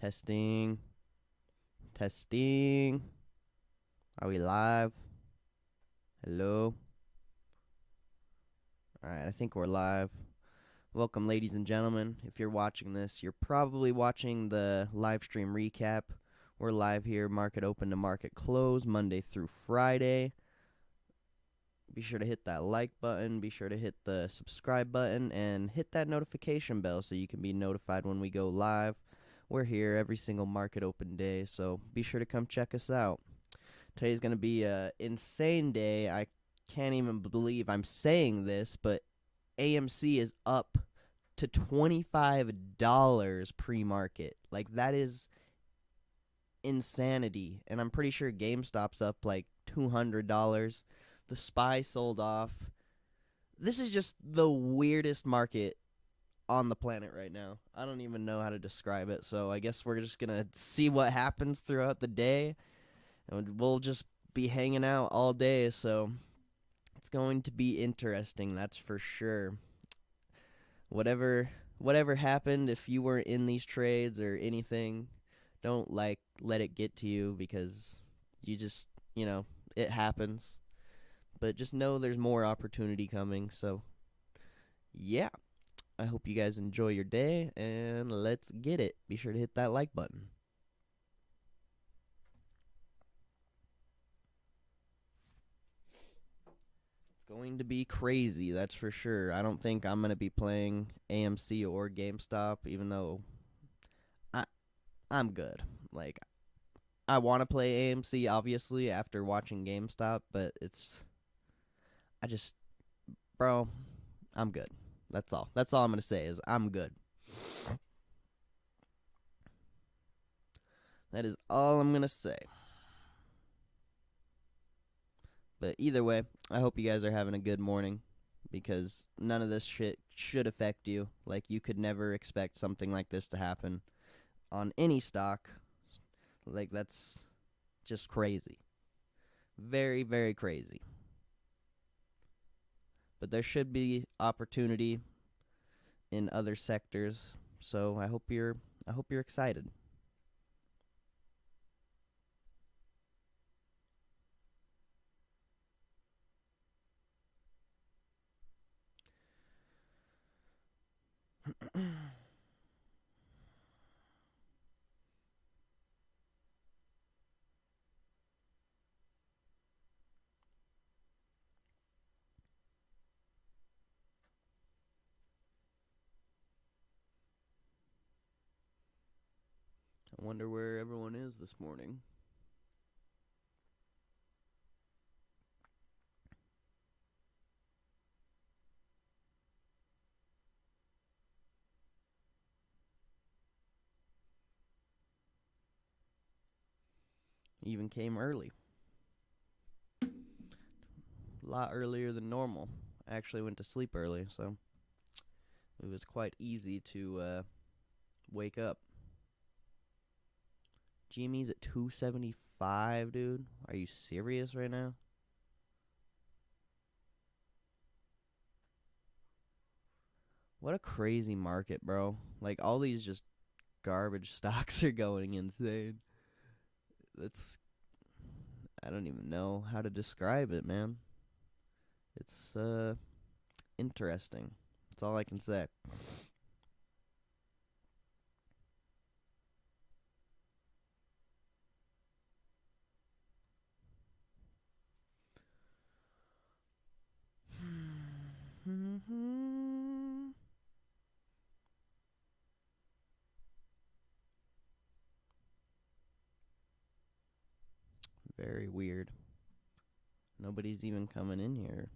Testing. Testing. Are we live? Hello? Alright, I think we're live. Welcome, ladies and gentlemen. If you're watching this, you're probably watching the live stream recap. We're live here, market open to market close, Monday through Friday. Be sure to hit that like button, be sure to hit the subscribe button, and hit that notification bell so you can be notified when we go live. We're here every single market open day, so be sure to come check us out. Today's going to be an insane day. I can't even believe I'm saying this, but AMC is up to $25 pre-market. Like, that is insanity. And I'm pretty sure GameStop's up like $200. The SPY sold off. This is just the weirdest market on the planet right now. I don't even know how to describe it, so I guess we're just going to see what happens throughout the day. And we'll just be hanging out all day, so it's going to be interesting, that's for sure. Whatever happened, if you were in these trades or anything, don't let it get to you, because you just, it happens. But just know there's more opportunity coming, so yeah. I hope you guys enjoy your day, and let's get it. Be sure to hit that like button. Going to be crazy, that's for sure. I don't think I'm going to be playing AMC or GameStop, even though I'm good. Like, I want to play AMC, obviously, after watching GameStop, but bro, I'm good. That's all. That's all I'm going to say is I'm good. That is all I'm going to say. But either way, I hope you guys are having a good morning, because none of this shit should affect you. Like, you could never expect something like this to happen on any stock. Like, that's just crazy. Very, very crazy. But there should be opportunity in other sectors, so I hope you're excited. I wonder where everyone is this morning. Even came early. A lot earlier than normal. I actually went to sleep early, so it was quite easy to wake up. GME's at 275, dude. Are you serious right now? What a crazy market, bro. Like, all these just garbage stocks are going insane. I don't even know how to describe it, man. It's interesting. That's all I can say. Very weird. Nobody's even coming in here.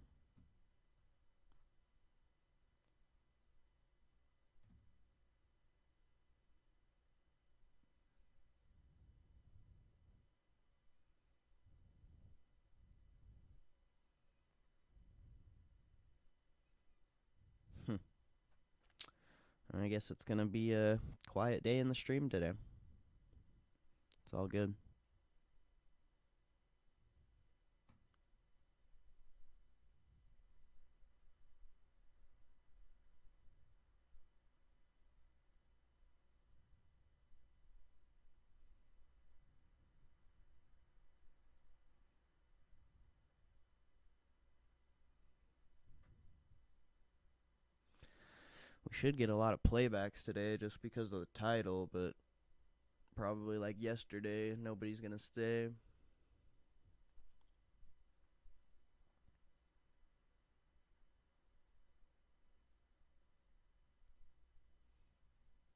I guess it's going to be a quiet day in the stream today. It's all good. Should get a lot of playbacks today just because of the title, but probably like yesterday, nobody's gonna stay.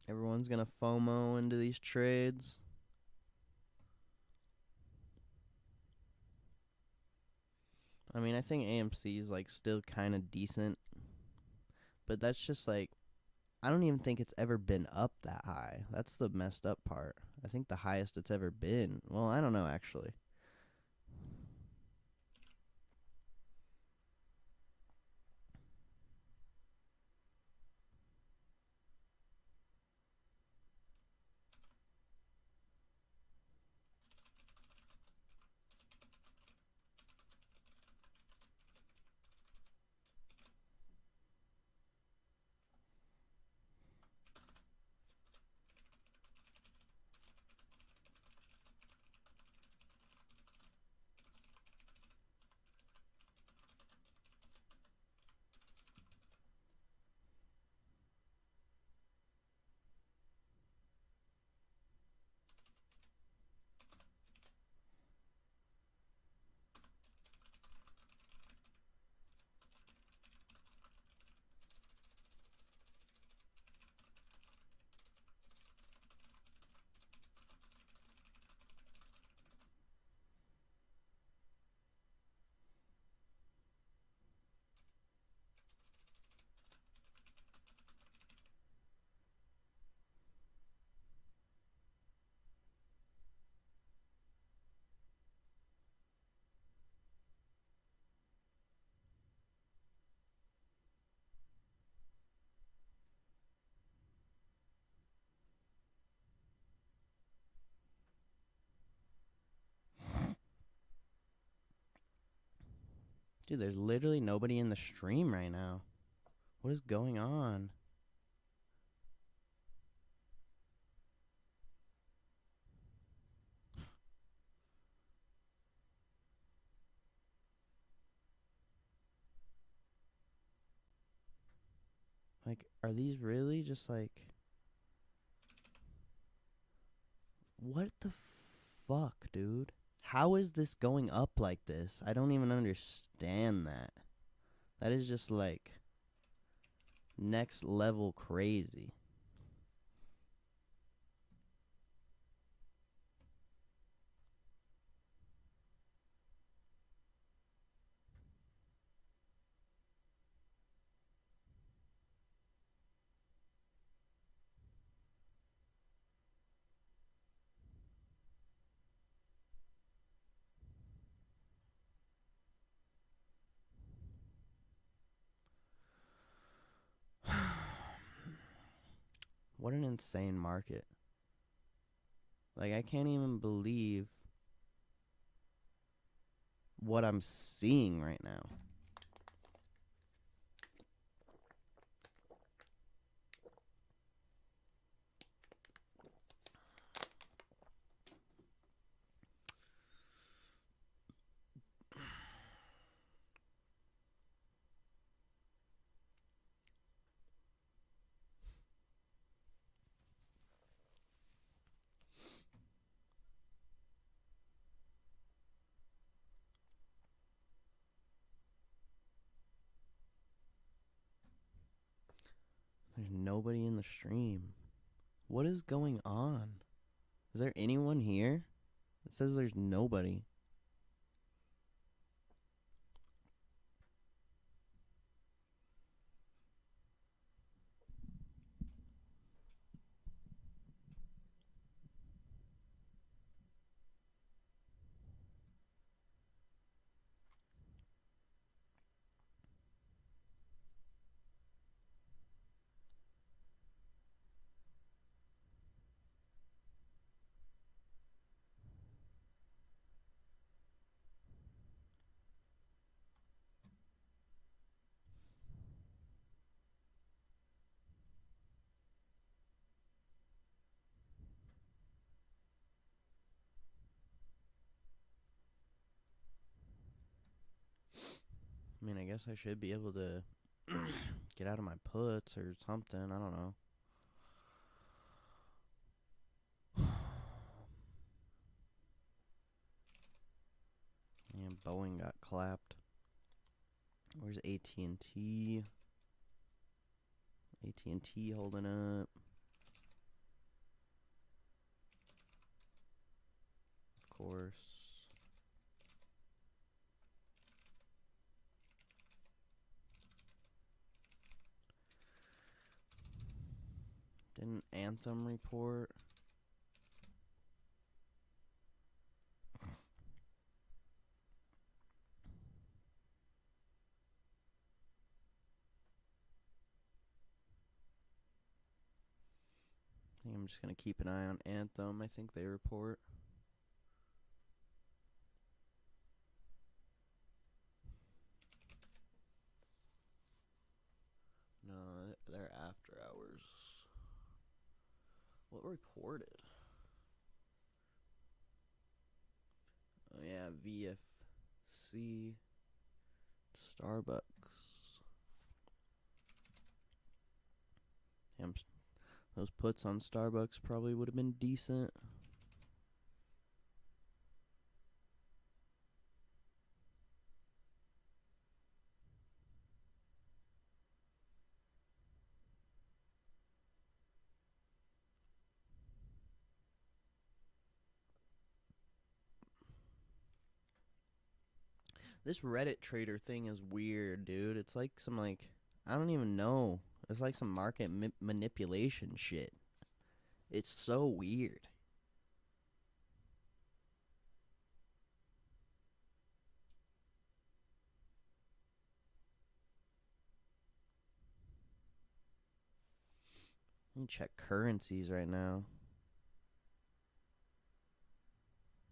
Everyone's gonna FOMO into these trades. I mean, I think AMC is like still kind of decent, but that's just like I don't even think it's ever been up that high. That's the messed up part. I think the highest it's ever been. Well, I don't know actually. Dude, there's literally nobody in the stream right now. What is going on? Like, are these really just like... What the fuck, dude? How is this going up like this? I don't even understand that. That is just like next level crazy. What an insane market. Like, I can't even believe what I'm seeing right now. There's nobody in the stream. What is going on? Is there anyone here? It says there's nobody. I mean, I guess I should be able to Get out of my puts or something. I don't know. And Boeing got clapped. Where's AT&T? AT&T holding up. Of course. Didn't Anthem report? I think I'm just going to keep an eye on Anthem. I think they report. No, they're after hours. What reported? Oh, yeah, VFC. Starbucks. Damn, those puts on Starbucks probably would have been decent. This Reddit trader thing is weird, dude. It's like some, like, I don't even know. It's like some market manipulation shit. It's so weird. Let me check currencies right now.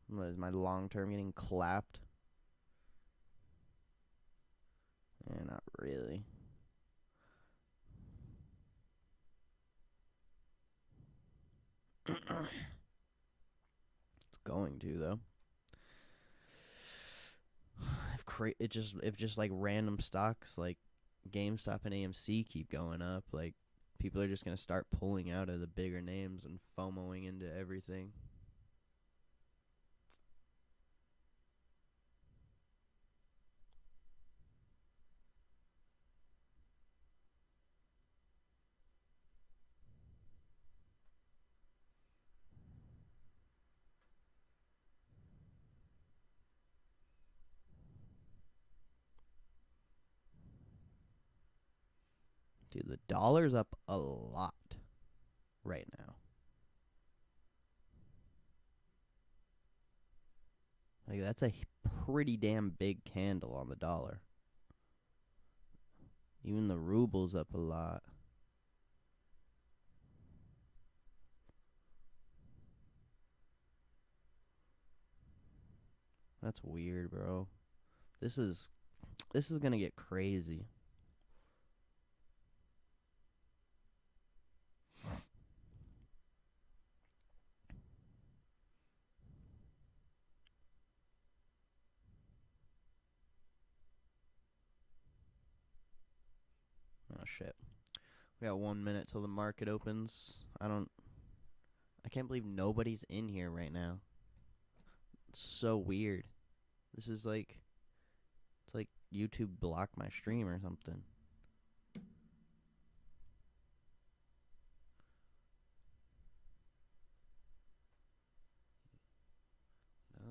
What is my long term getting clapped? Not really. It's going to though. If just like random stocks like GameStop and AMC keep going up, like people are just gonna start pulling out of the bigger names and FOMOing into everything. Dude, the dollar's up a lot right now. Like, that's a pretty damn big candle on the dollar. Even the ruble's up a lot. That's weird, bro. This is gonna get crazy. Oh shit. We got 1 minute till the market opens. I can't believe nobody's in here right now. It's so weird. This is like, it's like YouTube blocked my stream or something.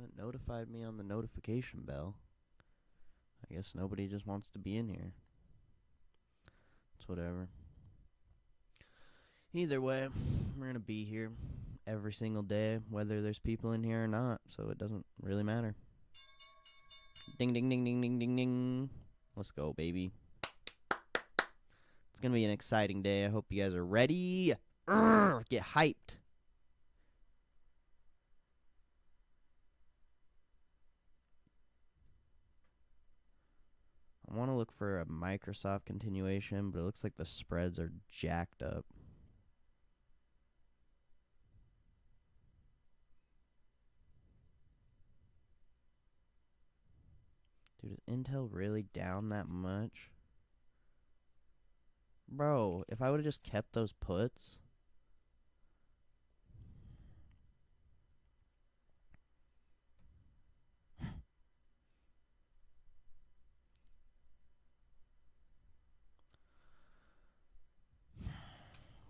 It notified me on the notification bell. I guess nobody just wants to be in here. It's whatever. Either way, we're going to be here every single day, whether there's people in here or not, so it doesn't really matter. Ding, ding, ding, ding, ding, ding, ding. Let's go, baby. It's going to be an exciting day. I hope you guys are ready. Get hyped. I want to look for a Microsoft continuation, but it looks like the spreads are jacked up. Dude, is Intel really down that much? Bro, if I would have just kept those puts.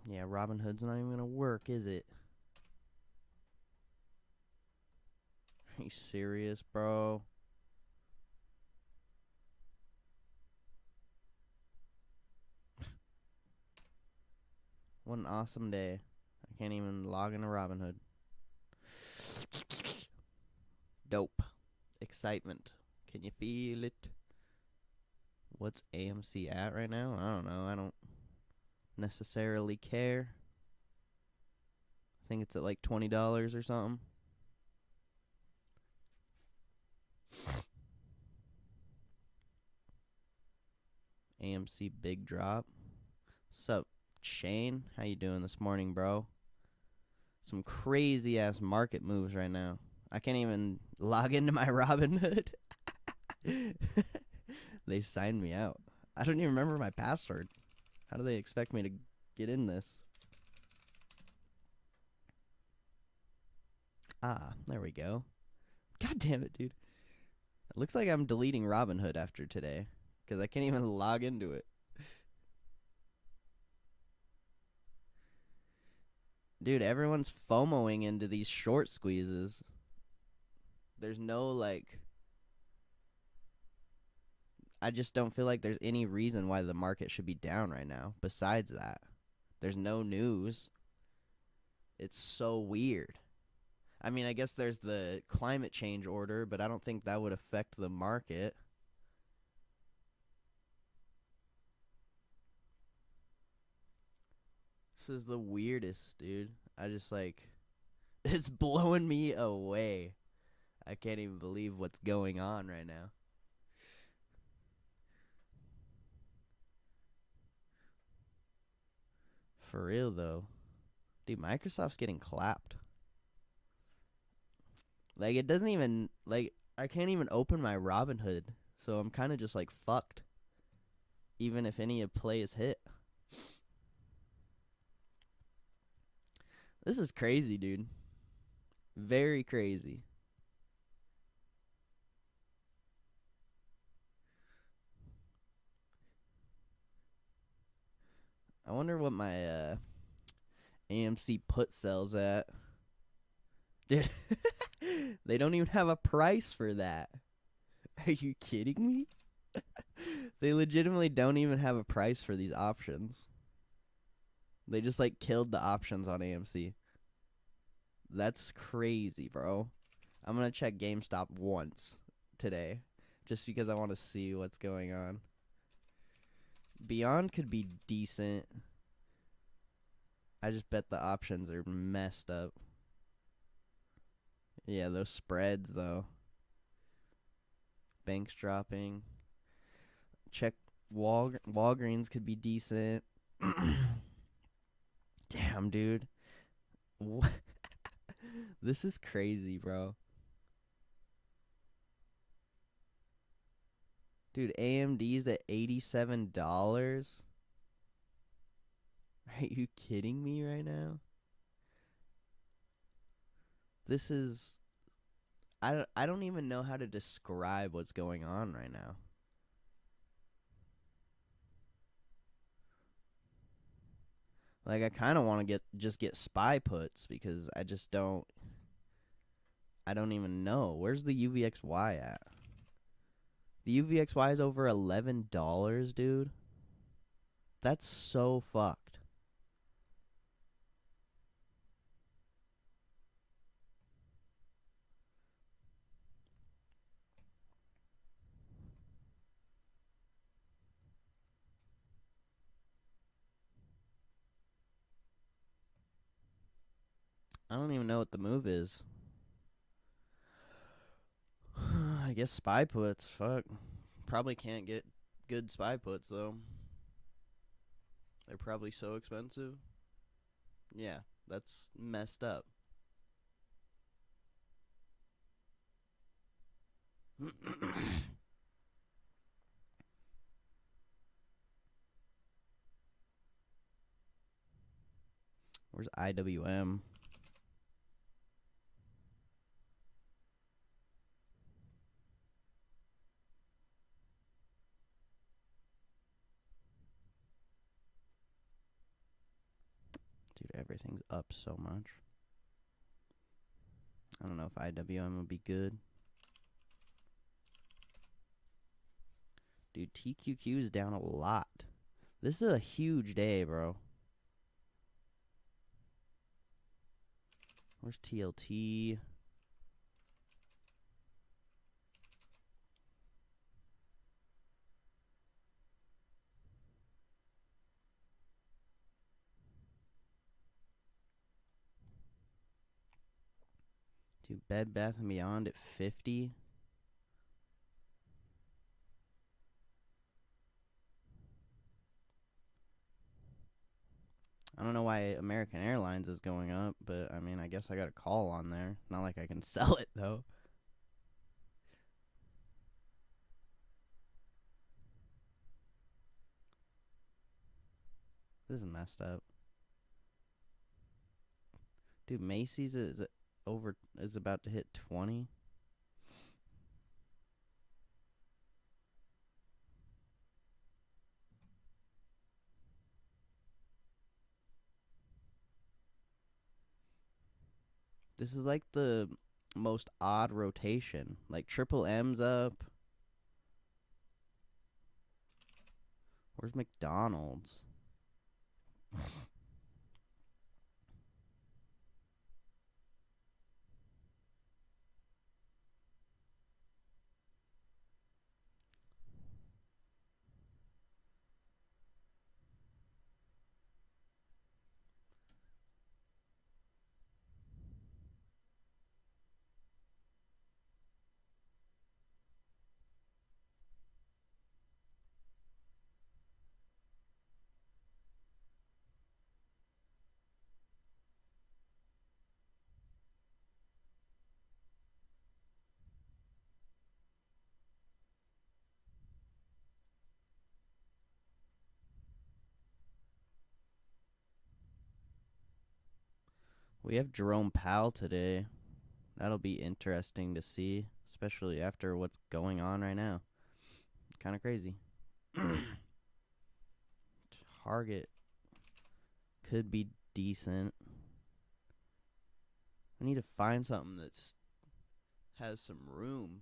Yeah, Robinhood's not even gonna work, is it? Are you serious, bro? What an awesome day. I can't even log into Robinhood. Dope. Excitement. Can you feel it? What's AMC at right now? I don't know. I don't necessarily care. I think it's at like $20 or something. AMC big drop. What's up, Shane? How you doing this morning, bro? Some crazy ass market moves right now. I can't even log into my Robinhood. They signed me out. I don't even remember my password. How do they expect me to get in this? Ah, there we go. God damn it, dude. It looks like I'm deleting Robinhood after today because I can't even log into it. Dude, everyone's FOMOing into these short squeezes. There's no, like, I just don't feel like there's any reason why the market should be down right now. Besides that, there's no news. It's so weird. I mean, I guess there's the climate change order, but I don't think that would affect the market. This is the weirdest, dude. I just, like, it's blowing me away. I can't even believe what's going on right now. For real, though. Dude, Microsoft's getting clapped. Like, it doesn't even, like, I can't even open my Robinhood. So I'm kind of just, like, fucked. Even if any of play is hit. This is crazy, dude. Very crazy. I wonder what my AMC put sells at. Dude, they don't even have a price for that. Are you kidding me? They legitimately don't even have a price for these options. They just, like, killed the options on AMC. That's crazy, bro. I'm gonna check GameStop once today, just because I want to see what's going on. Beyond could be decent. I just bet the options are messed up. Yeah, those spreads, though. Banks dropping. Check Walgreens could be decent. Damn, dude. What? This is crazy, bro. Dude, AMD's at $87. Are you kidding me right now? This is I don't even know how to describe what's going on right now. Like, I kind of want to get SPY puts because I don't even know. Where's the UVXY at? The UVXY is over $11, dude. That's so fucked. I don't even know what the move is. I guess SPY puts. Fuck. Probably can't get good SPY puts, though. They're probably so expensive. Yeah, that's messed up. Where's IWM? Dude, everything's up so much. I don't know if IWM would be good. Dude, TQQ is down a lot. This is a huge day, bro. Where's TLT? Dude, Bed Bath & Beyond at 50. I don't know why American Airlines is going up, but I mean, I guess I got a call on there. Not like I can sell it, though. This is messed up. Dude, Macy's is about to hit 20. This is like the most odd rotation. Like Triple M's up. Where's McDonald's? We have Jerome Powell today. That'll be interesting to see, especially after what's going on right now. Kind of crazy. Target could be decent. We need to find something that's has some room.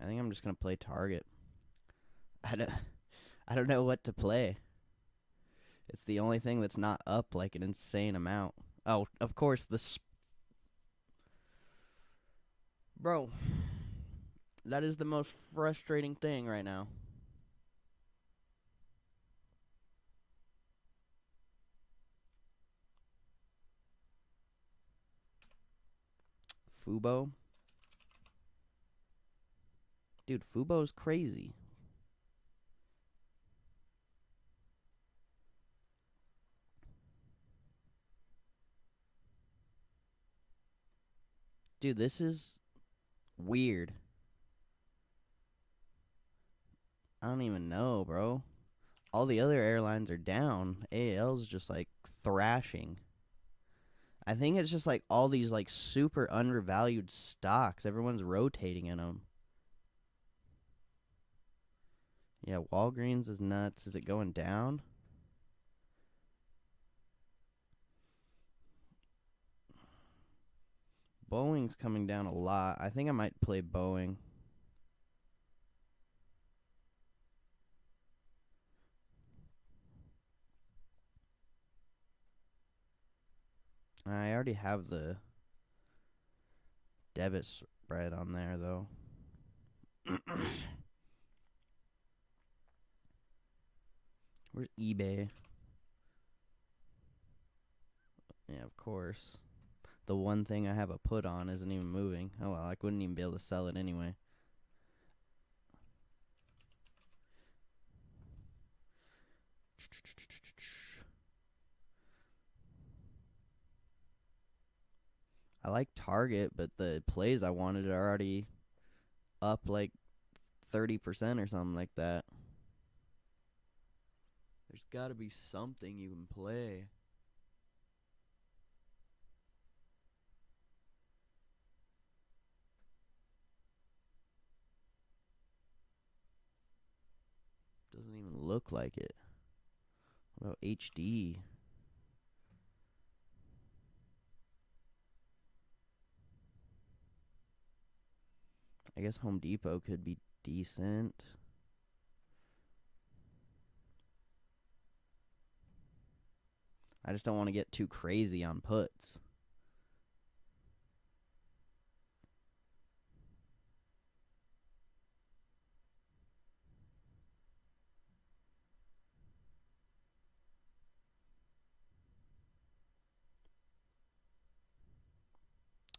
I think I'm just gonna play Target. I don't know what to play. It's the only thing that's not up like an insane amount. Oh, of course bro. That is the most frustrating thing right now. Fubo. Dude, Fubo's crazy. Dude, this is weird. I don't even know, bro. All the other airlines are down. AL's just like thrashing. I think it's just like all these like super undervalued stocks. Everyone's rotating in them. Yeah, Walgreens is nuts. Is it going down? Boeing's coming down a lot. I think I might play Boeing. I already have the debit spread on there, though. Where's eBay? Yeah, of course. The one thing I have a put on isn't even moving. Oh well, I wouldn't even be able to sell it anyway. I like Target, but the plays I wanted are already up like 30% or something like that. There's got to be something you can play. Doesn't even look like it. What about HD? I guess Home Depot could be decent. I just don't want to get too crazy on puts.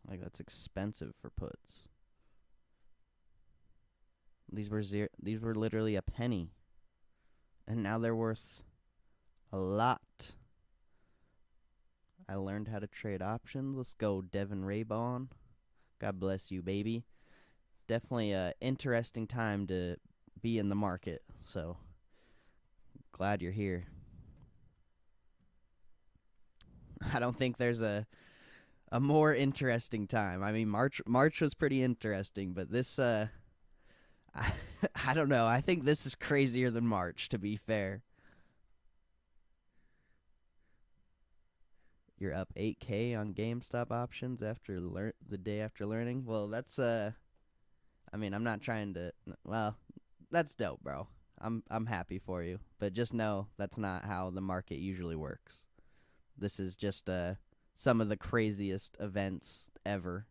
Like, that's expensive for puts. These were literally a penny. And now they're worth a lot. I learned how to trade options. Let's go, Devin Raybon. God bless you, baby. It's definitely an interesting time to be in the market. So, glad you're here. I don't think there's a more interesting time. I mean, March was pretty interesting, but this I don't know. I think this is crazier than March, to be fair. You're up 8K on GameStop options after the day after learning. Well, that's I mean, I'm not trying to. Well, that's dope, bro. I'm happy for you, but just know that's not how the market usually works. This is just some of the craziest events ever.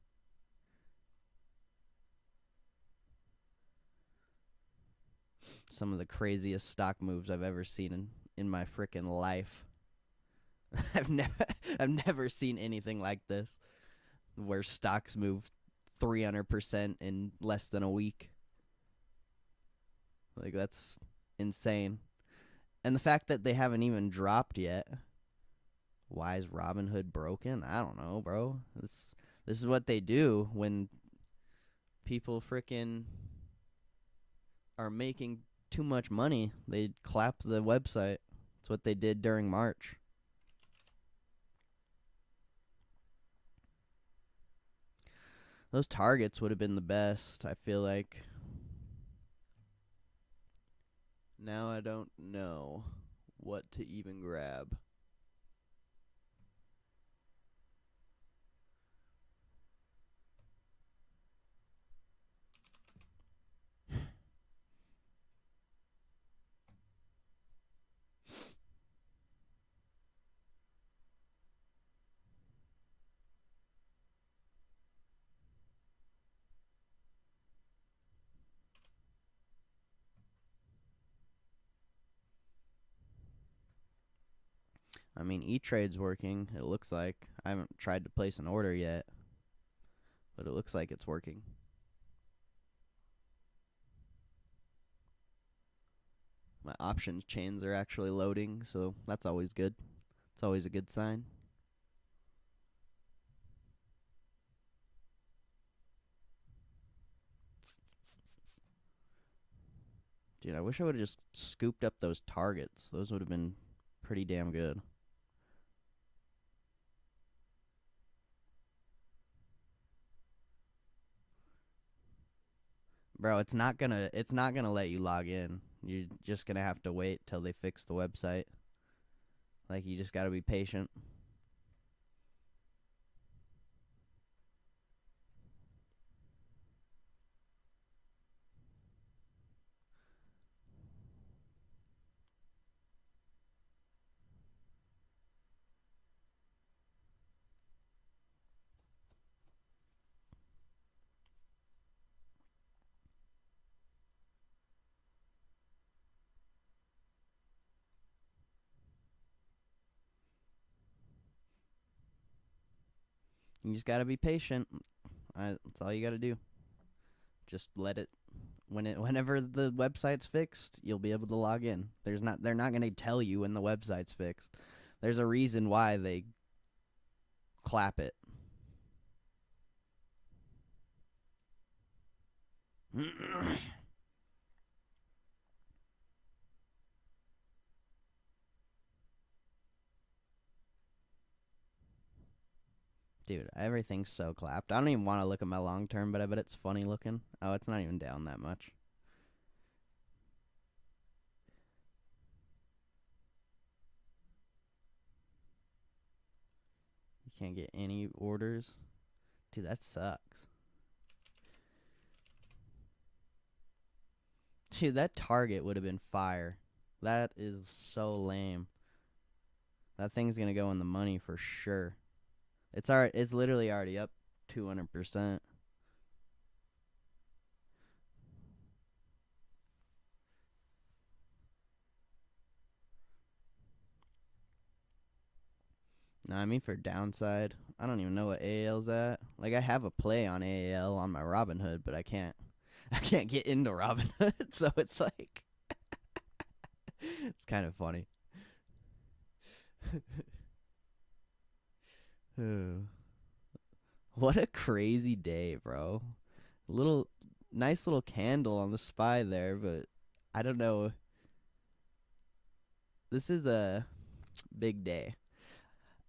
Some of the craziest stock moves I've ever seen in my freaking life. I've never seen anything like this, where stocks move 300% in less than a week. Like, that's insane. And the fact that they haven't even dropped yet. Why is Robinhood broken? I don't know, bro. This is what they do when people freaking are making too much money. They clap the website. That's what they did during March. Those targets would have been the best, I feel like. Now I don't know what to even grab. I mean, E-Trade's working, it looks like. I haven't tried to place an order yet, but it looks like it's working. My options chains are actually loading, so that's always good. It's always a good sign. Dude, I wish I would have just scooped up those targets. Those would have been pretty damn good. Bro, it's not gonna let you log in. You're just gonna have to wait till they fix the website. Like, you just gotta be patient. You just gotta be patient. That's all you gotta do. Just let it. Whenever the website's fixed, you'll be able to log in. They're not gonna tell you when the website's fixed. There's a reason why they clap it. Dude, everything's so clapped. I don't even want to look at my long term, but I bet it's funny looking. Oh, it's not even down that much. You can't get any orders. Dude, that sucks. Dude, that target would have been fire. That is so lame. That thing's gonna go in the money for sure. It's literally already up 200%. No, I mean for downside, I don't even know what AAL's at. Like I have a play on AAL on my Robinhood, but I can't I can't get into Robinhood, so it's like it's kind of funny. What a crazy day, bro. Little nice little candle on the SPY there, but I don't know. This is a big day.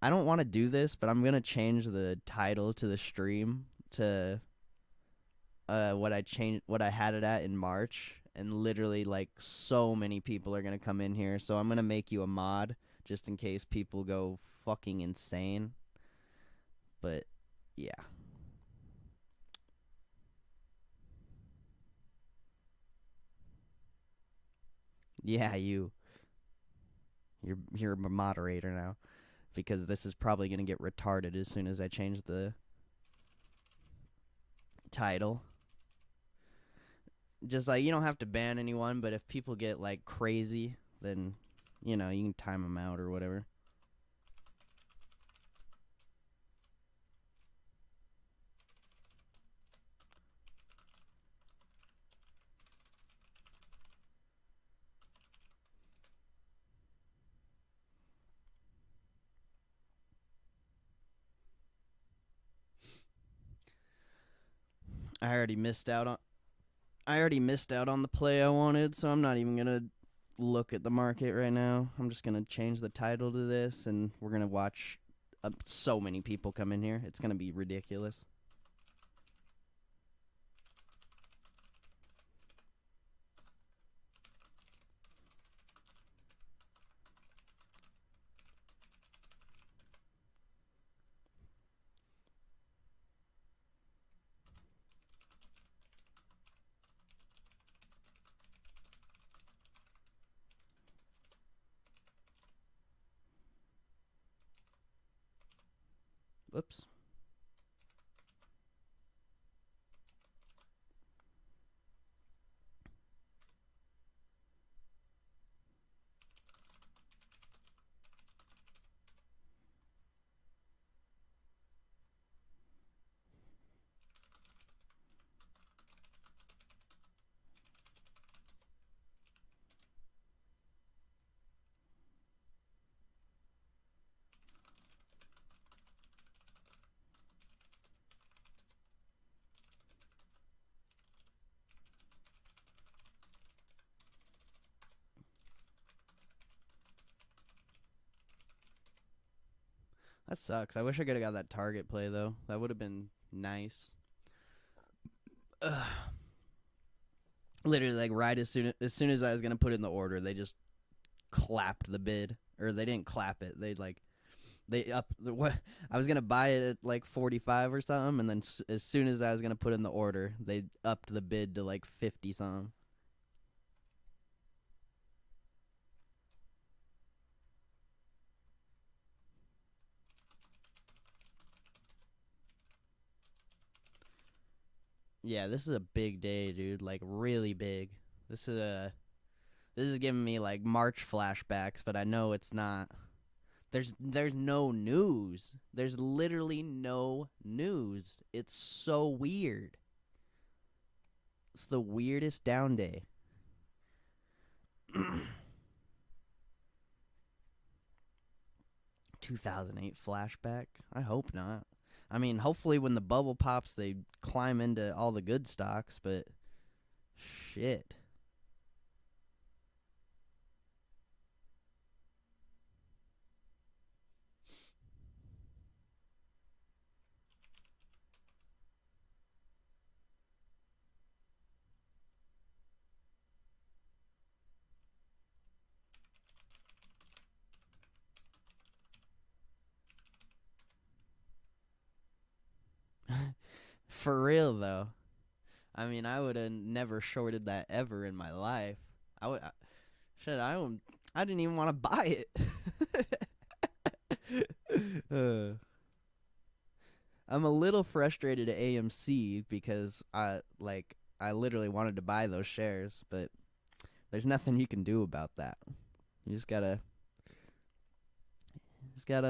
I don't want to do this, but I'm gonna change the title to the stream to what I had it at in March, and literally like so many people are gonna come in here, so I'm gonna make you a mod just in case people go fucking insane. But yeah. Yeah, you're a moderator now because this is probably gonna get retarded as soon as I change the title. Just like you don't have to ban anyone, but if people get like crazy, then you know you can time them out or whatever. I already missed out on I already missed out on the play I wanted, so I'm not even gonna look at the market right now. I'm just gonna change the title to this, and we're gonna watch so many people come in here. It's gonna be ridiculous. Whoops. That sucks. I wish I could have got that target play though. That would have been nice. Ugh. Literally, like right as soon as I was gonna put in the order, they just clapped the bid, or they didn't clap it. They up what I was gonna buy it at like 45 or something, and then as soon as I was gonna put in the order, they upped the bid to like 50 something. Yeah, this is a big day, dude. Like really big. This is a this is giving me like March flashbacks, but I know it's not. There's no news. There's literally no news. It's so weird. It's the weirdest down day. 2008 flashback? I hope not. I mean, hopefully when the bubble pops, they climb into all the good stocks, but Shit. For real though. I mean, I would have never shorted that ever in my life. I would. Shit, I didn't even want to buy it. I'm a little frustrated at AMC because I literally wanted to buy those shares, but there's nothing you can do about that. You just gotta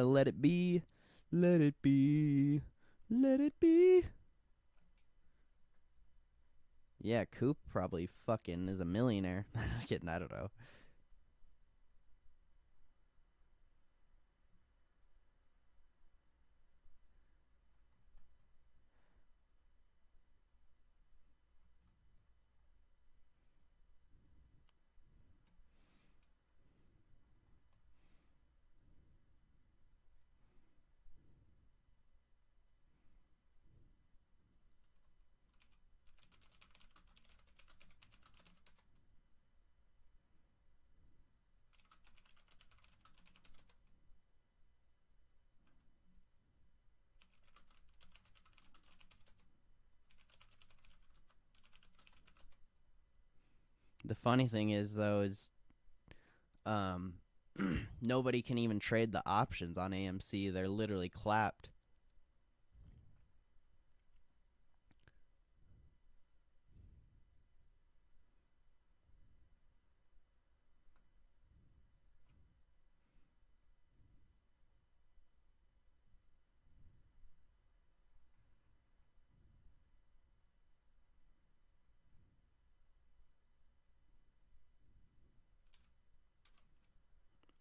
let it be, let it be, let it be. Yeah, Coop probably fucking is a millionaire. Just kidding, I don't know. The funny thing is though is um nobody can even trade the options on AMC. They're literally clapped.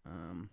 Um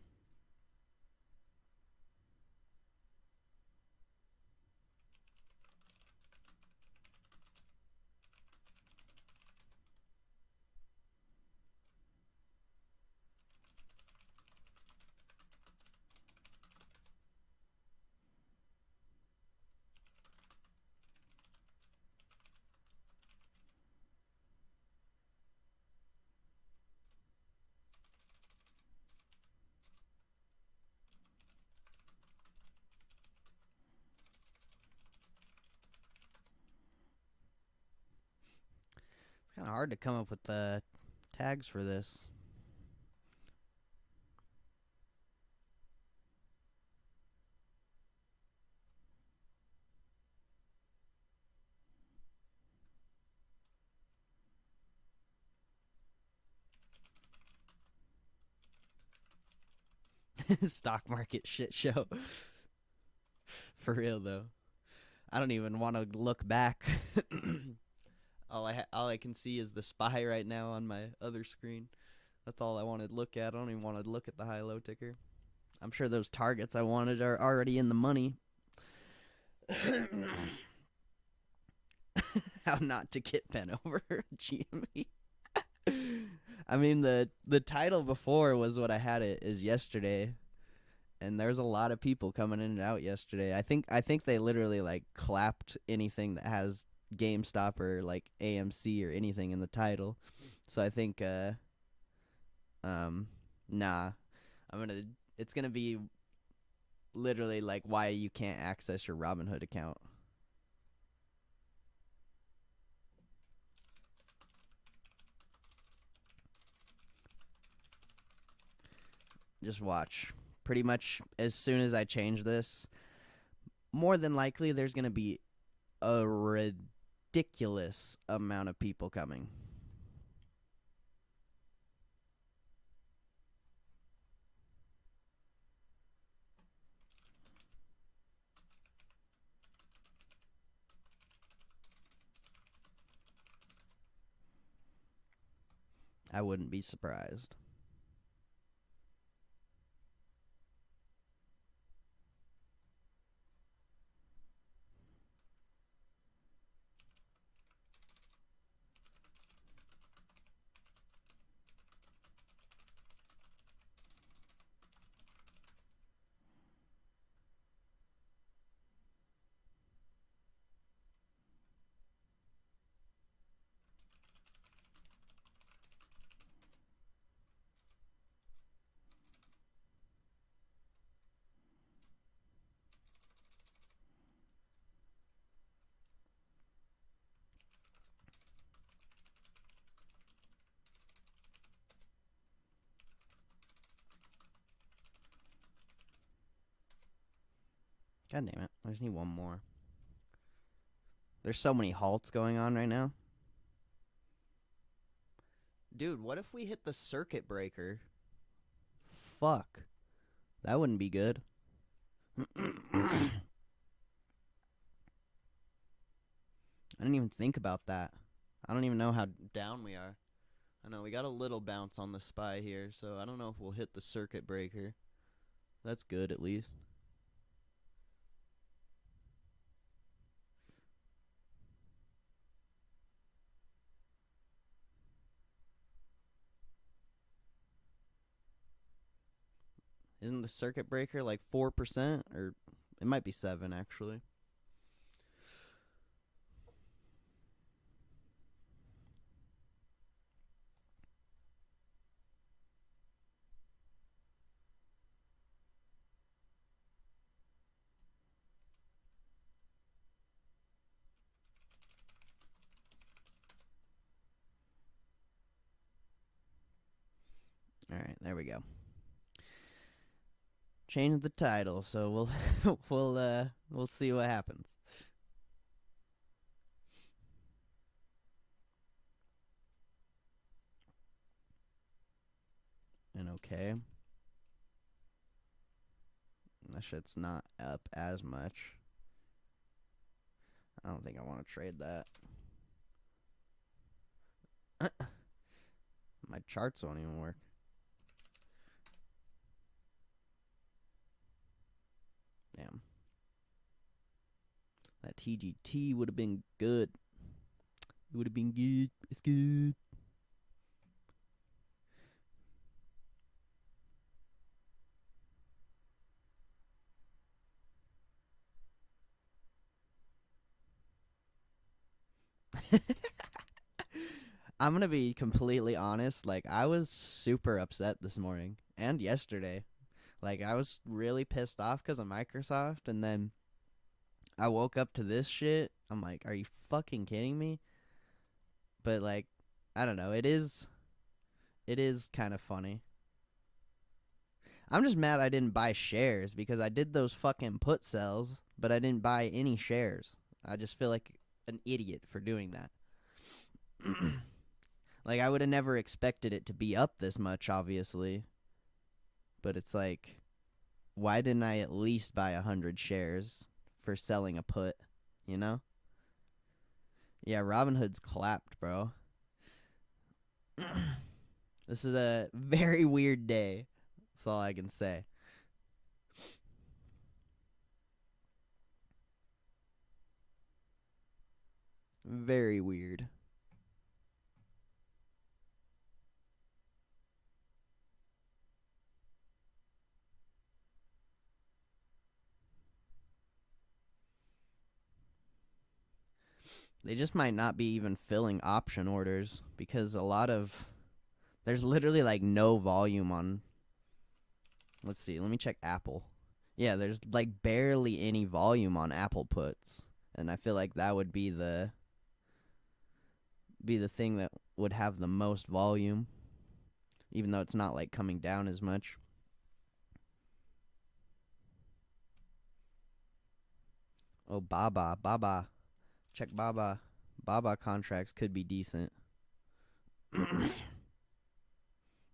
it's kind of hard to come up with the tags for this. Stock market shit show. For real though. I don't even want to look back. All I can see is the SPY right now on my other screen. That's all I want to look at. I don't even want to look at the high low ticker. I'm sure those targets I wanted are already in the money. How not to get bent over, GME. I mean the title before was what I had it is yesterday, and there's a lot of people coming in and out yesterday. I think they literally like clapped anything that has GameStop or like AMC or anything in the title. So I think nah. I'm gonna it's gonna be literally like why you can't access your Robinhood account. Just watch. Pretty much as soon as I change this, more than likely there's gonna be a ridiculous amount of people coming. I wouldn't be surprised. God damn it. I just need one more. There's so many halts going on right now. Dude, what if we hit the circuit breaker? Fuck. That wouldn't be good. I didn't even think about that. I don't even know how down we are. I know we got a little bounce on the SPY here, so I don't know if we'll hit the circuit breaker. That's good, at least. Isn't the circuit breaker like 4%? Or it might be 7, actually. All right, there we go. Change the title, so we'll see what happens. And okay. That shit's not up as much. I don't think I want to trade that. My charts won't even work. Damn. That TGT would have been good. It would have been good. It's good. I'm gonna be completely honest. Like, I was super upset this morning and yesterday. Like, I was really pissed off because of Microsoft, and then I woke up to this shit. I'm like, are you fucking kidding me? But like, I don't know. It is kind of funny. I'm just mad I didn't buy shares because I did those fucking put sells, but I didn't buy any shares. I just feel like an idiot for doing that. Like, I would have never expected it to be up this much, obviously. But it's like, why didn't I at least buy 100 shares for selling a put, you know? Yeah, Robinhood's clapped, bro. This is a very weird day. That's all I can say. Very weird. They just might not be even filling option orders because there's literally like no volume on. Let's see. Let me check Aapl. Yeah, there's like barely any volume on Aapl puts, and I feel like that would be the thing that would have the most volume, even though it's not like coming down as much. Oh, Baba. Check Baba. Baba contracts could be decent.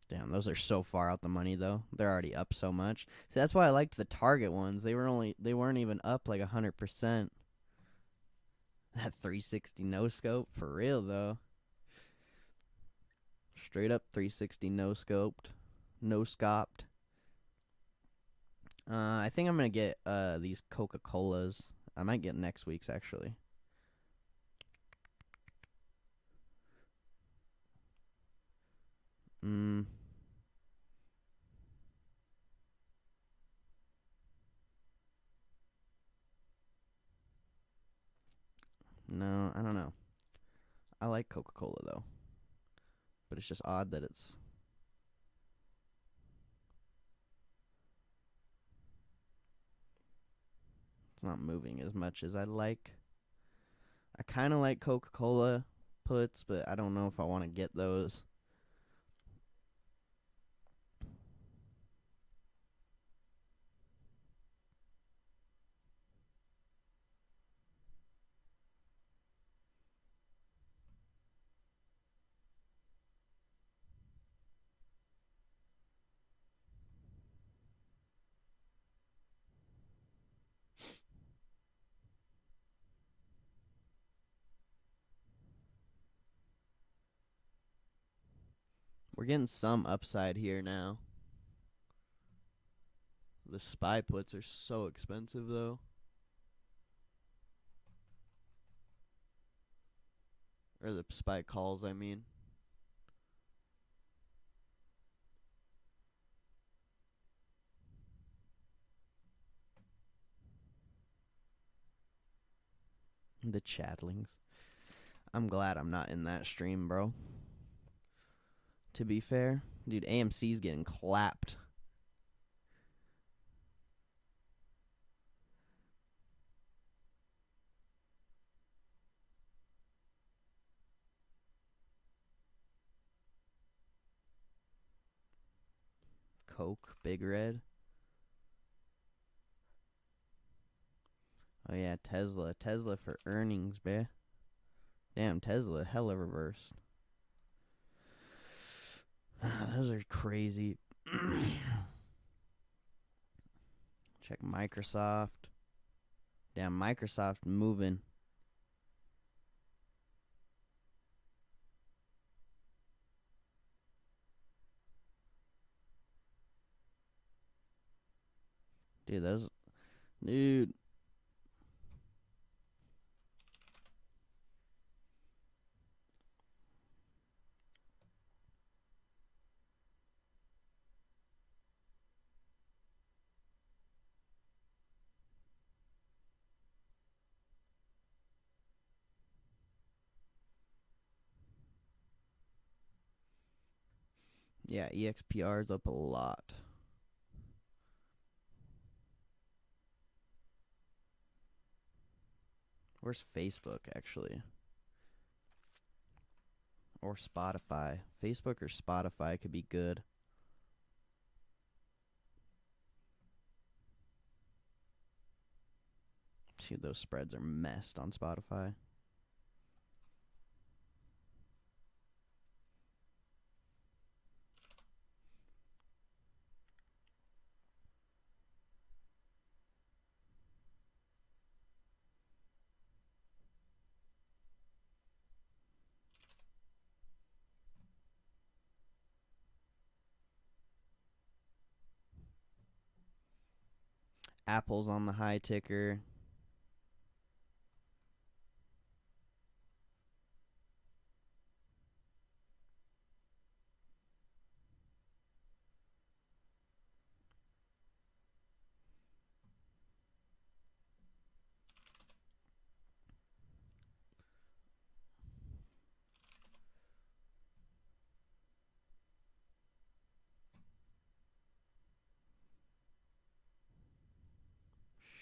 Damn, those are so far out the money though. They're already up so much. See, that's why I liked the Target ones. They weren't even up like 100%. That 360 no scope for real though. Straight up 360 no scoped. No scoped. I think I'm gonna get these Coca-Colas. I might get next week's actually. No, I don't know. I like Coca-Cola though, but it's just odd that it's not moving as much as I'd like. I kind of like Coca-Cola puts, but I don't know if I want to get those. We're getting some upside here now. The SPY puts are so expensive, though. Or the SPY calls, I mean. The chatlings. I'm glad I'm not in that stream, bro. To be fair. Dude, AMC's getting clapped. Coke, Big Red. Oh, yeah, Tesla. Tesla for earnings, bruh. Damn, Tesla, hella reversed. Those are crazy. Check Microsoft. Damn, Microsoft moving. Dude, those... Dude. Yeah, EXPR's up a lot. Where's Facebook, actually? Or Spotify. Facebook or Spotify could be good. See, those spreads are messed on Spotify. Apple's on the high ticker.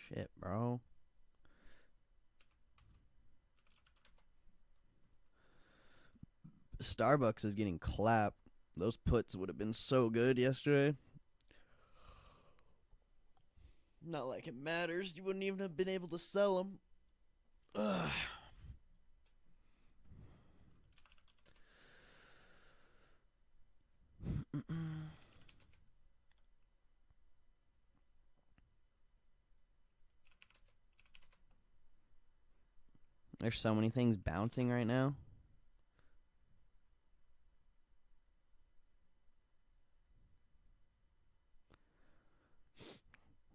Shit, bro. Starbucks is getting clapped. Those puts would have been so good yesterday. Not like it matters. You wouldn't even have been able to sell them. Ugh. There's so many things bouncing right now.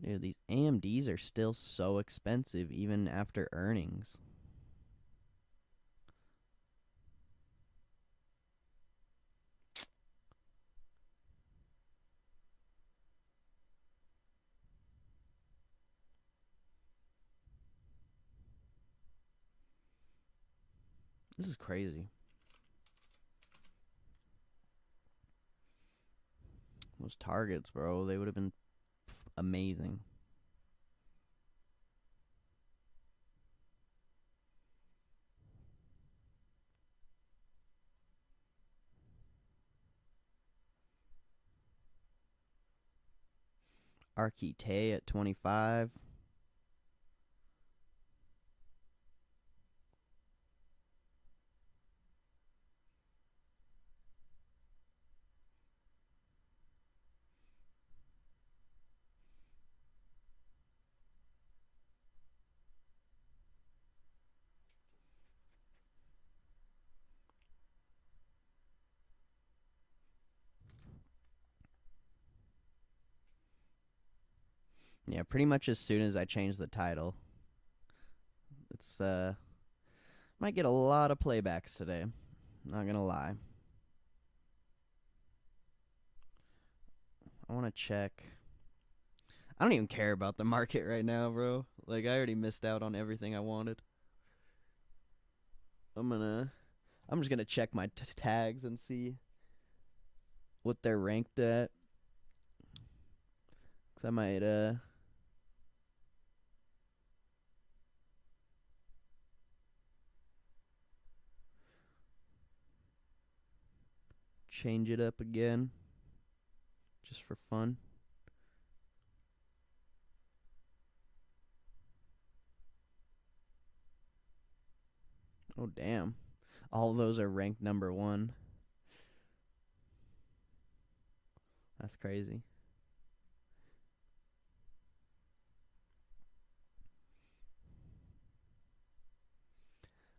Dude, these AMDs are still so expensive even after earnings. This is crazy. Those targets, bro, they would have been amazing. Archite at 25. Yeah, pretty much as soon as I change the title. It's might get a lot of playbacks today. Not gonna lie. I want to check. I don't even care about the market right now, bro. Like, I already missed out on everything I wanted. I'm just gonna check my tags and see what they're ranked at. Cause I might change it up again, just for fun. Oh damn! All of those are ranked number 1. That's crazy.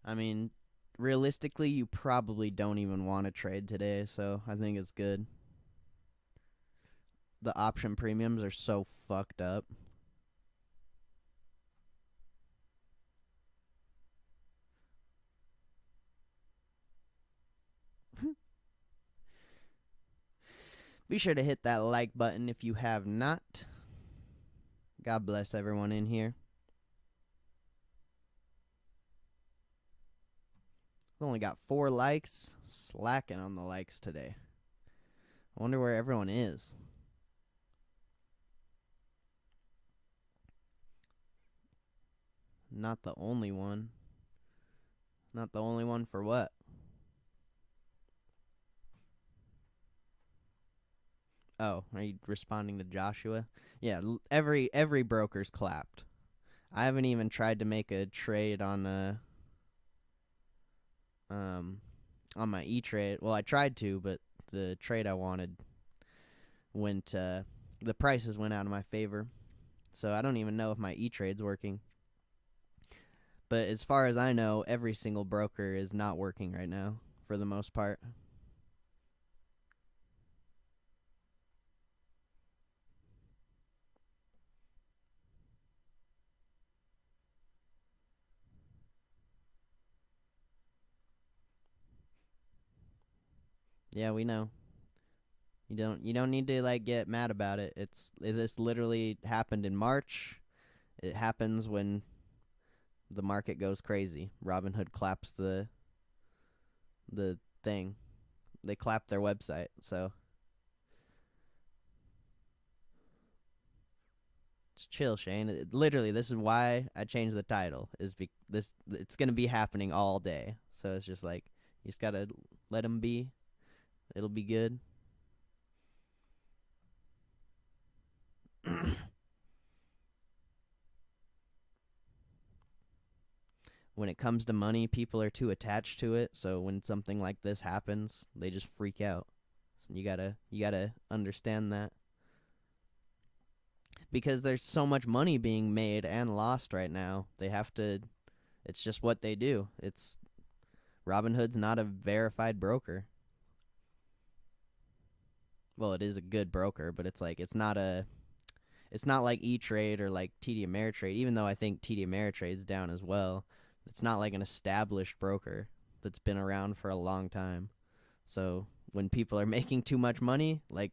I mean, realistically, you probably don't even want to trade today, so I think it's good. The option premiums are so fucked up. Be sure to hit that like button if you have not. God bless everyone in here. We've only got 4 likes. Slacking on the likes today. I wonder where everyone is. Not the only one. Not the only one for what? Oh, are you responding to Joshua? Yeah, every broker's clapped. I haven't even tried to make a trade on my E-Trade. Well, I tried to, but the trade I wanted went the prices went out of my favor. So I don't even know if my E-Trade's working. But as far as I know, every single broker is not working right now for the most part. Yeah, we know. You don't need to like get mad about it. This literally happened in March. It happens when the market goes crazy. Robinhood claps the thing. They clap their website. So just chill, Shane. Literally, this is why I changed the title. It's gonna be happening all day. So it's just like you just gotta let them be. It'll be good. When it comes to money, people are too attached to it. So when something like this happens, they just freak out. So you gotta understand that, because there's so much money being made and lost right now. They have to. It's just what they do. It's Robinhood's not a verified broker. Well, it is a good broker, but it's like it's not like E-Trade or like TD Ameritrade. Even though I think TD Ameritrade's down as well, it's not like an established broker that's been around for a long time. So when people are making too much money, like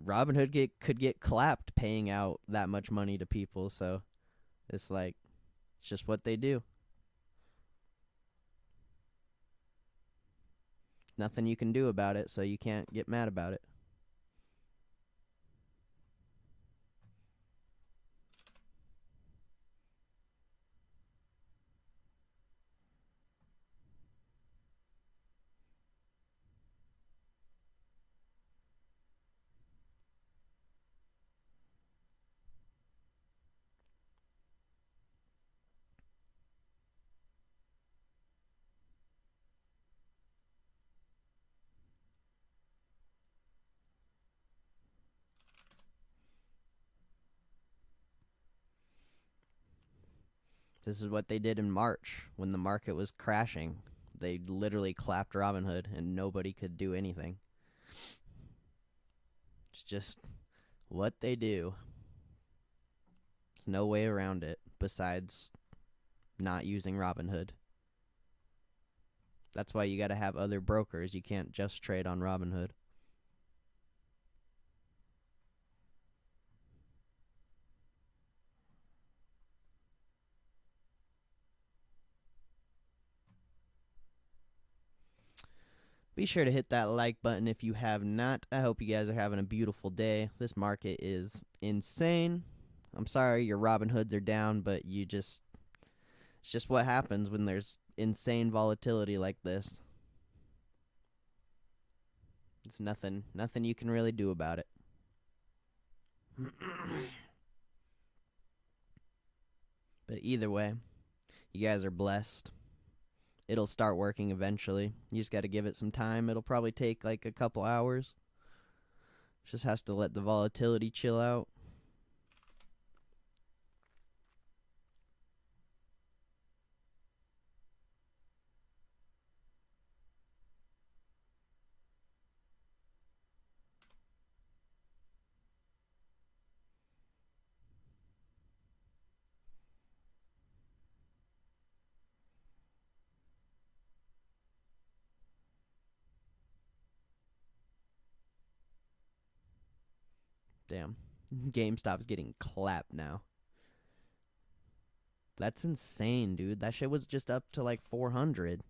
Robinhood could get clapped paying out that much money to people. So it's like it's just what they do. Nothing you can do about it, so you can't get mad about it. This is what they did in March when the market was crashing. They literally clapped Robinhood and nobody could do anything. It's just what they do. There's no way around it besides not using Robinhood. That's why you got to have other brokers. You can't just trade on Robinhood. Be sure to hit that like button if you have not. I hope you guys are having a beautiful day. This market is insane. I'm sorry your Robinhoods are down, but it's just what happens when there's insane volatility like this. It's nothing you can really do about it. But either way, you guys are blessed. It'll start working eventually. You just got to give it some time. It'll probably take like a couple hours. Just has to let the volatility chill out. Damn. GameStop's getting clapped now. That's insane, dude. That shit was just up to like 400.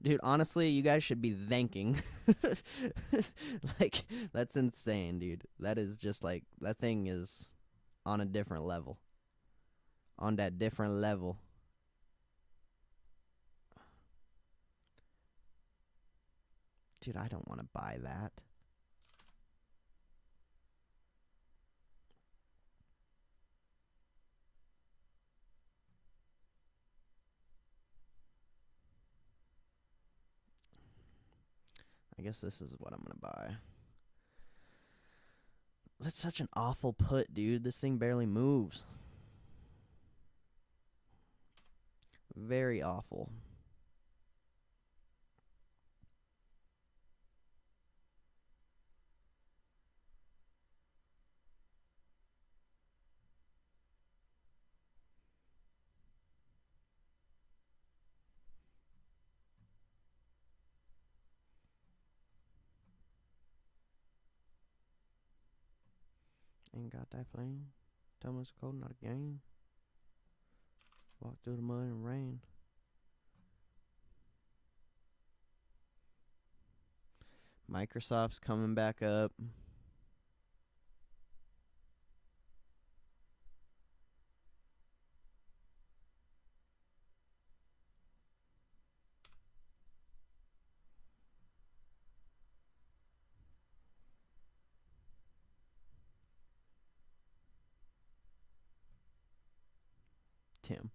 Dude, honestly, you guys should be thanking. Like, that's insane, dude. That is just like, that thing is on a different level. On that different level. Dude, I don't want to buy that. I guess this is what I'm going to buy. That's such an awful put, dude. This thing barely moves. Very awful. Ain't got that flame. Tell me it's cold, not a game. Walk through the mud and rain. Microsoft's coming back up. Tim.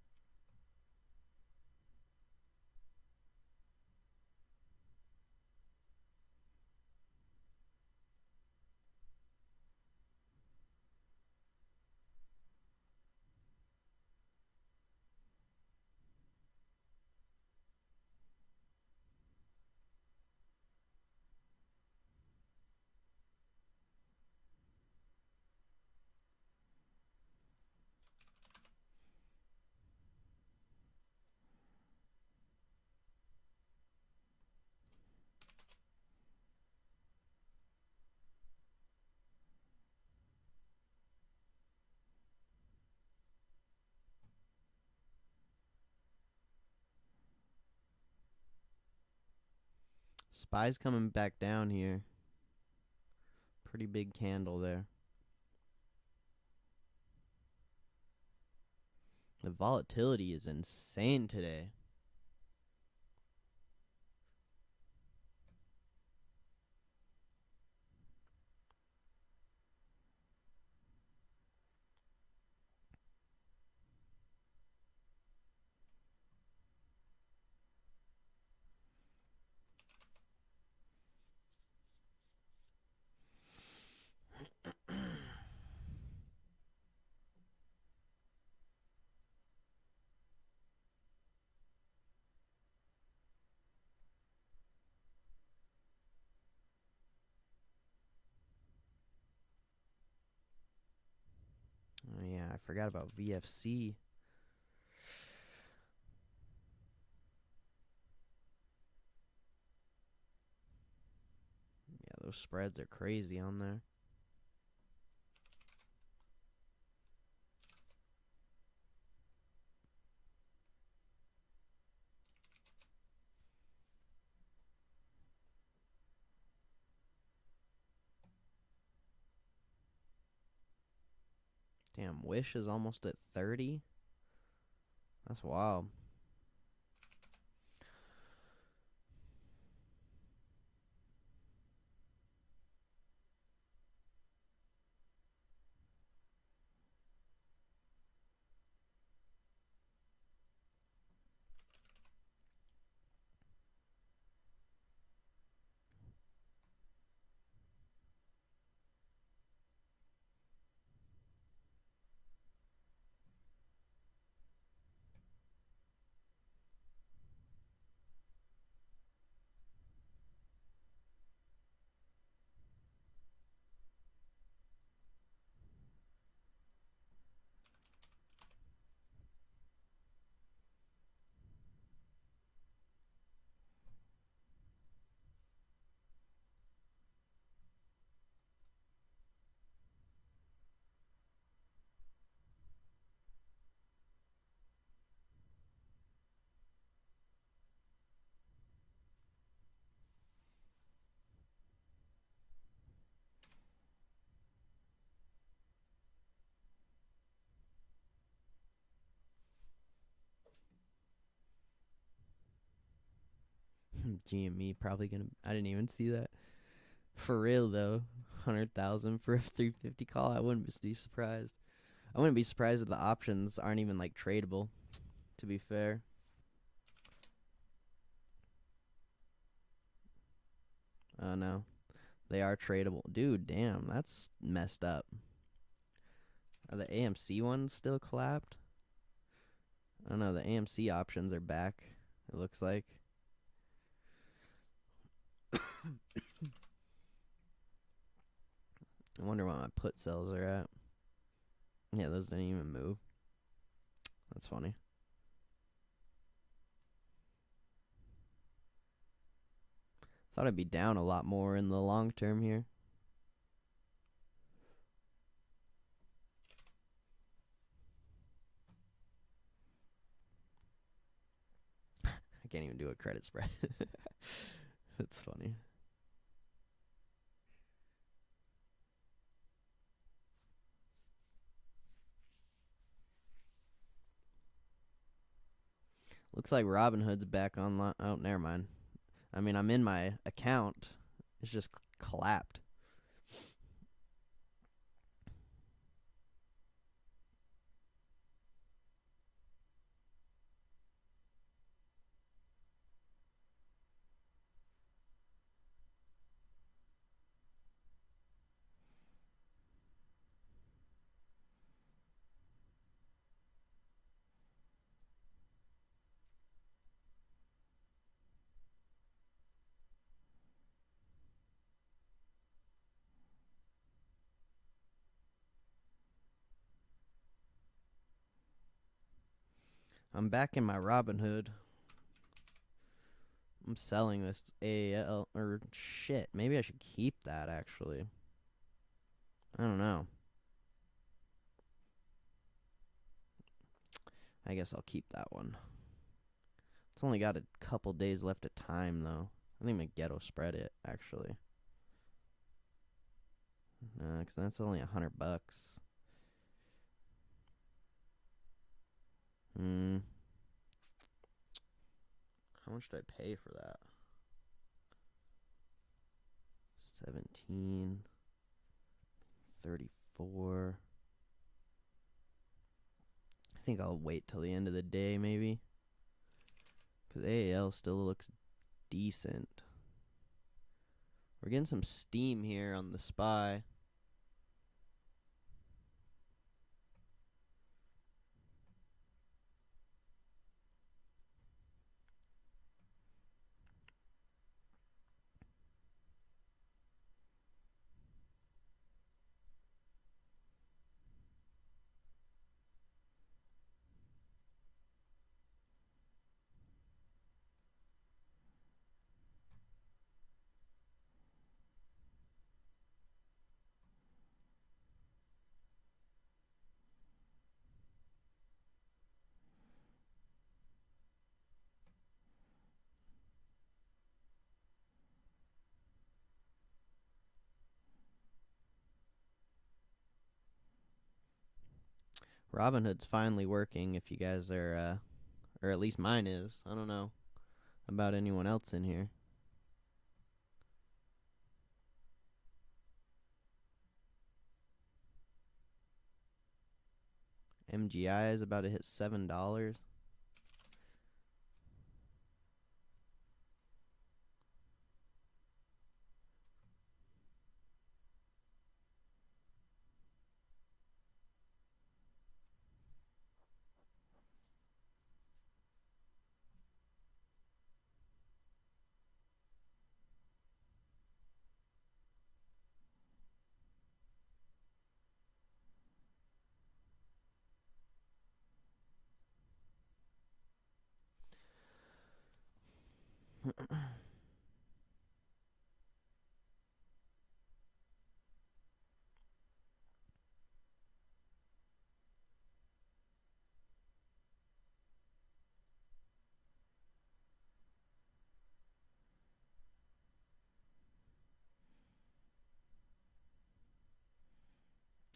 Spy's coming back down here. Pretty big candle there. The volatility is insane today. forgot about VFC. Yeah, those spreads are crazy on there. Damn, Wish is almost at 30. That's wild. GME probably gonna. I didn't even see that. For real though, 100,000 for a 350 call. I wouldn't be surprised. I wouldn't be surprised if the options aren't even like tradable. To be fair. Oh no, they are tradable, dude. Damn, that's messed up. Are the AMC ones still collapsed? I don't know. The AMC options are back. It looks like. I wonder what my put sells are at. Yeah, those didn't even move. That's funny. Thought I'd be down a lot more in the long term here. I can't even do a credit spread. That's funny. Looks like Robinhood's back online. Oh, never mind. I mean, I'm in my account. It's just collapsed. I'm back in my Robinhood. I'm selling this AL or shit. Maybe I should keep that actually. I don't know. I guess I'll keep that one. It's only got a couple days left of time though. I think I'm gonna ghetto spread it actually. Cause that's only $100. How much did I pay for that? 17, 34. I think I'll wait till the end of the day maybe. Cause AAL still looks decent. We're getting some steam here on the SPY. Robinhood's finally working if you guys are, or at least mine is. I don't know about anyone else in here. MGI is about to hit $7.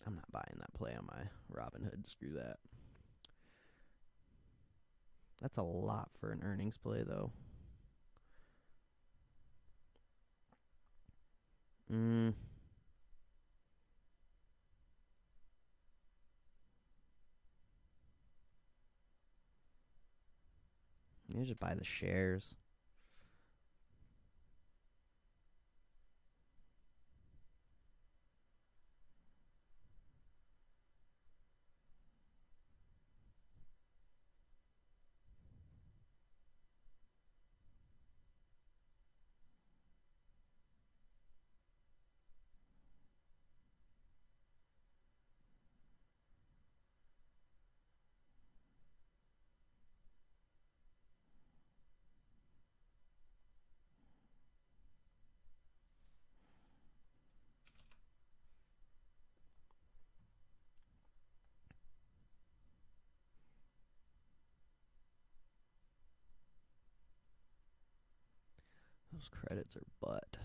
I'm not buying that play on my Robinhood. Screw that. That's a lot for an earnings play, though. Maybe just buy the shares. Those credits are butt.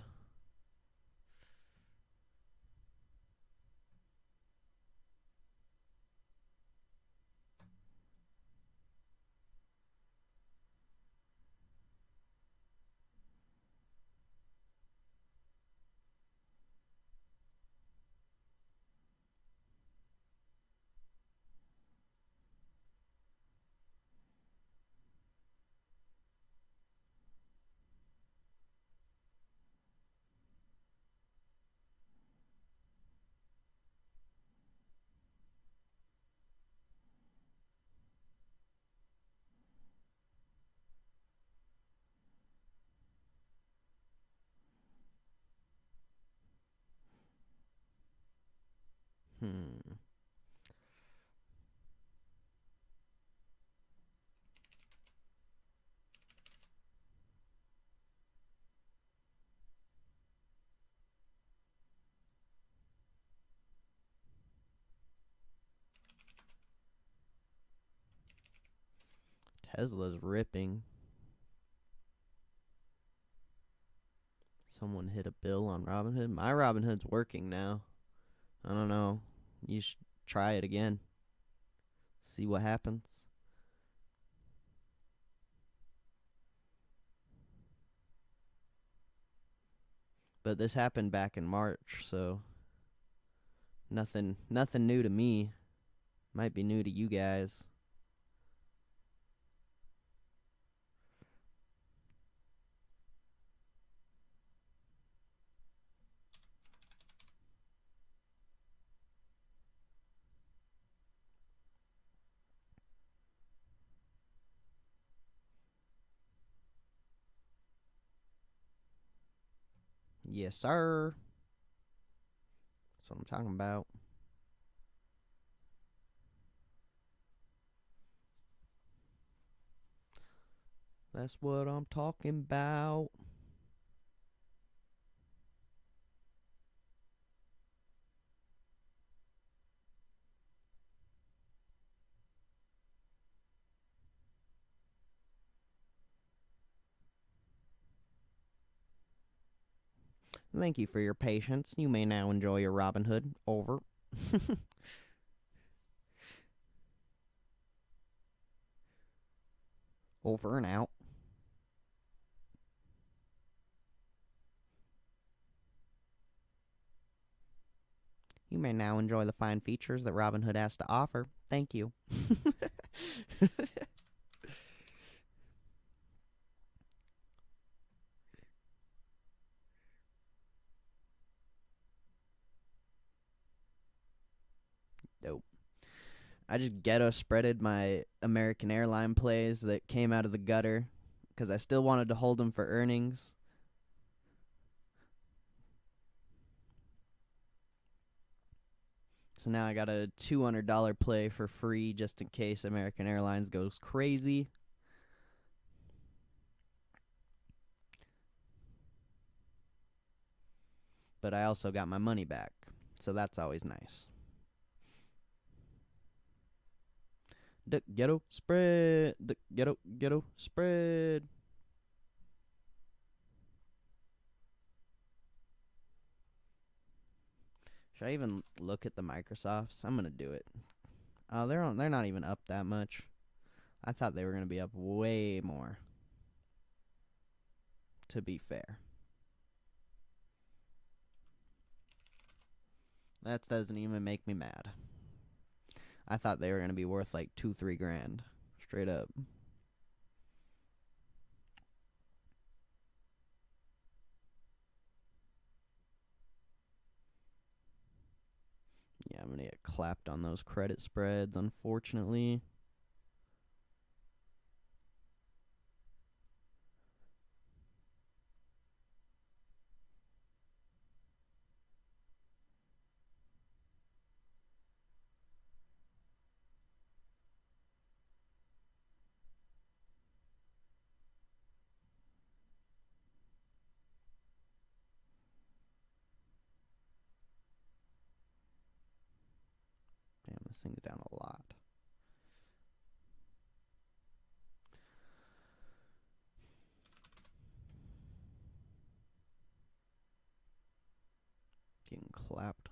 Tesla's ripping. Someone hit a bill on Robinhood. My Robinhood's working now. I don't know. You should try it again. See what happens. But this happened back in March, so nothing new to me. Might be new to you guys. Yes, sir. That's what I'm talking about. That's what I'm talking about. Thank you for your patience. You may now enjoy your Robinhood. Over. Over and out. You may now enjoy the fine features that Robinhood has to offer. Thank you. Dope. I just ghetto spreaded my American airline plays that came out of the gutter because I still wanted to hold them for earnings. So now I got a $200 play for free just in case American Airlines goes crazy. But I also got my money back, so that's always nice. The ghetto spread. The ghetto spread. Should I even look at the Microsofts? I'm gonna do it. Oh, they're not even up that much. I thought they were gonna be up way more. To be fair, that doesn't even make me mad. I thought they were gonna be worth like 2-3 grand, straight up. Yeah, I'm gonna get clapped on those credit spreads, unfortunately. Damn, this thing's down a lot. Getting clapped.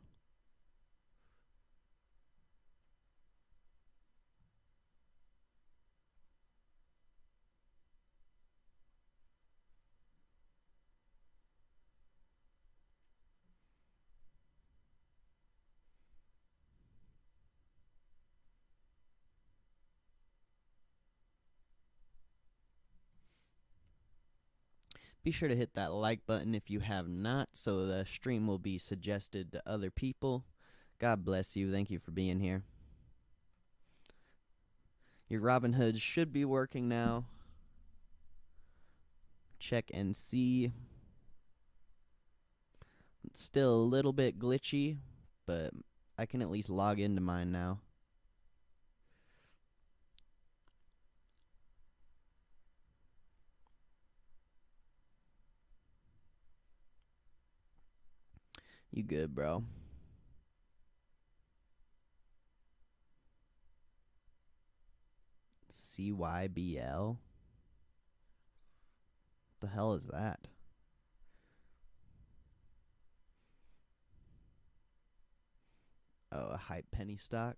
Be sure to hit that like button if you have not, so the stream will be suggested to other people. God bless you. Thank you for being here. Your Robinhood should be working now. Check and see. It's still a little bit glitchy, but I can at least log into mine now. You good, bro? CYBL? The hell is that? Oh, a hype penny stock?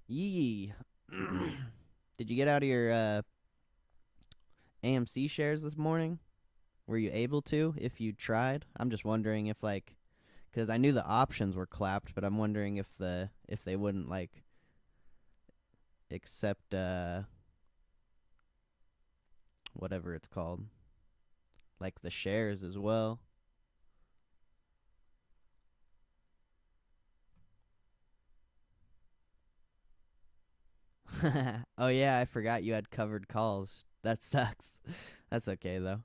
Yee. Did you get out of your AMC shares this morning? Were you able to if you tried? I'm just wondering if like, because I knew the options were clapped, but I'm wondering if they wouldn't like accept whatever it's called, like the shares as well. Oh yeah, I forgot you had covered calls. That sucks. That's okay though.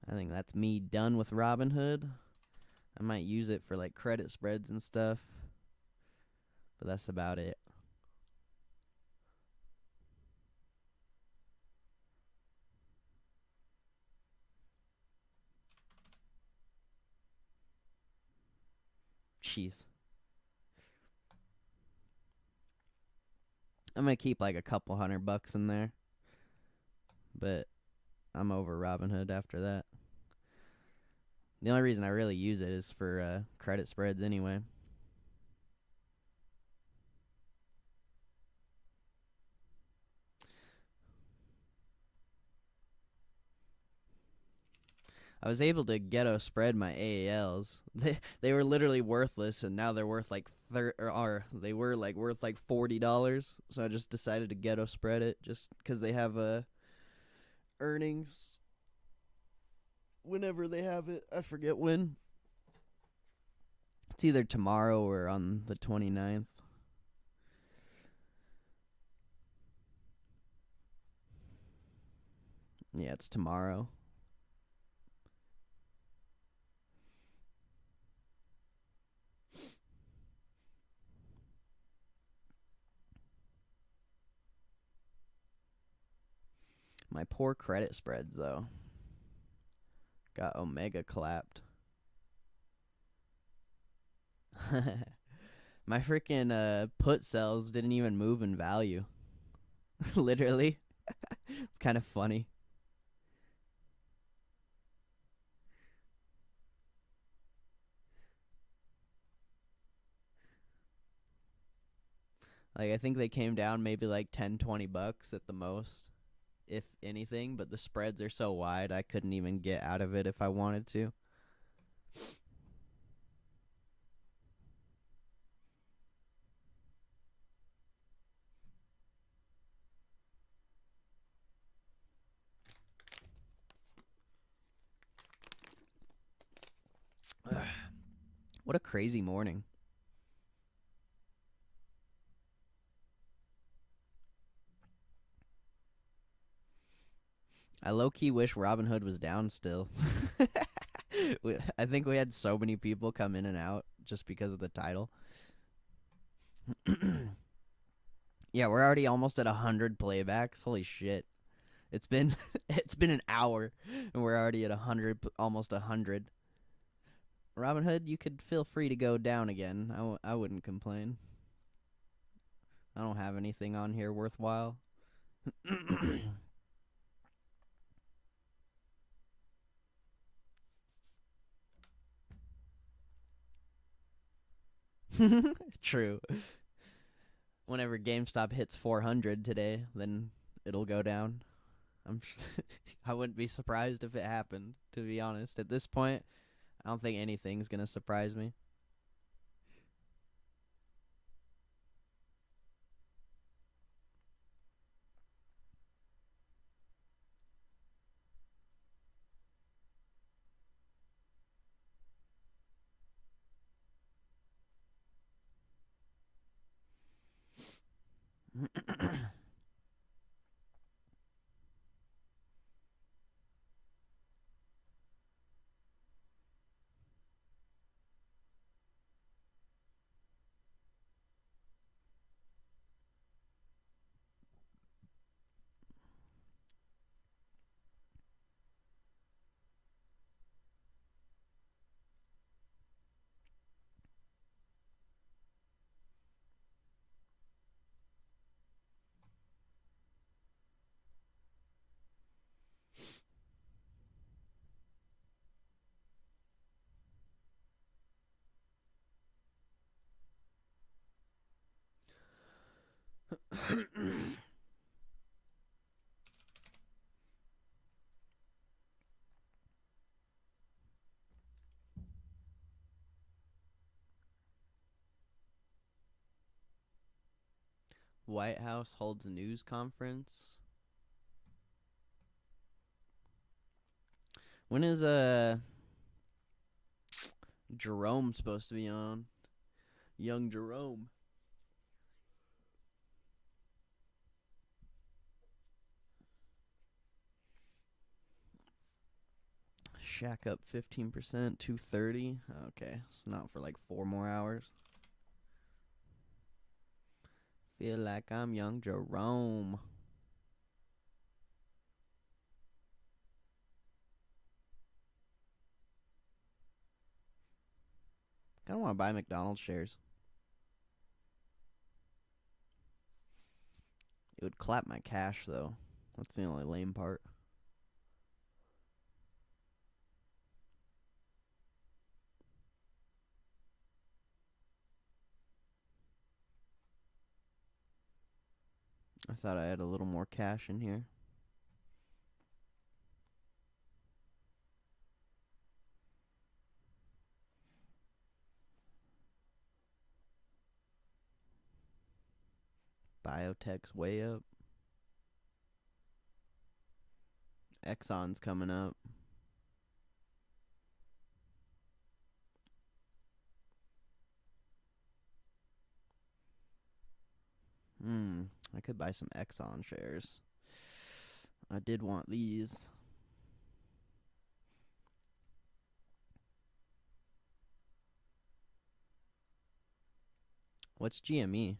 I think that's me done with Robinhood. I might use it for like credit spreads and stuff, but that's about it. Jeez. I'm gonna keep like a couple $100 in there. but I'm over Robinhood after that. The only reason I really use it is for credit spreads anyway. I was able to ghetto spread my AALs. They were literally worthless, and now they're worth like they were like worth like $40. So I just decided to ghetto spread it just because they have earnings whenever they have it. I forget when. It's either tomorrow or on the 29th. Yeah, it's tomorrow. My poor credit spreads, though. Got Omega clapped. My freaking put cells didn't even move in value. Literally. It's kind of funny. Like, I think they came down maybe like 10, $20 at the most, if anything, but the spreads are so wide I couldn't even get out of it if I wanted to. What a crazy morning. I low-key wish Robinhood was down still. I think we had so many people come in and out just because of the title. Yeah, we're already almost at 100 playbacks. Holy shit. It's been it's been an hour and we're already at 100, almost 100. Robinhood, you could feel free to go down again. I wouldn't complain. I don't have anything on here worthwhile. True. Whenever GameStop hits 400 today, then it'll go down. I wouldn't be surprised if it happened, to be honest. At this point, I don't think anything's going to surprise me. White House holds a news conference. When is Jerome supposed to be on? Young Jerome. Shack up 15%, 230. Okay, it's not for like 4 more hours. Feel like I'm young Jerome. I don't want to buy McDonald's shares. It would clap my cash though. That's the only lame part. I thought I had a little more cash in here. Biotech's way up. Exxon's coming up. I could buy some Exxon shares. I did want these. What's GME?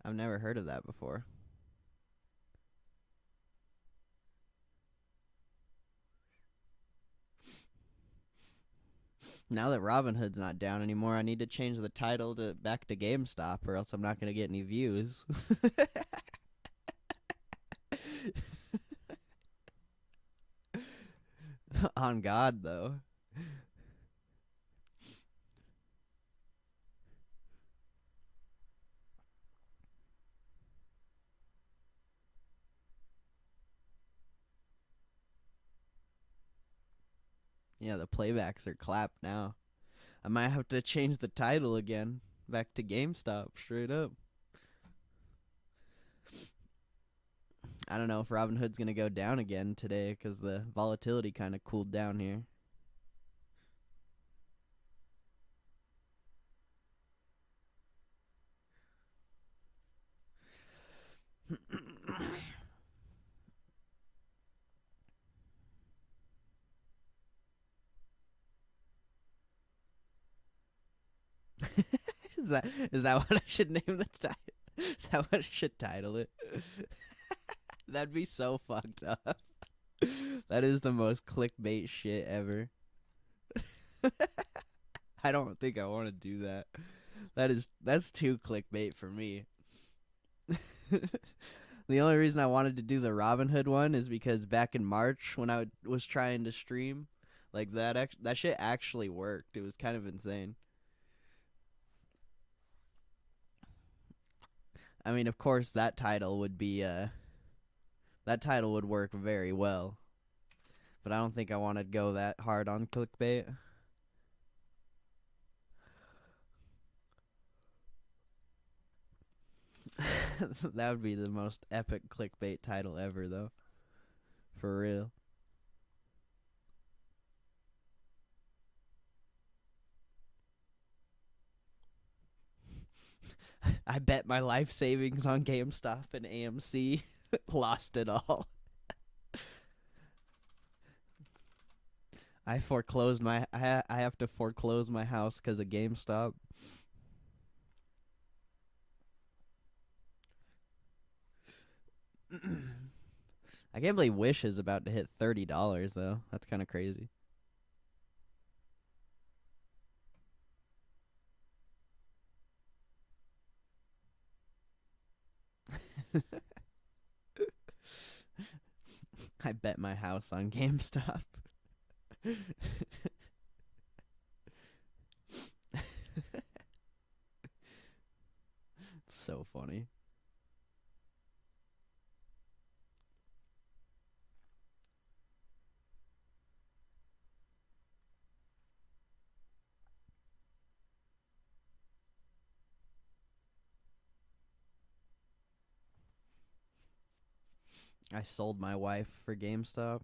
I've never heard of that before. Now that Robinhood's not down anymore, I need to change the title to back to GameStop, or else I'm not going to get any views. On God, though. Yeah, the playbacks are clapped now. I might have to change the title again. Back to GameStop, straight up. I don't know if Robinhood's going to go down again today because the volatility kind of cooled down here. Is that what I should name the title? Is that what I should title it? That'd be so fucked up. That is the most clickbait shit ever. I don't think I want to do that. That's too clickbait for me. The only reason I wanted to do the Robinhood one is because back in March when I was trying to stream, like that shit actually worked. It was kind of insane. I mean, of course that title would work very well. But I don't think I want to go that hard on clickbait. That would be the most epic clickbait title ever, though. For real. I bet my life savings on GameStop and AMC. Lost it all. I have to foreclose my house because of GameStop. I can't believe Wish is about to hit $30 though. That's kind of crazy. I bet my house on GameStop. It's so funny. I sold my wife for GameStop.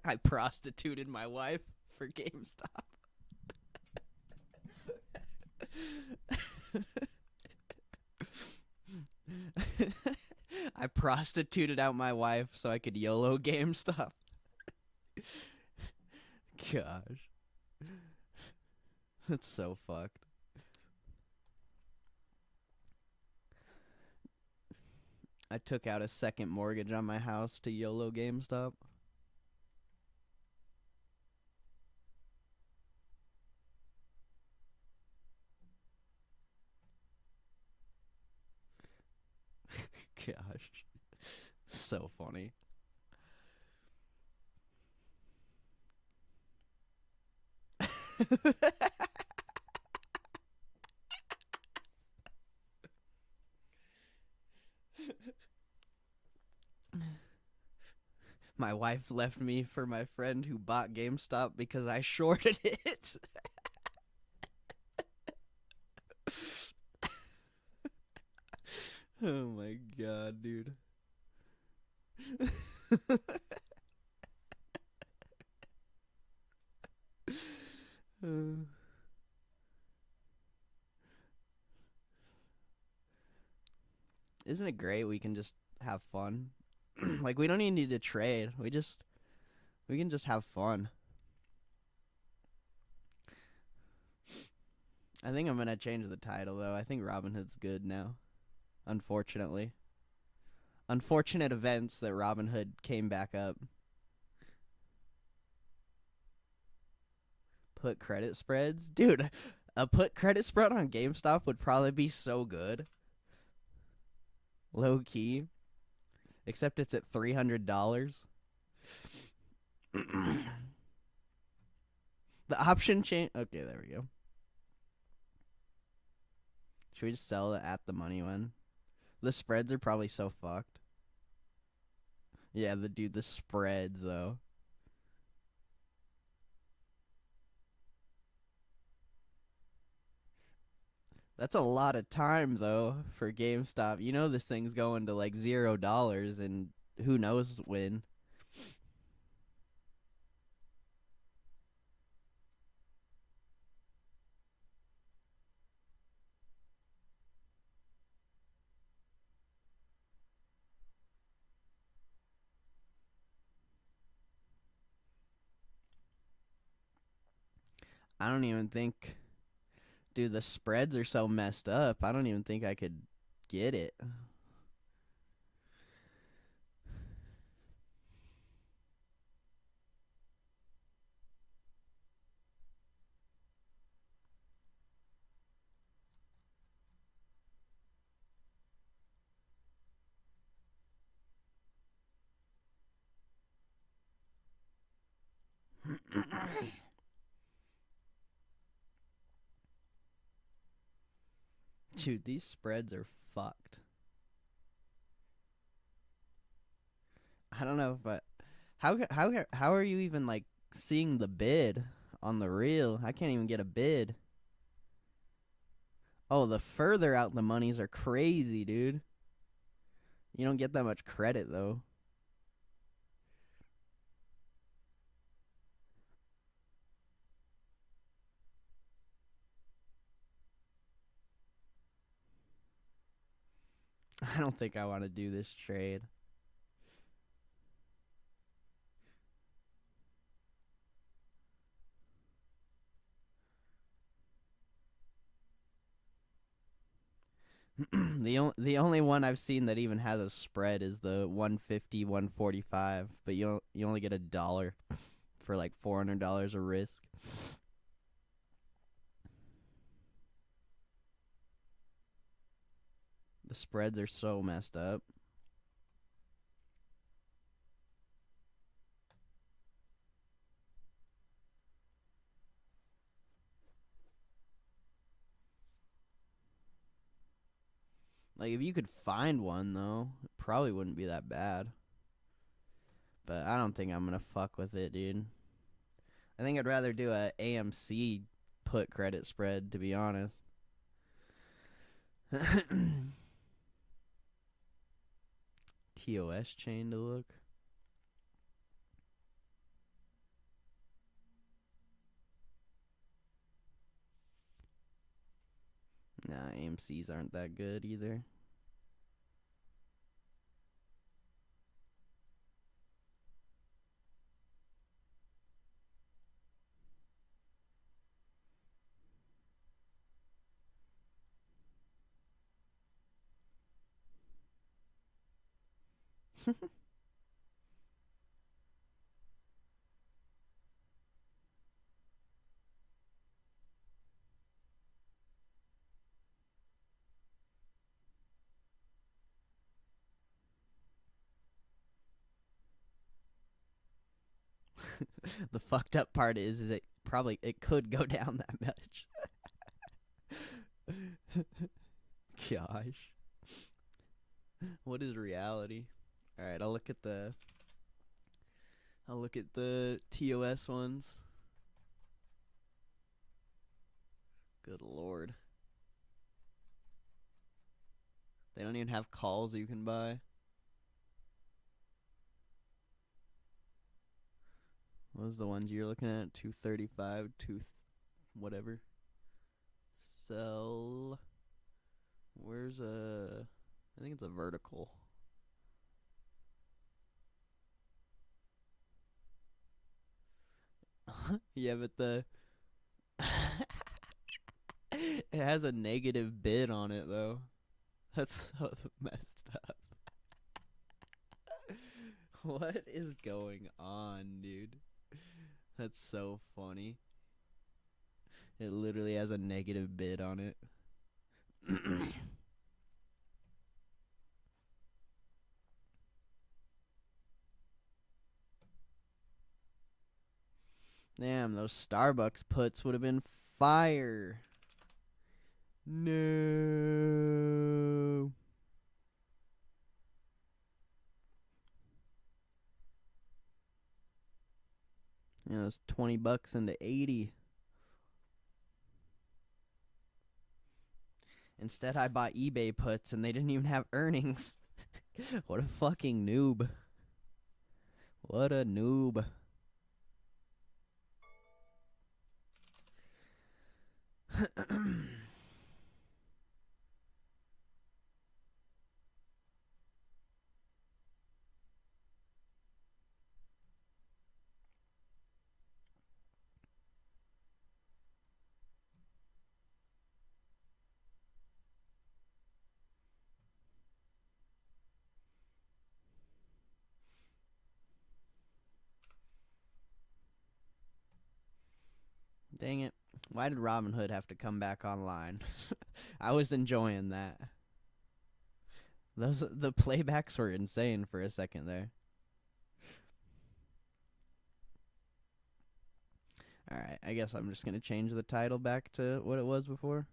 I prostituted my wife for GameStop. I prostituted out my wife so I could YOLO GameStop. Gosh. That's so fucked. I took out a second mortgage on my house to YOLO GameStop. Gosh. So funny. My wife left me for my friend who bought GameStop because I shorted it. Oh my god, dude. Isn't it great we can just have fun? Like, we don't even need to trade. We can just have fun. I think I'm gonna change the title though. I think Robinhood's good now. Unfortunately. Unfortunate events that Robinhood came back up. Put credit spreads? Dude, a put credit spread on GameStop would probably be so good. Low key. Except it's at $300. The option change. Okay, there we go. Should we just sell it at the money one? The spreads are probably so fucked. Yeah, the spreads though. That's a lot of time though for GameStop. You know this thing's going to like $0 and who knows when. I don't even think, dude, the spreads are so messed up. I don't even think I could get it. Dude, these spreads are fucked. I don't know, but how are you even like seeing the bid on the reel? I can't even get a bid. Oh, the further out the monies are crazy, dude. You don't get that much credit though. I don't think I want to do this trade. The only one I've seen that even has a spread is the 150 145, but you only get $1 for like $400 of risk. The spreads are so messed up. Like, if you could find one, though, it probably wouldn't be that bad. But I don't think I'm going to fuck with it, dude. I think I'd rather do a AMC put credit spread, to be honest. TOS chain to look. Nah, AMC's aren't that good either. The fucked up part is it could go down that much. Gosh. What is reality? All right, I'll look at the TOS ones. Good lord. They don't even have calls you can buy. What was the ones you're looking at? 235, whatever. Sell. Where's I think it's a vertical. Yeah, but it has a negative bid on it though. That's so messed up. What is going on, dude? That's so funny. It literally has a negative bid on it. Damn, those Starbucks puts would have been fire. No. You know, it's $20 into 80. Instead, I bought eBay puts and they didn't even have earnings. What a fucking noob. What a noob. Dang it. Why did Robinhood have to come back online? I was enjoying that. The playbacks were insane for a second there. Alright, I guess I'm just going to change the title back to what it was before.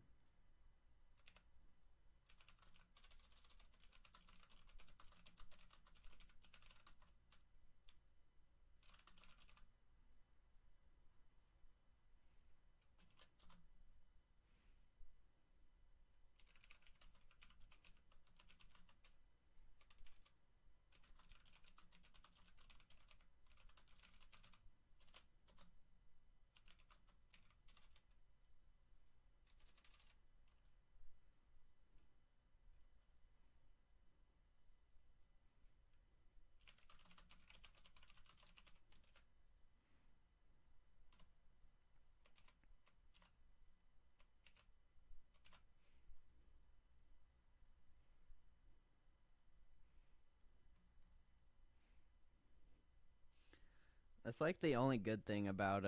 That's like the only good thing about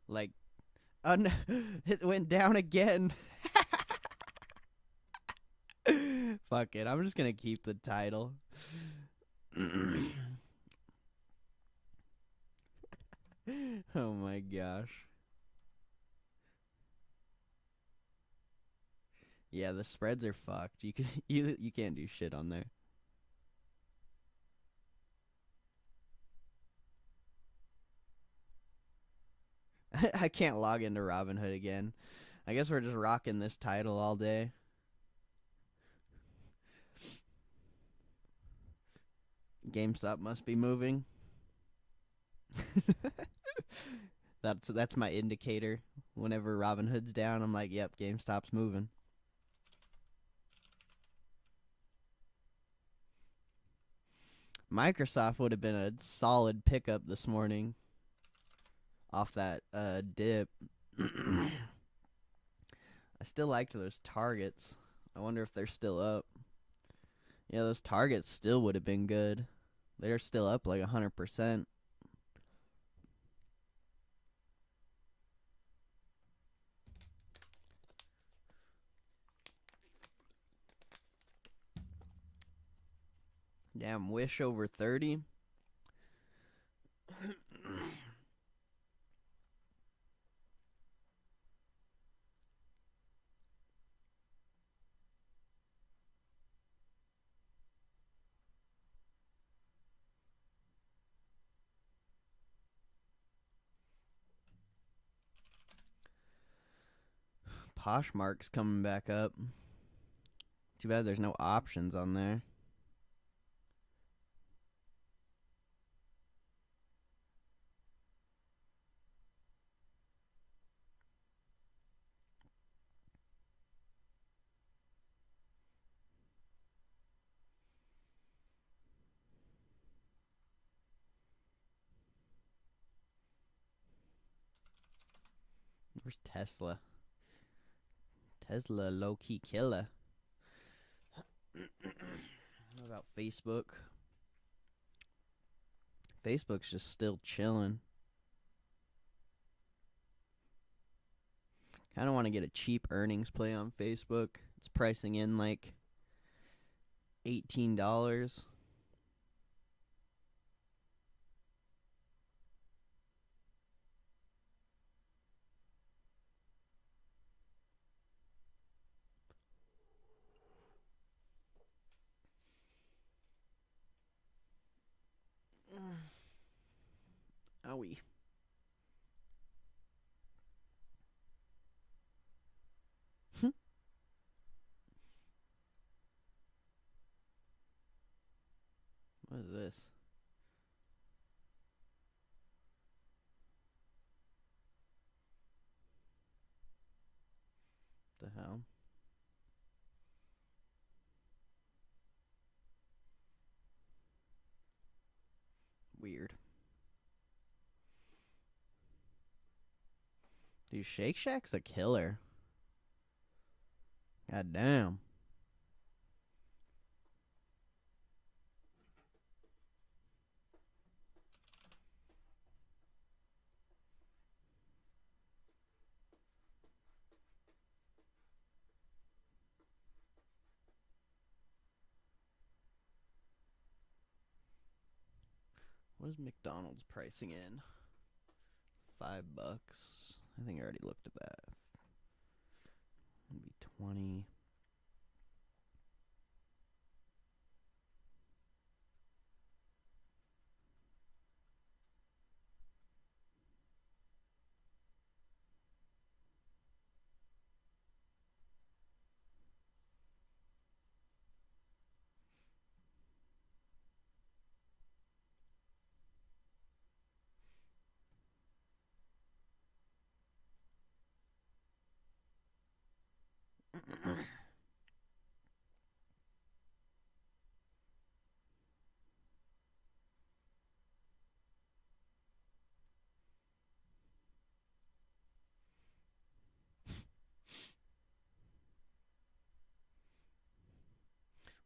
like it went down again. Fuck it. I'm just going to keep the title. Oh my gosh. Yeah, the spreads are fucked. You can't do shit on there. I can't log into Robinhood again. I guess we're just rocking this title all day. GameStop must be moving. That's my indicator. Whenever Robinhood's down, I'm like, yep, GameStop's moving. Microsoft would have been a solid pickup this morning off that dip. I still liked those targets. I wonder if they're still up. Yeah, those targets still would have been good. They're still up like 100%. Damn, Wish over 30. Poshmark's coming back up. Too bad there's no options on there. Where's Tesla? Tesla low-key killer. What about Facebook? Facebook's just still chilling. Kind of want to get a cheap earnings play on Facebook. It's pricing in like $18. Owie. What is this? The hell? Weird. Dude, Shake Shack's a killer. God damn. What is McDonald's pricing in? $5. I think I already looked at that. Maybe 20.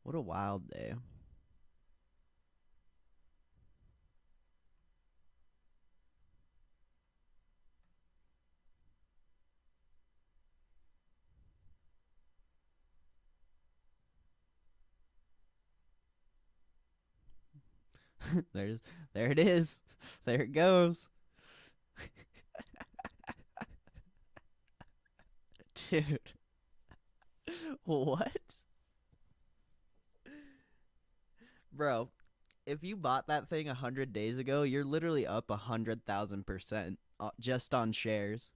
What a wild day. There it is. There it goes. Dude. What? Bro, if you bought that thing 100 days ago, you're literally up 100,000% just on shares.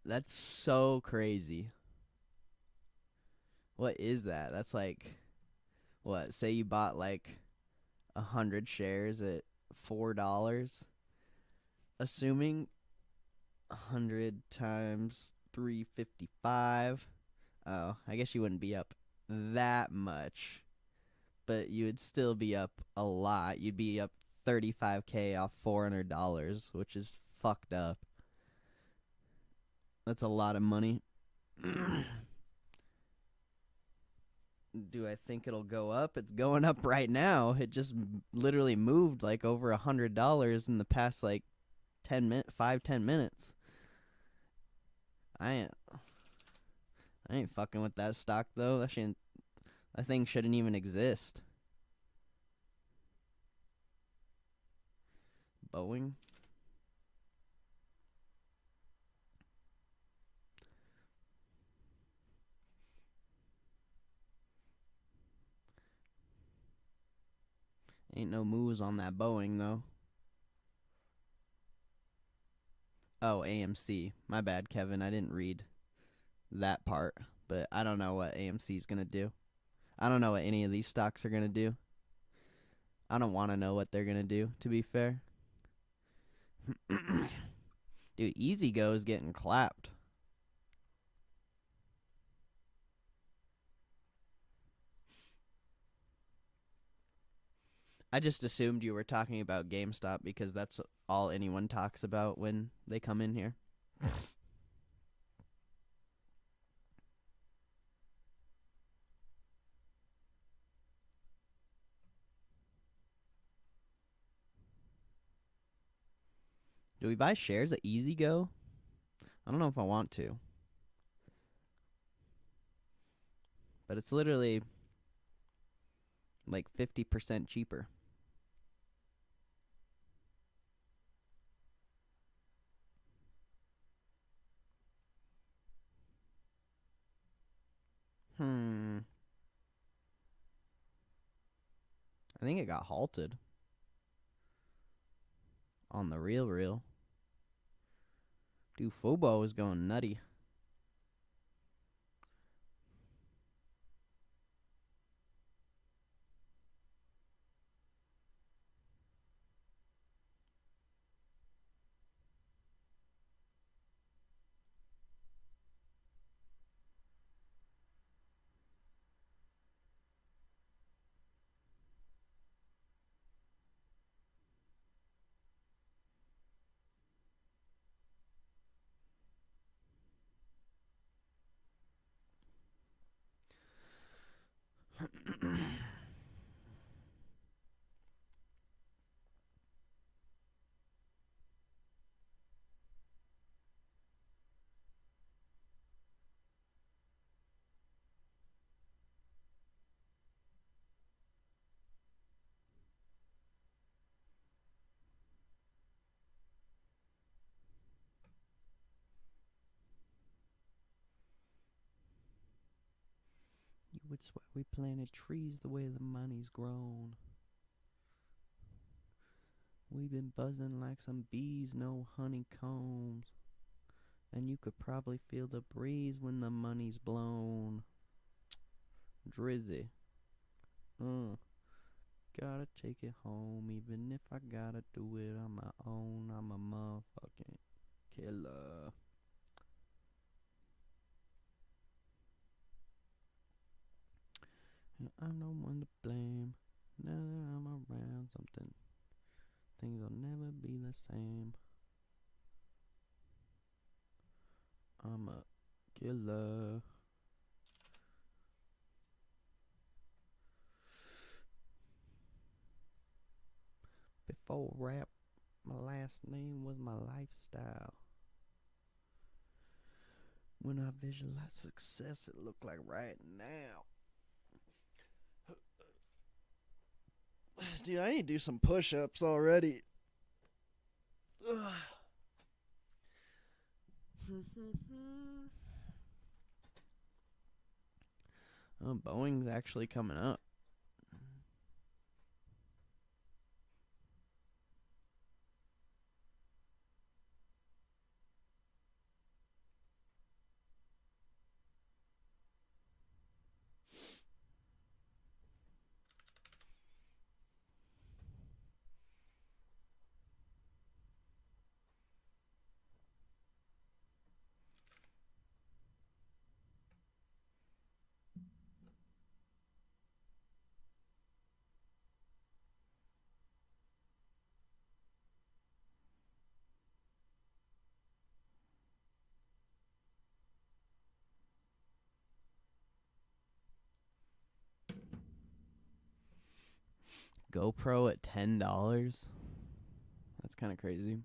That's so crazy. What is that? That's like, what? Say you bought like 100 shares at $4. assuming 100 times 355. Oh, I guess you wouldn't be up that much, but you would still be up a lot. You'd be up 35K off $400, which is fucked up. That's a lot of money. Do I think it'll go up? It's going up right now. It just literally moved like over $100 in the past like 5-10 minutes. I ain't fucking with that stock though. That thing shouldn't even exist. Boeing. Ain't no moves on that Boeing though. Oh, AMC. My bad, Kevin. I didn't read that part, but I don't know what AMC's gonna do. I don't know what any of these stocks are gonna do. I don't want to know what they're gonna do, to be fair. Dude, Easy Go is getting clapped. I just assumed you were talking about GameStop because that's all anyone talks about when they come in here. Do we buy shares at Easy Go? I don't know if I want to. But it's literally like 50% cheaper. I think it got halted on the real. Dude, Fobo is going nutty. You would swear we planted trees the way the money's grown. We've been buzzing like some bees, no honeycombs. And you could probably feel the breeze when the money's blown. Drizzy. Gotta take it home, even if I gotta do it on my own. I'm a motherfucking killer. And I'm no one to blame. Now that I'm around something, things will never be the same. I'm a killer. Before rap, my last name was my lifestyle. When I visualize success, it looked like right now. Dude, I need to do some push-ups already. Oh, Boeing's actually coming up. GoPro at $10. That's kind of crazy.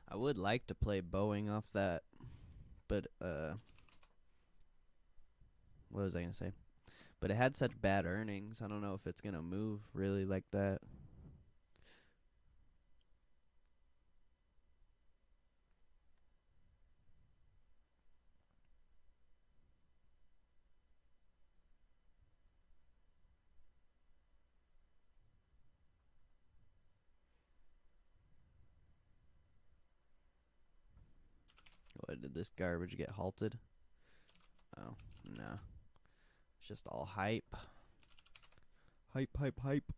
I would like to play Boeing off that, but what was I gonna say? But it had such bad earnings. I don't know if it's gonna move really like that. What, did this garbage get halted? Oh, no. It's just all hype. Hype, hype, hype.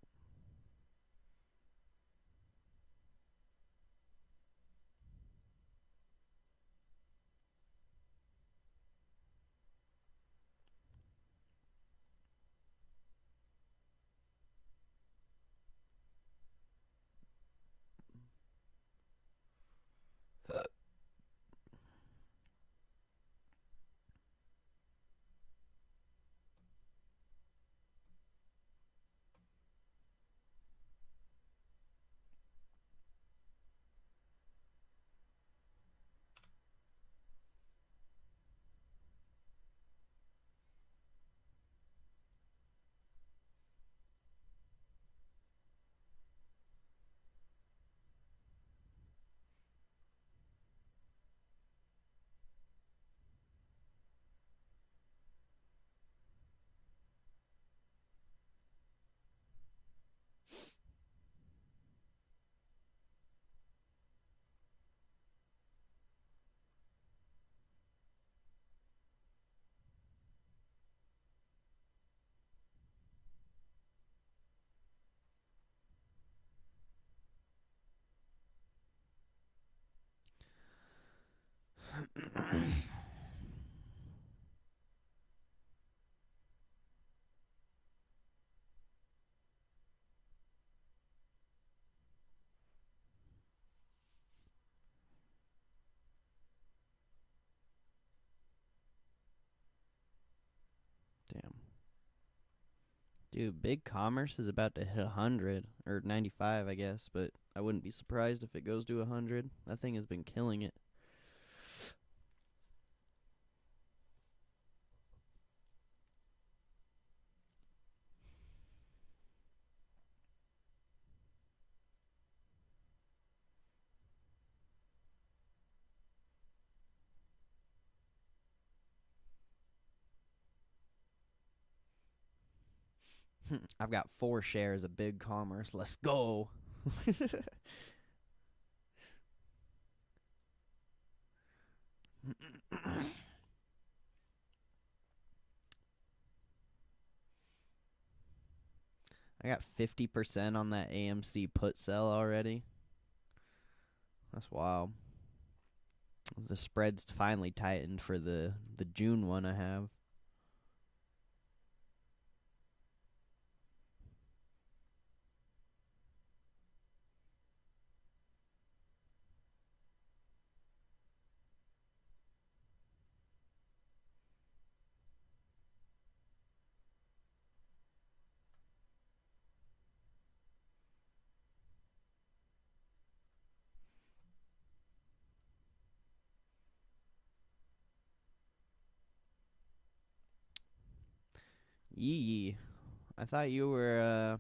Damn. Dude, Big Commerce is about to hit 100, or 95, I guess, but I wouldn't be surprised if it goes to 100. That thing has been killing it. I've got 4 shares of Big Commerce. Let's go. I got 50% on that AMC put sell already. That's wild. The spread's finally tightened for the June one I have. Yee. I thought you were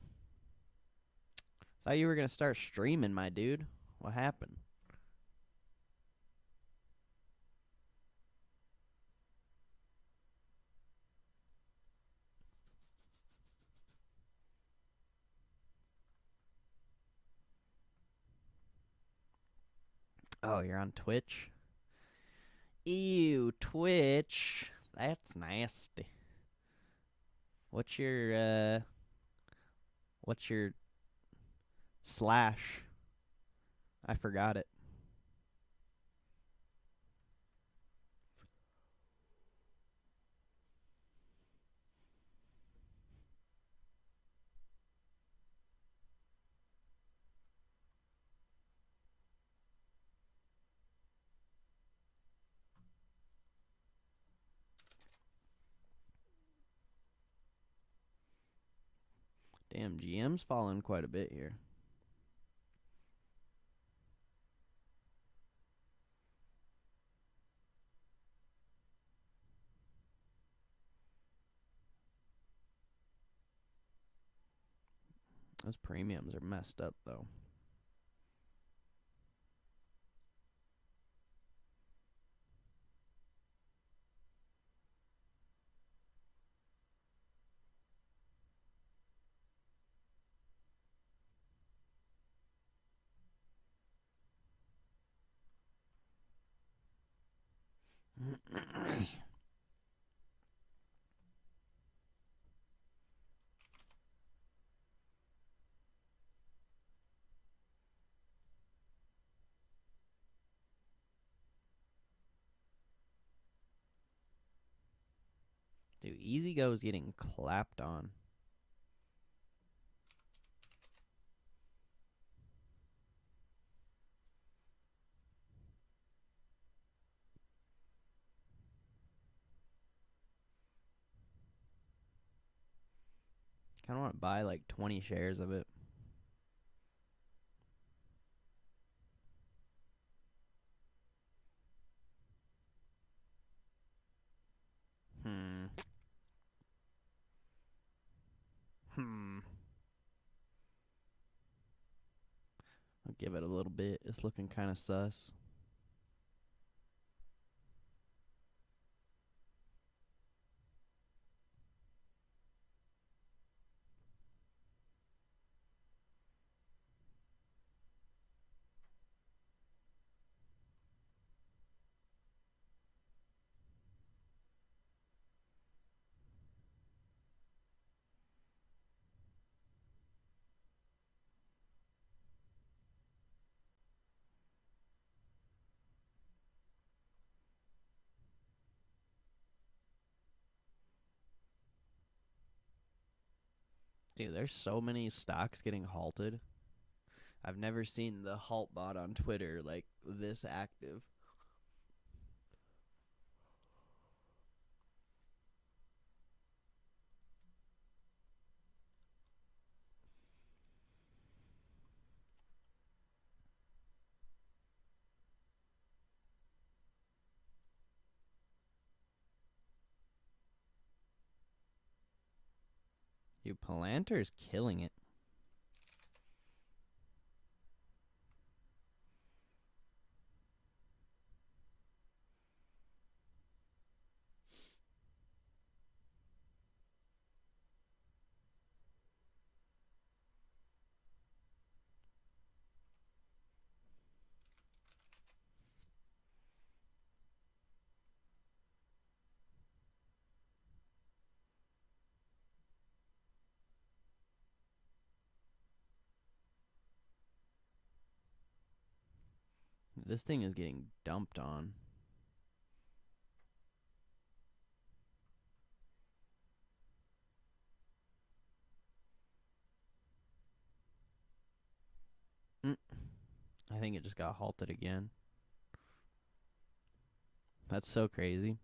gonna start streaming, my dude. What happened? Oh, you're on Twitch? Ew, Twitch. That's nasty. What's your slash? I forgot it. Damn, GM's fallen quite a bit here. Those premiums are messed up, though. Dude, Easy Go's getting clapped on. Kind of want to buy like 20 shares of it. I'll give it a little bit. It's looking kind of sus. Dude, there's so many stocks getting halted. I've never seen the halt bot on Twitter like this active. Dude, Palantir's killing it. This thing is getting dumped on. I think it just got halted again. That's so crazy.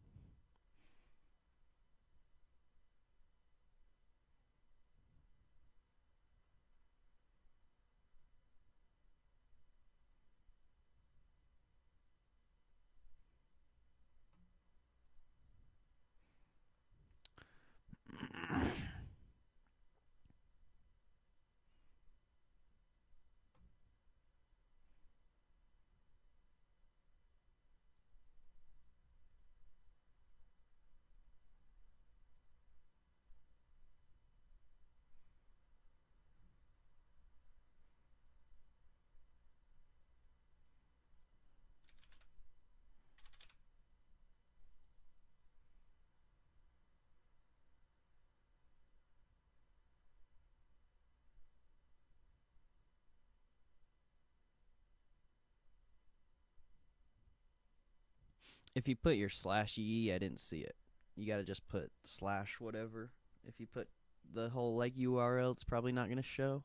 If you put your /e, I didn't see it. You gotta just put / whatever. If you put the whole like URL, it's probably not gonna show.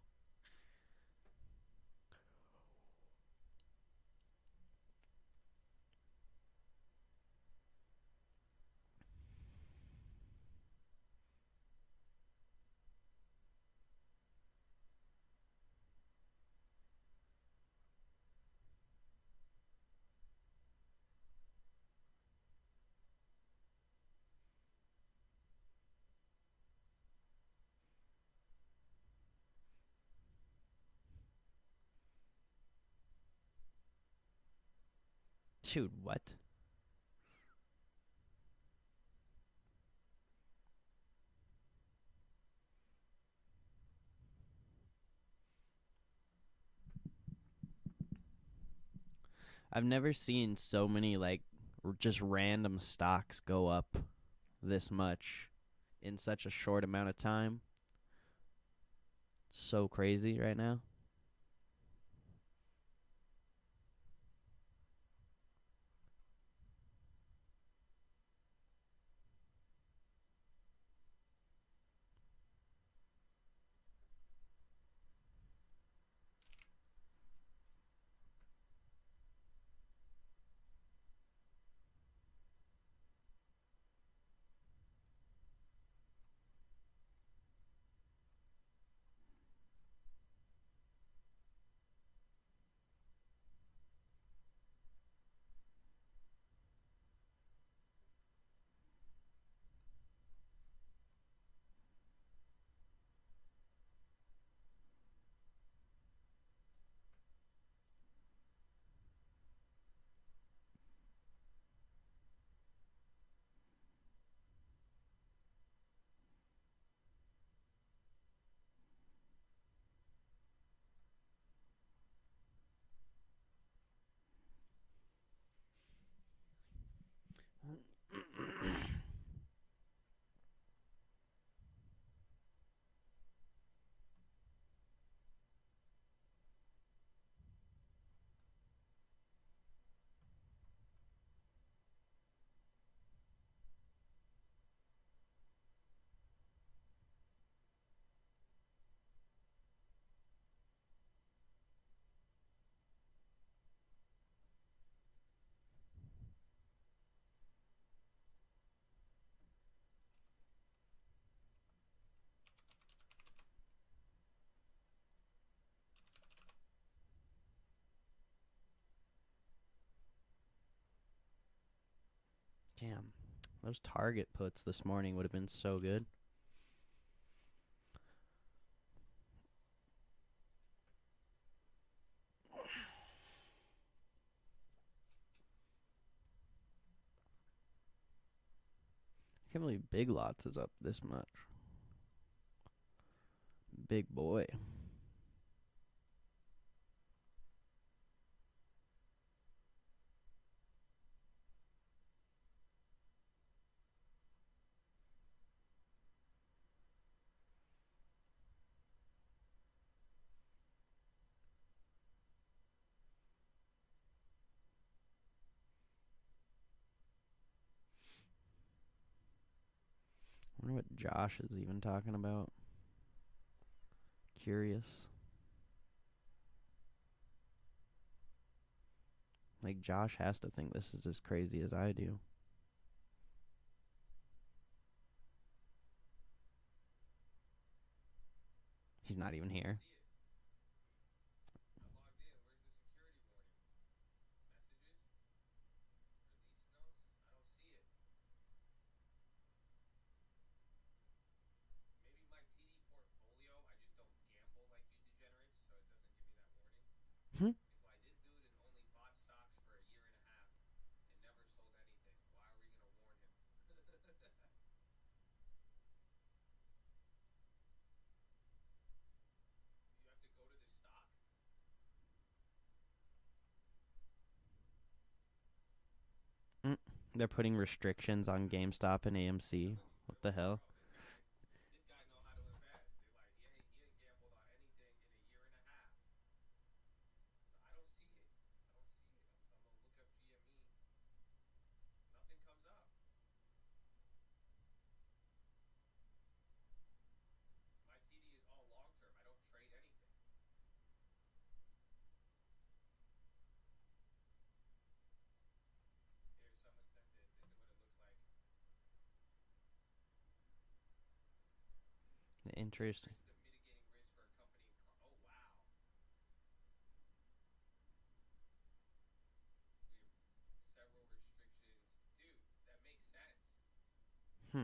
Dude, what? I've never seen so many like just random stocks go up this much in such a short amount of time. So crazy right now. Damn. Those Target puts this morning would have been so good. I can't believe Big Lots is up this much. Big boy. I wonder what Josh is even talking about. Curious. Like, Josh has to think this is as crazy as I do. He's not even here. Hmm? Mm. They're putting restrictions on GameStop and AMC. What the hell? Interesting. Hmm.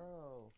Bro.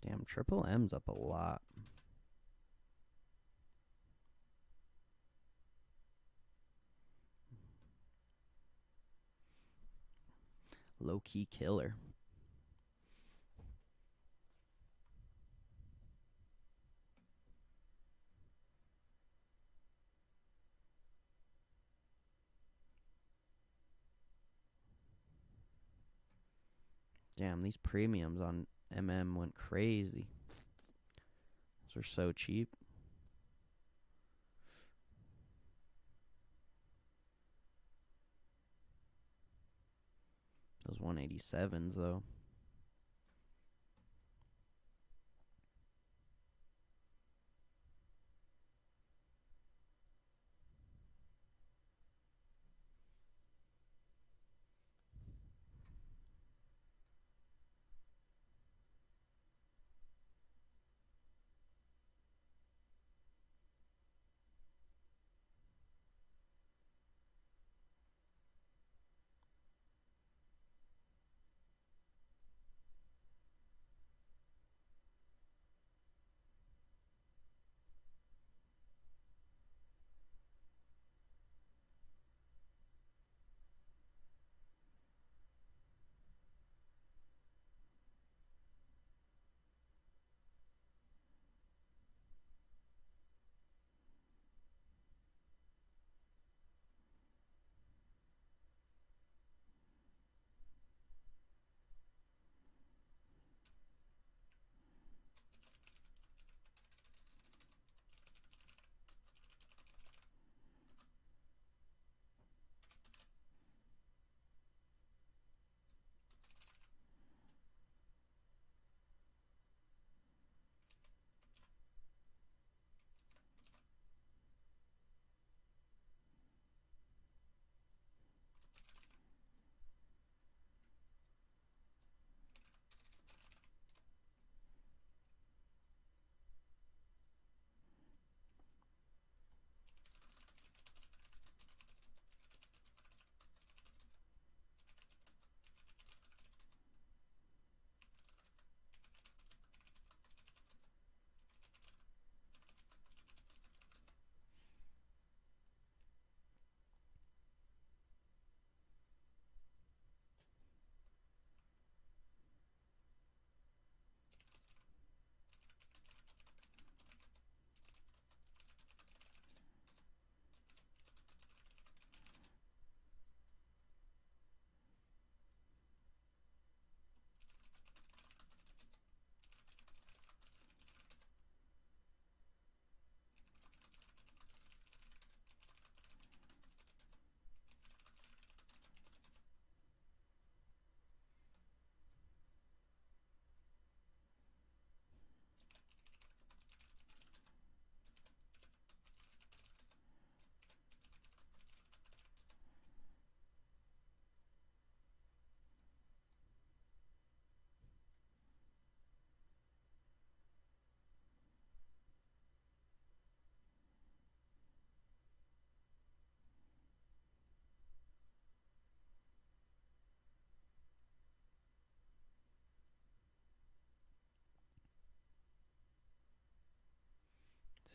Damn, Triple M's up a lot. Low-key killer. Damn, these premiums on went crazy. Those are so cheap. Those 187s, though.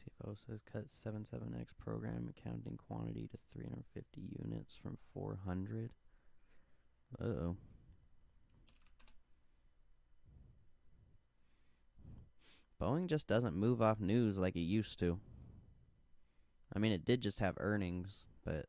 CFO says cut 77X program accounting quantity to 350 units from 400. Uh-oh. Boeing just doesn't move off news like it used to. I mean, it did just have earnings, but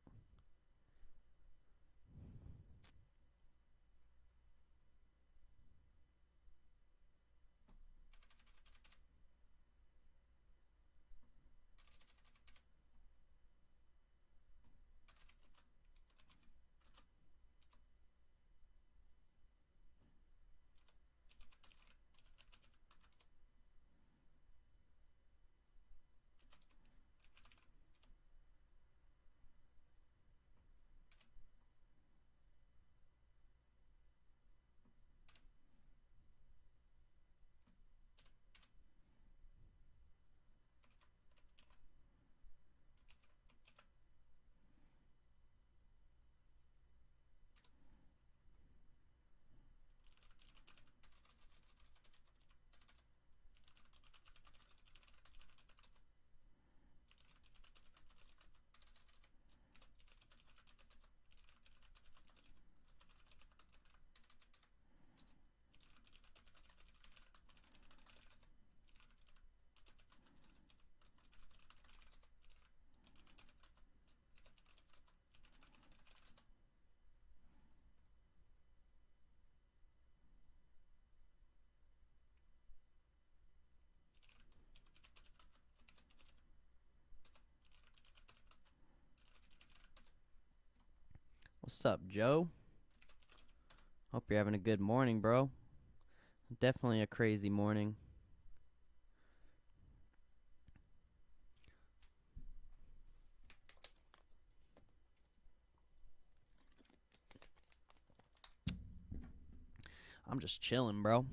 what's up, Joe? Hope you're having a good morning, bro. Definitely a crazy morning. I'm just chilling, bro.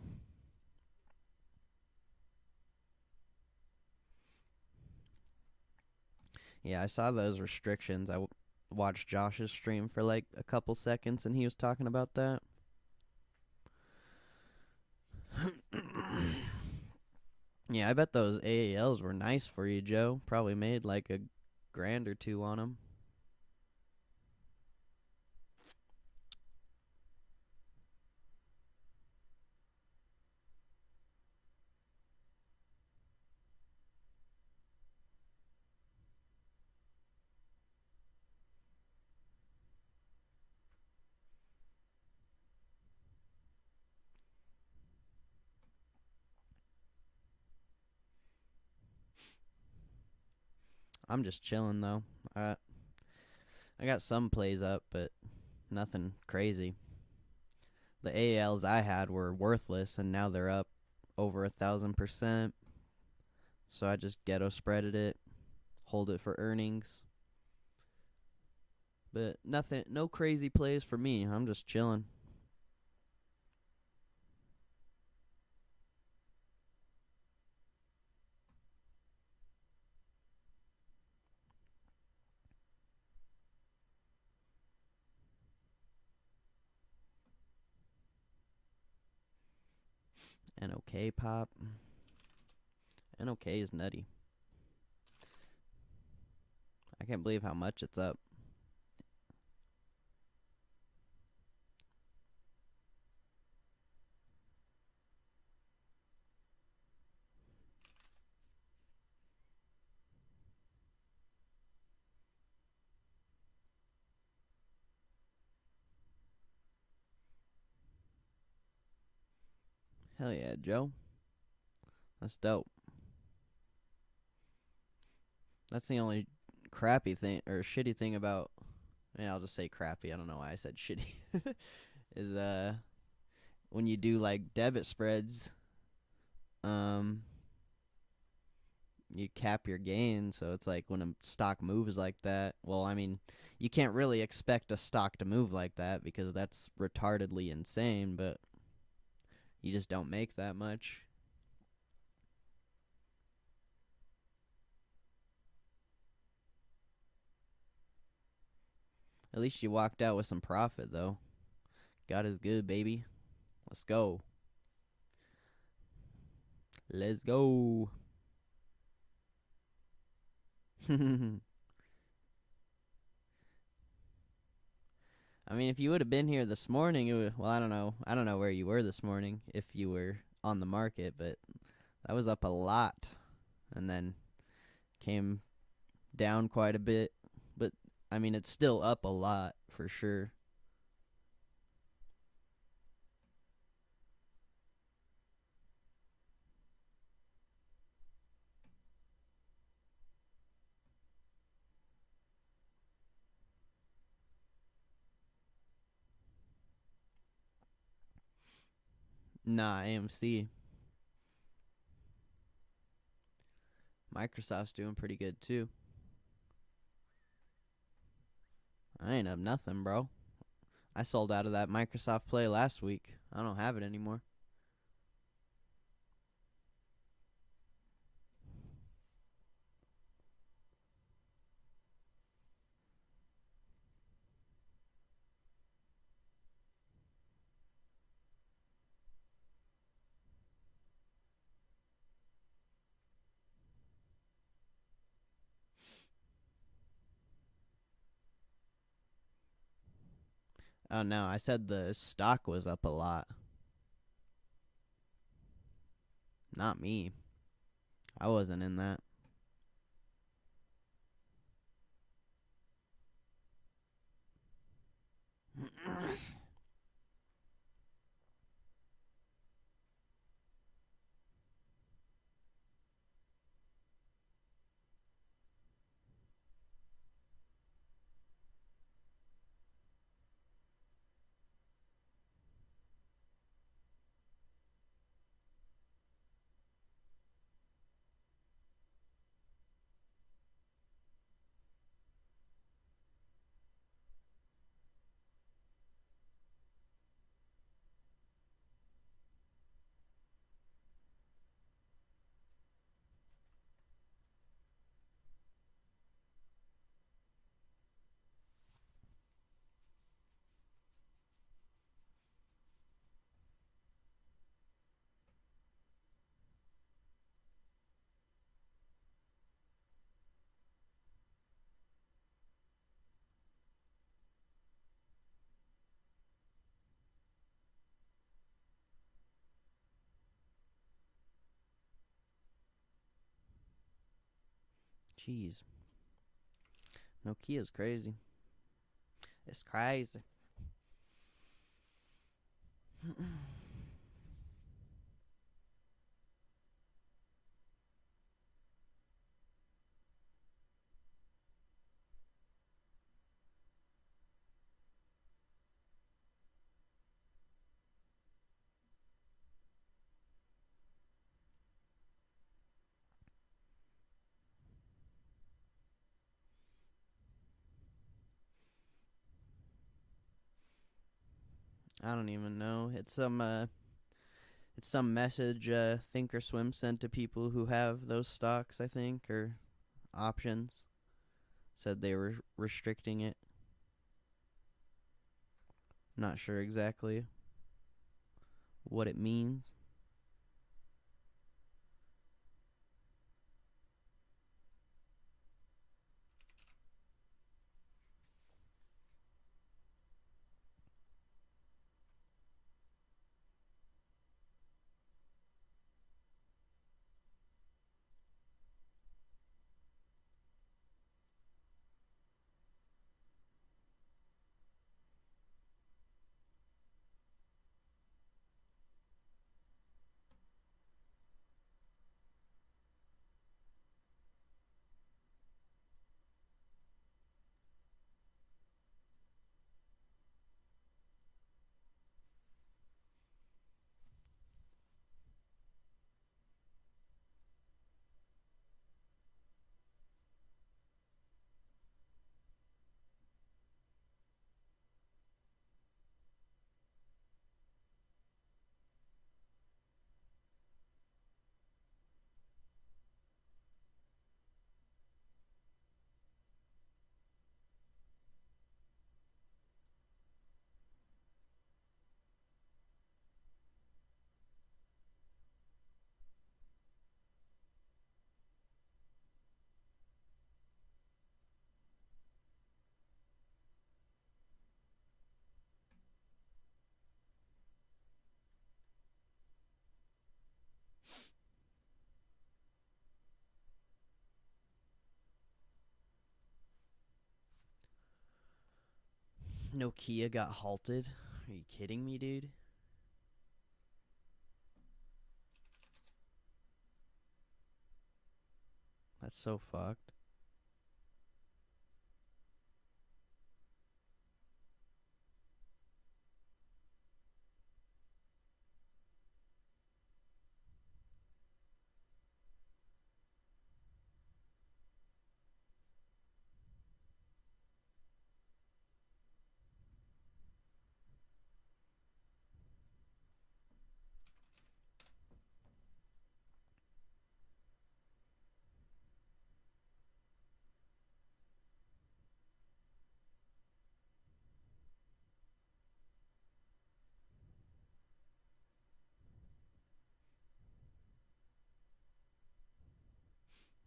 Yeah, I saw those restrictions. Watched Josh's stream for like a couple seconds, and he was talking about that. Yeah, I bet those AALs were nice for you, Joe. Probably made like a grand or two on them. I'm just chilling though. I got some plays up, but nothing crazy. The ALs I had were worthless, and now they're up over 1,000%. So I just ghetto spreaded it, hold it for earnings. But nothing, no crazy plays for me. I'm just chilling. And okay, pop. And okay is nutty. I can't believe how much it's up. Hell yeah, Joe. That's dope. That's the only crappy thing or shitty thing about. Yeah, I'll just say crappy. I don't know why I said shitty. Is when you do like debit spreads, um, you cap your gain. So it's like when a stock moves like that. Well, I mean, you can't really expect a stock to move like that because that's retardedly insane. But you just don't make that much. At least you walked out with some profit, though. God is good, baby. Let's go. Let's go. I mean, if you would have been here this morning, it would, well, I don't know. I don't know where you were this morning if you were on the market, but that was up a lot and then came down quite a bit. But I mean, it's still up a lot for sure. Nah, AMC. Microsoft's doing pretty good too. I ain't up nothing, bro. I sold out of that Microsoft Play last week. I don't have it anymore. Oh no, I said the stock was up a lot. Not me. I wasn't in that. Jeez. Nokia's crazy. It's crazy. I don't even know. It's some message Thinkorswim sent to people who have those stocks, I think, or options. Said they were restricting it. Not sure exactly what it means. Nokia got halted. Are you kidding me, dude? That's so fucked.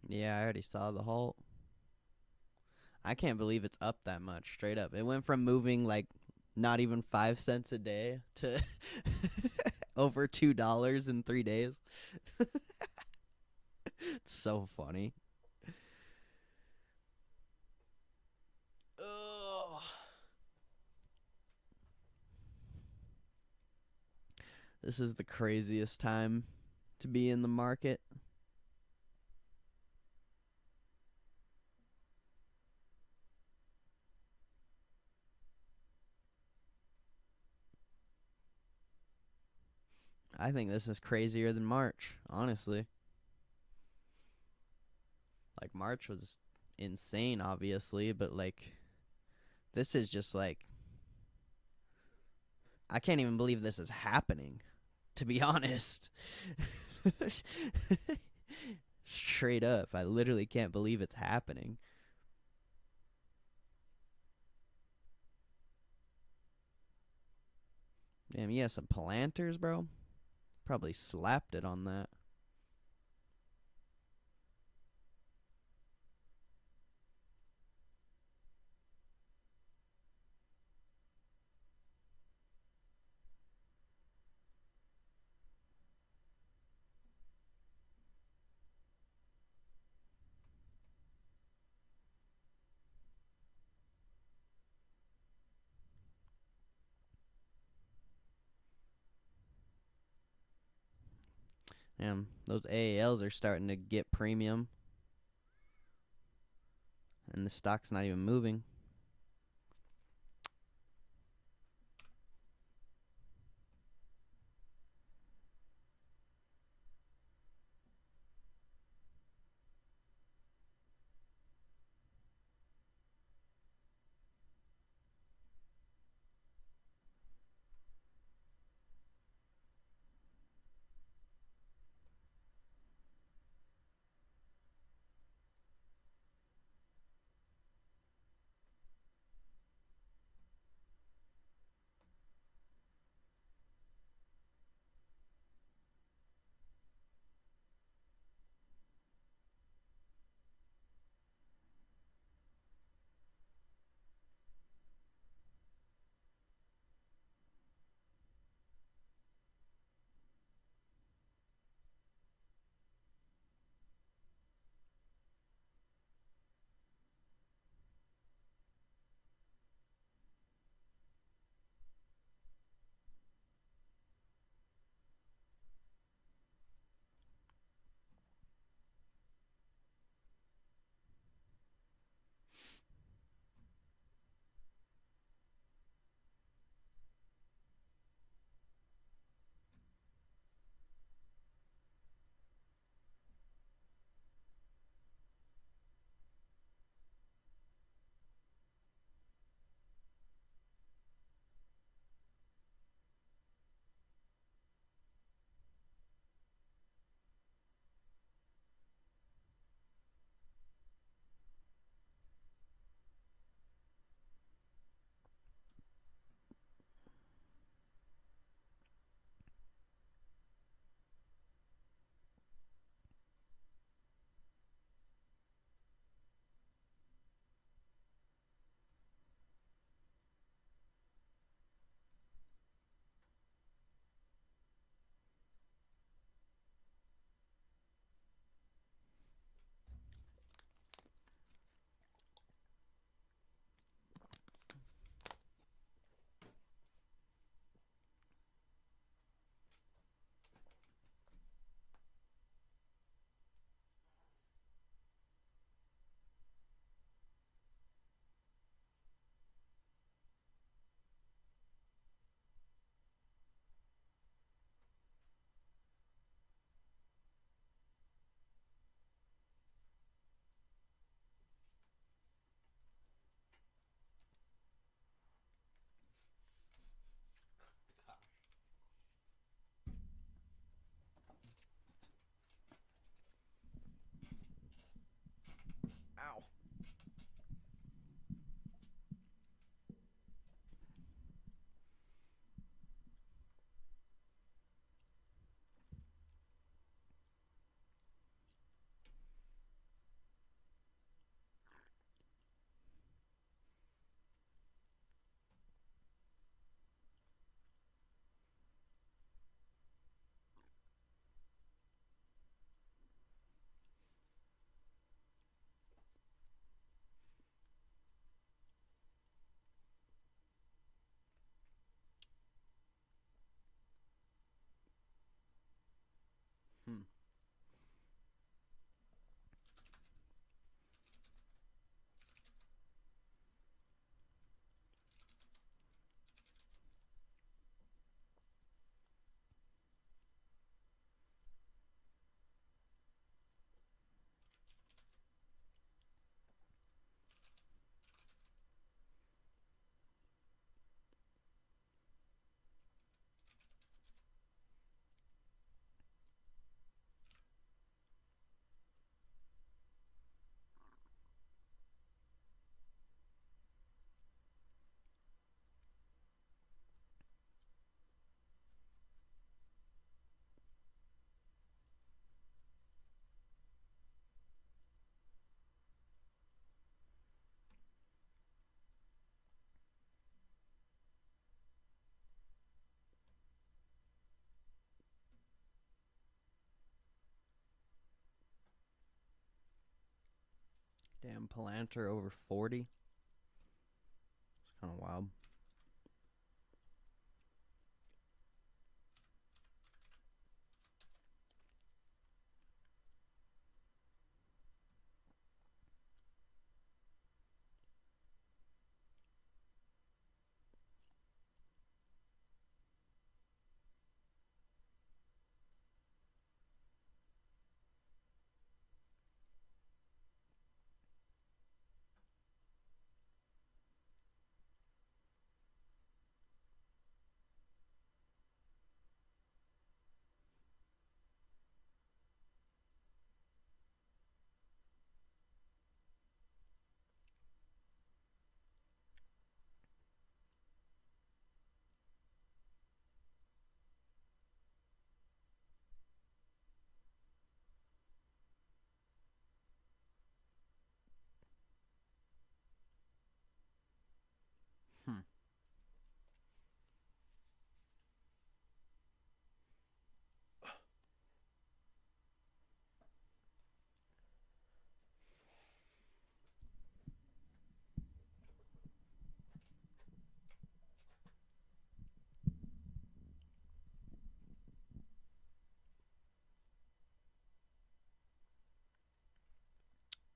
Yeah, I already saw the halt. I can't believe it's up that much, straight up. It went from moving like not even 5 cents a day to over $2 in 3 days. It's so funny. Ugh. This is the craziest time to be in the market. I think this is crazier than March, honestly. Like March was insane, obviously, but like this is just like I can't even believe this is happening, to be honest. Straight up, I literally can't believe it's happening. Damn, you have some planters, bro? Probably slapped it on that. Damn, those AALs are starting to get premium, and the stock's not even moving. Damn, Palantir over 40. It's kind of wild. Hmm.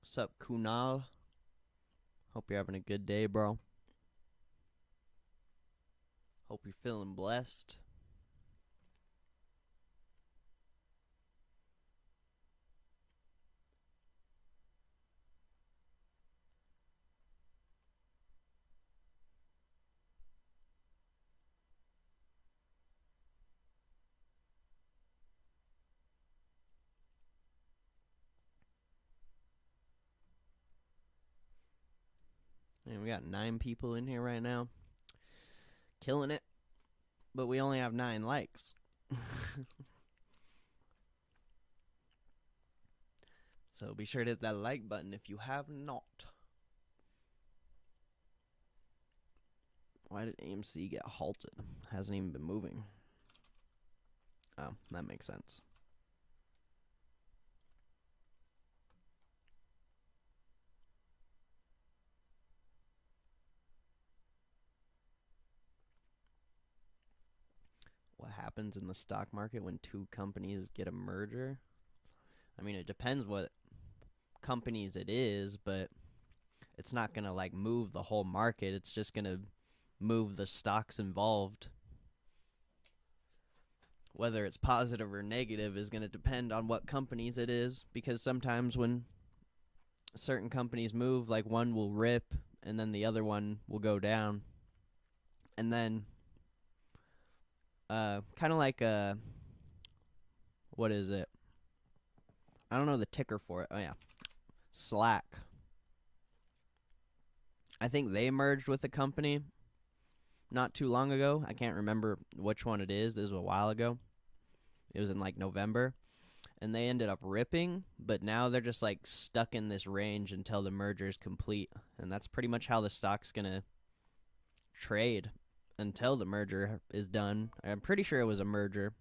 What's up, Kunal? Hope you're having a good day, bro. Hope you're feeling blessed. And we got 9 people in here right now. Killing it. But we only have 9 likes. So be sure to hit that like button if you have not. Why did AMC get halted? Hasn't even been moving. Oh, that makes sense. What happens in the stock market when 2 companies get a merger? I mean, it depends what companies it is, but it's not going to like move the whole market. It's just going to move the stocks involved. Whether it's positive or negative is going to depend on what companies it is, because sometimes when certain companies move, like one will rip and then the other one will go down. And then kind of like what is it? I don't know the ticker for it. Oh yeah. Slack. I think they merged with a company not too long ago. I can't remember which one it is. This was a while ago. It was in like November. And they ended up ripping, but now they're just like stuck in this range until the merger is complete. And that's pretty much how the stock's going to trade until the merger is done. I'm pretty sure it was a merger.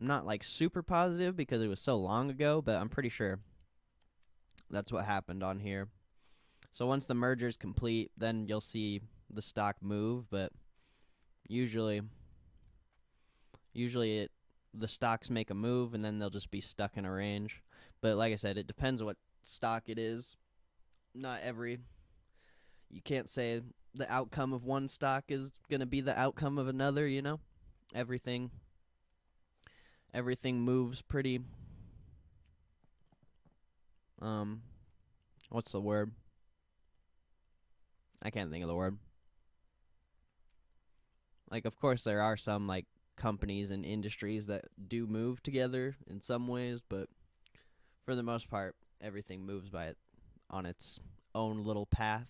I'm not like super positive because it was so long ago, but I'm pretty sure that's what happened on here. So once the merger is complete, then you'll see the stock move, but usually the stocks make a move and then they'll just be stuck in a range. But like I said, it depends what stock it is. You can't say the outcome of one stock is going to be the outcome of another, you know? Everything moves pretty what's the word? I can't think of the word. Like, of course there are some like companies and industries that do move together in some ways, but for the most part, everything moves on its own little path.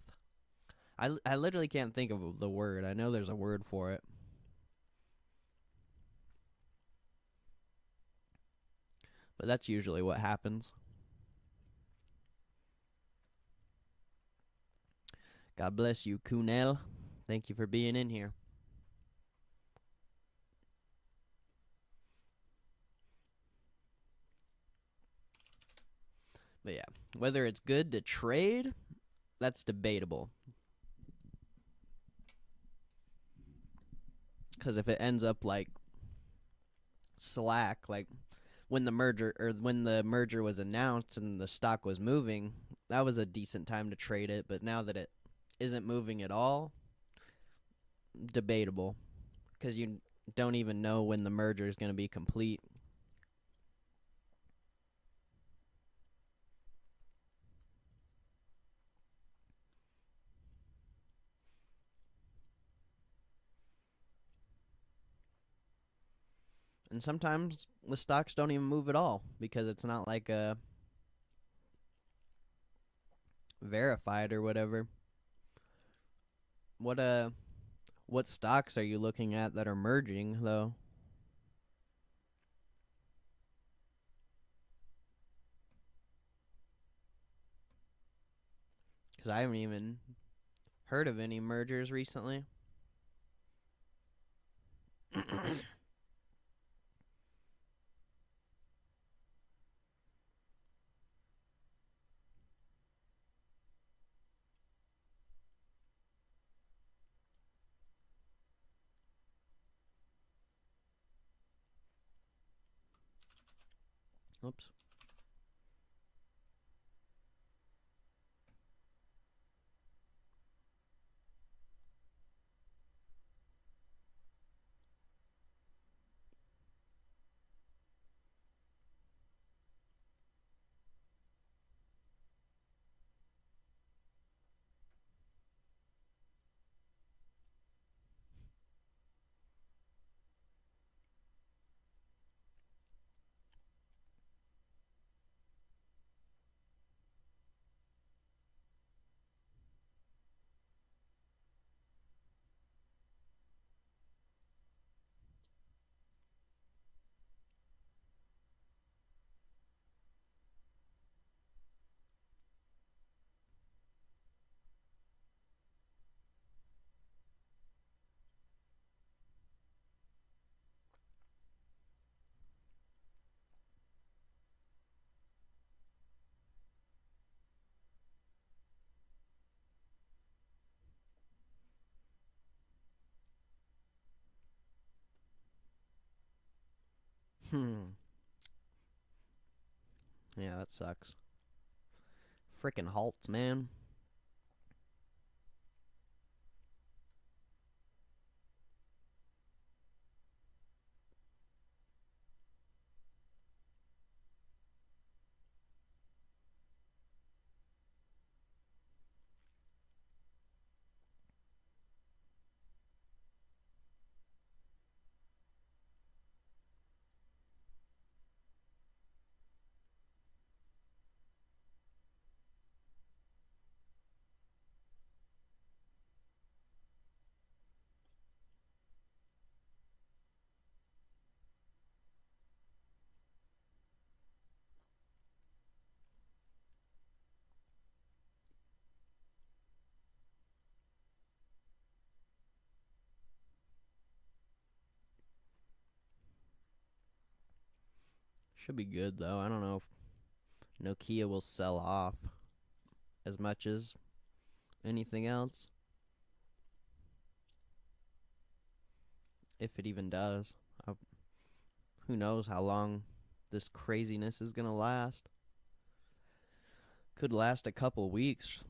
I literally can't think of the word. I know there's a word for it. But that's usually what happens. God bless you, Kunel. Thank you for being in here. But yeah, Whether it's good to trade, that's debatable. Because if it ends up like Slack, like when the merger was announced and the stock was moving, that was a decent time to trade it. But now that it isn't moving at all, debatable. Because you don't even know when the merger is going to be complete. And sometimes the stocks don't even move at all because it's not like verified or whatever. What what stocks are you looking at that are merging though? Because I haven't even heard of any mergers recently. Oops. Hmm. Yeah, that sucks. Frickin' halts, man. Should be good though. I don't know if Nokia will sell off as much as anything else. If it even does. Who knows how long this craziness is gonna last. Could last a couple weeks.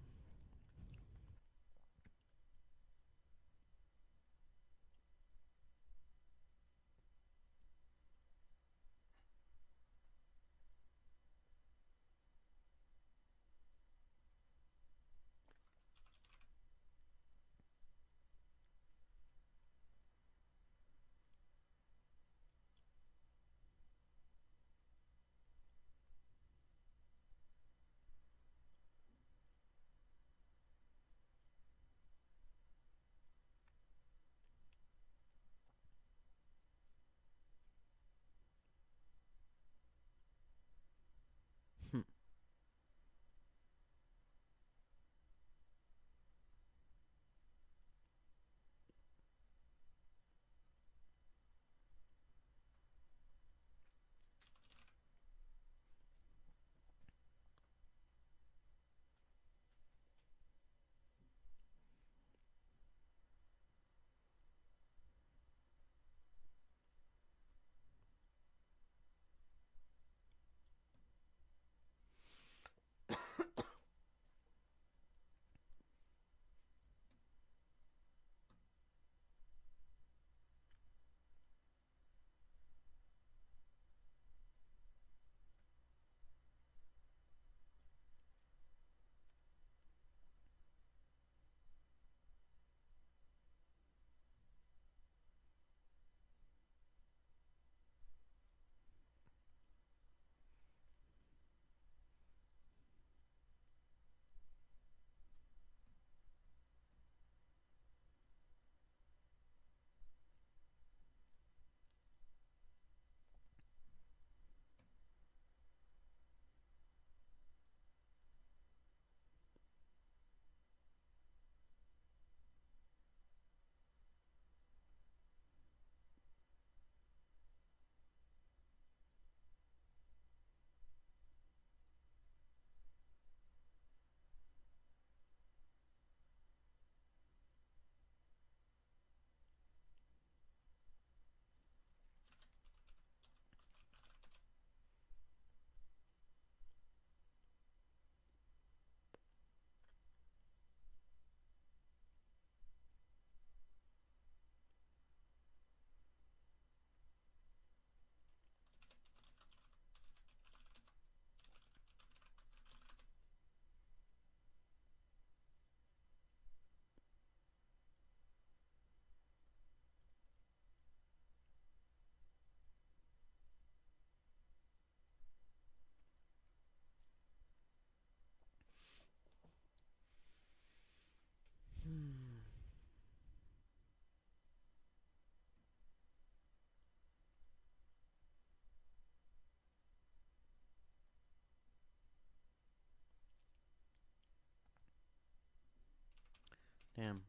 Damn.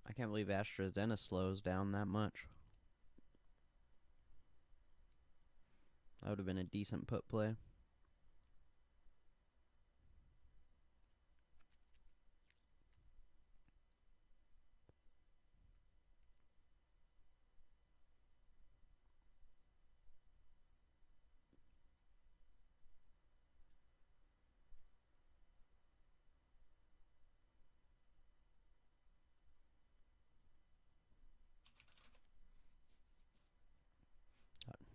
I can't believe AstraZeneca slows down that much. That would have been a decent put play.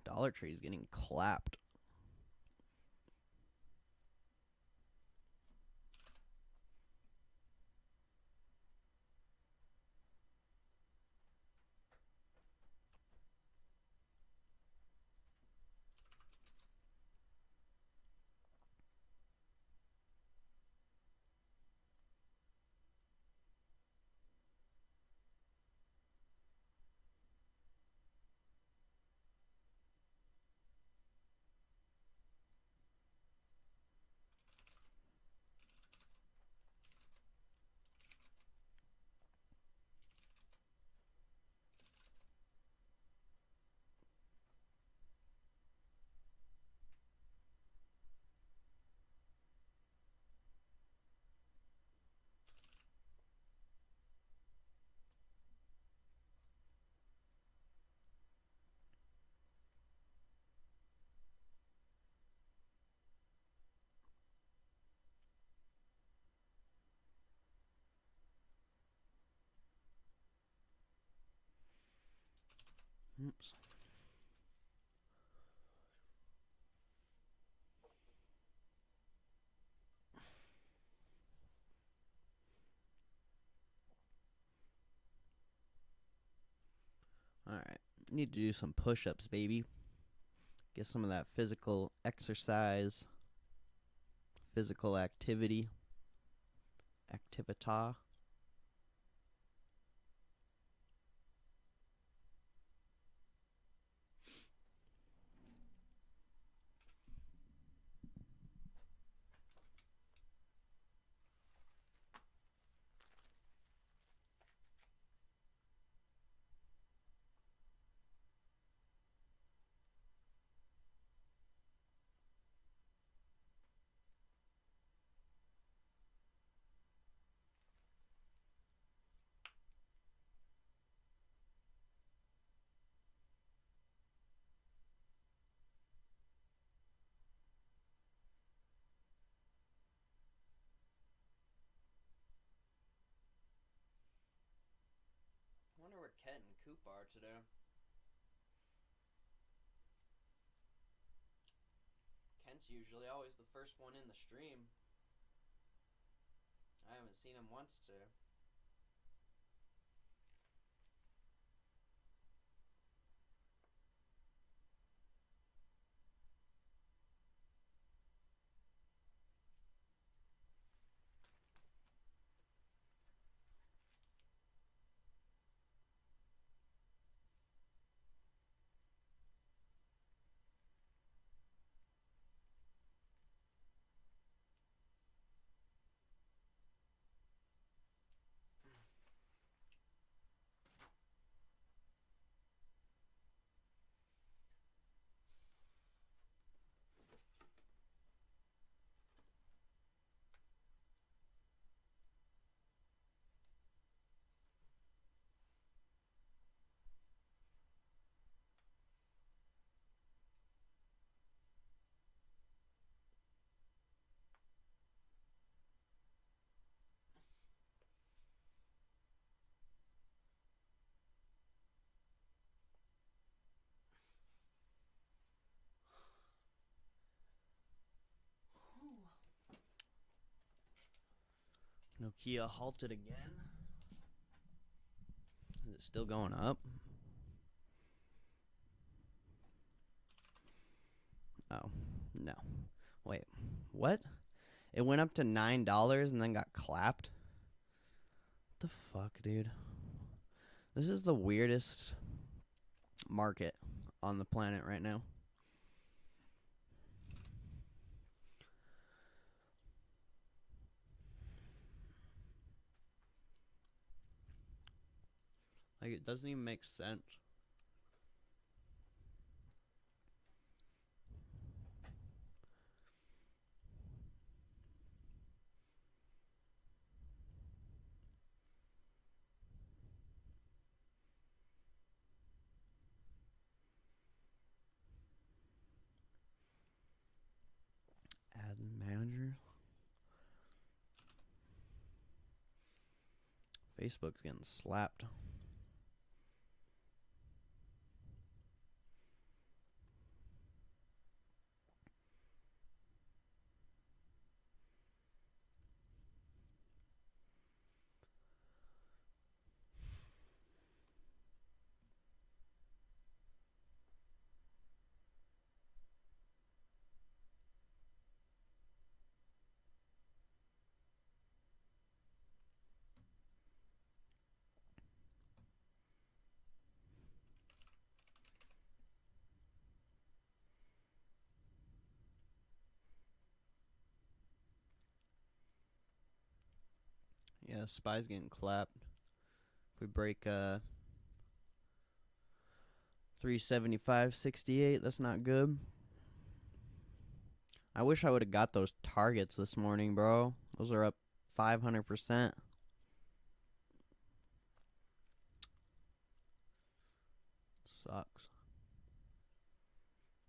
Dollar Tree is getting clapped. Oops. Alright. Need to do some push-ups, baby. Get some of that physical exercise. Physical activity. Activita. I wonder where Kent and Coop are today. Kent's usually always the first one in the stream. I haven't seen him once today. Nokia halted again. Is it still going up? Oh, no. Wait, what? It went up to $9 and then got clapped? What the fuck, dude? This is the weirdest market on the planet right now. Like, it doesn't even make sense. Ad manager. Facebook's getting slapped. Yeah, SPY's getting clapped. If we break 375.68, that's not good. I wish I would have got those targets this morning, bro. Those are up 500%. Sucks.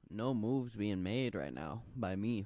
No moves being made right now by me.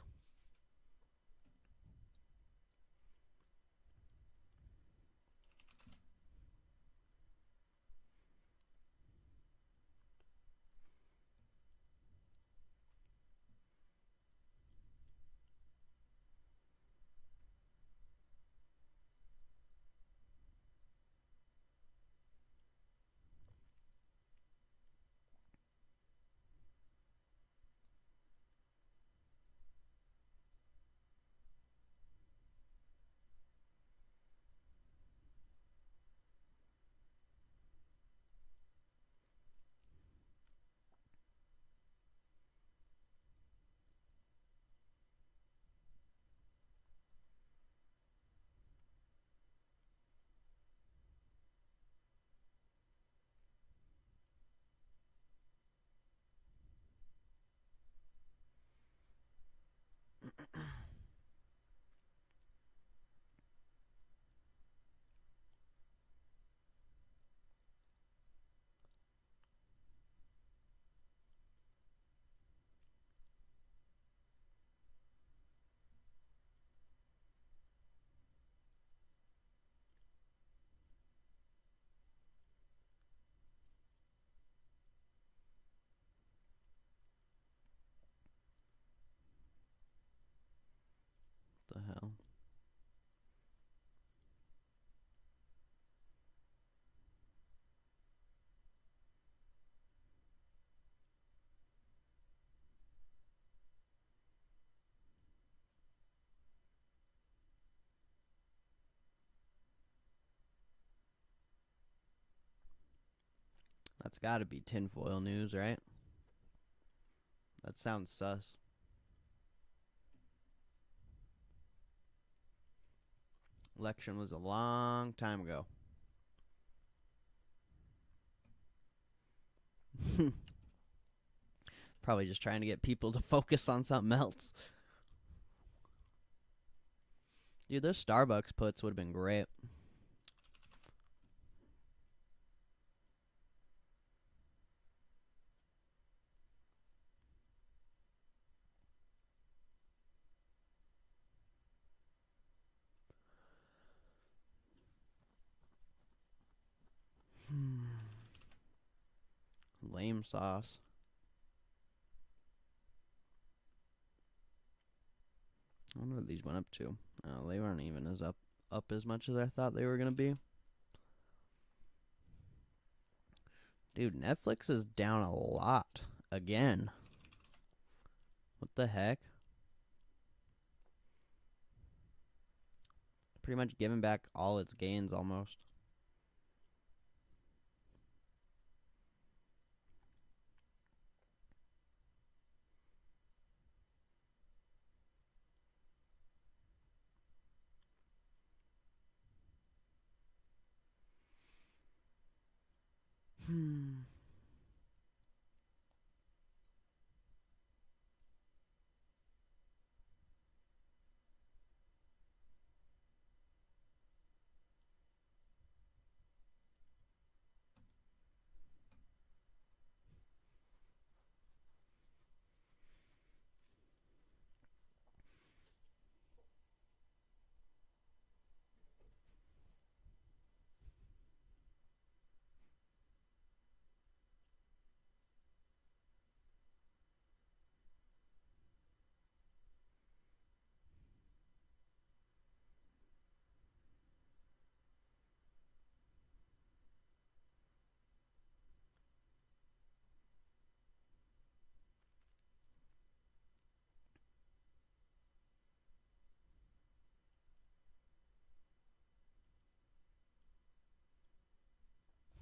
What the hell? That's gotta be tinfoil news, right? That sounds sus. Election was a long time ago. Probably just trying to get people to focus on something else. Dude, those Starbucks puts would have been great. Lame sauce. I wonder what these went up to. Oh, they weren't even as up as much as I thought they were gonna be. Dude, Netflix is down a lot again. What the heck? Pretty much giving back all its gains almost. Hmm.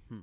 Hmm.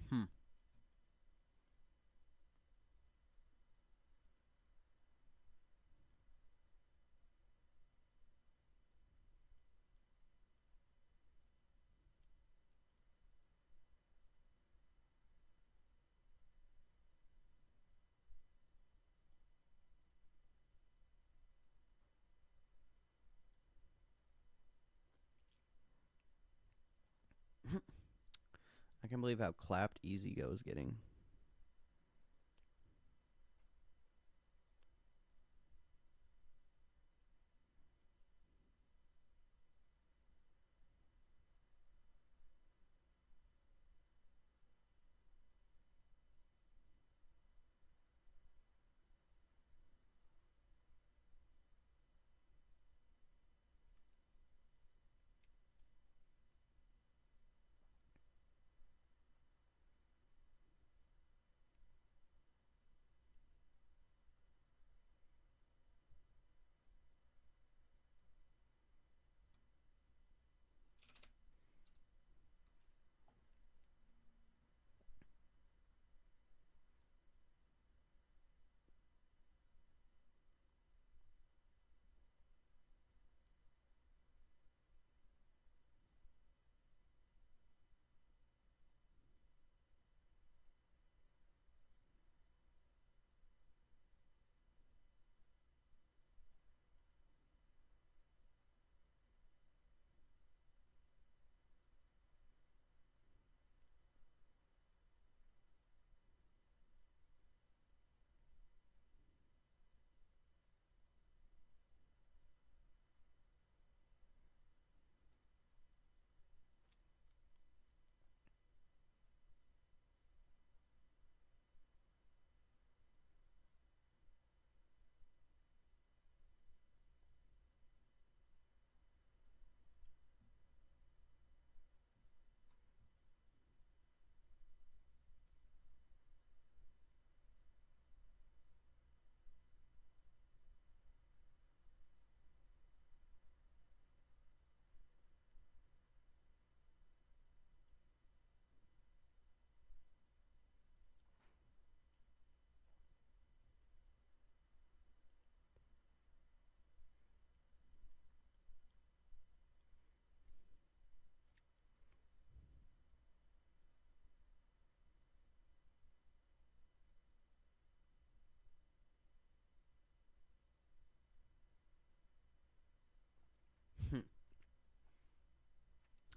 Hmm. I can't believe how clapped Easy Go is getting.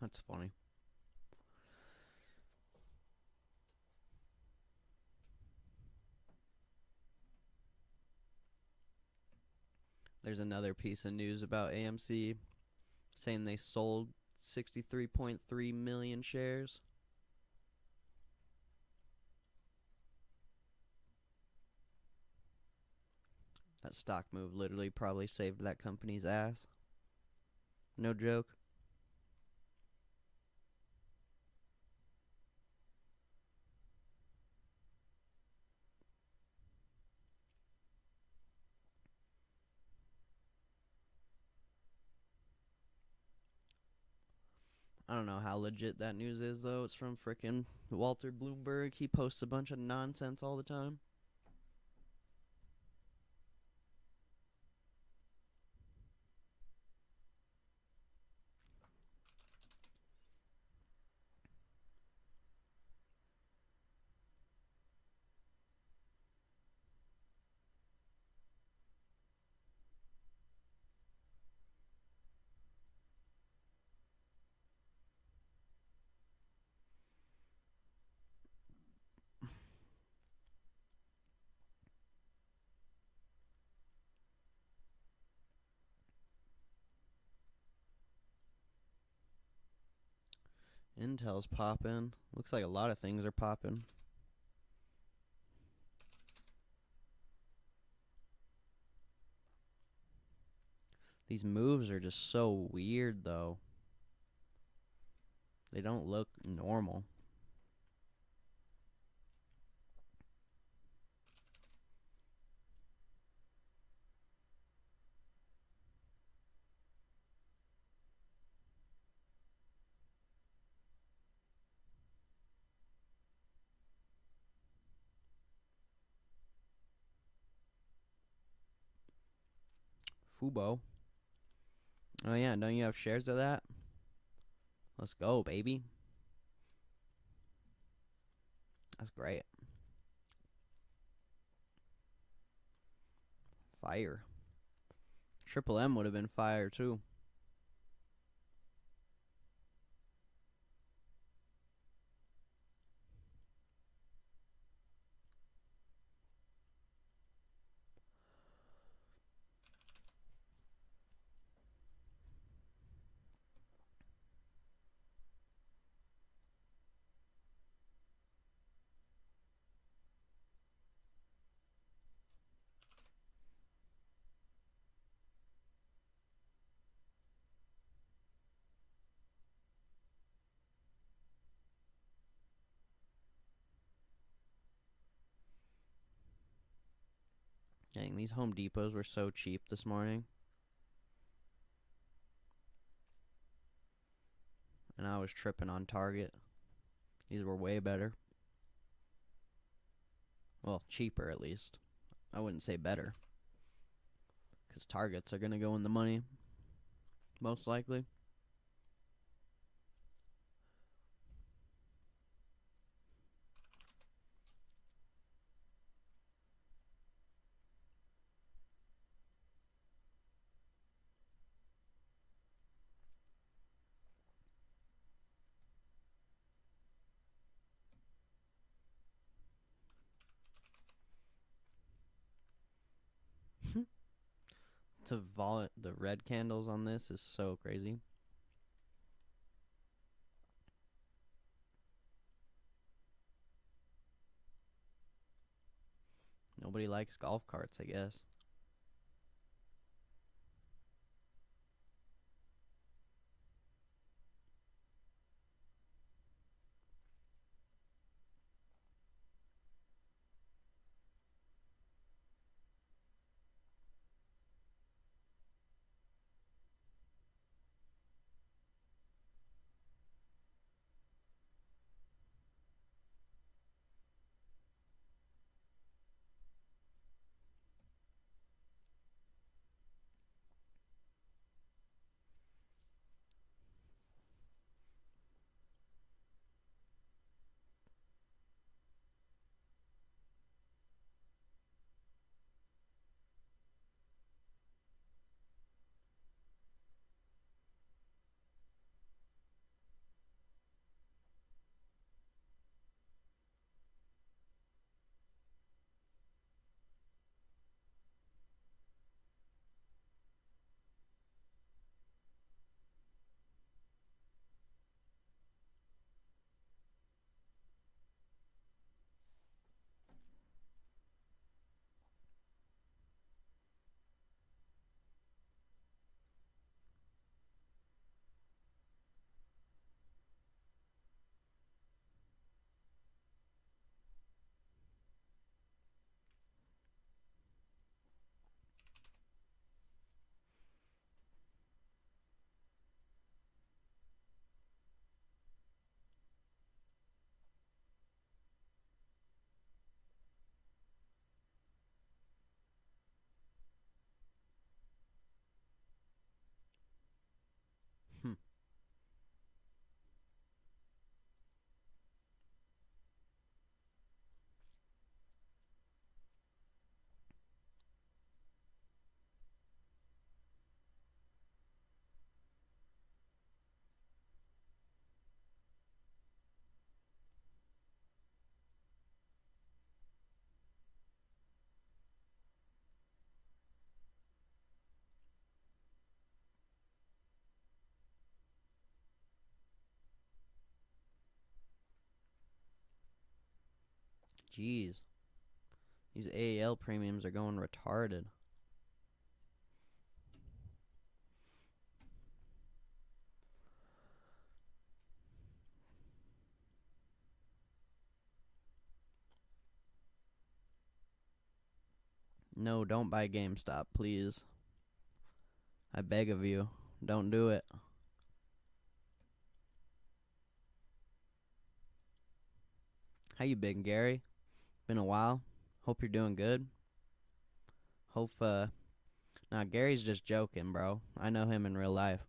That's funny. There's another piece of news about AMC saying they sold 63.3 million shares. That stock move literally probably saved that company's ass. No joke. I don't know how legit that news is, though. It's from frickin' Walter Bloomberg. He posts a bunch of nonsense all the time. Intel's popping. Looks like a lot of things are popping. These moves are just so weird, though. They don't look normal. Fubo. Oh, yeah, don't you have shares of that? Let's go, baby. That's great. Fire. Triple M would have been fire, too. Dang, these Home Depots were so cheap this morning. And I was tripping on Target. These were way better. Well, cheaper at least. I wouldn't say better. Because Targets are going to go in the money. Most likely. The red candles on this is so crazy. Nobody likes golf carts, I guess. Jeez. These AAL premiums are going retarded. No, don't buy GameStop, please. I beg of you. Don't do it. How you been, Gary? Been a while. Hope you're doing good. Hope, nah, Gary's just joking, bro. I know him in real life.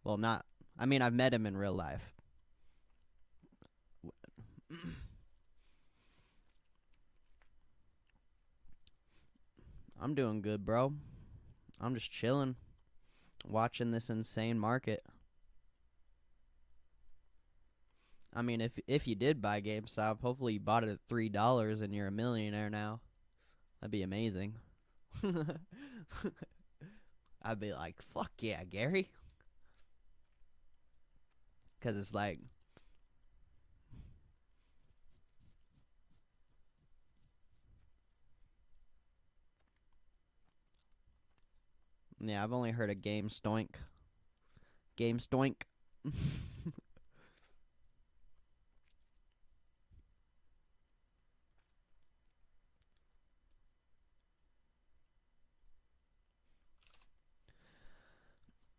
Well, not, I mean, I've met him in real life. I'm doing good, bro. I'm just chilling, watching this insane market. I mean, if you did buy GameStop, hopefully you bought it at $3 and you're a millionaire now. That'd be amazing. I'd be like, fuck yeah, Gary. Because it's like, yeah, I've only heard of Game Stoink. Game Stoink.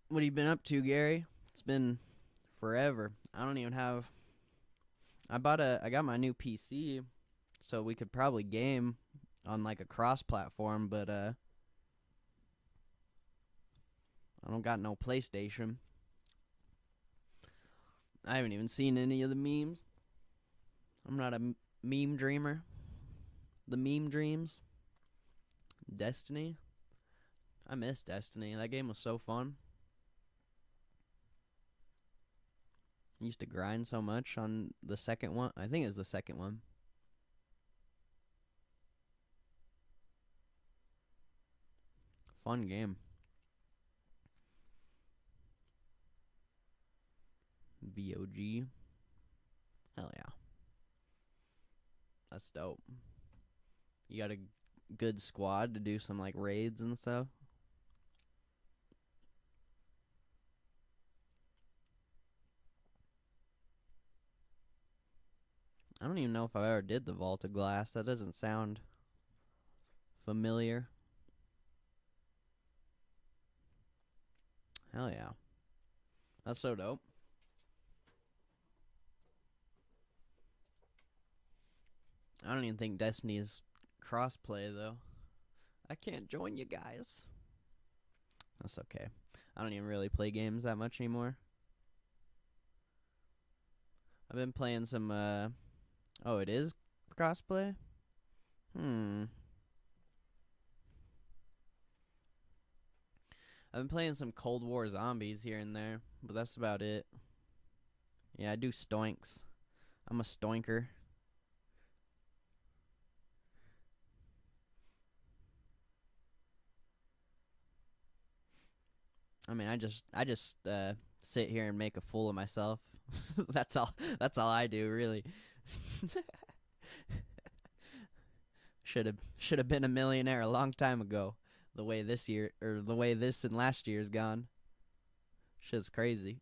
What have you been up to, Gary? It's been forever. I don't even have. I got my new PC, so we could probably game on like a cross-platform, but I don't got no PlayStation. I haven't even seen any of the memes. I'm not a meme dreamer. The meme dreams. Destiny. I miss Destiny. That game was so fun. I used to grind so much on the second one. I think it's the second one. Fun game. VOG. Hell yeah. That's dope. You got a good squad to do some like raids and stuff. I don't even know if I ever did the Vault of Glass. That doesn't sound familiar. Hell yeah. That's so dope. I don't even think Destiny is crossplay though. I can't join you guys. That's okay. I don't even really play games that much anymore. I've been playing some oh, it is crossplay? I've been playing some Cold War Zombies here and there, but that's about it. Yeah, I do stoinks. I'm a stoinker. I mean, I just sit here and make a fool of myself. That's all I do, really. Should have been a millionaire a long time ago. The way this year or the way this and last year's gone. Shit's crazy.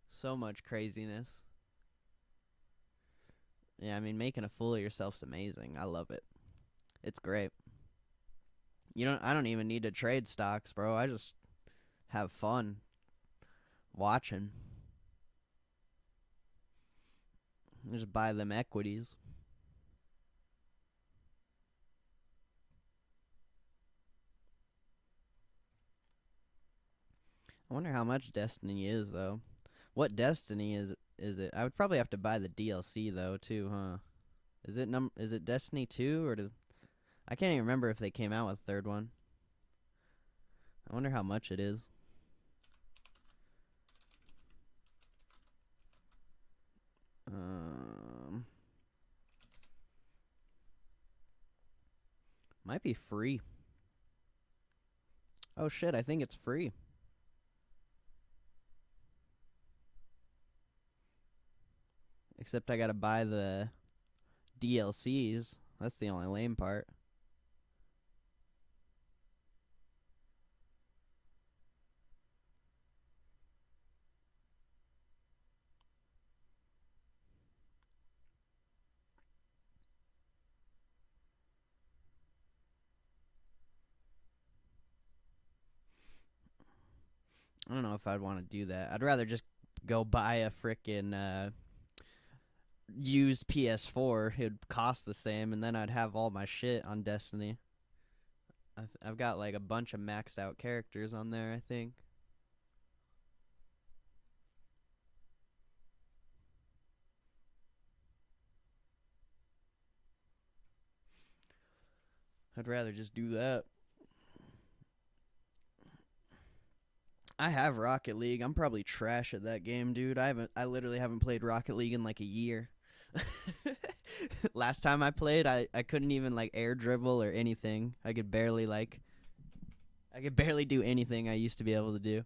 So much craziness. Yeah, I mean, making a fool of yourself's amazing. I love it. It's great. I don't even need to trade stocks, bro. I just have fun watching. Just buy them equities. I wonder how much Destiny is though. What Destiny is it? I would probably have to buy the DLC though too, huh? Is it Destiny 2 or I can't even remember if they came out with a third one. I wonder how much it is. Might be free. Oh shit, I think it's free. Except I gotta buy the DLCs. That's the only lame part. I don't know if I'd want to do that. I'd rather just go buy a frickin' used PS4. It'd cost the same, and then I'd have all my shit on Destiny. I've got like a bunch of maxed out characters on there, I think. I'd rather just do that. I have Rocket League. I'm probably trash at that game, dude. I literally haven't played Rocket League in like a year. Last time I played, I couldn't even like air dribble or anything. I could barely do anything I used to be able to do.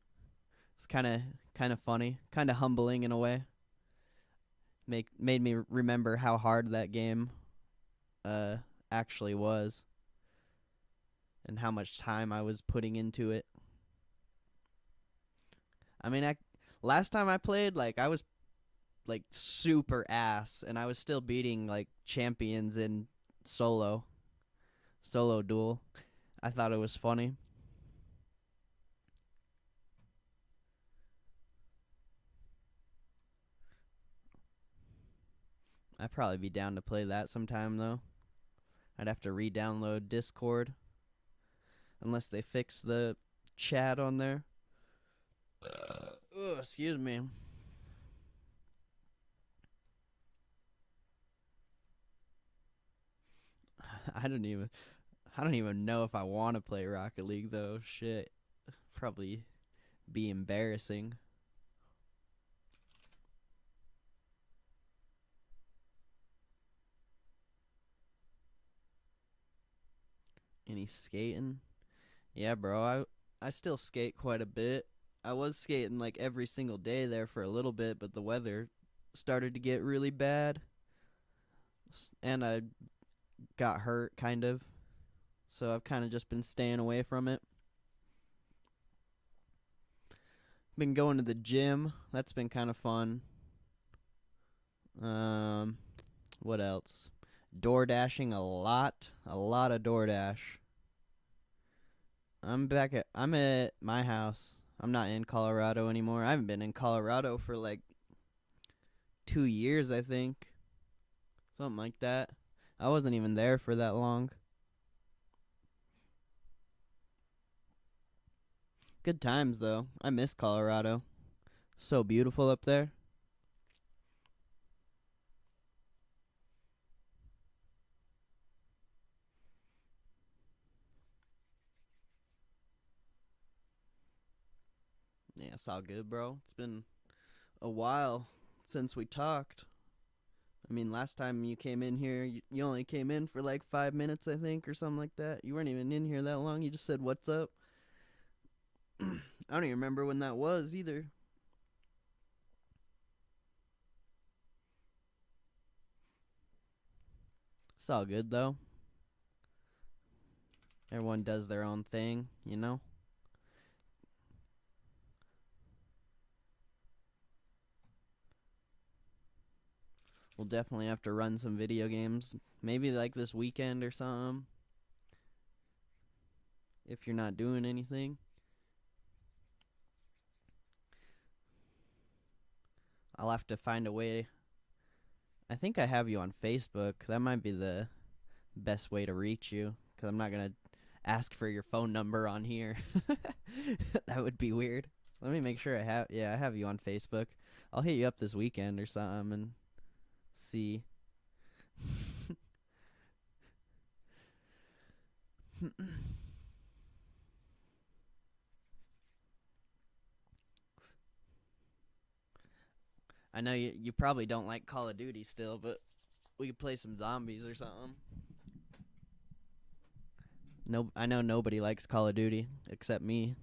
It's kind of funny, kind of humbling in a way. Made me remember how hard that game uh actually was and how much time I was putting into it. I mean, last time I played, like I was like super ass, and I was still beating like champions in solo duel. I thought it was funny. I'd probably be down to play that sometime though. I'd have to re-download Discord unless they fix the chat on there. Excuse me. I don't even know if I want to play Rocket League though. Shit. Probably be embarrassing. Any skating? Yeah, bro. I still skate quite a bit. I was skating like every single day there for a little bit, but the weather started to get really bad. And I got hurt kind of. So I've kind of just been staying away from it. Been going to the gym. That's been kind of fun. What else? Door dashing a lot of DoorDash. I'm at my house. I'm not in Colorado anymore. I haven't been in Colorado for like 2 years, I think. Something like that. I wasn't even there for that long. Good times though. I miss Colorado. So beautiful up there. Yeah, it's all good, bro. It's been a while since we talked. I mean, last time you came in here, you only came in for like 5 minutes, I think, or something like that. You weren't even in here that long. You just said, "What's up?" I don't even remember when that was either. It's all good, though. Everyone does their own thing, you know? We'll definitely have to run some video games. Maybe like this weekend or something. If you're not doing anything. I'll have to find a way. I think I have you on Facebook. That might be the best way to reach you. Because I'm not going to ask for your phone number on here. That would be weird. Let me make sure I have. Yeah, I have you on Facebook. I'll hit you up this weekend or something and see. I know you probably don't like Call of Duty still, but we could play some zombies or something. No, I know nobody likes Call of Duty except me.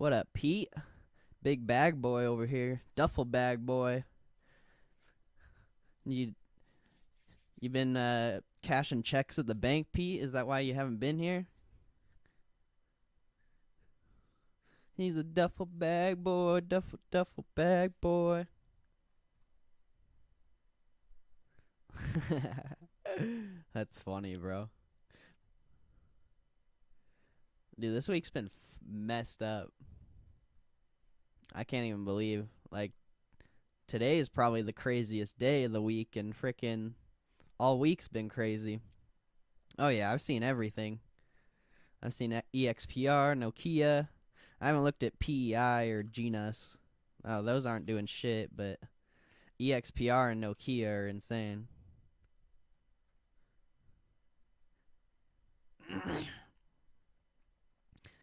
What up, Pete? Big bag boy over here. Duffel bag boy. You you been cashing checks at the bank, Pete? Is that why you haven't been here? He's a duffel bag boy, duffel bag boy. That's funny, bro. Dude, this week's been messed up. I can't even believe, like, today is probably the craziest day of the week, and frickin' all week's been crazy. Oh yeah, I've seen everything. I've seen EXPR, Nokia. I haven't looked at PEI or Genus. Oh, those aren't doing shit, but EXPR and Nokia are insane.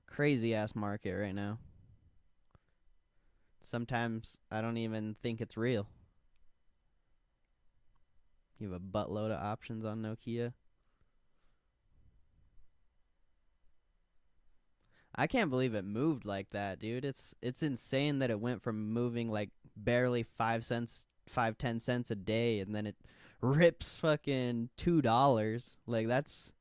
Crazy ass market right now. Sometimes I don't even think it's real. You have a buttload of options on Nokia. I can't believe it moved like that, dude. It's insane that it went from moving like barely 5 cents, 5-10 cents a day, and then it rips fucking $2. Like that's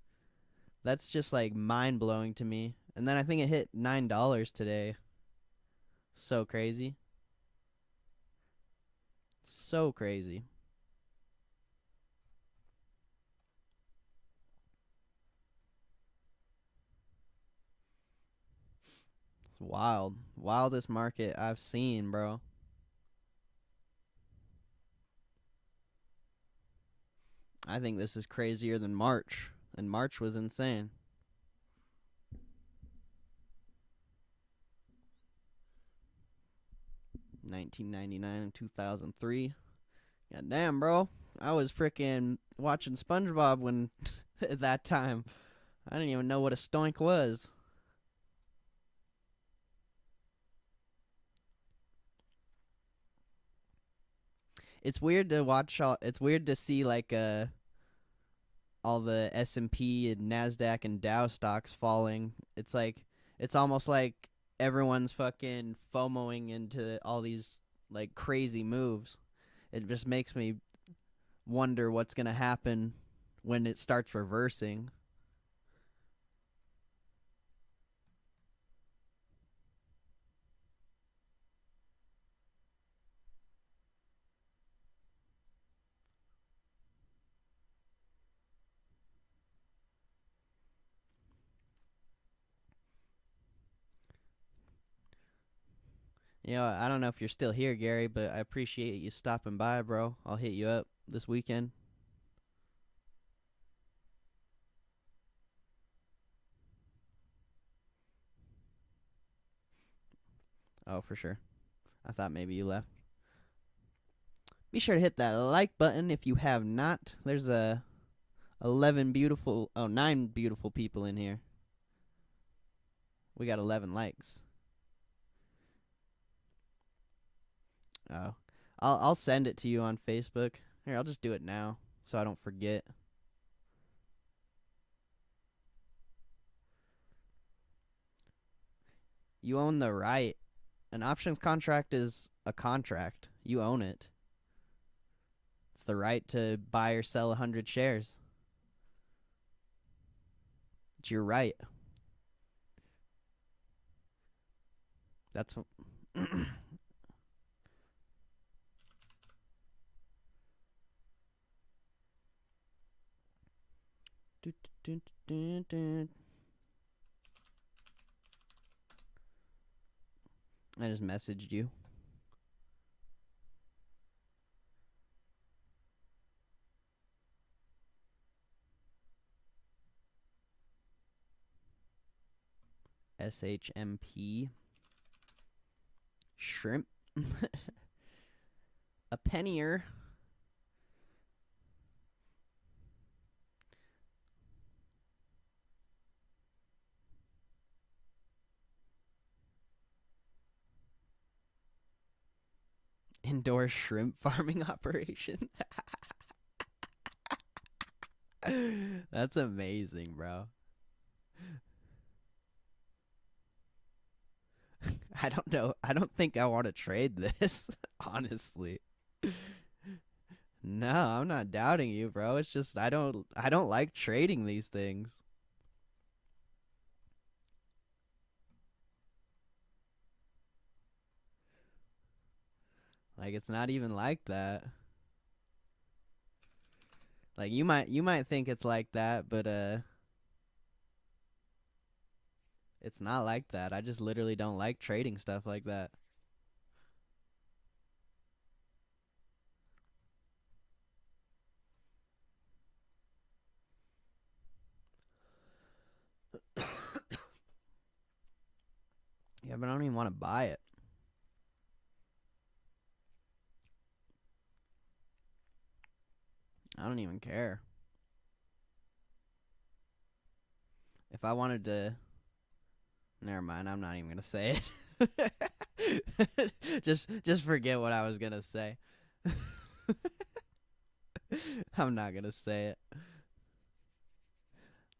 just like mind blowing to me. And then I think it hit $9 today. So crazy. So crazy. It's wild. Wildest market I've seen, bro. I think this is crazier than March. And March was insane. 1999 and 2003. God damn, bro. I was freaking watching SpongeBob when at that time. I didn't even know what a stoink was. It's weird to watch it's weird to see like all the S&P and Nasdaq and Dow stocks falling. It's like it's almost like everyone's fucking FOMOing into all these like crazy moves. It just makes me wonder what's going to happen when it starts reversing. You know, I don't know if you're still here, Gary, but I appreciate you stopping by, bro. I'll hit you up this weekend. Oh, for sure. I thought maybe you left. Be sure to hit that like button if you have not. There's 9 beautiful people in here. We got 11 likes. Oh. I'll send it to you on Facebook. Here, I'll just do it now so I don't forget. You own the right. An options contract is a contract. You own it. It's the right to buy or sell 100 shares. It's your right. That's what I just messaged you. SHMP. Shrimp. A pennier. Indoor shrimp farming operation. That's amazing, bro. I don't know. I don't think I want to trade this, honestly. No, I'm not doubting you, bro. It's just I don't like trading these things. Like it's not even like that. Like you might think it's like that, but it's not like that. I just literally don't like trading stuff like that. Yeah, but I don't even want to buy it. I don't even care. If I wanted to, never mind. I'm not even gonna say it. just forget what I was gonna say. I'm not gonna say it.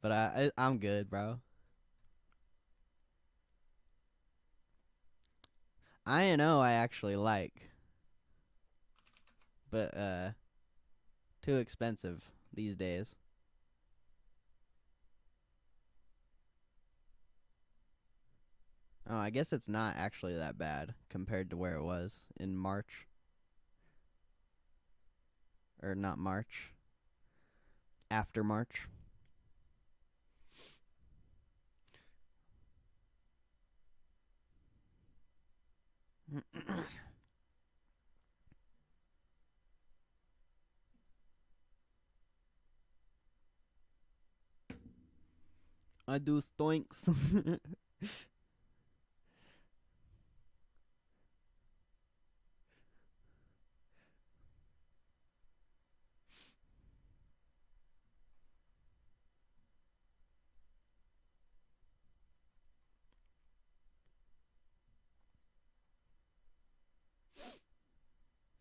But I'm good, bro. I I actually like, but too expensive these days. Oh, I guess it's not actually that bad compared to where it was in March. Or not March. After March. I do stoinks.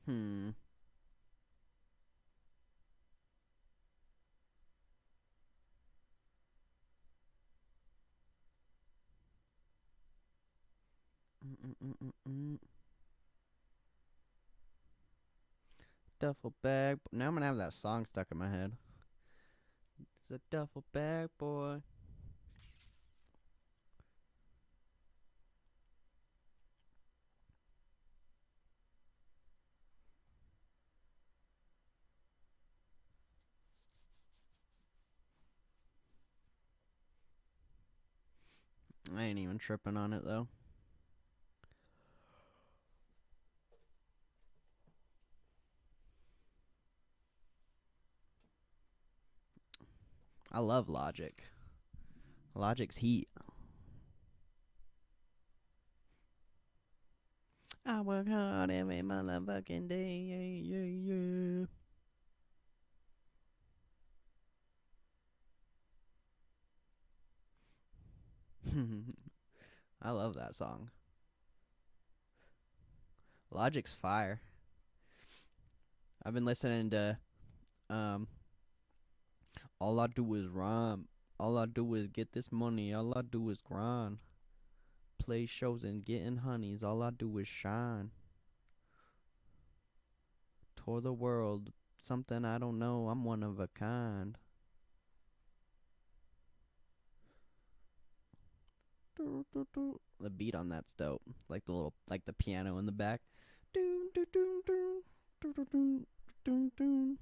Hmm. Mm-mm-mm-mm-mm. Duffel bag. Now I'm gonna have that song stuck in my head. It's a duffel bag, boy. I ain't even tripping on it though. I love Logic. Logic's heat. I work hard every motherfucking day. Yeah, yeah, yeah. I love that song. Logic's fire. I've been listening to um all I do is rhyme. All I do is get this money. All I do is grind. Play shows and getting honeys. All I do is shine. Tour the world. Something I don't know. I'm one of a kind. The beat on that's dope. Like the little, like the piano in the back. Doon, doon, doon, doon, doon, doon, doon, doon.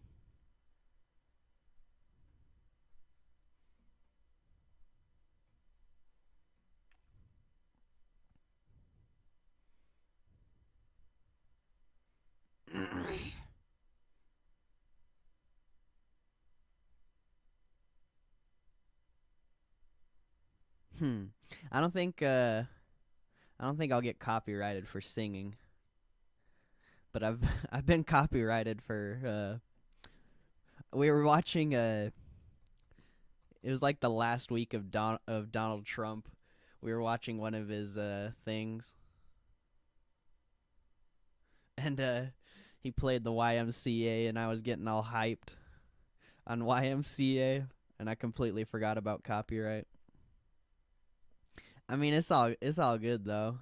Hmm. I don't think I don't think I'll get copyrighted for singing, but I've I've been copyrighted for we were watching it was like the last week of Donald Trump. We were watching one of his things and he played the YMCA and I was getting all hyped on YMCA and I completely forgot about copyright. I mean, it's all good though.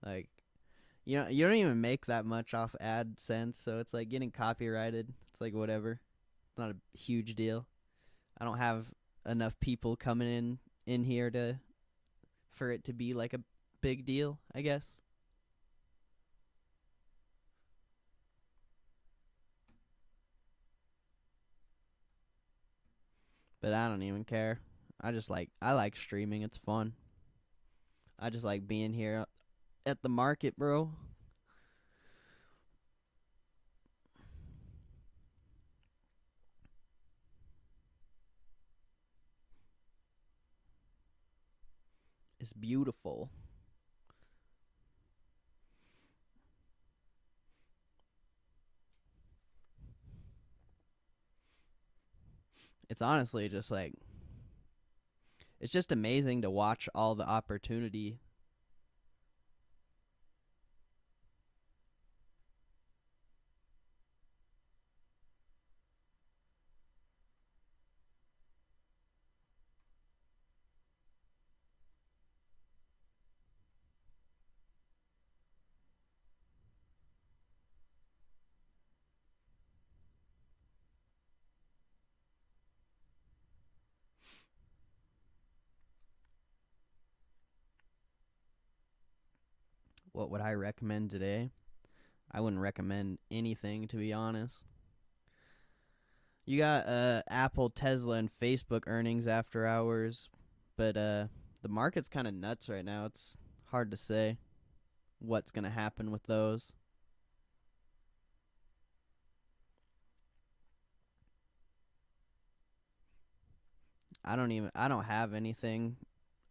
Like, you don't even make that much off AdSense, so it's like getting copyrighted. It's like whatever. It's not a huge deal. I don't have enough people coming in here to for it to be like a big deal, I guess. But I don't even care. I like streaming. It's fun. I just like being here at the market, bro. It's beautiful. It's honestly just like it's just amazing to watch all the opportunity. What would I recommend today? I wouldn't recommend anything, to be honest. You got Apple, Tesla, and Facebook earnings after hours, but the market's kind of nuts right now. It's hard to say what's gonna happen with those. I don't have anything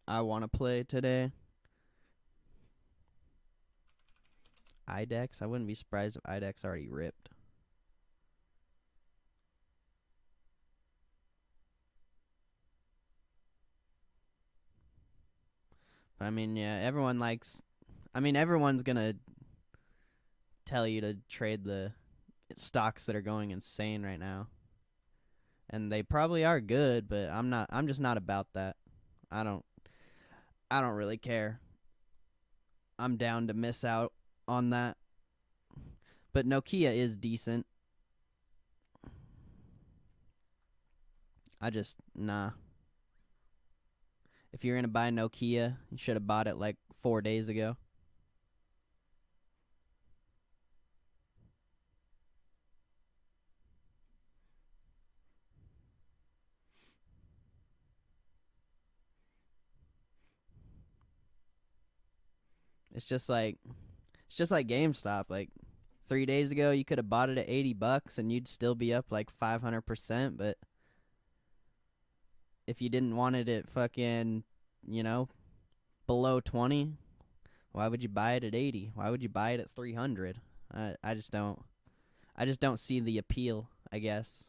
I want to play today. IDEX. I wouldn't be surprised if IDEX already ripped. But I mean, yeah, everyone likes. I mean, everyone's gonna tell you to trade the stocks that are going insane right now, and they probably are good. But I'm not. I'm just not about that. I don't. I don't really care. I'm down to miss out on that. But Nokia is decent. I just nah. If you're gonna buy Nokia, you should have bought it like 4 days ago. It's just like GameStop. Like 3 days ago, you could have bought it at $80 and you'd still be up like 500%. But if you didn't want it at fucking, you know, below 20, why would you buy it at 80? Why would you buy it at 300? I just don't. I just don't see the appeal, I guess.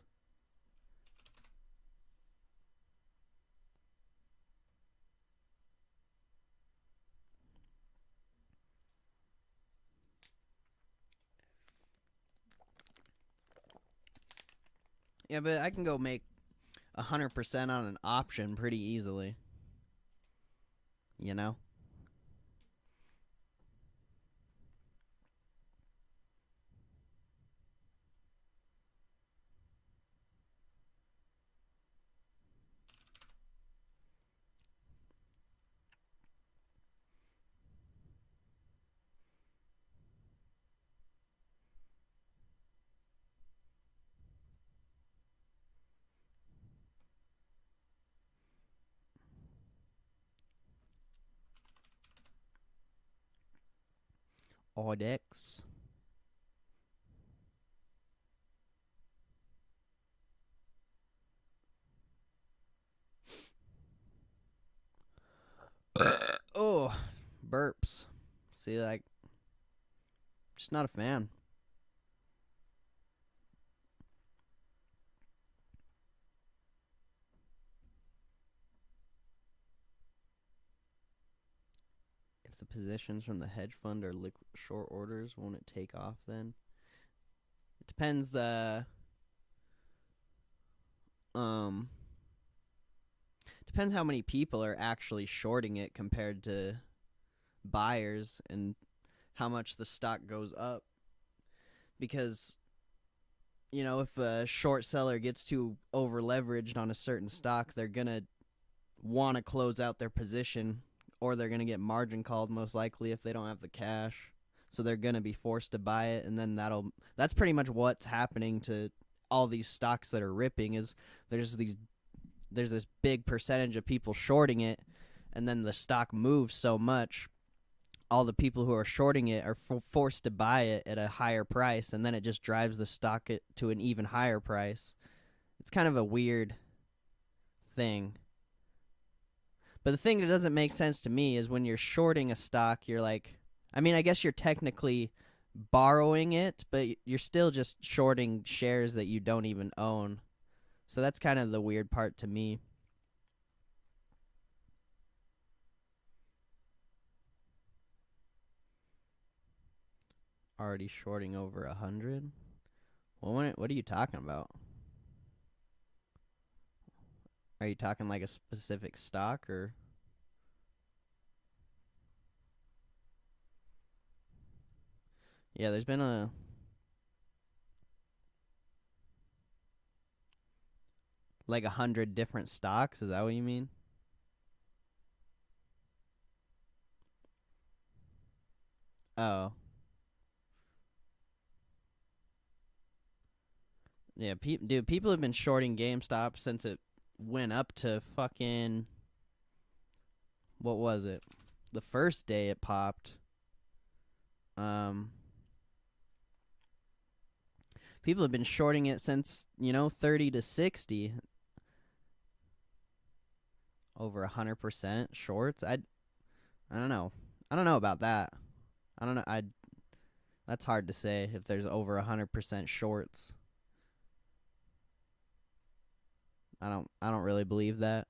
Yeah, but I can go make 100% on an option pretty easily. You know? Audex. Oh, burps. See, like, just not a fan. If the positions from the hedge fund are short orders, won't it take off then? It depends. Um, Depends how many people are actually shorting it compared to buyers, and how much the stock goes up. Because, if a short seller gets too over leveraged on a certain stock, they're going to want to close out their position, or they're going to get margin called most likely if they don't have the cash. So they're going to be forced to buy it, and then that's pretty much what's happening to all these stocks that are ripping. Is there's this big percentage of people shorting it, and then the stock moves so much, all the people who are shorting it are forced to buy it at a higher price, and then it just drives the stock to an even higher price. It's kind of a weird thing. But the thing that doesn't make sense to me is when you're shorting a stock, you're like, I mean, I guess you're technically borrowing it, but you're still just shorting shares that you don't even own. So that's kind of the weird part to me. Already shorting over 100? Well, what are you talking about? Are you talking like a specific stock or? Yeah, there's been like 100 different stocks. Is that what you mean? Oh. Yeah, dude, people have been shorting GameStop since it went up to fucking, what was it? The first day it popped. People have been shorting it since, 30 to 60. Over 100% shorts. I don't know. I don't know about that. I don't know. That's hard to say if there's over 100% shorts. I don't really believe that.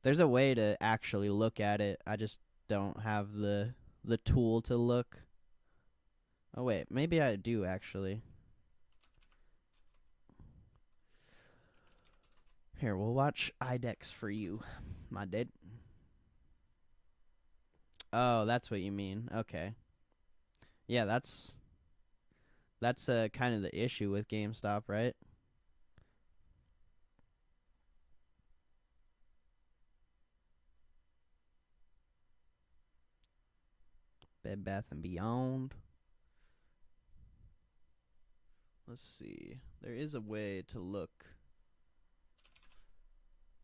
There's a way to actually look at it. I just don't have the tool to look. Oh wait, maybe I do actually. Here, we'll watch IDEX for you, my dad. Oh, that's what you mean. Okay. Yeah, that's kind of the issue with GameStop, right? Bed Bath and Beyond. Let's see. There is a way to look,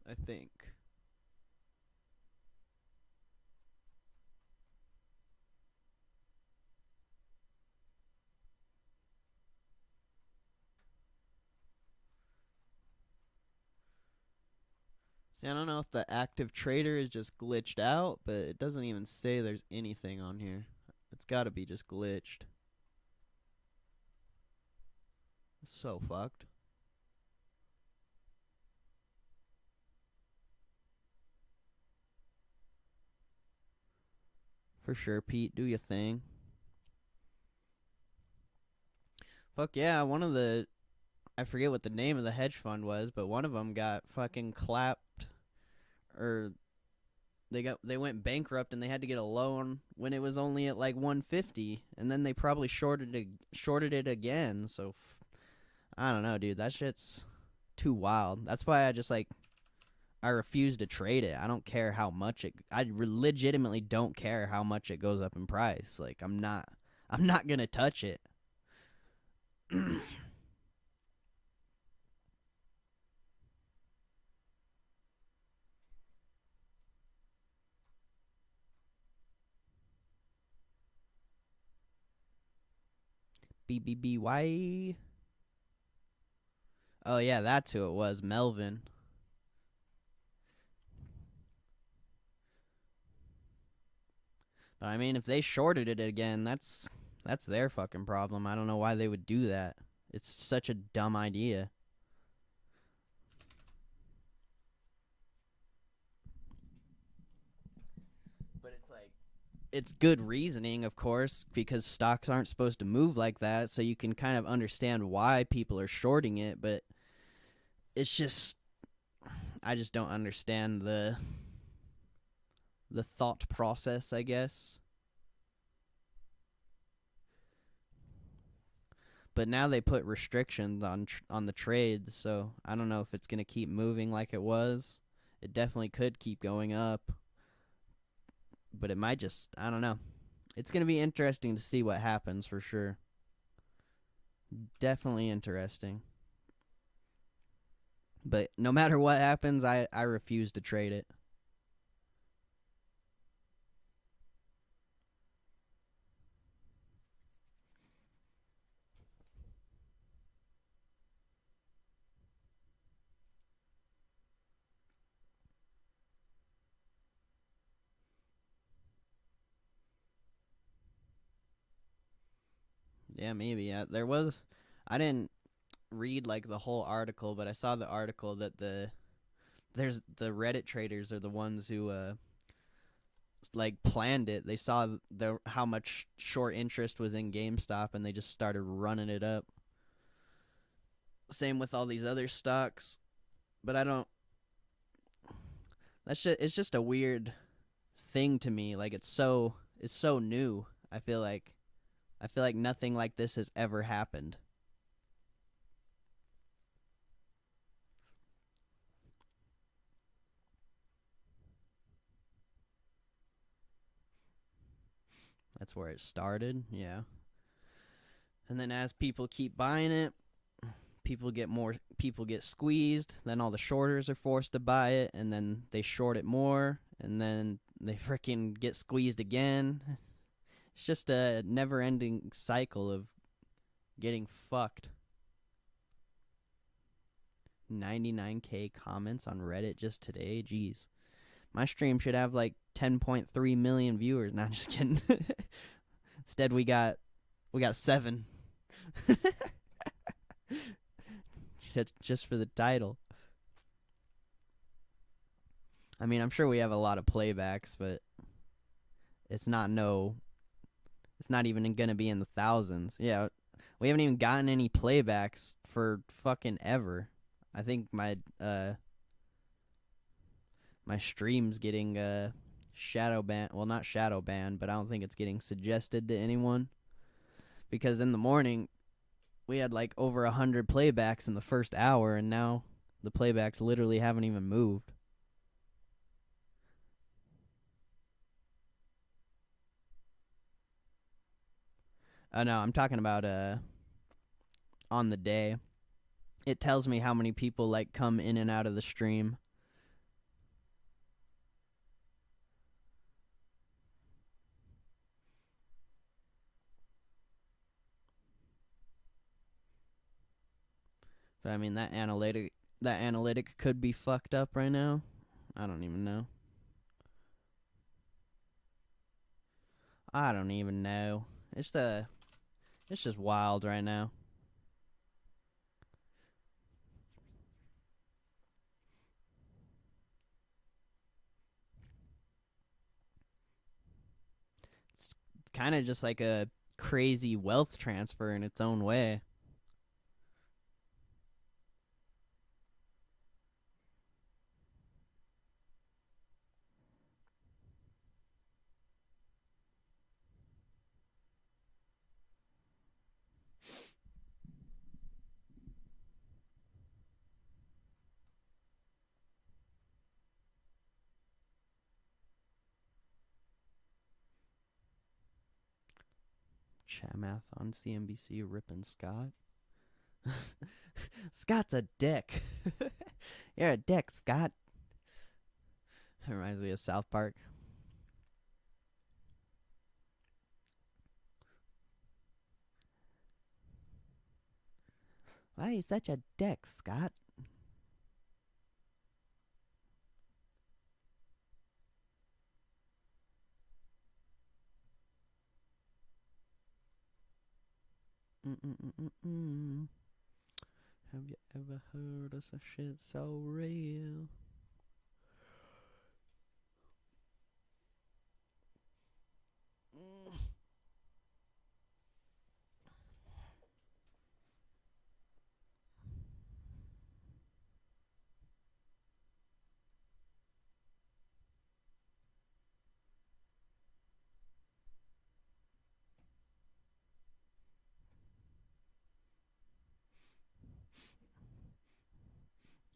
I think. See, I don't know if the active trader is just glitched out, but it doesn't even say there's anything on here. It's got to be just glitched. It's so fucked. For sure, Pete. Do your thing. Fuck yeah, I forget what the name of the hedge fund was, but one of them got fucking clapped, or they went bankrupt and they had to get a loan when it was only at like 150, and then they probably shorted it again. So I don't know, dude. That shit's too wild. That's why I refuse to trade it. I don't care how much I legitimately don't care how much it goes up in price. Like I'm not gonna touch it. BBBY. Oh yeah, that's who it was, Melvin. But I mean, if they shorted it again, that's their fucking problem. I don't know why they would do that. It's such a dumb idea. But it's good reasoning, of course, because stocks aren't supposed to move like that, so you can kind of understand why people are shorting it, but it's just I just don't understand the thought process, I guess. But now they put restrictions on the trades, so I don't know if it's gonna keep moving like it was. It definitely could keep going up, but it might just, I don't know. It's gonna be interesting to see what happens for sure. Definitely interesting. But no matter what happens, I refuse to trade it. Yeah, maybe. I didn't read like the whole article, but I saw the article that there's the Reddit traders are the ones who like planned it. They saw the how much short interest was in GameStop, and they just started running it up. Same with all these other stocks, but I don't. It's just a weird thing to me. Like it's so new. I feel like nothing like this has ever happened. That's where it started. Yeah. And then as people keep buying it, people get squeezed, then all the shorters are forced to buy it, and then they short it more, and then they freaking get squeezed again. It's just a never-ending cycle of getting fucked. 99k comments on Reddit just today. Jeez. My stream should have like 10.3 million viewers. Not just kidding. Instead we got 7. just for the title. I mean, I'm sure we have a lot of playbacks, but it's not even going to be in the thousands. Yeah, we haven't even gotten any playbacks for fucking ever. I think my stream's getting shadow banned. Well, not shadow banned, but I don't think it's getting suggested to anyone. Because in the morning, we had like over 100 playbacks in the first hour, and now the playbacks literally haven't even moved. No, I'm talking about on the day. It tells me how many people like come in and out of the stream. But I mean that analytic could be fucked up right now. I don't even know. I don't even know. It's just wild right now. It's kind of just like a crazy wealth transfer in its own way. Chamath on CNBC ripping Scott. Scott's a dick. You're a dick, Scott. That reminds me of South Park. Why are you such a dick, Scott? Mm-mm-mm-mm. Have you ever heard of some shit so real?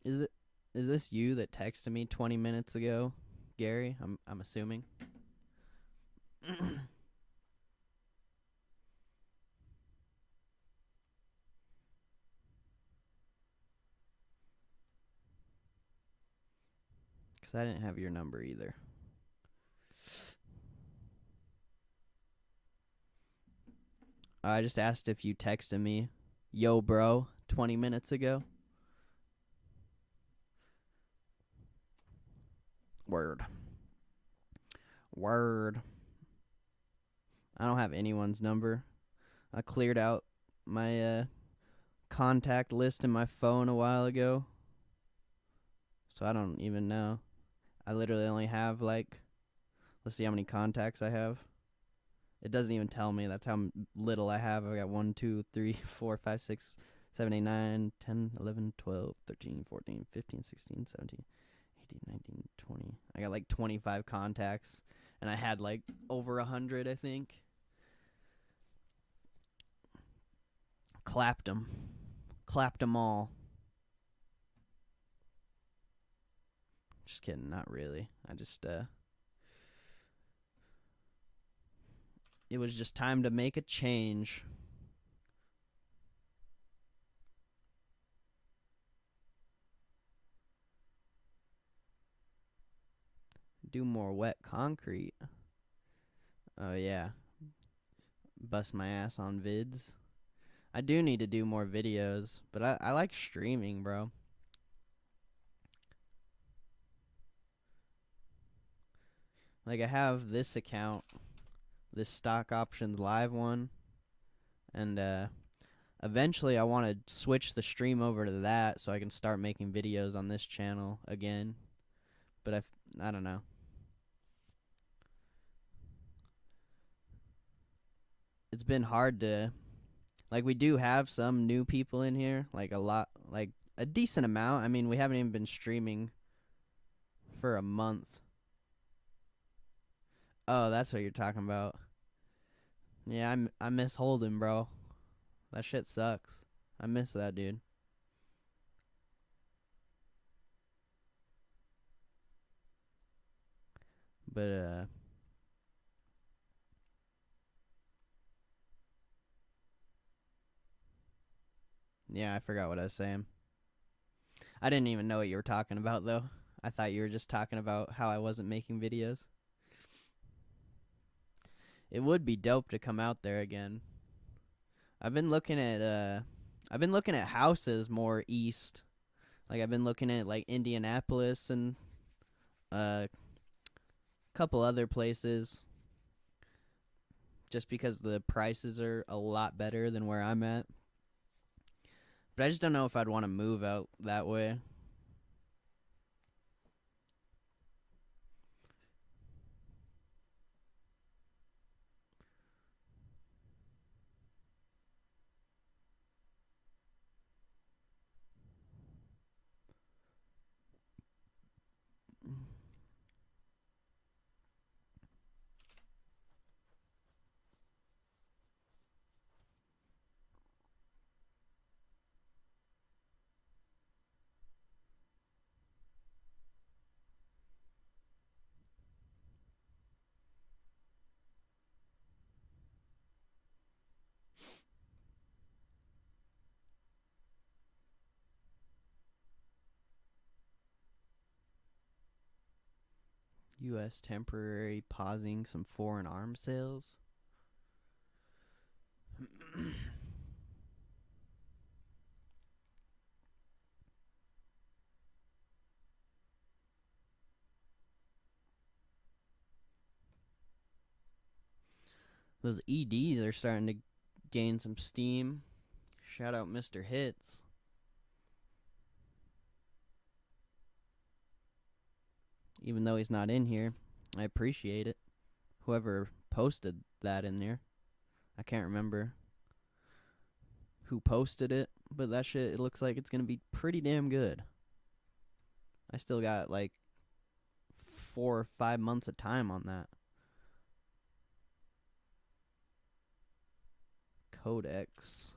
Is it? Is this you that texted me 20 minutes ago, Gary? I'm assuming. Because I didn't have your number either. I just asked if you texted me, yo, bro, 20 minutes ago. Word. Word. I don't have anyone's number. I cleared out my contact list in my phone a while ago. So I don't even know. I literally only have like, let's see how many contacts I have. It doesn't even tell me. That's how little I have. I got 1, 2, 3, 4, 5, 6, 7, 8, 9, 10, 11, 12, 13, 14, 15, 16, 17, 18, 19, 20. I got like 25 contacts. And I had like over 100, I think. Clapped them. Clapped them all. Just kidding. Not really. I just, it was just time to make a change. Do more wet concrete. Oh, yeah. Bust my ass on vids. I do need to do more videos, but I like streaming, bro. Like, I have this account, this stock options live one, and eventually I want to switch the stream over to that so I can start making videos on this channel again. But I don't know. It's been hard to, like, we do have some new people in here, like a lot, like a decent amount. I mean, we haven't even been streaming for a month. Oh, that's what you're talking about. Yeah, I miss Holden, bro. That shit sucks. I miss that dude. But yeah, I forgot what I was saying. I didn't even know what you were talking about though. I thought you were just talking about how I wasn't making videos. It would be dope to come out there again. I've been looking at houses more east. Like I've been looking at like Indianapolis and a couple other places just because the prices are a lot better than where I'm at. But I just don't know if I'd want to move out that way. U.S. temporary pausing some foreign arms sales. Those EDs are starting to gain some steam. Shout out Mr. Hits. Even though he's not in here, I appreciate it. Whoever posted that in there. I can't remember who posted it, but that shit, it looks like it's going to be pretty damn good. I still got like 4 or 5 months of time on that. Codex.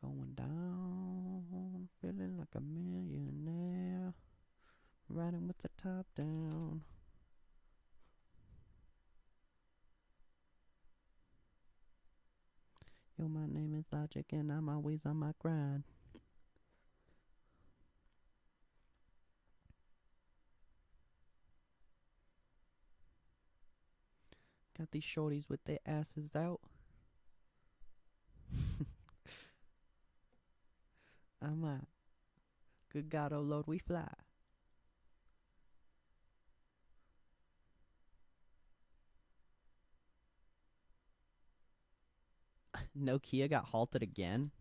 Going down, feeling like a millionaire, riding with the top down. Yo, my name is Logic and I'm always on my grind. Got these shorties with their asses out. I'm out. Good God, oh Lord, we fly. Nokia got halted again.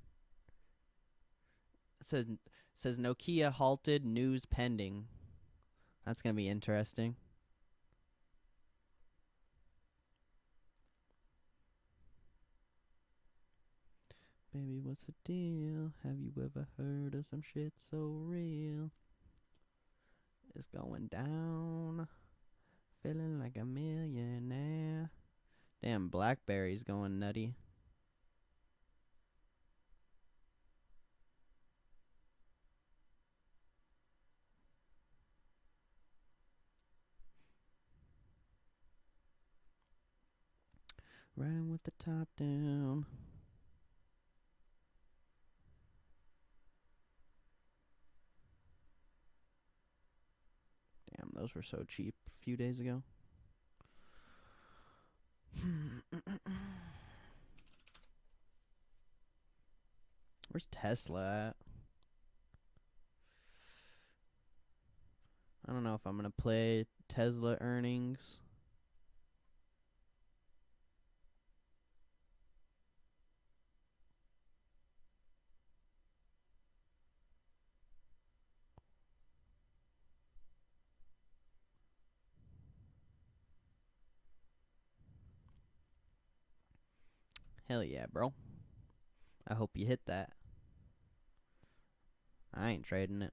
It says Nokia halted, news pending. That's gonna be interesting. Baby, what's the deal? Have you ever heard of some shit so real? It's going down, feeling like a millionaire. Damn, Blackberry's going nutty. Riding with the top down. Damn, those were so cheap a few days ago. Where's Tesla at? I don't know if I'm going to play Tesla earnings. Hell yeah, bro. I hope you hit that. I ain't trading it.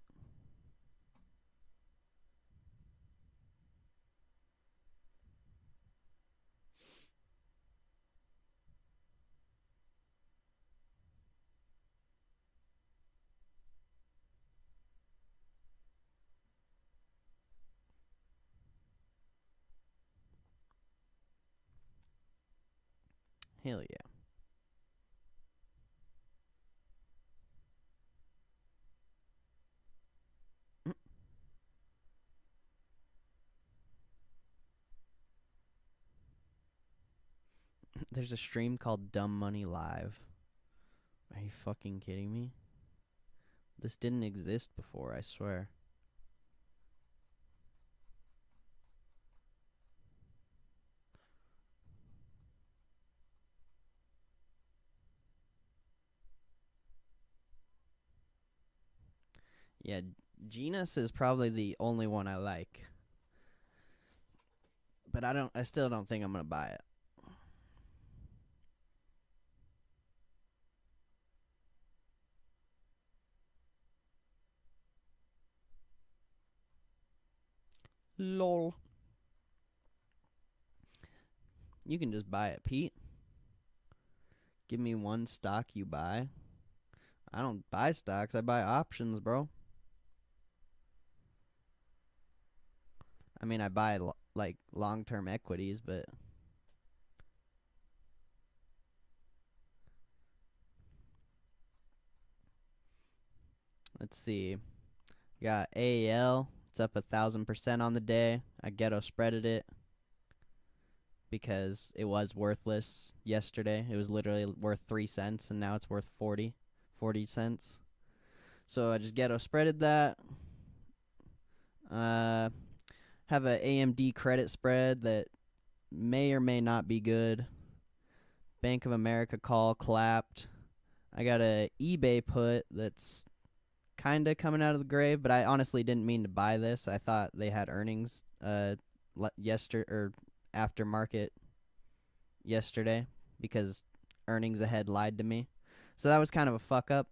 Hell yeah. There's a stream called Dumb Money Live. Are you fucking kidding me? This didn't exist before, I swear. Yeah, Genus is probably the only one I like. But I still don't think I'm gonna buy it. Lol. You can just buy it, Pete. Give me one stock you buy. I don't buy stocks, I buy options, bro. I mean, I buy like long-term equities, but let's see. Got AAL. It's up 1,000% on the day. I ghetto spreaded it because it was worthless yesterday. It was literally worth 3 cents, and now it's worth 40 cents. So I just ghetto spreaded that. Have a AMD credit spread that may or may not be good. Bank of America call clapped. I got a eBay put that's kind of coming out of the grave, but I honestly didn't mean to buy this. I thought they had earnings after market yesterday because earnings ahead lied to me. So that was kind of a fuck up.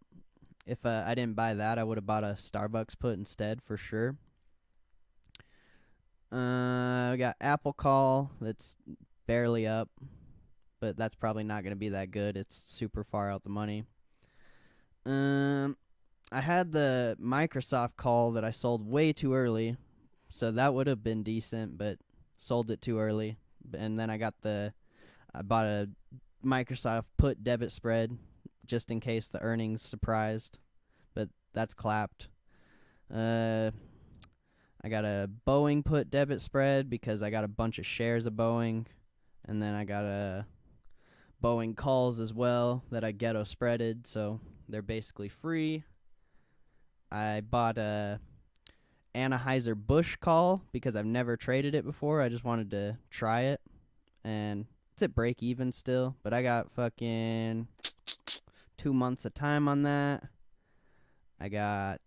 If I didn't buy that, I would have bought a Starbucks put instead for sure. I got Aapl call that's barely up, but that's probably not going to be that good. It's super far out the money. I had the Microsoft call that I sold way too early, so that would have been decent, but sold it too early. And then I bought a Microsoft put debit spread just in case the earnings surprised, but that's clapped. I got a Boeing put debit spread because I got a bunch of shares of Boeing, and then I got a Boeing calls as well that I ghetto spreaded, so they're basically free. I bought a Anheuser-Busch call because I've never traded it before. I just wanted to try it, and it's at break even still, but I got fucking 2 months of time on that. I got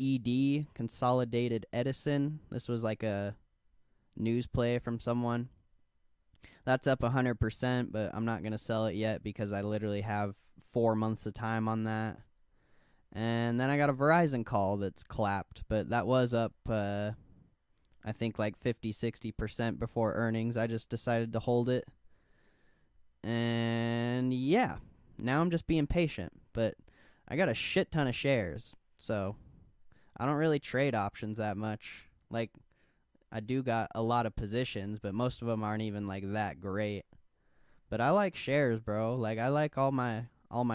ED, Consolidated Edison. This was like a news play from someone. That's up 100%, but I'm not going to sell it yet because I literally have 4 months of time on that. And then I got a Verizon call that's clapped, but that was up, I think, like 50-60% before earnings. I just decided to hold it. And yeah, now I'm just being patient, but I got a shit ton of shares, so I don't really trade options that much. Like, I do got a lot of positions, but most of them aren't even like that great. But I like shares, bro. Like, I like all my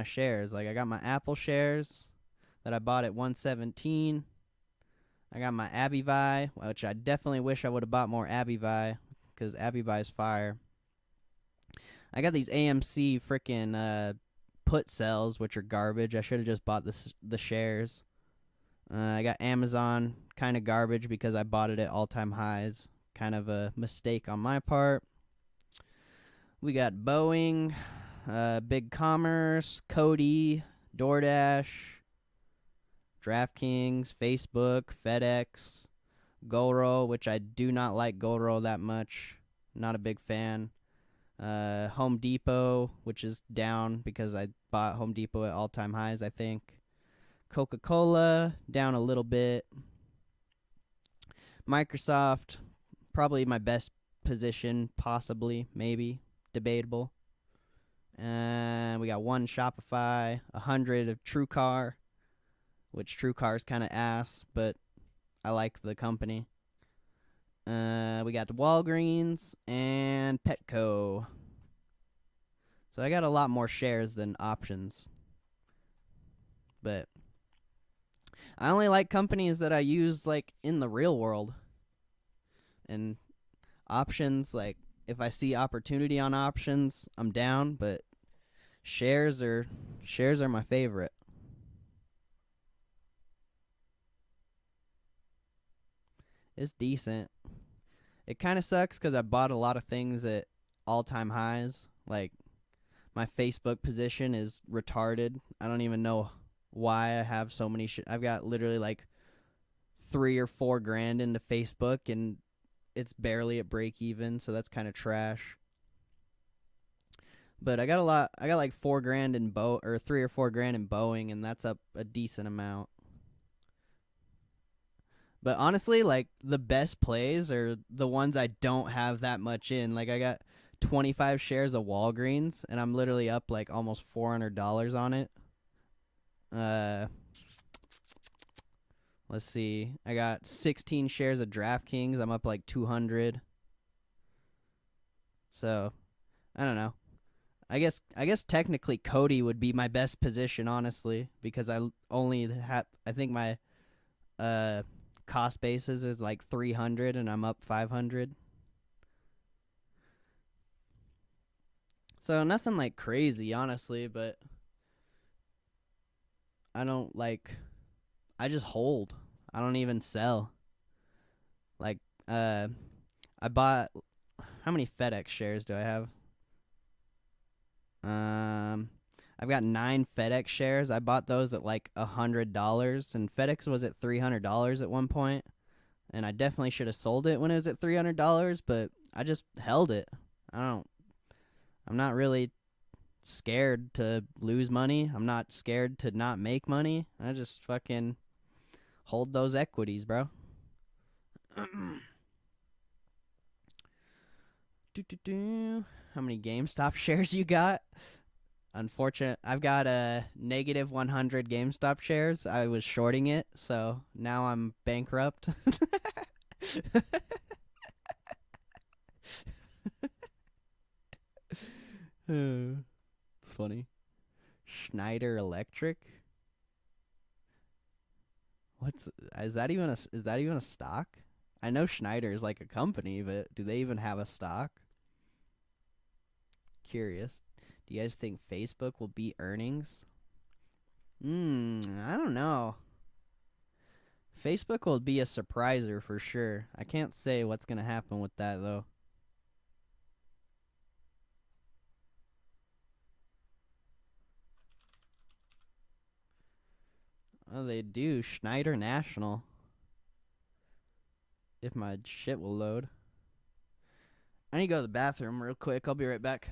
shares. Like, I got my Aapl shares that I bought at 117. I got my Abivi, which I definitely wish I would have bought more Abivi because Abivi's fire. I got these AMC freaking put sells, which are garbage. I should have just bought the shares. I got Amazon, kind of garbage because I bought it at all-time highs. Kind of a mistake on my part. We got Boeing, Big Commerce, Cody, DoorDash, DraftKings, Facebook, FedEx, Goro, which I do not like Goro that much. Not a big fan. Home Depot, which is down because I bought Home Depot at all-time highs, I think. Coca-Cola, down a little bit. Microsoft, probably my best position, possibly, maybe, debatable. And we got 1 Shopify, 100 of TrueCar, which TrueCar is kind of ass, but I like the company. We got Walgreens and Petco. So I got a lot more shares than options. But I only like companies that I use like in the real world. And options, like if I see opportunity on options, I'm down, but shares are my favorite. It's decent. It kind of sucks cuz I bought a lot of things at all-time highs. Like my Facebook position is retarded. I don't even know why I have so many I've got literally like 3 or 4 grand into Facebook and it's barely at break even, so that's kind of trash. But I got like 4 grand in or 3 or 4 grand in Boeing, and that's up a decent amount. But honestly, like the best plays are the ones I don't have that much in. Like I got 25 shares of Walgreens, and I'm literally up like almost $400 on it. Let's see. I got 16 shares of DraftKings. I'm up like 200. So, I don't know. I guess technically Cody would be my best position, honestly, because I think my cost basis is like 300 and I'm up 500. So nothing like crazy, honestly, but I just hold. I don't even sell. Like, I bought, how many FedEx shares do I have? I've got 9 FedEx shares. I bought those at like $100, and FedEx was at $300 at one point, and I definitely should have sold it when it was at $300, but I just held it. I'm not really scared to lose money. I'm not scared to not make money. I just fucking hold those equities, bro. How many GameStop shares you got? Unfortunate. I've got a negative 100 GameStop shares. I was shorting it, so now I'm bankrupt. It's funny. Schneider Electric. What's is that even a stock? I know Schneider is like a company, but do they even have a stock? Curious. Do you guys think Facebook will beat earnings? I don't know. Facebook will be a surpriser for sure. I can't say what's going to happen with that, though. Oh, they do. Schneider National. If my shit will load. I need to go to the bathroom real quick. I'll be right back.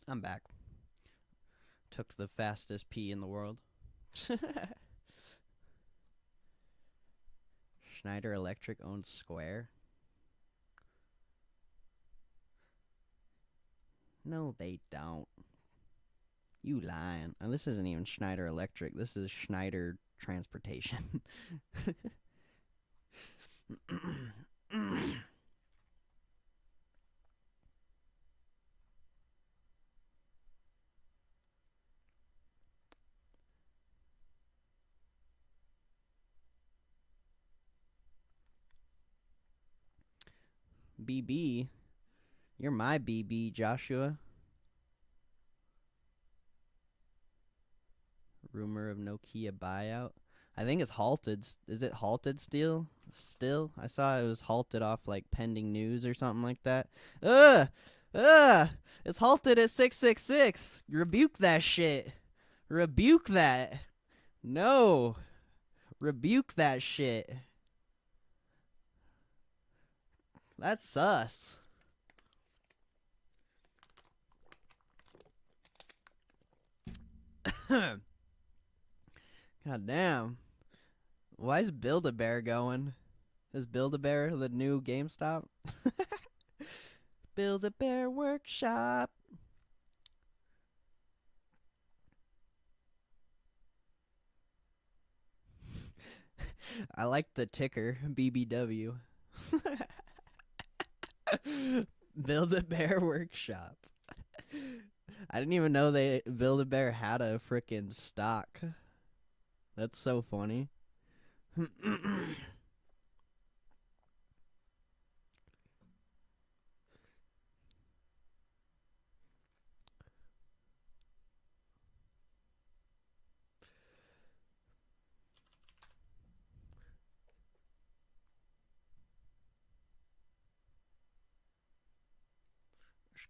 I'm back. Took the fastest pee in the world. Schneider Electric owns Square. No, they don't. You lying. And this isn't even Schneider Electric. This is Schneider Transportation. BB. You're my BB, Joshua. Rumor of Nokia buyout. I think it's halted. Is it halted still? Still? I saw it was halted off like pending news or something like that. Ugh! Ugh! It's halted at 666. Rebuke that shit. Rebuke that. No. Rebuke that shit. That's sus. God damn. Why is Build-A-Bear going? Is Build-A-Bear the new GameStop? Build-A-Bear Workshop. I like the ticker, BBW. Build-A-Bear Workshop. I didn't even know they Build-A-Bear had a frickin' stock. That's so funny. It's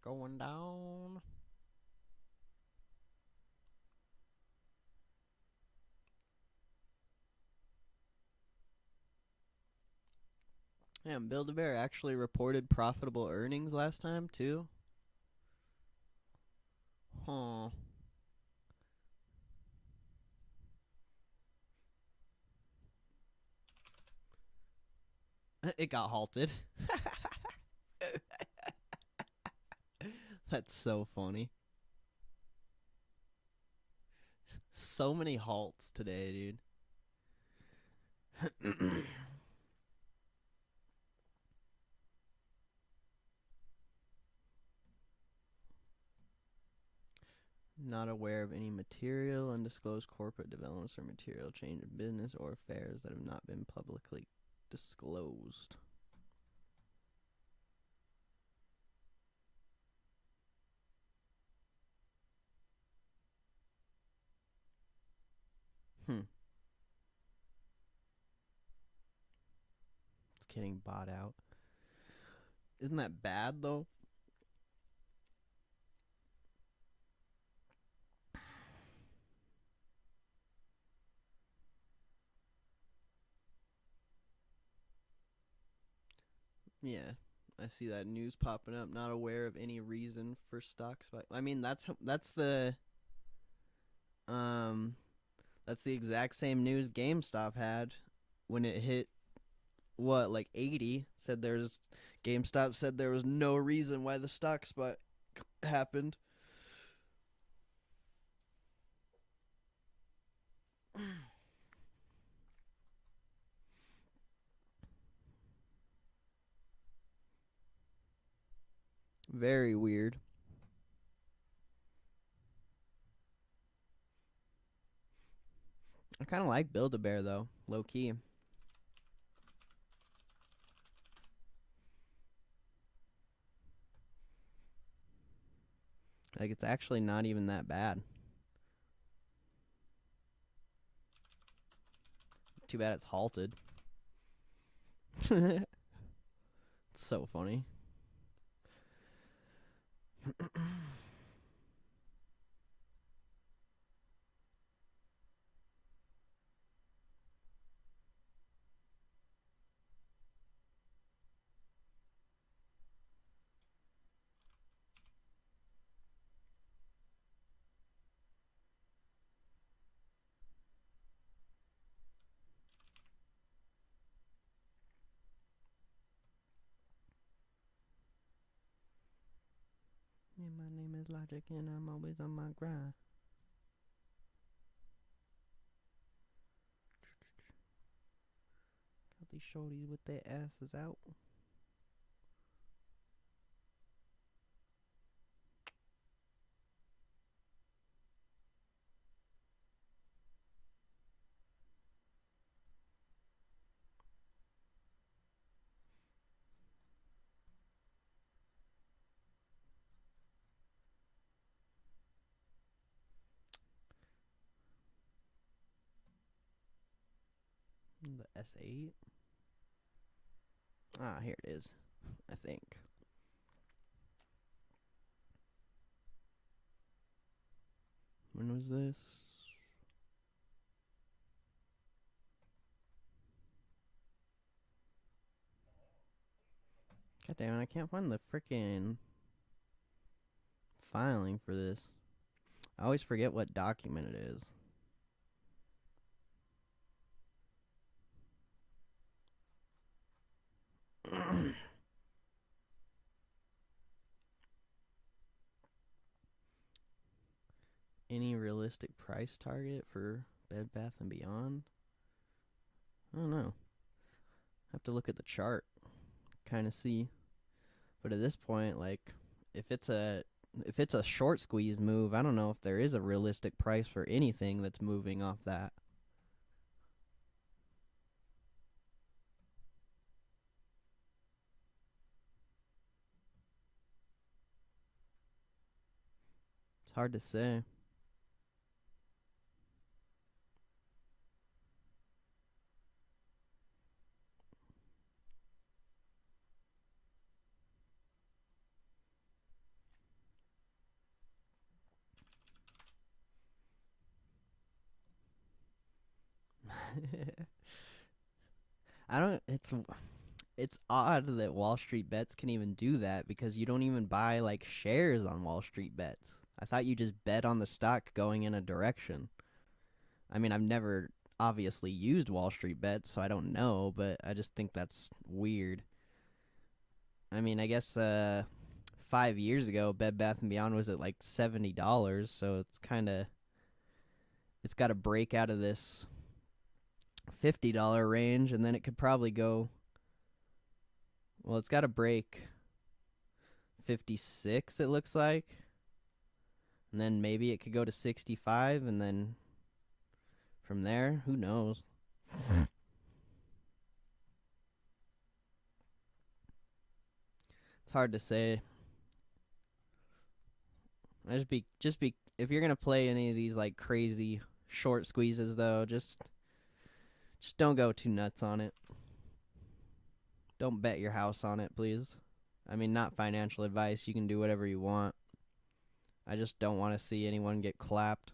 going down. Damn, Build-A-Bear actually reported profitable earnings last time, too? Huh. It got halted. That's so funny. So many halts today, dude. Not aware of any material, undisclosed corporate developments or material change in business or affairs that have not been publicly disclosed. Hmm. It's getting bought out. Isn't that bad though? Yeah. I see that news popping up. Not aware of any reason for stock spike. I mean, um that's the exact same news GameStop had when it hit what, like 80. GameStop said there was no reason why the stock spike happened. Very weird. I kind of like Build-A-Bear though, low key. Like it's actually not even that bad. Too bad it's halted. It's so funny. Yeah, my name is Logic and I'm always on my grind. Got these shorties with their asses out. The S8. Ah, here it is. I think. When was this? God damn it, I can't find the freaking filing for this. I always forget what document it is. Any realistic price target for Bed Bath and Beyond? I don't know. Have to look at the chart, kind of see. But at this point, like, if it's a short squeeze move, I don't know if there is a realistic price for anything that's moving off that. It's hard to say. I don't. It's odd that Wall Street Bets can even do that because you don't even buy like shares on Wall Street Bets. I thought you just bet on the stock going in a direction. I mean, I've never obviously used Wall Street Bets, so I don't know, but I just think that's weird. I mean, I guess 5 years ago, Bed Bath and Beyond was at like $70, so it's kind of it's got to break out of this $50 range, and then it could probably go. Well, it's got to break 56, it looks like. And then maybe it could go to 65, and then from there, who knows? It's hard to say. Just be if you're gonna play any of these like crazy short squeezes though, just don't go too nuts on it. Don't bet your house on it, please. I mean, not financial advice. You can do whatever you want. I just don't want to see anyone get clapped.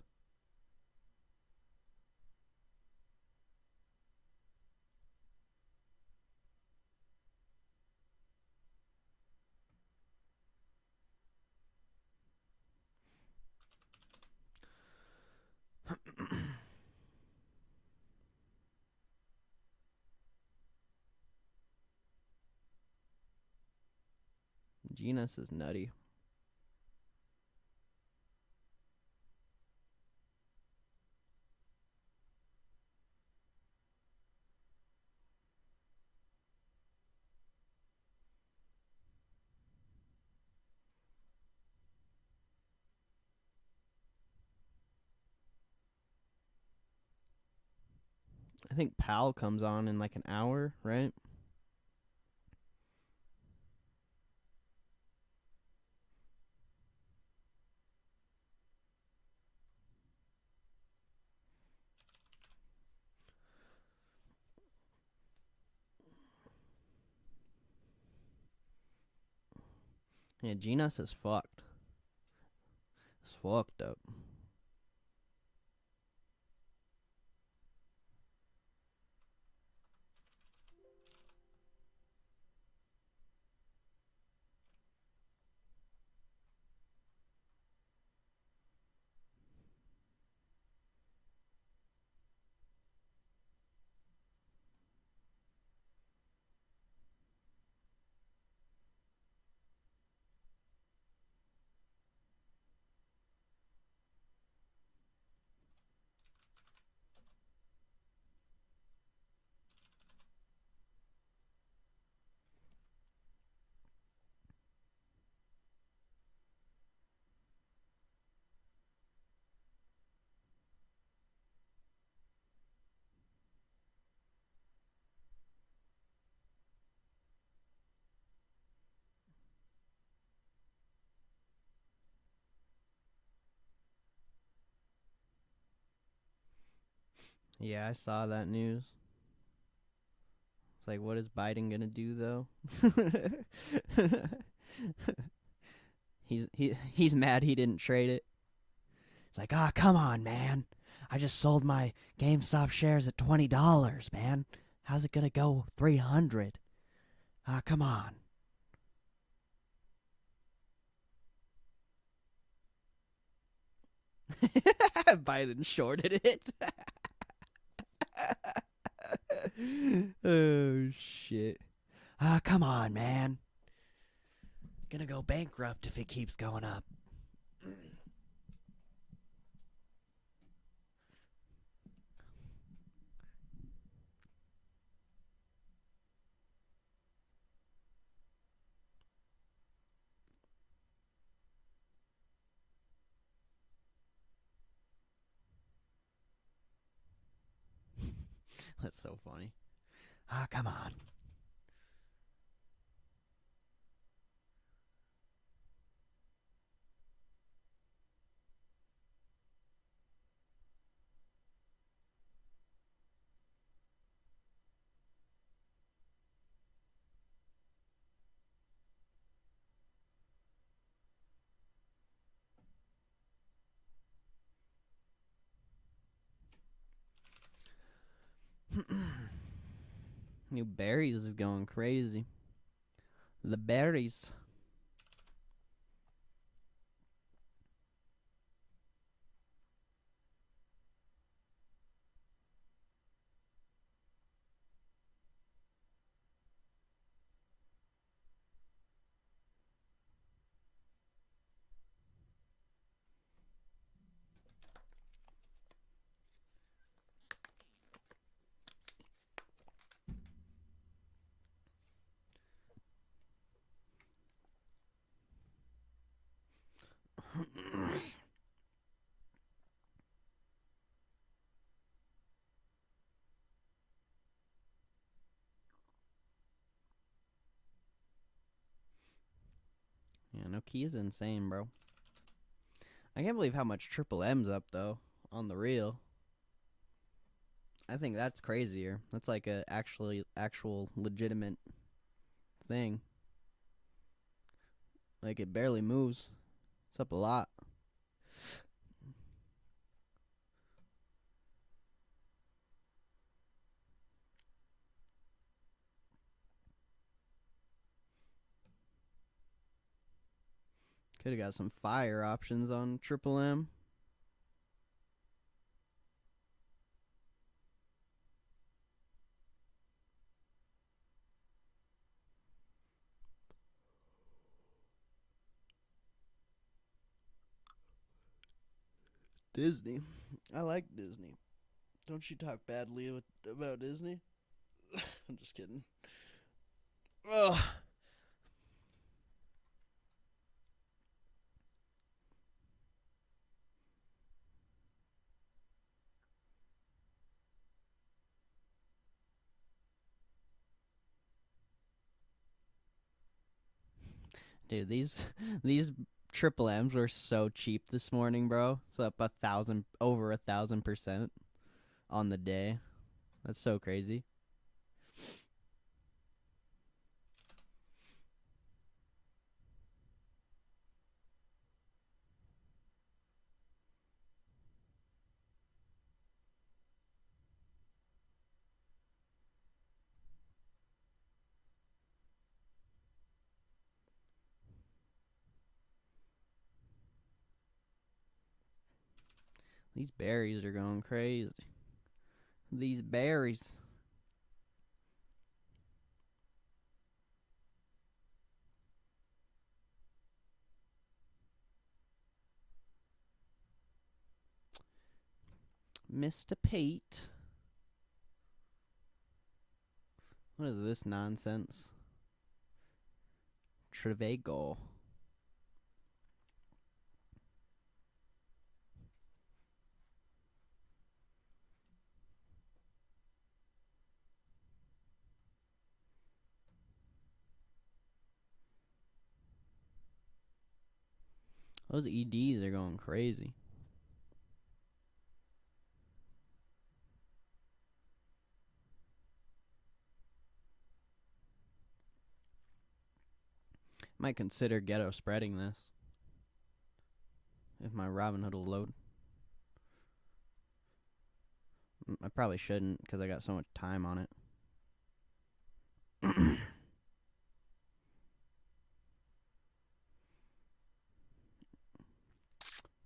Genus is nutty. I think Pal comes on in like an hour, right? Yeah, Genus is fucked. It's fucked up. Yeah, I saw that news. It's like, what is Biden gonna do though? He's mad he didn't trade it. It's like, ah, come on, man. I just sold my GameStop shares at $20, man. How's it gonna go 300? Ah, come on. Biden shorted it. Oh shit. Ah, come on, man. Gonna go bankrupt if it keeps going up. That's so funny. Ah, come on. New berries is going crazy. The berries. No, key is insane, bro. I can't believe how much Triple M's up though on the real. I think that's crazier. That's like a actual legitimate thing. Like it barely moves. It's up a lot. Could have got some fire options on Triple M. Disney. I like Disney. Don't you talk badly about Disney? I'm just kidding. Ugh. Dude, these Triple M's were so cheap this morning, bro. It's up over 1,000% on the day. That's so crazy. These berries are going crazy. These berries. Mr. Pete. What is this nonsense? Trevago. Those EDs are going crazy. Might consider ghetto spreading this. If my Robinhood will load. I probably shouldn't because I got so much time on it.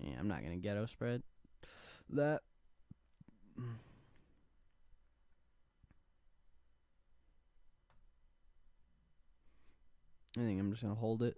Yeah, I'm not going to ghetto spread that. I think I'm just going to hold it.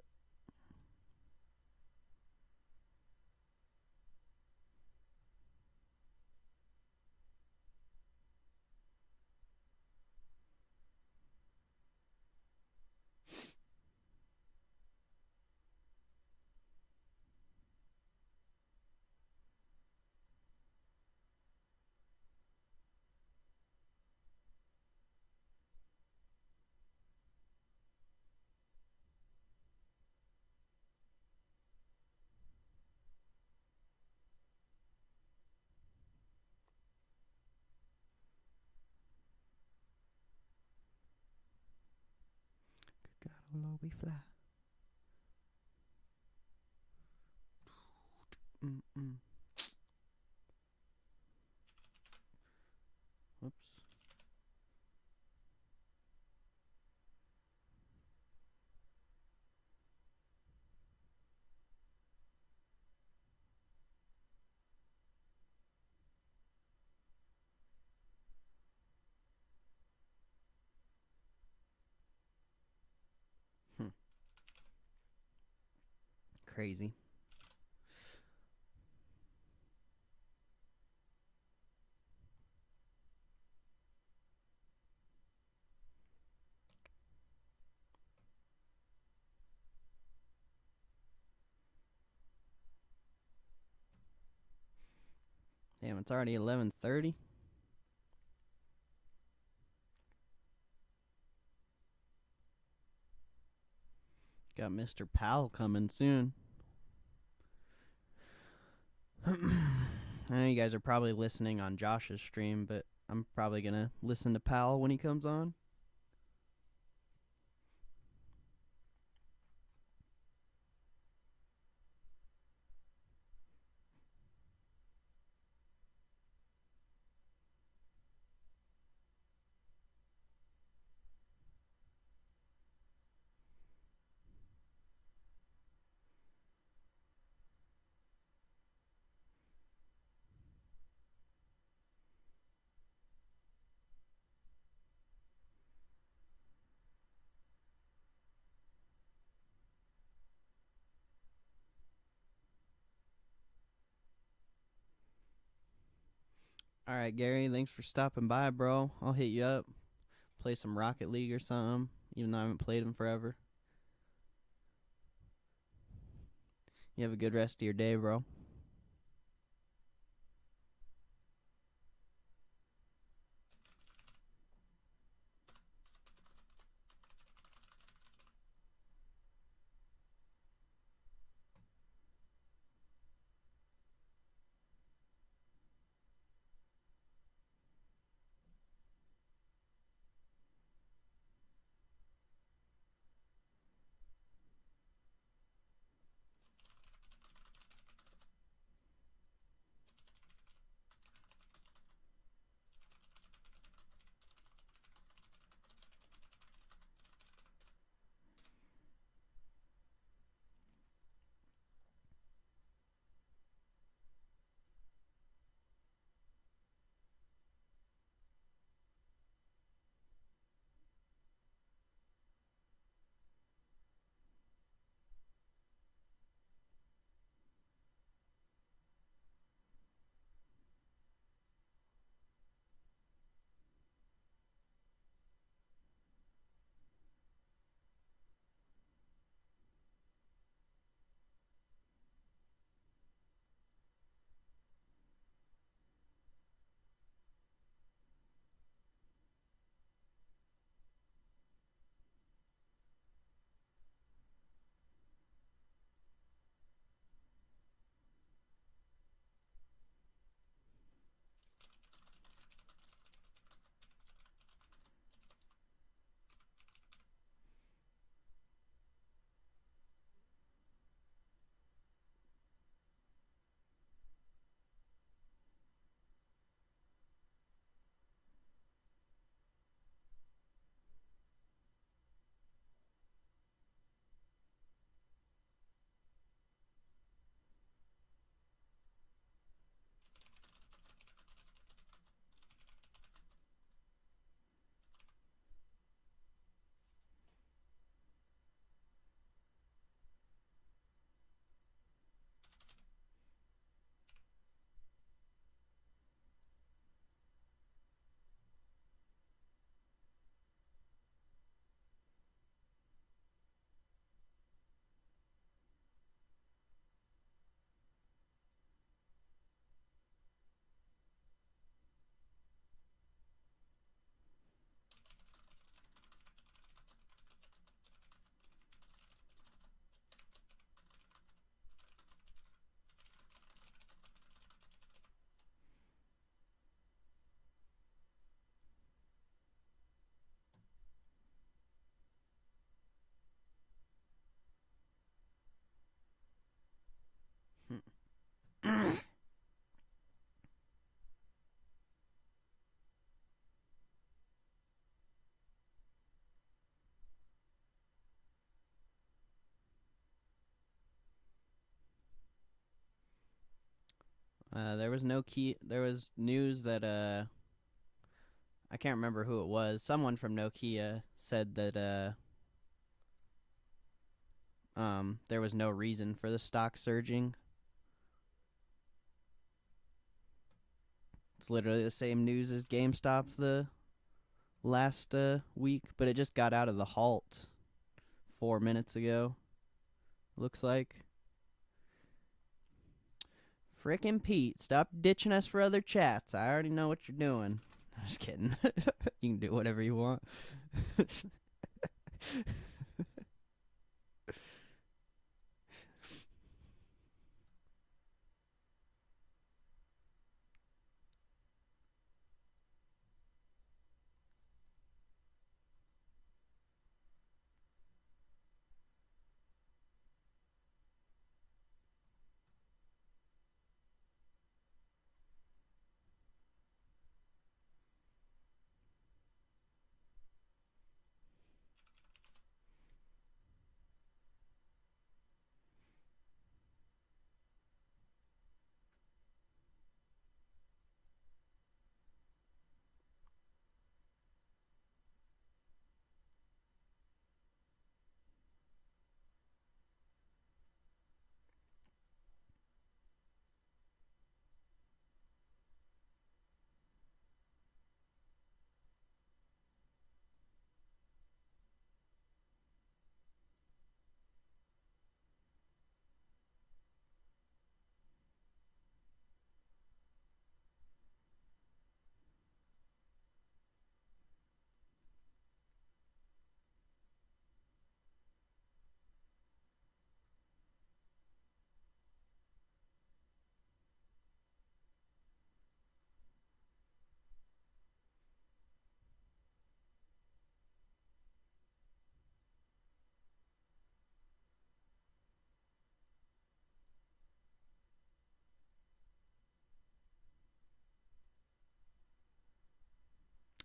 God, oh Lord, we fly. Whoops. Crazy. Damn, it's already 11:30. Got Mr. Powell coming soon. I know you guys are probably listening on Josh's stream, but I'm probably going to listen to Powell when he comes on. All right, Gary, thanks for stopping by, bro. I'll hit you up. Play some Rocket League or something, even though I haven't played them forever. You have a good rest of your day, bro. There was news that I can't remember who it was. Someone from Nokia said that there was no reason for the stock surging. It's literally the same news as Gamestop the last week, but it just got out of the halt 4 minutes ago. Looks like. Frickin' Pete, stop ditching us for other chats. I already know what you're doing. I'm just kidding. You can do whatever you want.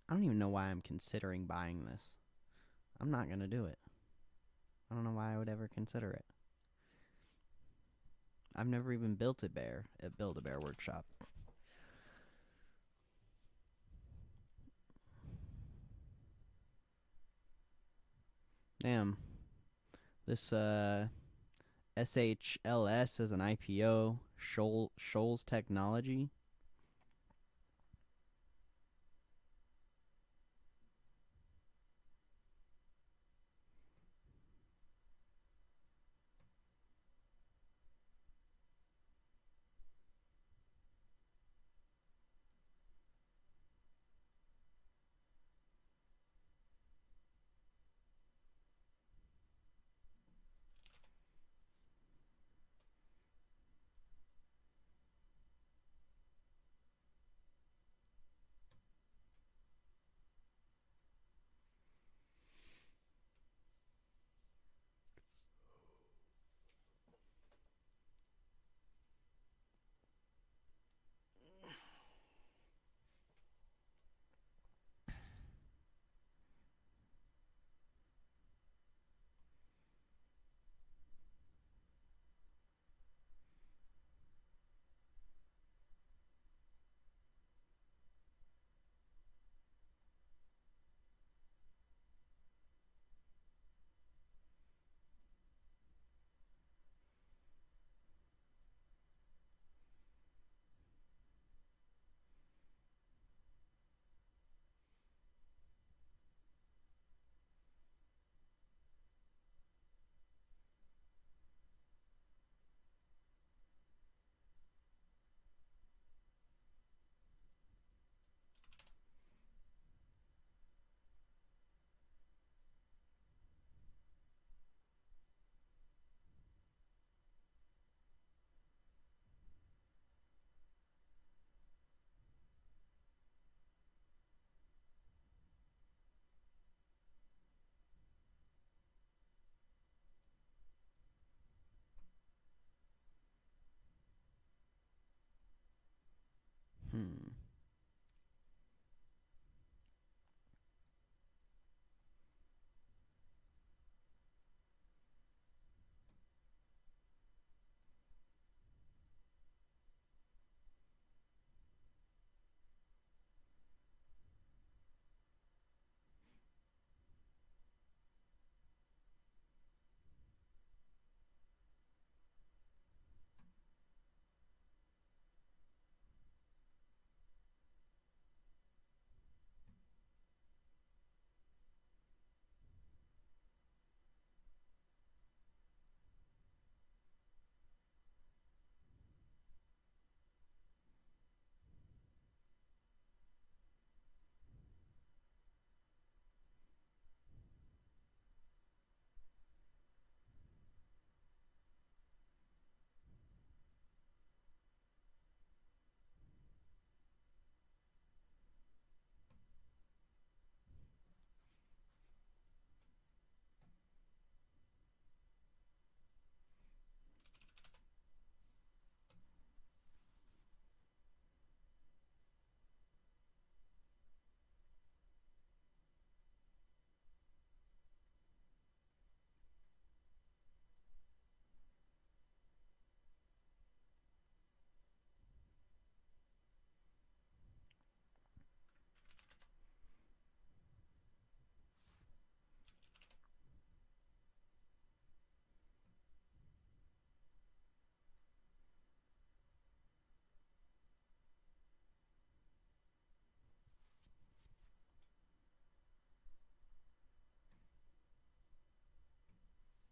I don't even know why I'm considering buying this. I'm not going to do it. I don't know why I would ever consider it. I've never even built a bear at Build-A-Bear Workshop. Damn. This SHLS is an IPO. Shoals Technology. Hmm.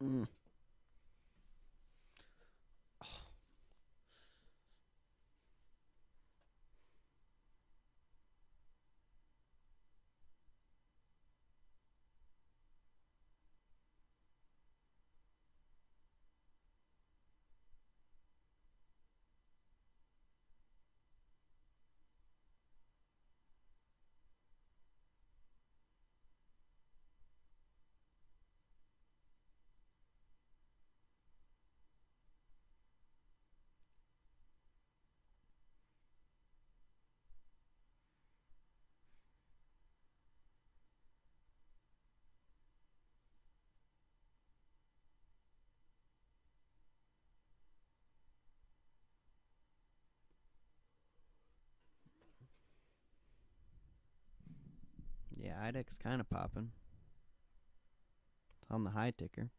Mm. IDEX kind of popping. It's on the high ticker.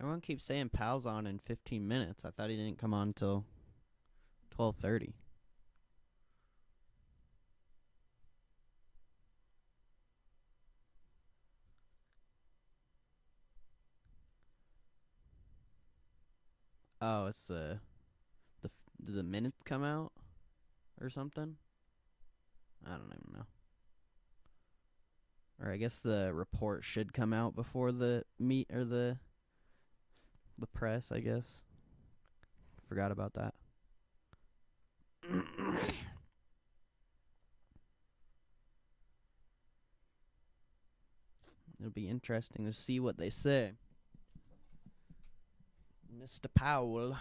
Everyone keeps saying Pal's on in 15 minutes. I thought he didn't come on till 12:30. Oh, it's did the minutes come out or something? I don't even know. Or I guess the report should come out before the meet or the press, I guess. Forgot about that. It'll be interesting to see what they say. Mr. Powell.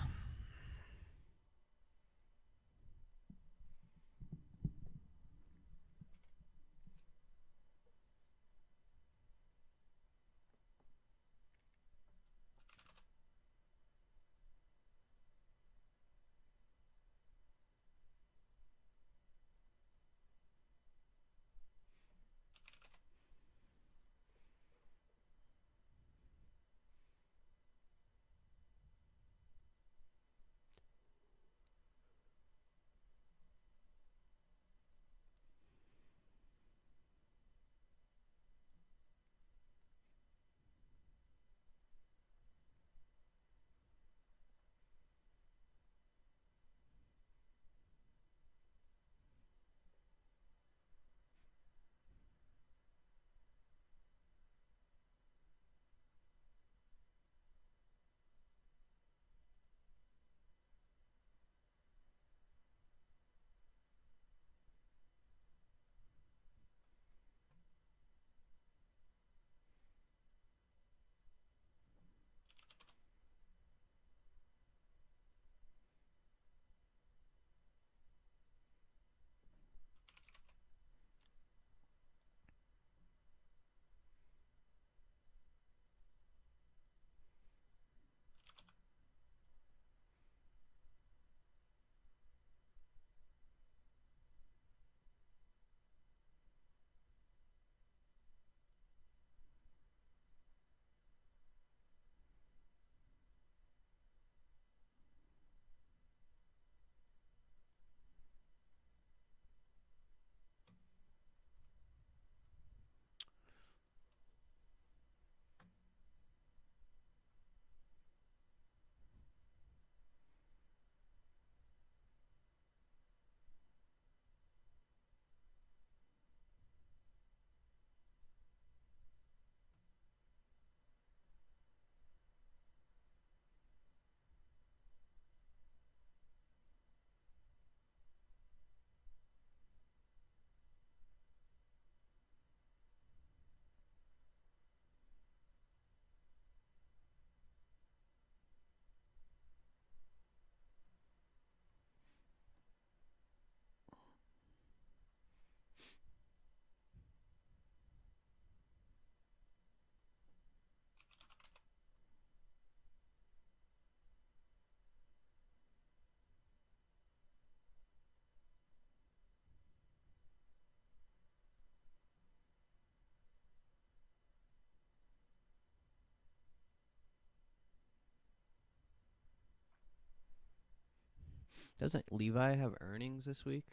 Doesn't Levi have earnings this week?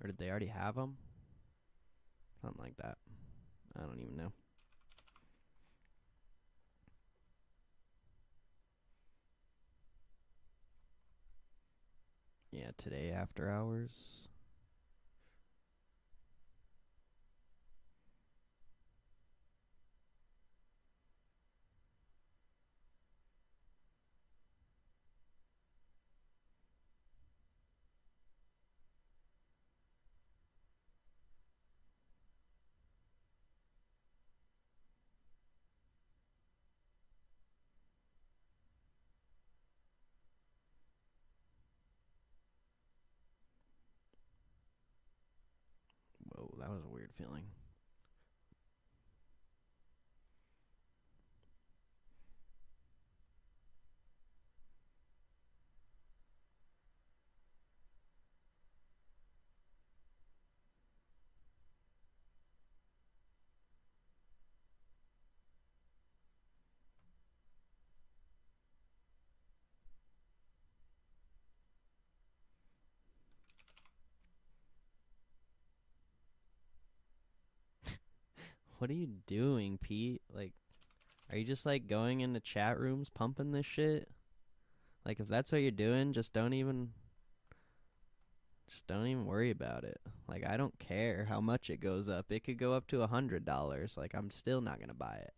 Or did they already have them? Something like that. I don't even know. Yeah, today after hours. Whoa, that was a weird feeling. What are you doing, Pete? Like, are you just like going into chat rooms pumping this shit? Like, if that's what you're doing, just don't even worry about it. Like, I don't care how much it goes up. It could go up to $100. Like, I'm still not gonna buy it.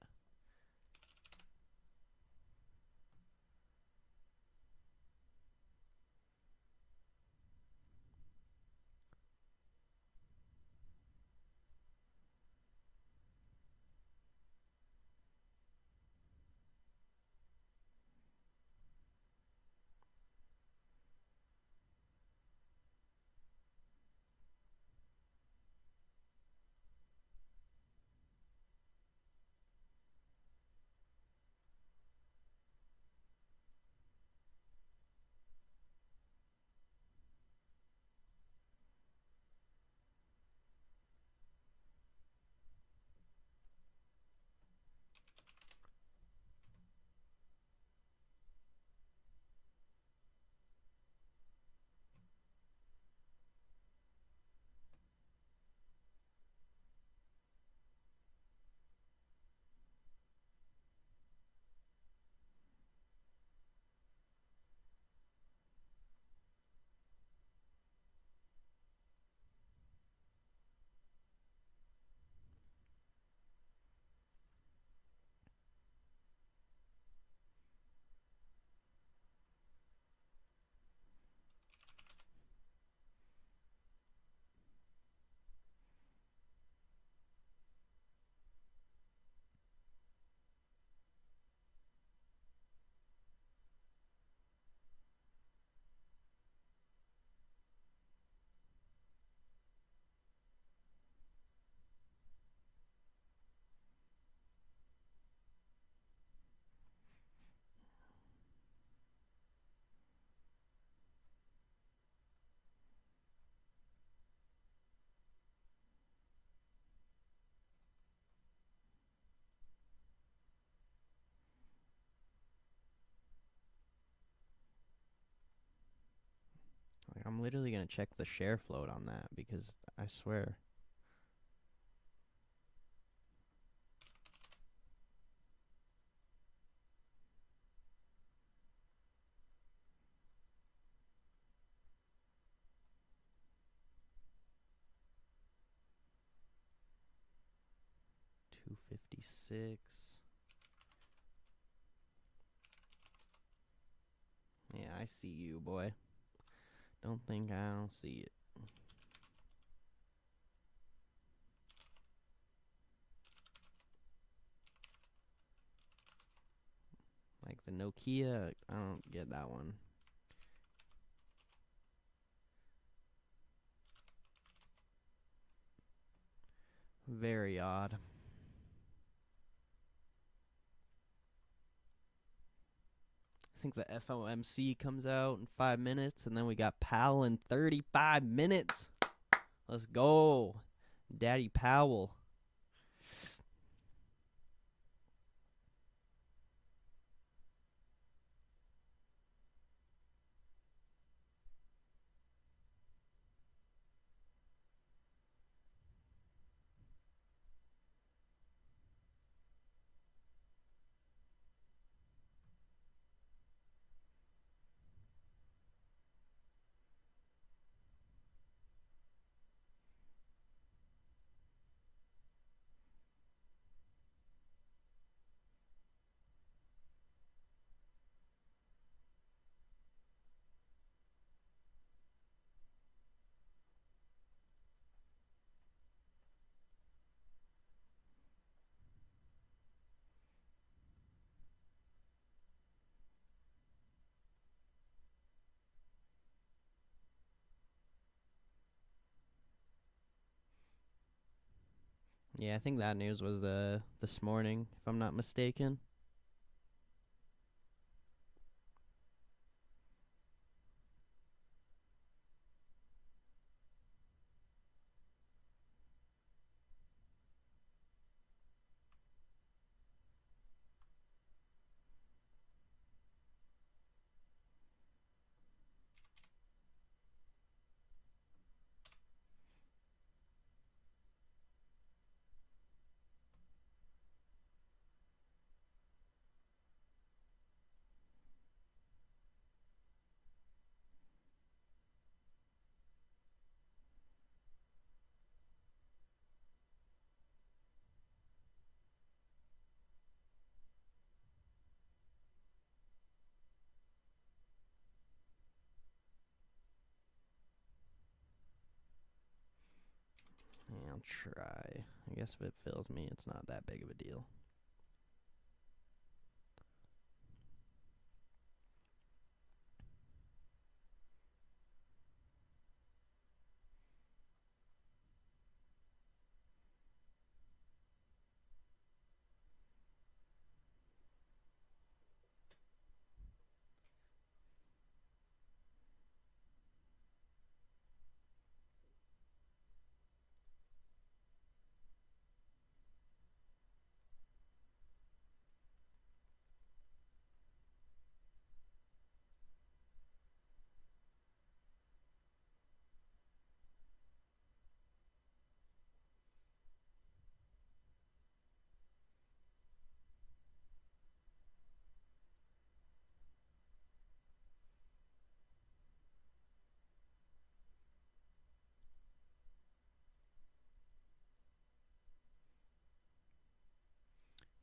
Like, I'm literally gonna check the share float on that because I swear. $256. Yeah, I see you, boy. Don't think I don't see it. Like the Nokia, I don't get that one. Very odd. I think the FOMC comes out in 5 minutes, and then we got Powell in 35 minutes. Let's go. Daddy Powell. Yeah, I think that news was this morning, if I'm not mistaken. Yeah, I'll try. I guess if it fills me, it's not that big of a deal.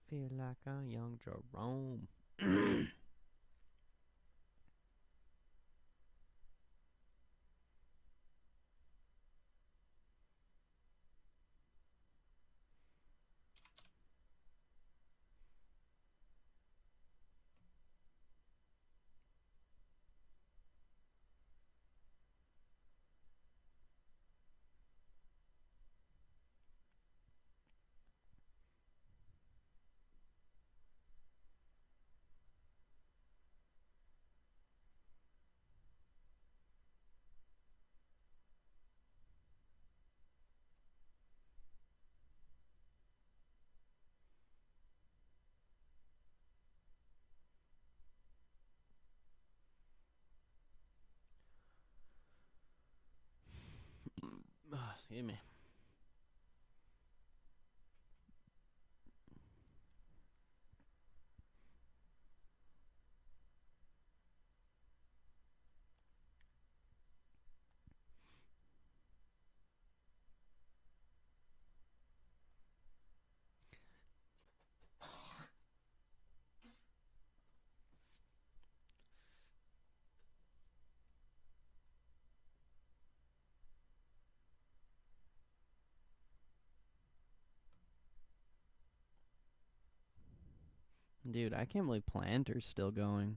Feel like a young Jerome. Excuse me. Dude, I can't believe Planter's still going.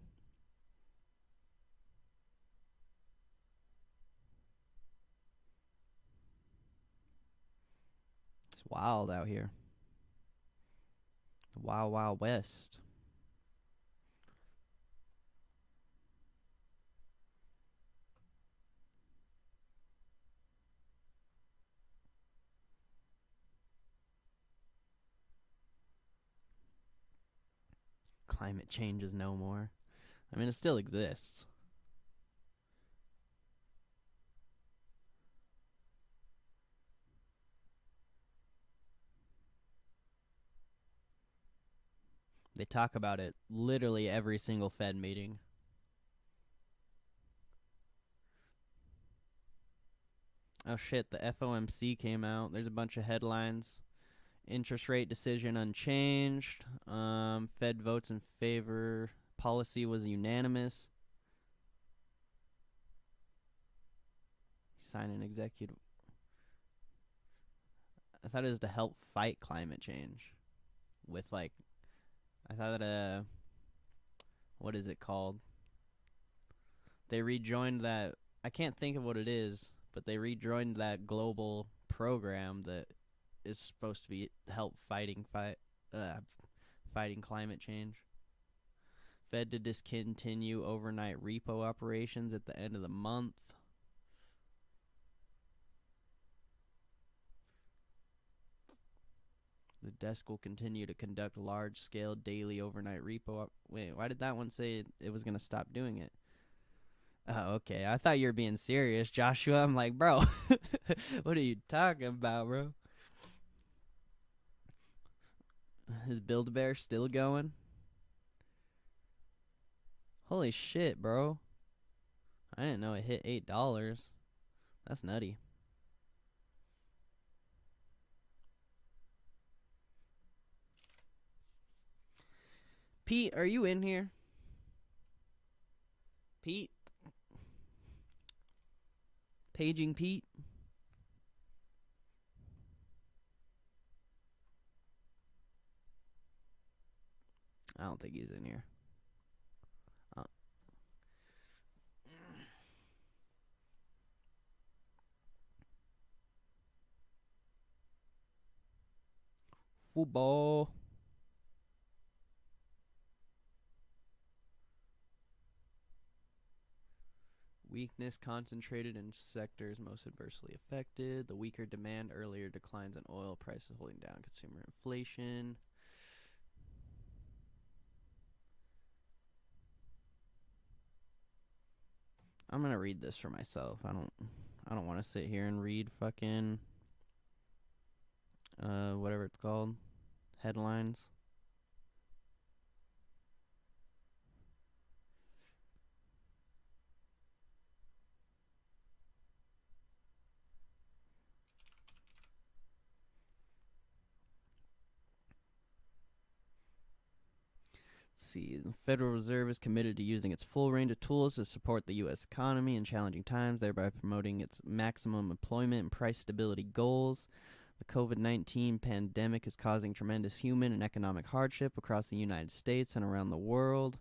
It's wild out here. The Wild Wild West. Climate change is no more. I mean, it still exists. They talk about it literally every single Fed meeting. Oh shit, the FOMC came out. There's a bunch of headlines. Interest rate decision unchanged. Fed votes in favor. Policy was unanimous. Sign an executive. I thought it was to help fight climate change. With like, I thought what is it called? They rejoined that. I can't think of what it is, but they rejoined that global program that is supposed to be help fighting climate change. Fed to discontinue overnight repo operations at the end of the month. The desk will continue to conduct large-scale daily overnight repo. Wait, why did that one say it was going to stop doing it? Oh, okay. I thought you were being serious, Joshua. I'm like, bro, what are you talking about, bro? Is Build-A-Bear still going? Holy shit, bro. I didn't know it hit $8. That's nutty. Pete, are you in here? Pete? Paging Pete? I don't think he's in here. Football. Weakness concentrated in sectors most adversely affected. The weaker demand, earlier declines in oil prices holding down consumer inflation. I'm gonna read this for myself. I don't want to sit here and read fucking whatever it's called, headlines. See, the Federal Reserve is committed to using its full range of tools to support the U.S. economy in challenging times, thereby promoting its maximum employment and price stability goals. The COVID-19 pandemic is causing tremendous human and economic hardship across the United States and around the world.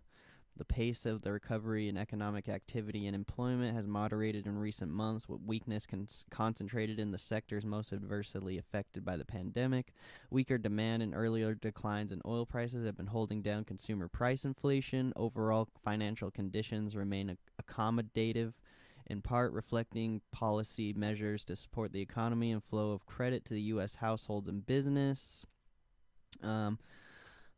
The pace of the recovery in economic activity and employment has moderated in recent months, with weakness concentrated in the sectors most adversely affected by the pandemic. Weaker demand and earlier declines in oil prices have been holding down consumer price inflation. Overall financial conditions remain accommodative, in part reflecting policy measures to support the economy and flow of credit to the U.S. households and business.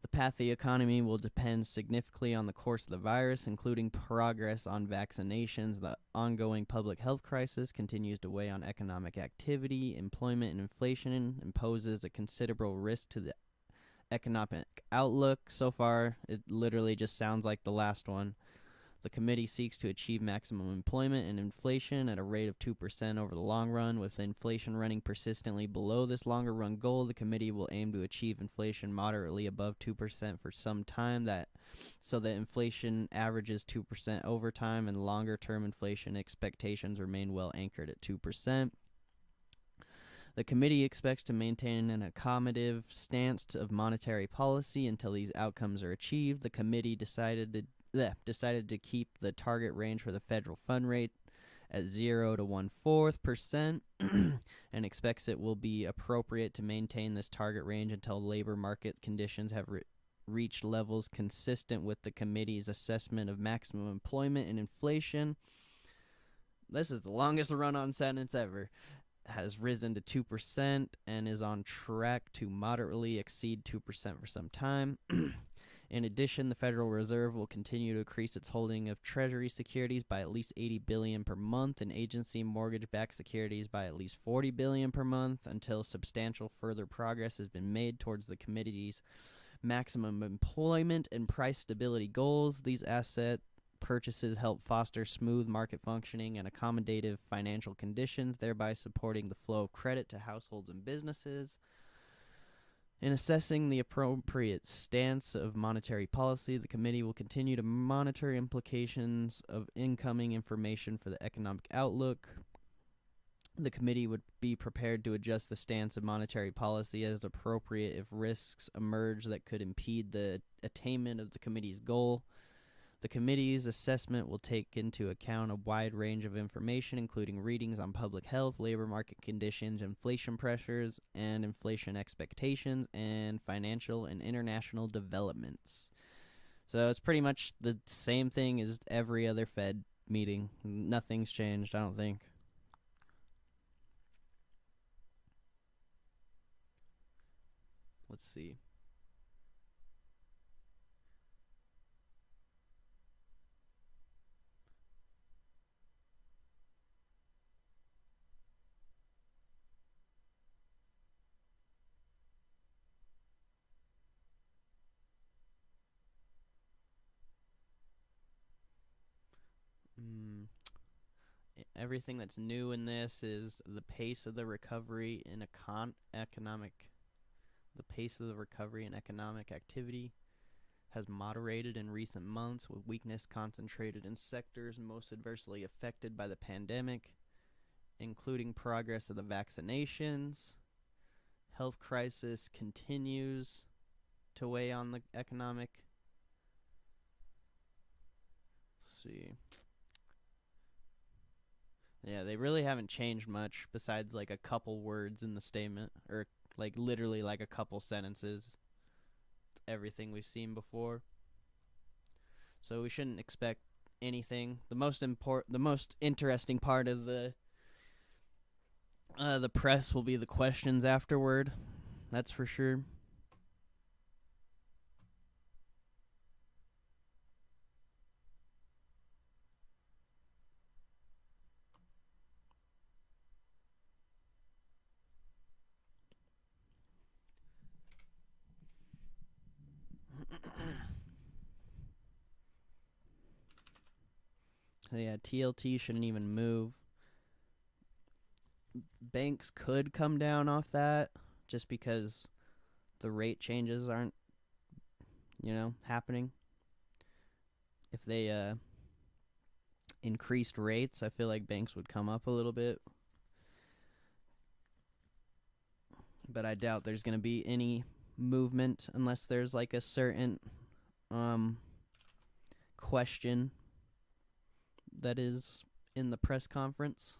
The path of the economy will depend significantly on the course of the virus, including progress on vaccinations. The ongoing public health crisis continues to weigh on economic activity, employment, and inflation, and poses a considerable risk to the economic outlook. So far, it literally just sounds like the last one. The committee seeks to achieve maximum employment and inflation at a rate of 2% over the long run. With inflation running persistently below this longer run goal, the committee will aim to achieve inflation moderately above 2% for some time, so that inflation averages 2% over time and longer term inflation expectations remain well anchored at 2%. The committee expects to maintain an accommodative stance of monetary policy until these outcomes are achieved. The committee decided to keep the target range for the federal fund rate at 0 to 1/4% and expects it will be appropriate to maintain this target range until labor market conditions have reached levels consistent with the committee's assessment of maximum employment and inflation. This is the longest run-on sentence ever. Has risen to 2% and is on track to moderately exceed 2% for some time. In addition, the Federal Reserve will continue to increase its holding of Treasury securities by at least $80 billion per month and agency mortgage-backed securities by at least $40 billion per month until substantial further progress has been made towards the committee's maximum employment and price stability goals. These asset purchases help foster smooth market functioning and accommodative financial conditions, thereby supporting the flow of credit to households and businesses. In assessing the appropriate stance of monetary policy, the committee will continue to monitor implications of incoming information for the economic outlook. The committee would be prepared to adjust the stance of monetary policy as appropriate if risks emerge that could impede the attainment of the committee's goal. The committee's assessment will take into account a wide range of information, including readings on public health, labor market conditions, inflation pressures, and inflation expectations, and financial and international developments. So it's pretty much the same thing as every other Fed meeting. Nothing's changed, I don't think. Let's see. Everything that's new in this is the pace of the recovery in economic. The pace of the recovery in economic activity has moderated in recent months, with weakness concentrated in sectors most adversely affected by the pandemic, including progress of the vaccinations. Health crisis continues to weigh on the economic. Let's see. Yeah, they really haven't changed much besides like a couple words in the statement, or like literally like a couple sentences. It's everything we've seen before. So we shouldn't expect anything. The most interesting part of the press will be the questions afterward. That's for sure. So yeah, TLT shouldn't even move. Banks could come down off that just because the rate changes aren't, happening. If they increased rates, I feel like banks would come up a little bit. But I doubt there's going to be any movement unless there's like a certain question that is in the press conference.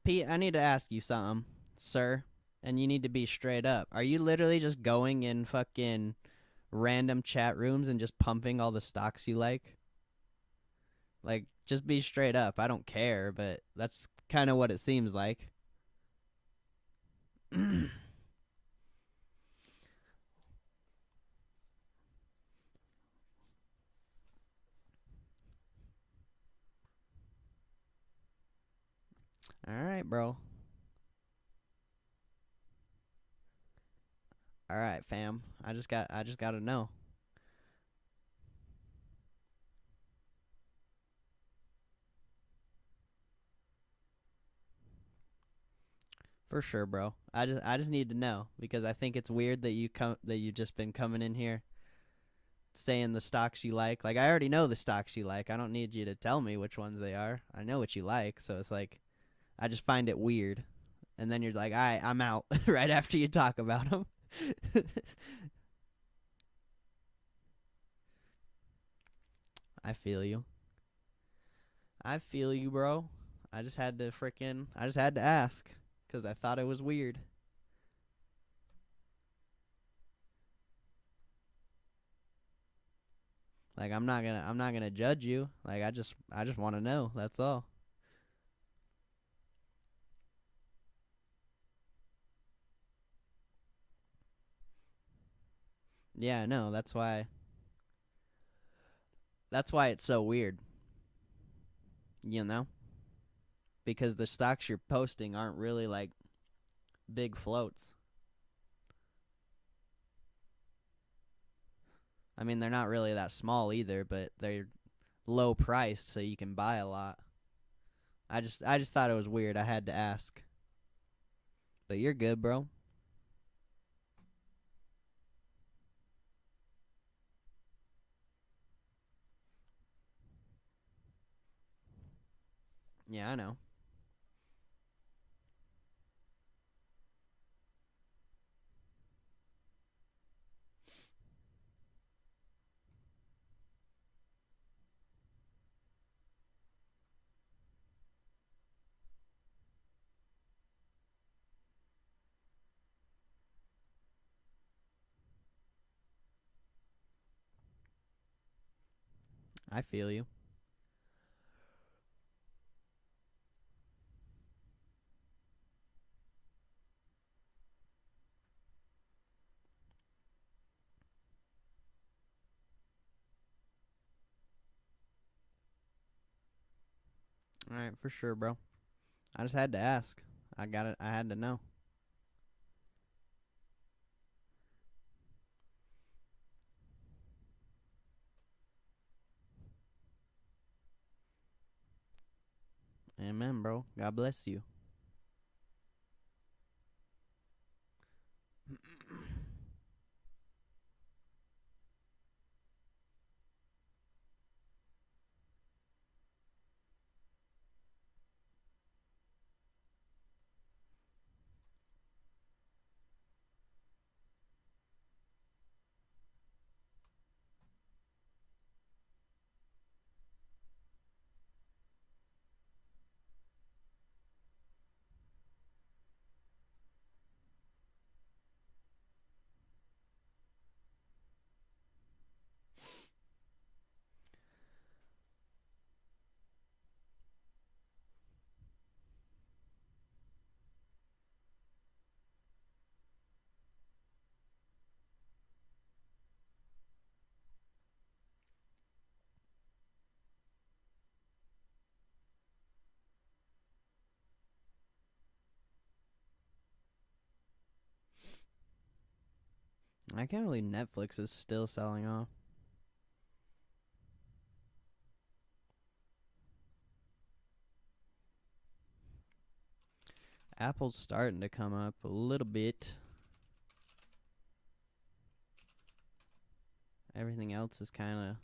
Pete, I need to ask you something, sir, and you need to be straight up. Are you literally just going in fucking random chat rooms and just pumping all the stocks you like? Like, just be straight up. I don't care, but that's kind of what it seems like. All right, bro. All right, fam. I just got to know. For sure, bro. I just need to know because I think it's weird that you just been coming in here saying the stocks you like. Like, I already know the stocks you like. I don't need you to tell me which ones they are. I know what you like, so it's like I just find it weird. And then you're like, "All right, I'm out." right after you talk about them. I feel you. I feel you, bro. I just had to ask cuz I thought it was weird. Like, I'm not going to judge you. Like, I just want to know. That's all. Yeah, no, that's why it's so weird. You know? Because the stocks you're posting aren't really like big floats. I mean, they're not really that small either, but they're low priced, so you can buy a lot. I just thought it was weird. I had to ask. But you're good, bro. Yeah, I know. I feel you. All right, for sure, bro. I just had to ask. I got it. I had to know. Amen, bro. God bless you. I can't believe Netflix is still selling off. Apple's starting to come up a little bit. Everything else is kind of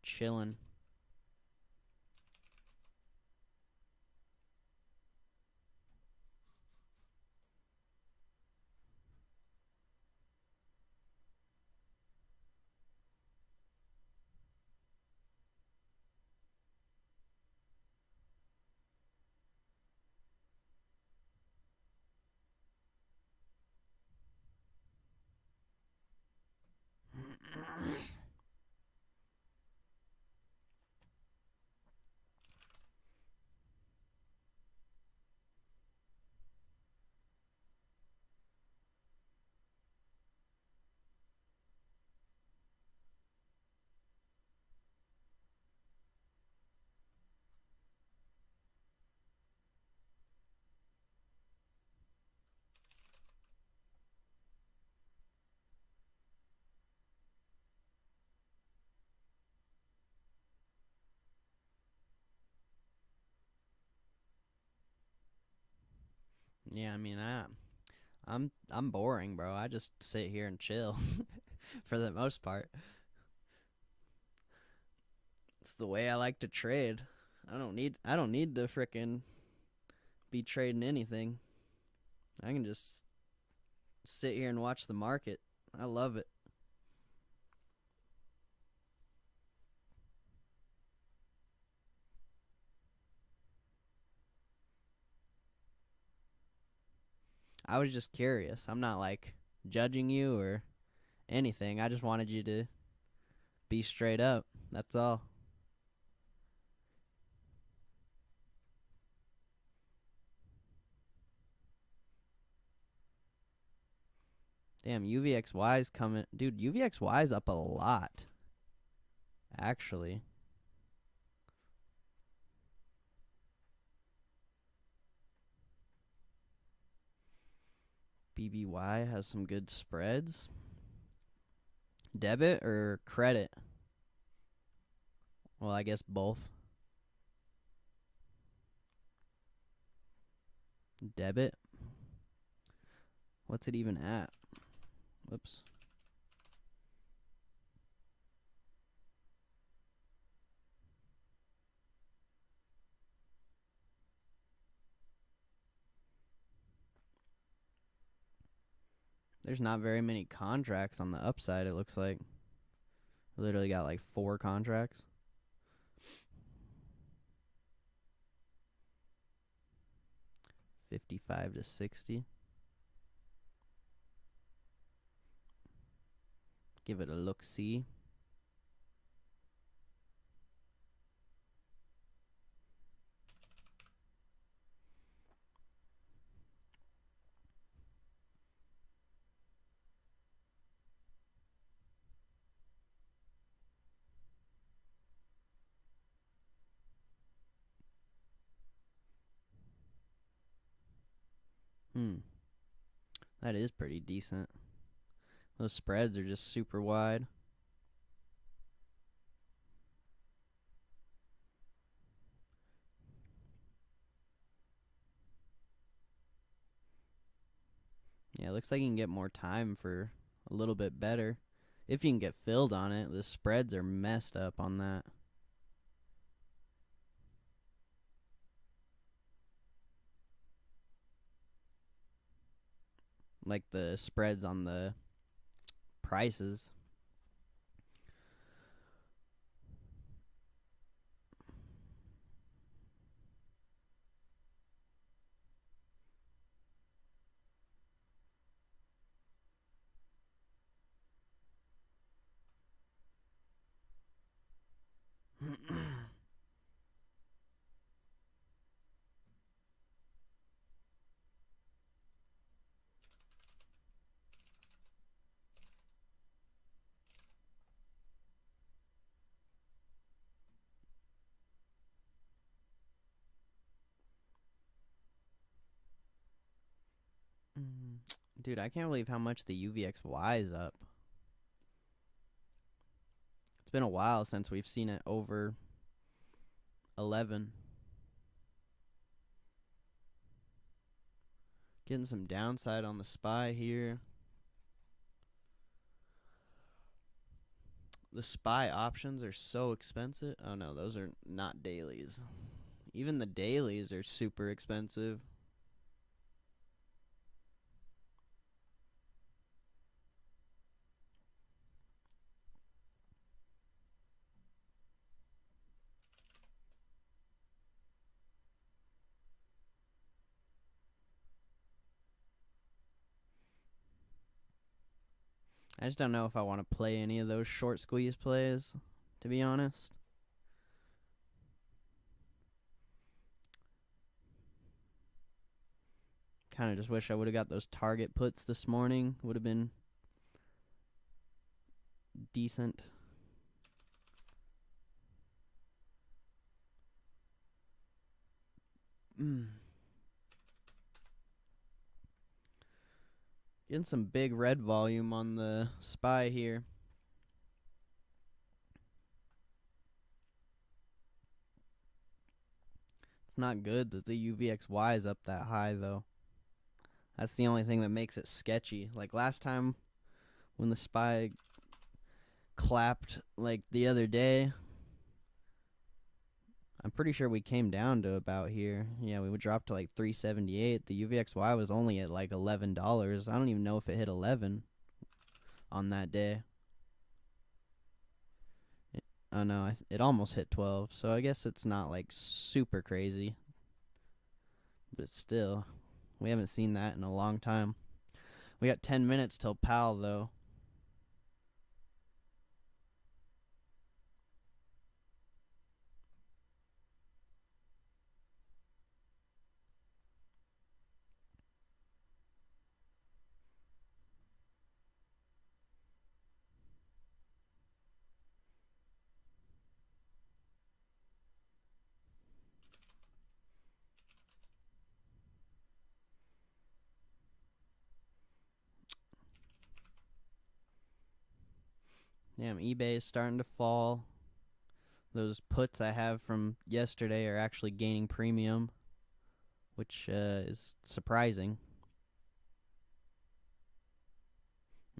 chilling. Yeah, I mean, I'm boring, bro. I just sit here and chill for the most part. It's the way I like to trade. I don't need to frickin' be trading anything. I can just sit here and watch the market. I love it. I was just curious. I'm not like judging you or anything. I just wanted you to be straight up. That's all. Damn, UVXY's coming. Dude, UVXY's up a lot, actually. BBY has some good spreads. Debit or credit? Well, I guess both. Debit? What's it even at? Whoops. There's not very many contracts on the upside, it looks like. Literally got like 4 contracts. $55 to $60. Give it a look-see. That is pretty decent. Those spreads are just super wide. Yeah, it looks like you can get more time for a little bit better. If you can get filled on it, the spreads are messed up on that. Like the spreads on the prices. Dude, I can't believe how much the UVXY is up. It's been a while since we've seen it over 11. Getting some downside on the SPY here. The SPY options are so expensive. Oh no, those are not dailies. Even the dailies are super expensive. I just don't know if I want to play any of those short squeeze plays, to be honest. Kind of just wish I would have got those target puts this morning. Would have been decent. Getting some big red volume on the SPY here. It's not good that the UVXY is up that high, though. That's the only thing that makes it sketchy. Like last time when the SPY clapped, like the other day, I'm pretty sure we came down to about here. Yeah, we would drop to like 378. The UVXY was only at like $11. I don't even know if it hit 11 on that day. Oh no, it almost hit 12. So I guess it's not like super crazy. But still, we haven't seen that in a long time. We got 10 minutes till Pal though. Damn, eBay is starting to fall. Those puts I have from yesterday are actually gaining premium. which is surprising.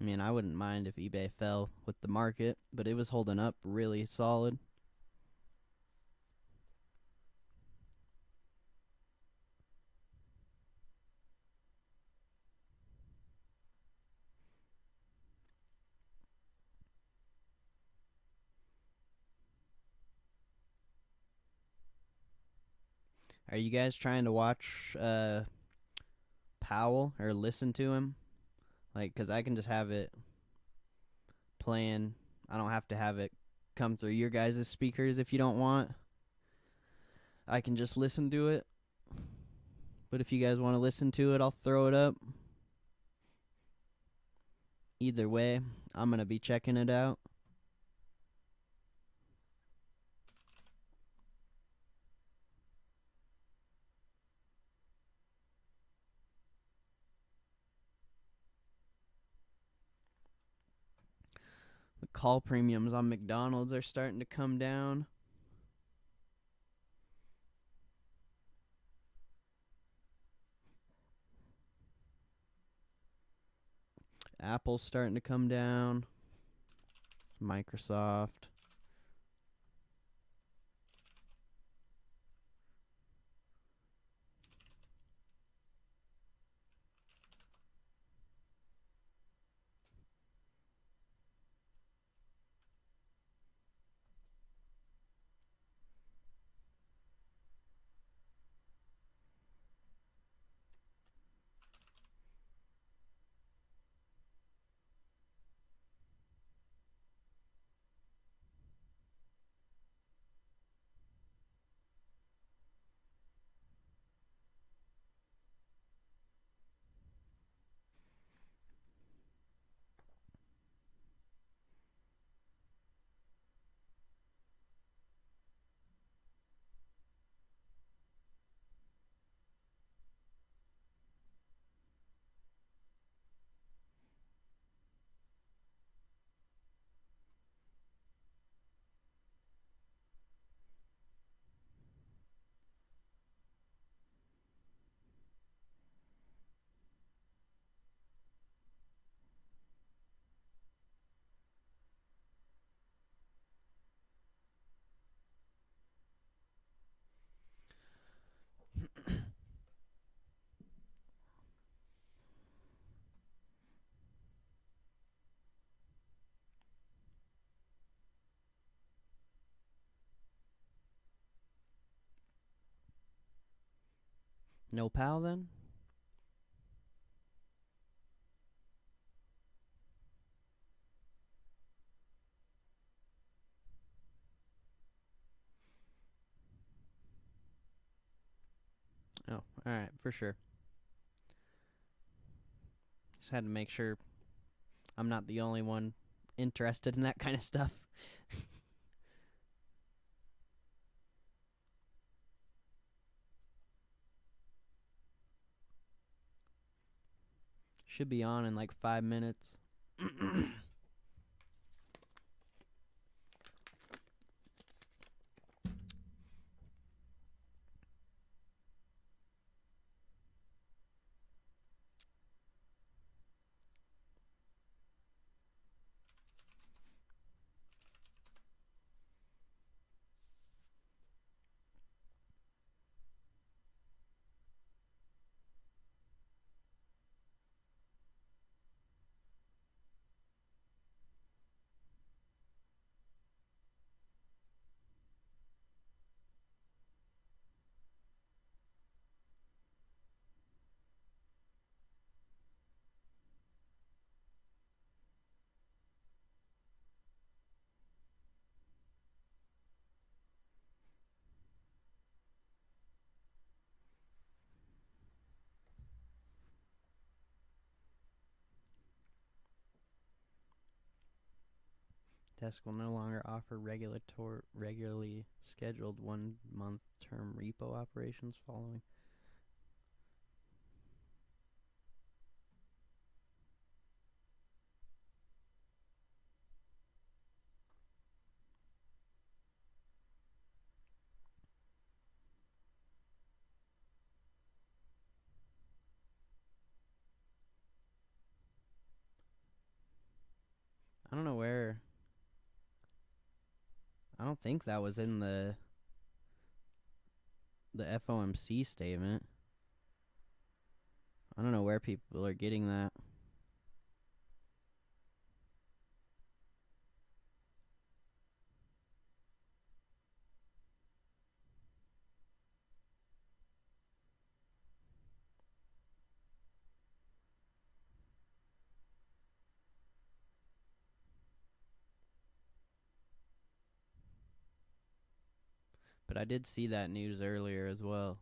I mean, I wouldn't mind if eBay fell with the market, but it was holding up really solid. Are you guys trying to watch Powell or listen to him? Like, because I can just have it playing. I don't have to have it come through your guys' speakers if you don't want. I can just listen to it. But if you guys want to listen to it, I'll throw it up. Either way, I'm going to be checking it out. The call premiums on McDonald's are starting to come down. Apple's starting to come down. Microsoft. No pal then? Oh, alright, for sure. Just had to make sure I'm not the only one interested in that kind of stuff. Should be on in like 5 minutes. Desk will no longer offer regularly scheduled 1-month term repo operations following. don't think that was in the FOMC statement. I don't know where people are getting that. But I did see that news earlier as well.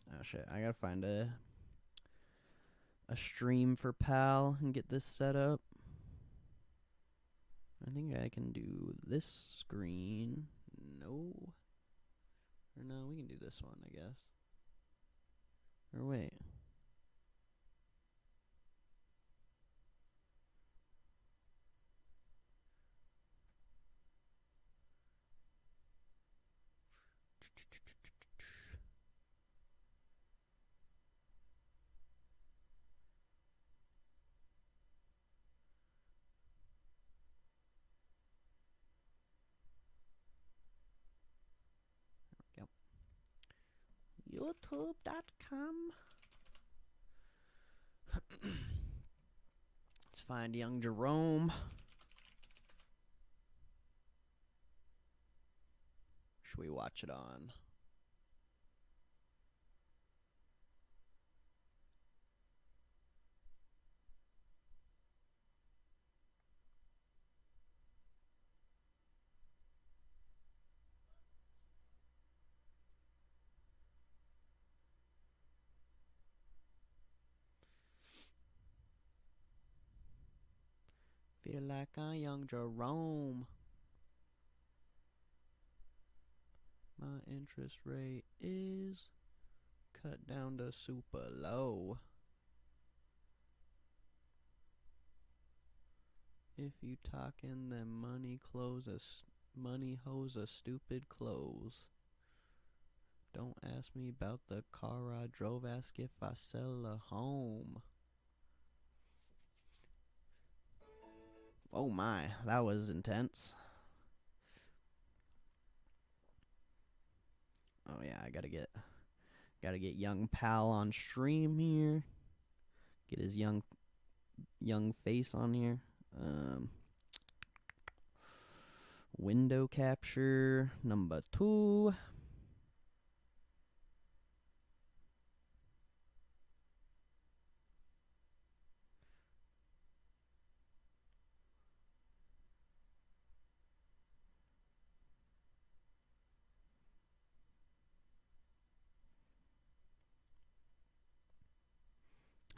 Oh shit, I gotta find a stream for PAL and get this set up. I think I can do this screen. No. Or no, we can do this one, I guess. Or wait. YouTube.com. Let's find young Jerome. Should we watch it on? Feel like a young Jerome. My interest rate is cut down to super low. If you talkin', then money hoes a stupid clothes. Don't ask me about the car I drove, ask if I sell a home. Oh my, that was intense. Oh yeah, I gotta get young pal on stream here. Get his young face on here. Window capture number 2.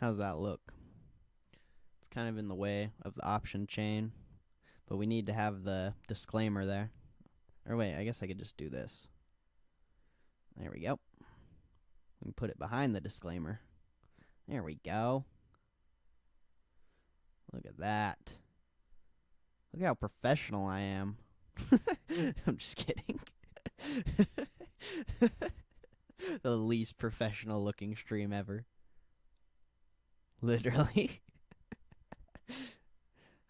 How's that look? It's kind of in the way of the option chain, but we need to have the disclaimer there. Or wait, I guess I could just do this. There we go. We can put it behind the disclaimer. There we go. Look at that. Look how professional I am. I'm just kidding. The least professional looking stream ever. Literally.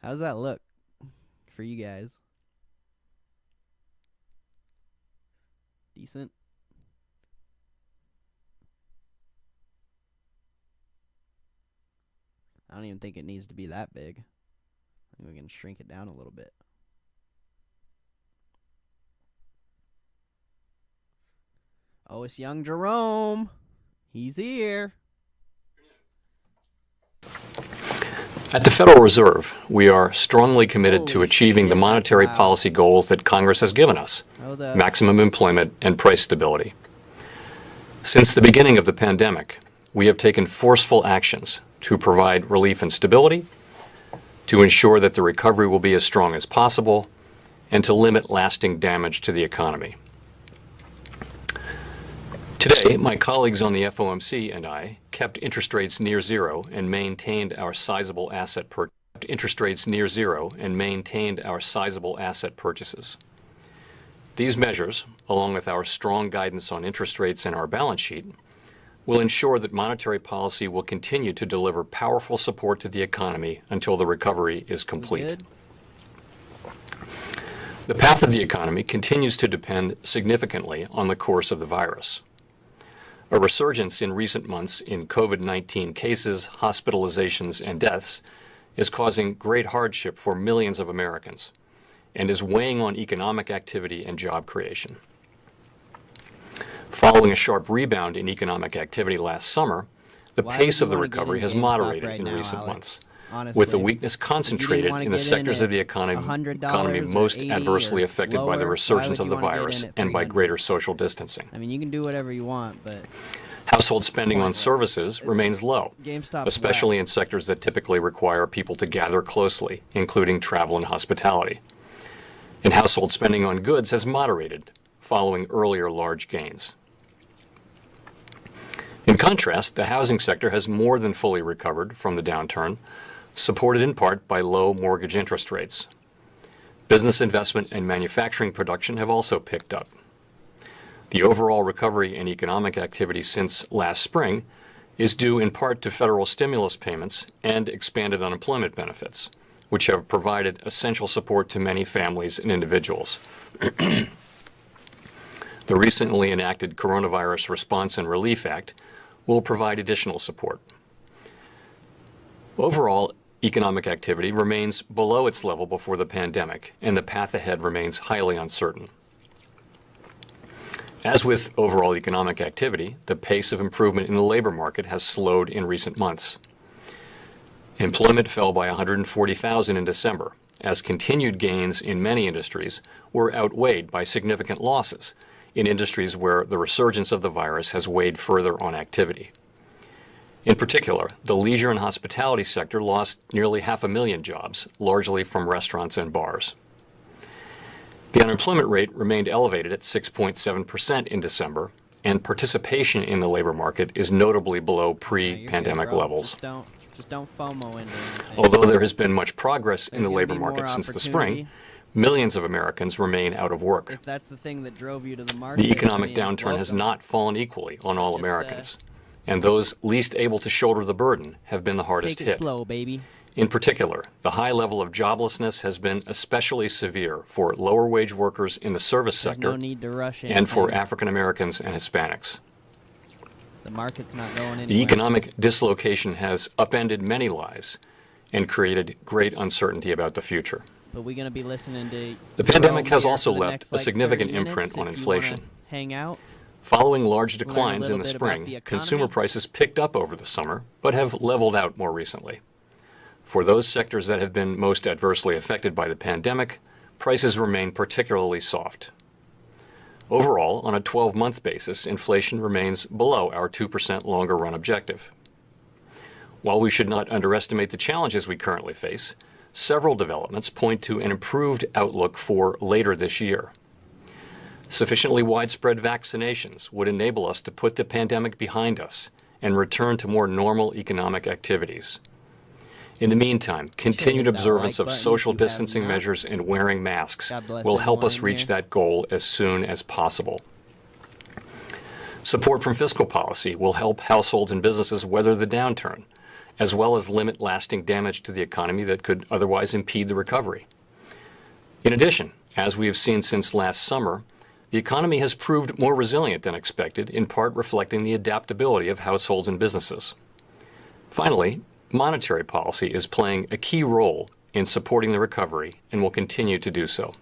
How does that look for you guys? Decent? I don't even think it needs to be that big. I think we can shrink it down a little bit. Oh, it's young Jerome. He's here. At the Federal Reserve, we are strongly committed to Holy achieving shit, the monetary wow. policy goals that Congress has given us, Hold up. maximum employment and price stability. Since the beginning of the pandemic, we have taken forceful actions to provide relief and stability, to ensure that the recovery will be as strong as possible, and to limit lasting damage to the economy. Today, my colleagues on the FOMC and I kept interest rates near zero and maintained our sizable asset purchases. These measures, along with our strong guidance on interest rates and our balance sheet, will ensure that monetary policy will continue to deliver powerful support to the economy until the recovery is complete. The path of the economy continues to depend significantly on the course of the virus. A resurgence in recent months in COVID-19 cases, hospitalizations, and deaths is causing great hardship for millions of Americans and is weighing on economic activity and job creation. Following a sharp rebound in economic activity last summer, the pace of the recovery has moderated in recent months, with the weakness concentrated in the sectors of the economy most adversely affected by the resurgence of the virus and by greater social distancing. I mean, you can do whatever you want, but household spending on services remains low, especially in sectors that typically require people to gather closely, including travel and hospitality. And household spending on goods has moderated, following earlier large gains. In contrast, the housing sector has more than fully recovered from the downturn, supported in part by low mortgage interest rates. Business investment and manufacturing production have also picked up. The overall recovery in economic activity since last spring is due in part to federal stimulus payments and expanded unemployment benefits, which have provided essential support to many families and individuals. The recently enacted Coronavirus Response and Relief Act will provide additional support. Overall, economic activity remains below its level before the pandemic, and the path ahead remains highly uncertain. As with overall economic activity, the pace of improvement in the labor market has slowed in recent months. Employment fell by 140,000 in December, as continued gains in many industries were outweighed by significant losses in industries where the resurgence of the virus has weighed further on activity. In particular, the leisure and hospitality sector lost nearly 500,000 jobs, largely from restaurants and bars. The unemployment rate remained elevated at 6.7% in December, and participation in the labor market is notably below pre-pandemic levels. Just don't FOMO into anything. Although there has been much progress in the labor market since the spring, millions of Americans remain out of work. If that's the thing that drove you to the market, the economic downturn has not fallen equally on all Americans, and those least able to shoulder the burden have been the hardest hit. Take it slow, baby. In particular, the high level of joblessness has been especially severe for lower wage workers in the service sector and for African Americans and Hispanics. The market's not going anywhere. The economic dislocation has upended many lives and created great uncertainty about the future. But we're going to be listening to the pandemic has also left a significant imprint on inflation. Hang out. Following large declines in the spring, consumer prices picked up over the summer, but have leveled out more recently. For those sectors that have been most adversely affected by the pandemic, prices remain particularly soft. Overall, on a 12-month basis, inflation remains below our 2% longer-run objective. While we should not underestimate the challenges we currently face, several developments point to an improved outlook for later this year. Sufficiently widespread vaccinations would enable us to put the pandemic behind us and return to more normal economic activities. In the meantime, continued observance of social distancing measures and wearing masks will help us reach that goal as soon as possible. Support from fiscal policy will help households and businesses weather the downturn, as well as limit lasting damage to the economy that could otherwise impede the recovery. In addition, as we have seen since last summer, the economy has proved more resilient than expected, in part reflecting the adaptability of households and businesses. Finally, monetary policy is playing a key role in supporting the recovery and will continue to do so.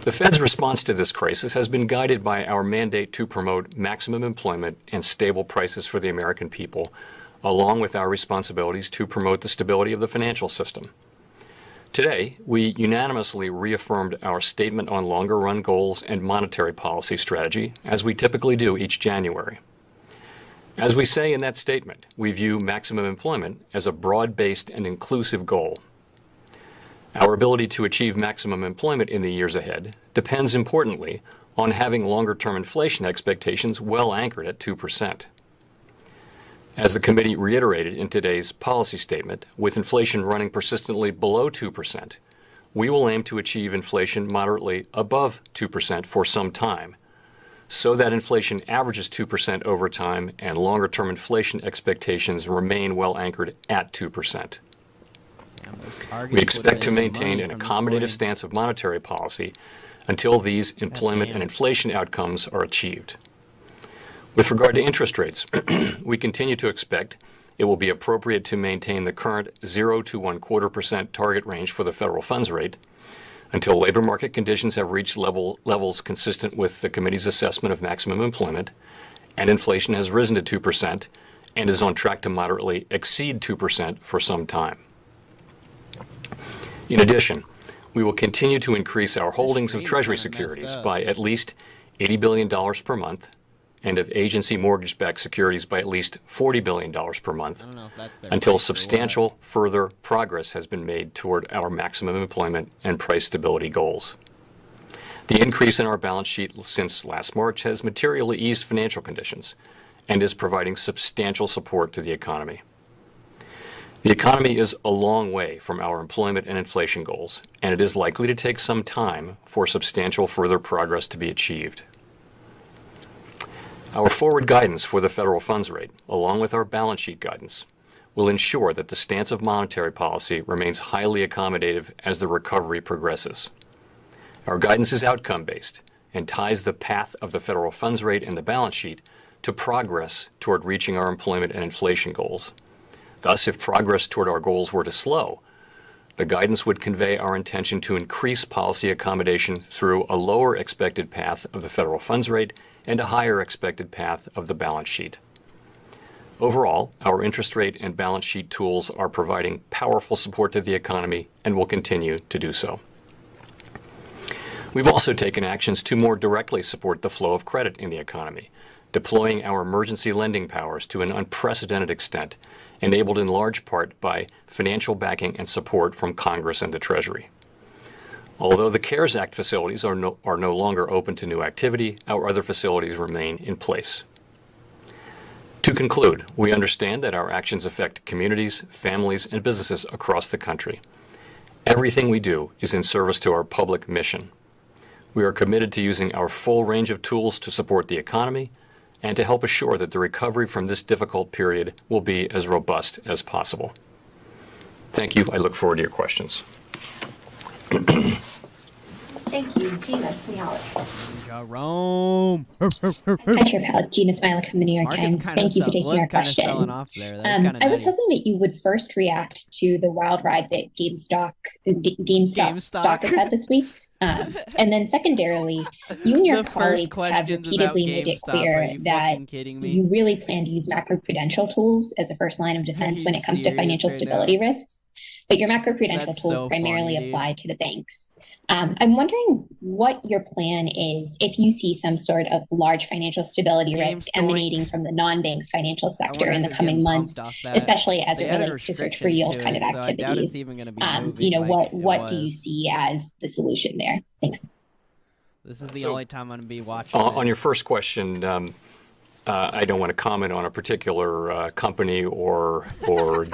The Fed's response to this crisis has been guided by our mandate to promote maximum employment and stable prices for the American people, along with our responsibilities to promote the stability of the financial system. Today, we unanimously reaffirmed our statement on longer-run goals and monetary policy strategy, as we typically do each January. As we say in that statement, we view maximum employment as a broad-based and inclusive goal. Our ability to achieve maximum employment in the years ahead depends importantly on having longer-term inflation expectations well anchored at 2%. As the committee reiterated in today's policy statement, with inflation running persistently below 2%, we will aim to achieve inflation moderately above 2% for some time, so that inflation averages 2% over time and longer-term inflation expectations remain well anchored at 2%. We expect to maintain an accommodative stance of monetary policy until these employment and inflation outcomes are achieved. With regard to interest rates, we continue to expect it will be appropriate to maintain the current 0 to 1/4% target range for the federal funds rate until labor market conditions have reached levels consistent with the committee's assessment of maximum employment and inflation has risen to 2% and is on track to moderately exceed 2% for some time. In addition, we will continue to increase our holdings of Treasury securities by at least $80 billion per month and of agency mortgage-backed securities by at least $40 billion per month until substantial further progress has been made toward our maximum employment and price stability goals. The increase in our balance sheet since last March has materially eased financial conditions and is providing substantial support to the economy. The economy is a long way from our employment and inflation goals, and it is likely to take some time for substantial further progress to be achieved. Our forward guidance for the federal funds rate, along with our balance sheet guidance, will ensure that the stance of monetary policy remains highly accommodative as the recovery progresses. Our guidance is outcome-based and ties the path of the federal funds rate and the balance sheet to progress toward reaching our employment and inflation goals. Thus, if progress toward our goals were to slow, the guidance would convey our intention to increase policy accommodation through a lower expected path of the federal funds rate and a higher expected path of the balance sheet. Overall, our interest rate and balance sheet tools are providing powerful support to the economy and will continue to do so. We've also taken actions to more directly support the flow of credit in the economy, deploying our emergency lending powers to an unprecedented extent, enabled in large part by financial backing and support from Congress and the Treasury. Although the CARES Act facilities are no longer open to new activity, our other facilities remain in place. To conclude, we understand that our actions affect communities, families, and businesses across the country. Everything we do is in service to our public mission. We are committed to using our full range of tools to support the economy and to help assure that the recovery from this difficult period will be as robust as possible. Thank you. I look forward to your questions. Thank you, Gina Smialek. Jerome. Hi, Chair Powell. Gina Smialek from the New York Times. Thank you for taking our questions. I was hoping that you would first react to the wild ride that GameStop stock has had this week. And then secondarily, you and your colleagues have repeatedly made it clear that you really plan to use macroprudential tools as a first line of defense when it comes to financial stability risks. But your macroprudential tools primarily apply to the banks. I'm wondering what your plan is if you see some sort of large financial stability risk emanating from the non-bank financial sector in the coming months, especially as it relates to search for yield kind of activities. What do you see as the solution there? Thanks. This is the only time I'm going to be watching. On your first question, I don't want to comment on a particular company or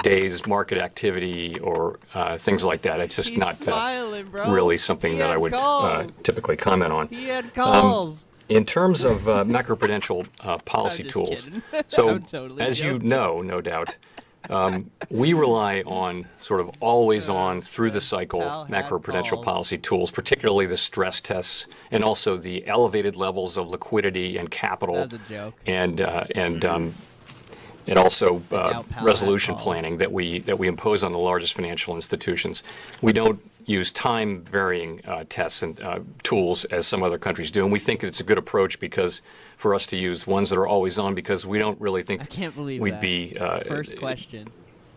day's market activity or things like that. It's just not really something that I would typically comment on. He had calls. In terms of macroprudential policy tools, so totally as joking. you know, no doubt, we rely on sort of always on through the cycle macroprudential policy tools, particularly the stress tests and also the elevated levels of liquidity and capital. That's a joke. And also resolution planning that we impose on the largest financial institutions. We don't use time varying tests and tools as some other countries do, and we think it's a good approach because for us to use ones that are always on, because we don't really think we'd be first question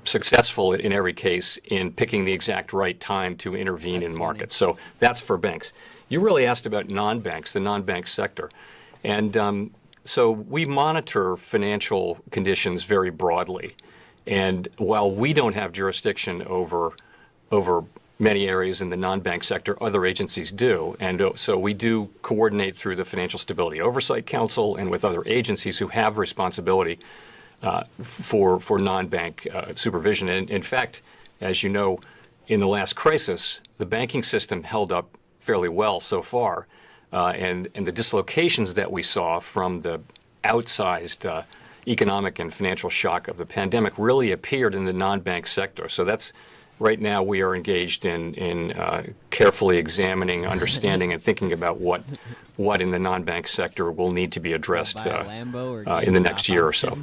successful in every case in picking the exact right time to intervene in markets. So that's for banks. You really asked about non-banks, the non-bank sector, and So we monitor financial conditions very broadly. And while we don't have jurisdiction over many areas in the non-bank sector, other agencies do. And so we do coordinate through the Financial Stability Oversight Council and with other agencies who have responsibility for non-bank supervision. And in fact, as you know, in the last crisis, the banking system held up fairly well so far. And the dislocations that we saw from the outsized economic and financial shock of the pandemic really appeared in the non-bank sector. So that's right now we are engaged in carefully examining, understanding, and thinking about what in the non-bank sector will need to be addressed in the next year or so.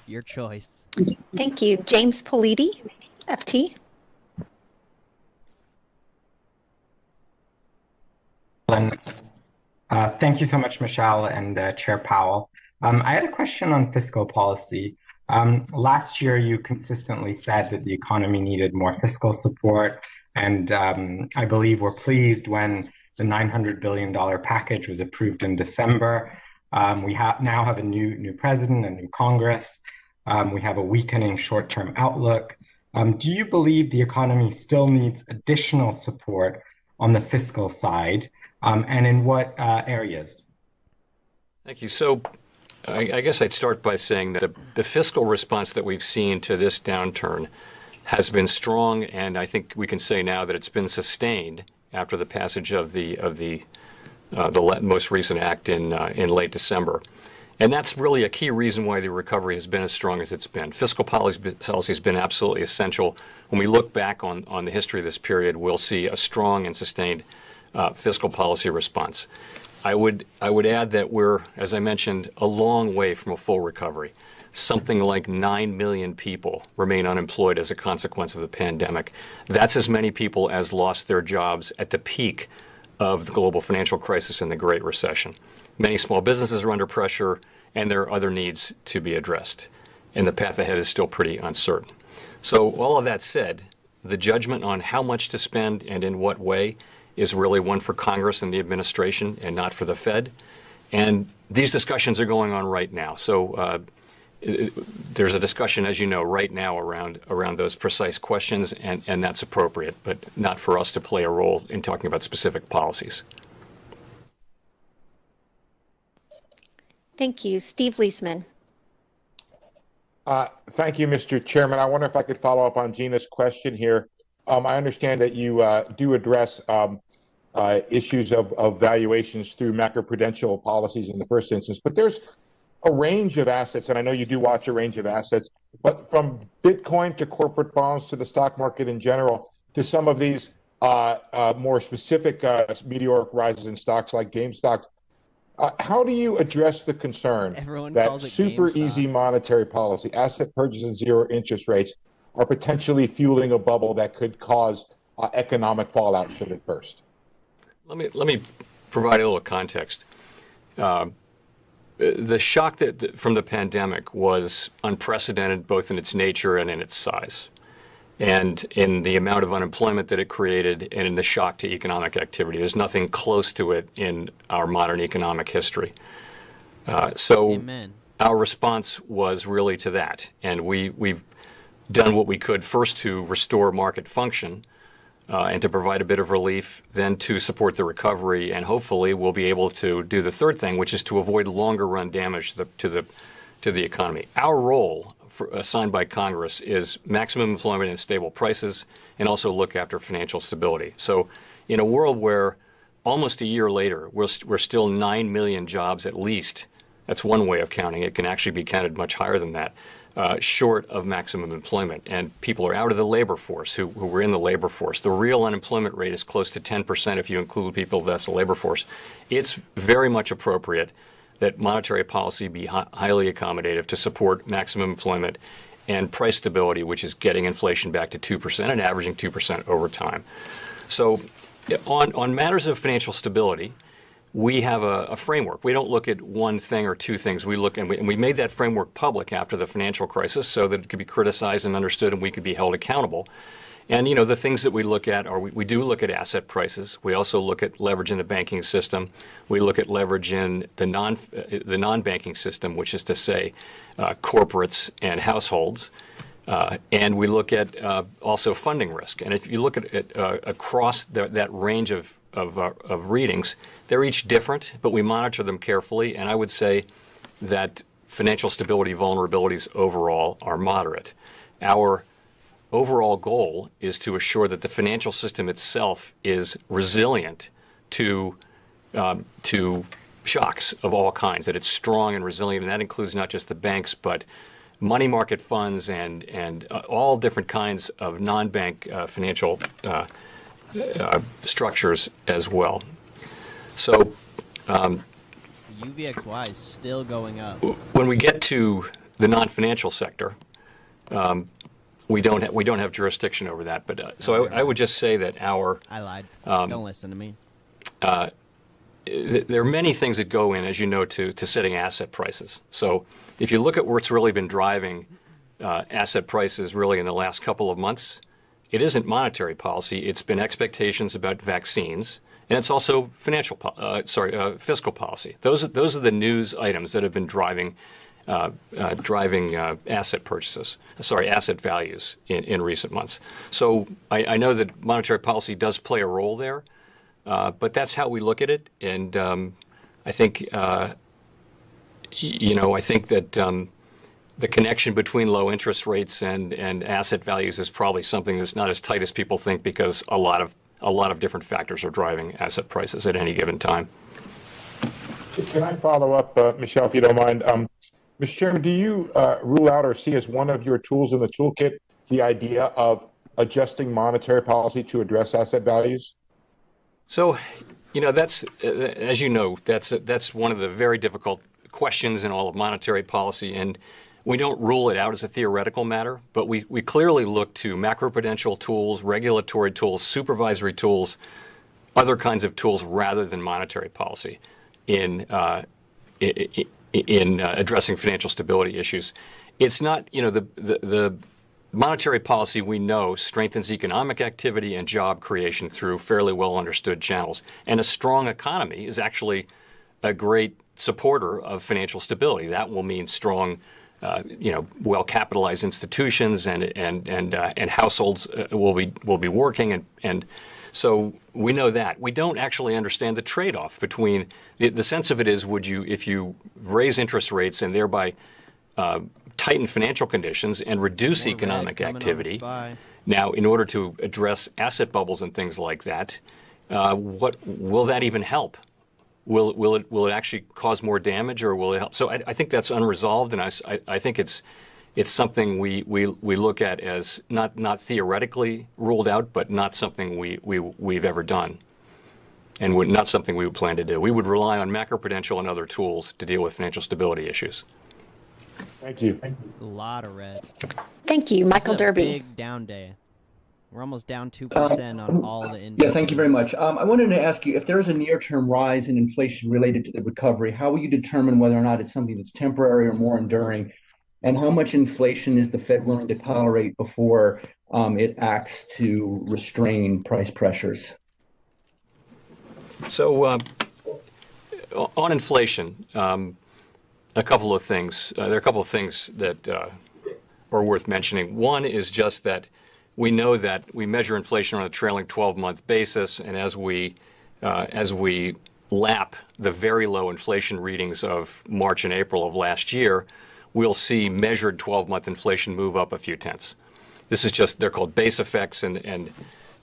Your choice. Thank you. James Politi, FT. Thank you so much, Michelle and Chair Powell. I had a question on fiscal policy. Last year, you consistently said that the economy needed more fiscal support, and I believe we're pleased when the $900 billion package was approved in December. We now have a new president, a new Congress. We have a weakening short-term outlook. Do you believe the economy still needs additional support on the fiscal side, and in what areas? Thank you. So I guess I'd start by saying that the fiscal response that we've seen to this downturn has been strong, and I think we can say now that it's been sustained after the passage of the most recent act in late December. And that's really a key reason why the recovery has been as strong as it's been. Fiscal policy has been absolutely essential. When we look back on the history of this period, we'll see a strong and sustained fiscal policy response. I would add that we're, as I mentioned, a long way from a full recovery. Something like 9 million people remain unemployed as a consequence of the pandemic. That's as many people as lost their jobs at the peak of the global financial crisis and the Great Recession. Many small businesses are under pressure, and there are other needs to be addressed. And the path ahead is still pretty uncertain. So all of that said, the judgment on how much to spend and in what way is really one for Congress and the administration and not for the Fed. And these discussions are going on right now. So there's a discussion, as you know, right now around those precise questions, and that's appropriate, but not for us to play a role in talking about specific policies. Thank you. Steve Leisman. Thank you, Mr. Chairman. I wonder if I could follow up on Gina's question here. I understand that you do address issues of valuations through macroprudential policies in the first instance, but there's a range of assets, and I know you do watch a range of assets, but from Bitcoin to corporate bonds to the stock market in general, to some of these more specific meteoric rises in stocks like Gamestop, how do you address the concern that super easy monetary policy, asset purchase and zero interest rates are potentially fueling a bubble that could cause economic fallout should it burst? Let me provide a little context. The shock from the pandemic was unprecedented both in its nature and in its size, and in the amount of unemployment that it created and in the shock to economic activity. There's nothing close to it in our modern economic history. So Amen. Our response was really to that, and we've done what we could first to restore market function and to provide a bit of relief, then to support the recovery, and hopefully we'll be able to do the third thing, which is to avoid longer run damage to the economy. Our role assigned by Congress is maximum employment and stable prices, and also look after financial stability. So in a world where almost a year later we're still 9 million jobs at least, that's one way of counting it, can actually be counted much higher than that, short of maximum employment, and people are out of the labor force who were in the labor force. The real unemployment rate is close to 10% if you include people that's the labor force. It's very much appropriate that monetary policy be highly accommodative to support maximum employment and price stability, which is getting inflation back to 2% and averaging 2% over time. So on matters of financial stability, we have a framework. We don't look at one thing or two things. We look, and we made that framework public after the financial crisis so that it could be criticized and understood and we could be held accountable. And, the things that we look at are we do look at asset prices. We also look at leverage in the banking system. We look at leverage in the non-banking system, which is to say corporates and households. And we look at also funding risk. And if you look at it across that range of readings, they're each different, but we monitor them carefully. And I would say that financial stability vulnerabilities overall are moderate. Our overall goal is to assure that the financial system itself is resilient to shocks of all kinds, that it's strong and resilient, and that includes not just the banks, but money market funds and all different kinds of non-bank financial structures as well. So UVXY is still going up. When we get to the non-financial sector, we don't have jurisdiction over that. But so I would just say that our I lied. Don't listen to me. There are many things that go in, as you know, to setting asset prices. So if you look at what's really been driving asset prices really in the last couple of months, it isn't monetary policy. It's been expectations about vaccines, and it's also fiscal policy. Those are the news items that have been driving asset values in recent months. So I know that monetary policy does play a role there, but that's how we look at it. And I think that the connection between low interest rates and asset values is probably something that's not as tight as people think, because a lot of different factors are driving asset prices at any given time. Can I follow up, Michelle, if you don't mind? Mr. Chairman, do you rule out or see as one of your tools in the toolkit the idea of adjusting monetary policy to address asset values? So, that's as you know, that's one of the very difficult questions in all of monetary policy, and we don't rule it out as a theoretical matter, but we clearly look to macroprudential tools, regulatory tools, supervisory tools, other kinds of tools rather than monetary policy in addressing financial stability issues. It's not, the monetary policy we know strengthens economic activity and job creation through fairly well understood channels. And a strong economy is actually a great supporter of financial stability. That will mean strong, well capitalized institutions and households will be working, and so we know that. We don't actually understand the trade-off between the sense of it is, if you raise interest rates and thereby tighten financial conditions and reduce economic activity. Now, in order to address asset bubbles and things like that, what will that even help? Will it actually cause more damage, or will it help? So I think that's unresolved, and I think it's something we look at as not theoretically ruled out, but not something we've ever done, and not something we would plan to do. We would rely on macroprudential and other tools to deal with financial stability issues. Thank you. A lot of red. Thank you, Michael Derby. Big down day. We're almost down 2% on all the indexes. Yeah, thank you very much. I wanted to ask you, if there is a near-term rise in inflation related to the recovery, how will you determine whether or not it's something that's temporary or more enduring? And how much inflation is the Fed willing to tolerate before it acts to restrain price pressures? So on inflation, a couple of things. There are a couple of things that are worth mentioning. One is just that we know that we measure inflation on a trailing 12-month basis, and as we lap the very low inflation readings of March and April of last year, we'll see measured 12-month inflation move up a few tenths. This is just, they're called base effects, and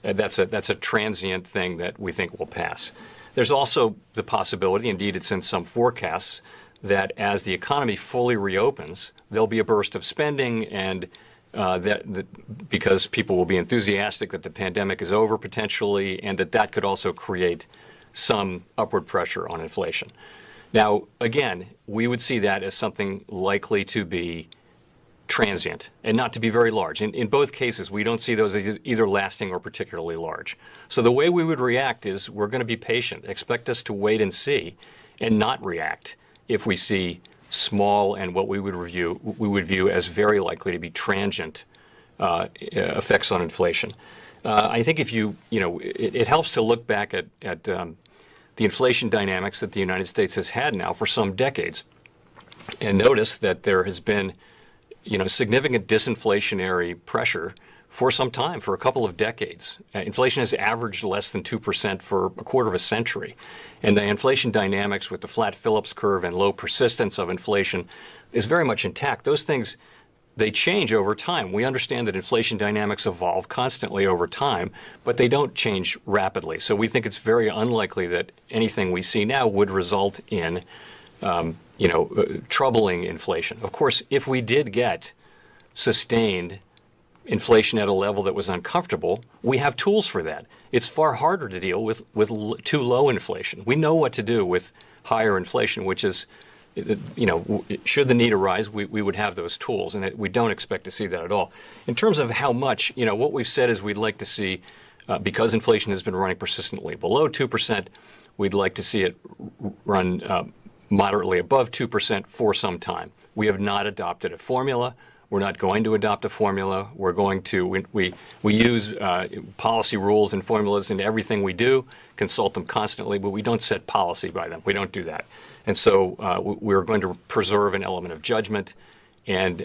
that's a transient thing that we think will pass. There's also the possibility, indeed it's in some forecasts, that as the economy fully reopens, there'll be a burst of spending, and because people will be enthusiastic that the pandemic is over potentially, and that could also create some upward pressure on inflation. Now, again, we would see that as something likely to be transient and not to be very large. In both cases, we don't see those as either lasting or particularly large. So the way we would react is we're going to be patient. Expect us to wait and see and not react if we see small and what we would view as very likely to be transient effects on inflation. I think if it helps to look back at the inflation dynamics that the United States has had now for some decades, and notice that there has been, significant disinflationary pressure for some time, for a couple of decades. Inflation has averaged less than 2% for a quarter of a century. And the inflation dynamics with the flat Phillips curve and low persistence of inflation is very much intact. Those things, they change over time. We understand that inflation dynamics evolve constantly over time, but they don't change rapidly. So we think it's very unlikely that anything we see now would result in troubling inflation. Of course, if we did get sustained inflation at a level that was uncomfortable, we have tools for that. It's far harder to deal with too low inflation. We know what to do with higher inflation, which is, should the need arise, we would have those tools, and we don't expect to see that at all. In terms of how much, what we've said is we'd like to see, because inflation has been running persistently below 2%, we'd like to see it run moderately above 2% for some time. We have not adopted a formula. We're not going to adopt a formula. We're going to, we use policy rules and formulas in everything we do, consult them constantly, but we don't set policy by them. We don't do that. And so we're going to preserve an element of judgment. And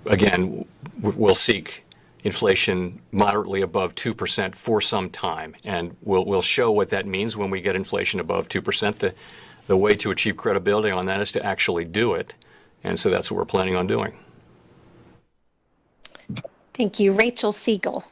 again, we'll seek inflation moderately above 2% for some time. And we'll show what that means when we get inflation above 2%. The way to achieve credibility on that is to actually do it. And so that's what we're planning on doing. Thank you. Rachel Siegel.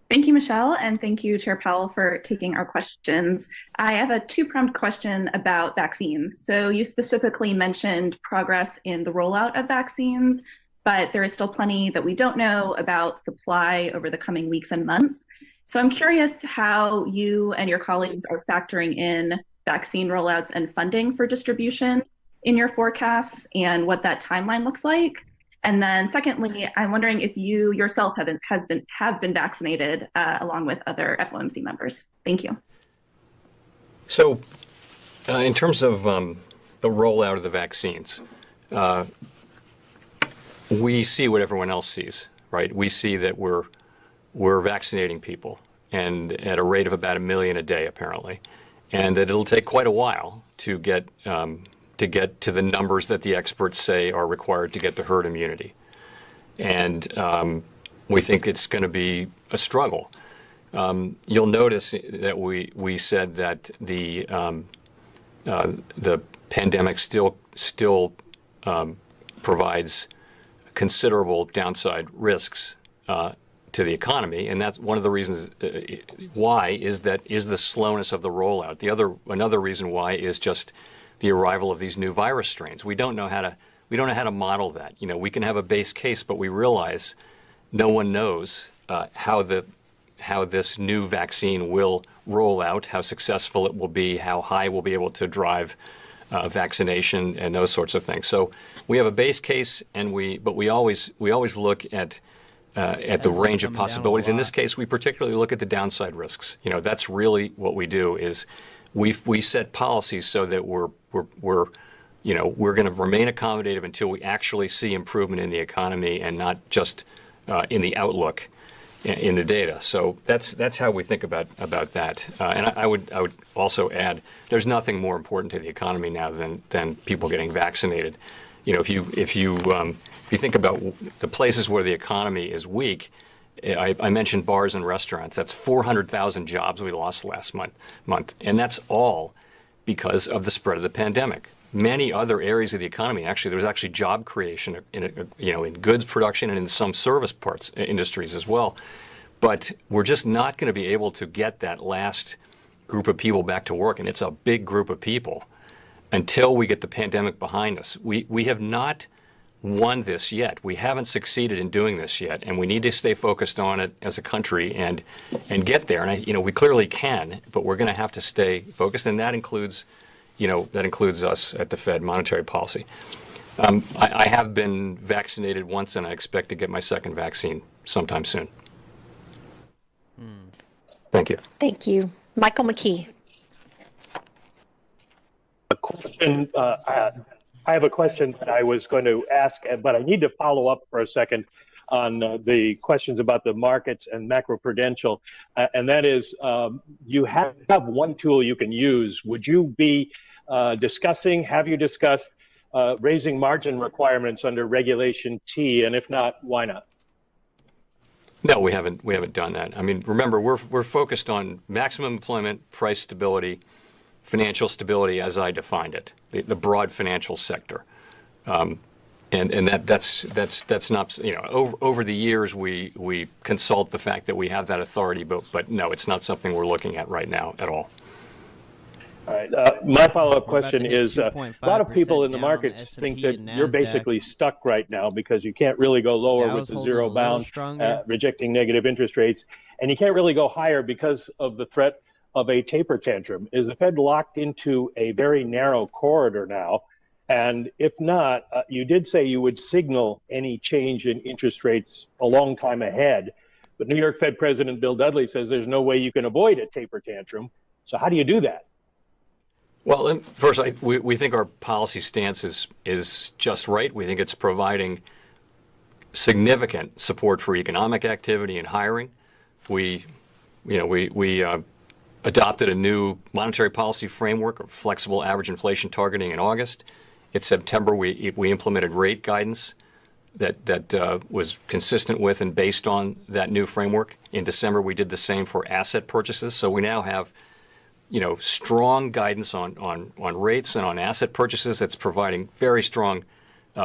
Thank you, Michelle, and thank you, Chair Powell, for taking our questions. I have a two-pronged question about vaccines. So you specifically mentioned progress in the rollout of vaccines, but there is still plenty that we don't know about supply over the coming weeks and months. So I'm curious how you and your colleagues are factoring in vaccine rollouts and funding for distribution in your forecasts and what that timeline looks like. And then secondly, I'm wondering if you yourself have been vaccinated along with other FOMC members. Thank you. So in terms of the rollout of the vaccines, we see what everyone else sees, right? We see that we're vaccinating people, and at a rate of about 1 million a day, apparently. And that it'll take quite a while to get to the numbers that the experts say are required to get to herd immunity. And we think it's going to be a struggle. You'll notice that we said that the pandemic still provides considerable downside risks to the economy, and that's one of the reasons why is the slowness of the rollout. Another reason why is just the arrival of these new virus strains. We don't know how to model that. We can have a base case, but we realize no one knows how this new vaccine will roll out, how successful it will be, how high we'll be able to drive vaccination, and those sorts of things. So we have a base case, but we always look at the range of possibilities. In this case, we particularly look at the downside risks. That's really what we do. Is we set policies so that we're going to remain accommodative until we actually see improvement in the economy and not just in the outlook in the data. So that's how we think about that. And I would also add, there's nothing more important to the economy now than people getting vaccinated. If you think about the places where the economy is weak, I mentioned bars and restaurants. That's 400,000 jobs we lost last month, and that's all because of the spread of the pandemic. Many other areas of the economy, there was actually job creation in goods production and in some service industries as well. But we're just not going to be able to get that last group of people back to work, and it's a big group of people, until we get the pandemic behind us. We have not won this yet. We haven't succeeded in doing this yet, and we need to stay focused on it as a country and get there. And we clearly can, but we're going to have to stay focused, and that includes us at the Fed, monetary policy. I have been vaccinated once, and I expect to get my second vaccine sometime soon. Thank you. Thank you. Michael McKee. A question I have a question that I was going to ask, but I need to follow up for a second on the questions about the markets and macroprudential, and that is, you have one tool you can use. Would you be have you discussed raising margin requirements under Regulation T, and if not, why not? No, we haven't done that. I mean, remember, we're focused on maximum employment, price stability, financial stability as I defined it, the broad financial sector. And that's not, over the years we consult the fact that we have that authority, but no, it's not something we're looking at right now at all. All right. My follow-up question is, a lot of people in the markets think that you're basically stuck right now because you can't really go lower with the zero bound, rejecting negative interest rates, and you can't really go higher because of the threat of a taper tantrum. Is the Fed locked into a very narrow corridor now? And if not, you did say you would signal any change in interest rates a long time ahead. But New York Fed President Bill Dudley says there's no way you can avoid a taper tantrum. So how do you do that? Well, first, we think our policy stance is just right. We think it's providing significant support for economic activity and hiring. We adopted a new monetary policy framework of flexible average inflation targeting in August. In September, we implemented rate guidance that was consistent with and based on that new framework. In December, we did the same for asset purchases. So we now have, strong guidance on rates and on asset purchases that's providing very strong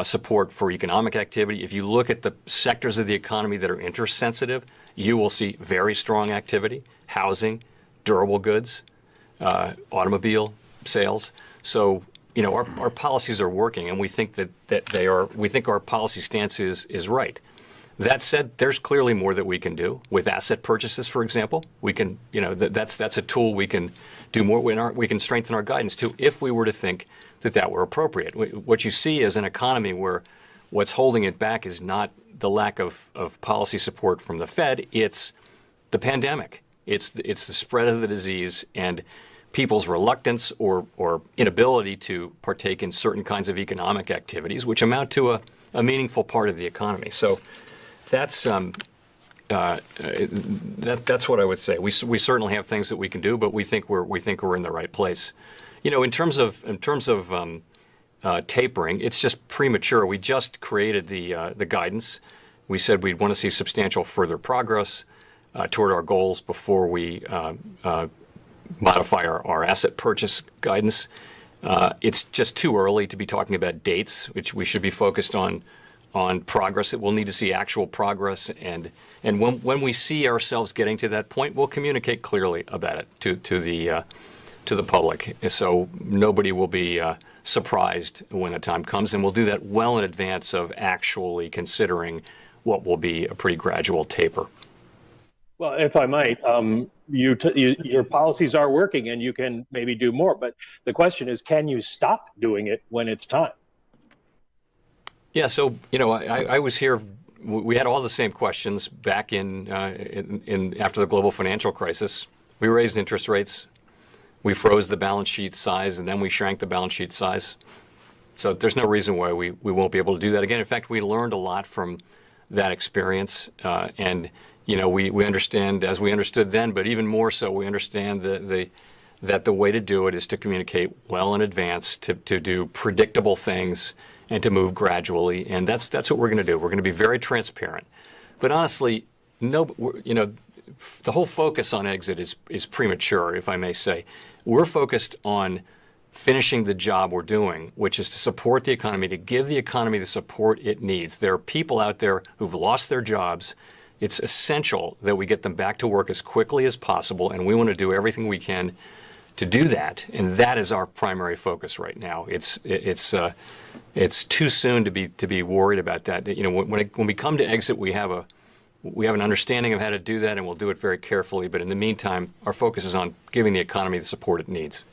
support for economic activity. If you look at the sectors of the economy that are interest sensitive, you will see very strong activity: housing, durable goods, automobile sales. So, our policies are working, and we think that they are. We think our policy stance is right. That said, there's clearly more that we can do with asset purchases, for example. We can, that's a tool we can do more. We can strengthen our guidance too if we were to think that were appropriate. What you see is an economy where what's holding it back is not the lack of policy support from the Fed. It's the pandemic. It's the spread of the disease and people's reluctance or inability to partake in certain kinds of economic activities, which amount to a meaningful part of the economy. So that's what I would say. We certainly have things that we can do, but we think we're in the right place. In terms of tapering, it's just premature. We just created the guidance. We said we'd want to see substantial further progress toward our goals before we modify our asset purchase guidance. It's just too early to be talking about dates, which we should be focused on progress. That we'll need to see actual progress, and when we see ourselves getting to that point, we'll communicate clearly about it to the public, so nobody will be surprised when the time comes, and we'll do that well in advance of actually considering what will be a pretty gradual taper. Well, if I might, your policies are working, and you can maybe do more. But the question is, can you stop doing it when it's time? Yeah. So I was here. We had all the same questions back in after the global financial crisis. We raised interest rates, we froze the balance sheet size, and then we shrank the balance sheet size. So there's no reason why we won't be able to do that again. In fact, we learned a lot from that experience, and we understand, as we understood then, but even more so, we understand that the way to do it is to communicate well in advance, to do predictable things, and to move gradually. And that's what we're going to do. We're going to be very transparent. But honestly, the whole focus on exit is premature, if I may say. We're focused on finishing the job we're doing, which is to support the economy, to give the economy the support it needs. There are people out there who've lost their jobs. It's essential that we get them back to work as quickly as possible, and we want to do everything we can to do that. And that is our primary focus right now. It's too soon to be worried about that. When we come to exit, we have an understanding of how to do that, and we'll do it very carefully. But in the meantime, our focus is on giving the economy the support it needs.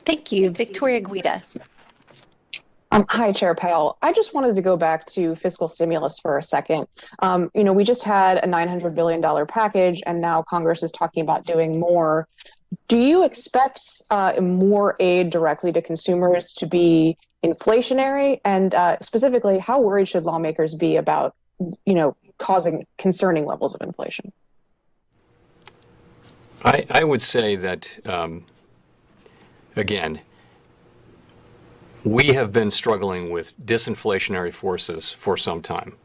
Thank you. Victoria Guida. Hi, Chair Powell. I just wanted to go back to fiscal stimulus for a second. We just had a $900 billion package, and now Congress is talking about doing more. Do you expect more aid directly to consumers to be inflationary? And specifically, how worried should lawmakers be about, causing concerning levels of inflation? I would say that, again, we have been struggling with disinflationary forces for some time.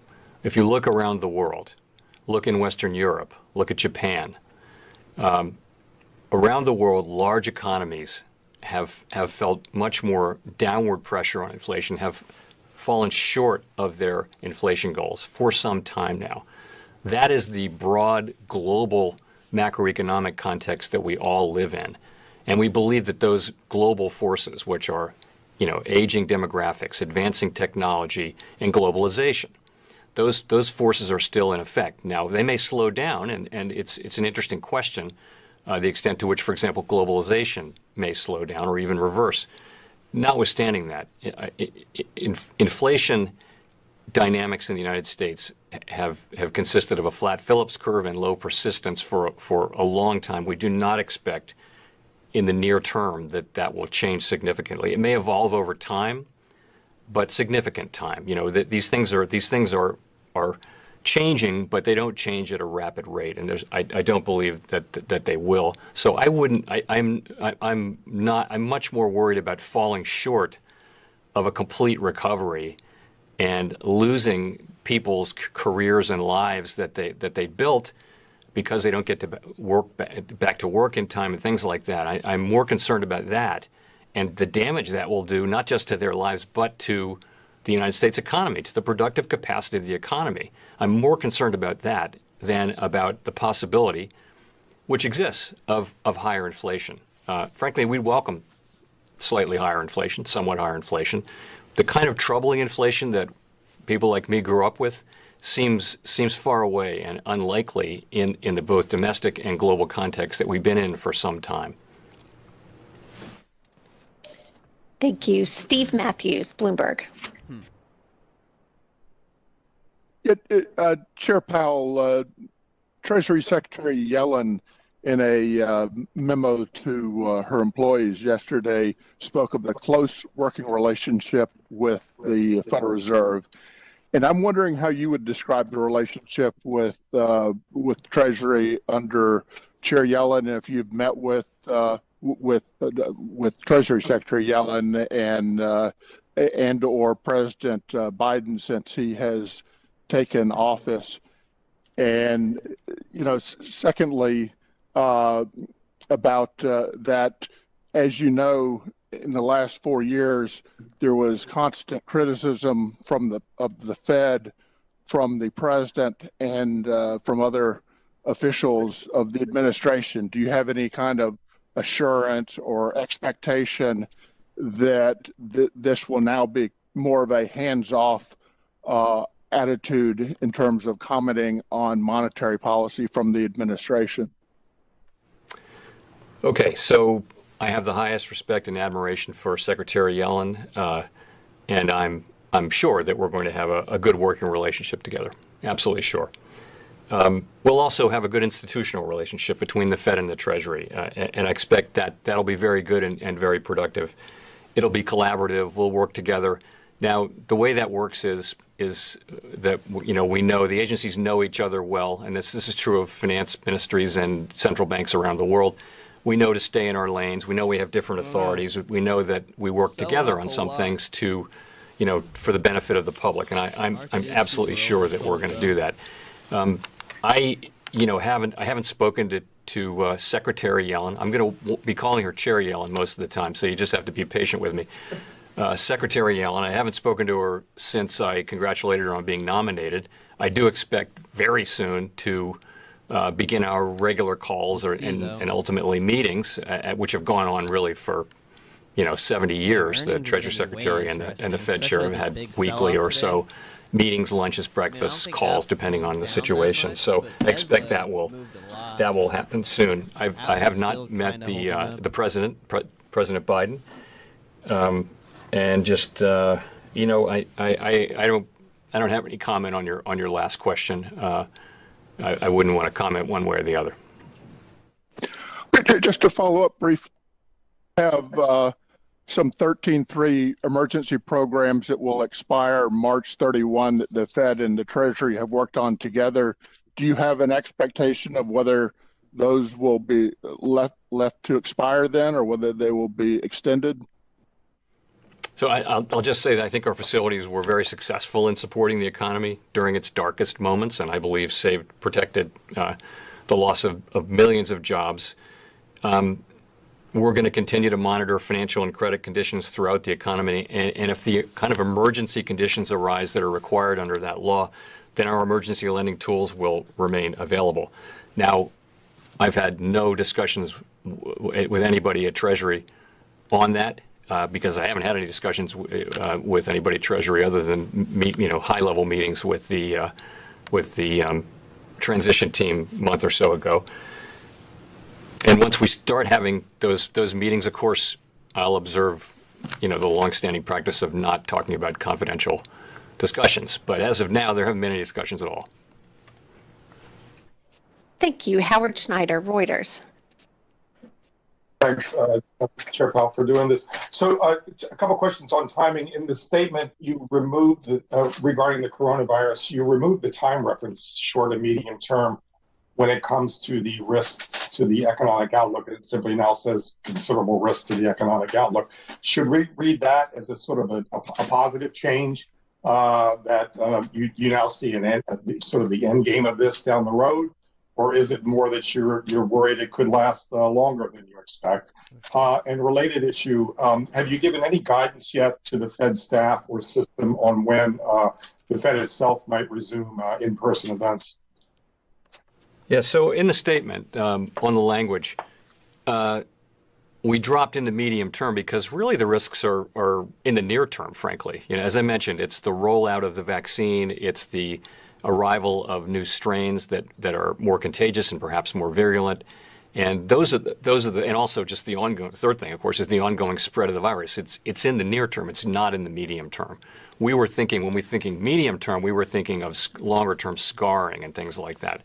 If you look around the world, look in Western Europe, look at Japan, around the world, large economies have felt much more downward pressure on inflation, have fallen short of their inflation goals for some time now. That is the broad global macroeconomic context that we all live in. And we believe that those global forces, which are, aging demographics, advancing technology, and globalization, those forces are still in effect. Now, they may slow down, and it's an interesting question, the extent to which, for example, globalization may slow down or even reverse. Notwithstanding that, inflation dynamics in the United States have consisted of a flat Phillips curve and low persistence for a long time. We do not expect in the near term that will change significantly. It may evolve over time, but significant time. These things are changing, but they don't change at a rapid rate, and I don't believe that they will. So I'm much more worried about falling short of a complete recovery and losing people's careers and lives that they built because they don't get to back to work in time and things like that. I'm more concerned about that and the damage that will do not just to their lives but to the United States economy, to the productive capacity of the economy. I'm more concerned about that than about the possibility, which exists, of higher inflation. Frankly, we welcome slightly higher inflation, somewhat higher inflation. The kind of troubling inflation that people like me grew up with seems far away and unlikely in the both domestic and global context that we've been in for some time. Thank you. Steve Matthews, Bloomberg. Chair Powell, Treasury Secretary Yellen, in a memo to her employees yesterday, spoke of the close working relationship with the Federal Reserve. And I'm wondering how you would describe the relationship with Treasury under Chair Yellen, and if you've met with Treasury Secretary Yellen and or President Biden since he has taken office. And secondly, about that, as you know, in the last 4 years, there was constant criticism of the Fed, from the president, and from other officials of the administration. Do you have any kind of assurance or expectation that this will now be more of a hands-off attitude in terms of commenting on monetary policy from the administration? Okay, so I have the highest respect and admiration for Secretary Yellen, and I'm sure that we're going to have a good working relationship together. Absolutely sure. We'll also have a good institutional relationship between the Fed and the Treasury, and I expect that'll be very good and very productive. It'll be collaborative. We'll work together. Now, the way that works is that we know the agencies know each other well, and this is true of finance ministries and central banks around the world. We know to stay in our lanes. We know we have different authorities. We know that we work together on some things to, for the benefit of the public, and I'm absolutely sure that we're going to do that. I haven't spoken to Secretary Yellen. I'm going to be calling her Chair Yellen most of the time, so you just have to be patient with me. Secretary Yellen, I haven't spoken to her since I congratulated her on being nominated. I do expect very soon to begin our regular calls and ultimately meetings, which have gone on really for 70 years. The Treasury Secretary and the Fed Chair have had weekly or so meetings, lunches, breakfasts, calls, depending on the situation. So I expect that will happen soon. I have not met the president, President Biden, and just I don't have any comment on your last question. I wouldn't want to comment one way or the other. Just to follow up briefly, have some 13.3 emergency programs that will expire March 31 that the Fed and the Treasury have worked on together. Do you have an expectation of whether those will be left to expire then, or whether they will be extended? So I'll just say that I think our facilities were very successful in supporting the economy during its darkest moments, and I believe protected the loss of millions of jobs. We're going to continue to monitor financial and credit conditions throughout the economy, and if the kind of emergency conditions arise that are required under that law, then our emergency lending tools will remain available. Now, I've had no discussions with anybody at Treasury on that. Because I haven't had any discussions with anybody at Treasury other than high-level meetings with the transition team a month or so ago. And once we start having those meetings, of course, I'll observe, the longstanding practice of not talking about confidential discussions. But as of now, there haven't been any discussions at all. Thank you, Howard Schneider, Reuters. Thanks, Chair Powell, for doing this. So a couple questions on timing. In the statement, you removed, regarding the coronavirus, you removed the time reference, short and medium term, when it comes to the risks to the economic outlook. And it simply now says considerable risk to the economic outlook. Should we read that as a sort of a positive change that you now see sort of the end game of this down the road? Or is it more that you're worried it could last longer than you expect? And related issue, have you given any guidance yet to the Fed staff or system on when the Fed itself might resume in-person events? Yeah, so in the statement on the language, we dropped in the medium term because really the risks are in the near term, frankly. As I mentioned, it's the rollout of the vaccine, it's the arrival of new strains that are more contagious and perhaps more virulent, and those are the and also just the ongoing. Third thing, of course, is the ongoing spread of the virus. It's in the near term. It's not in the medium term. When we're thinking medium term, we were thinking of longer term scarring and things like that.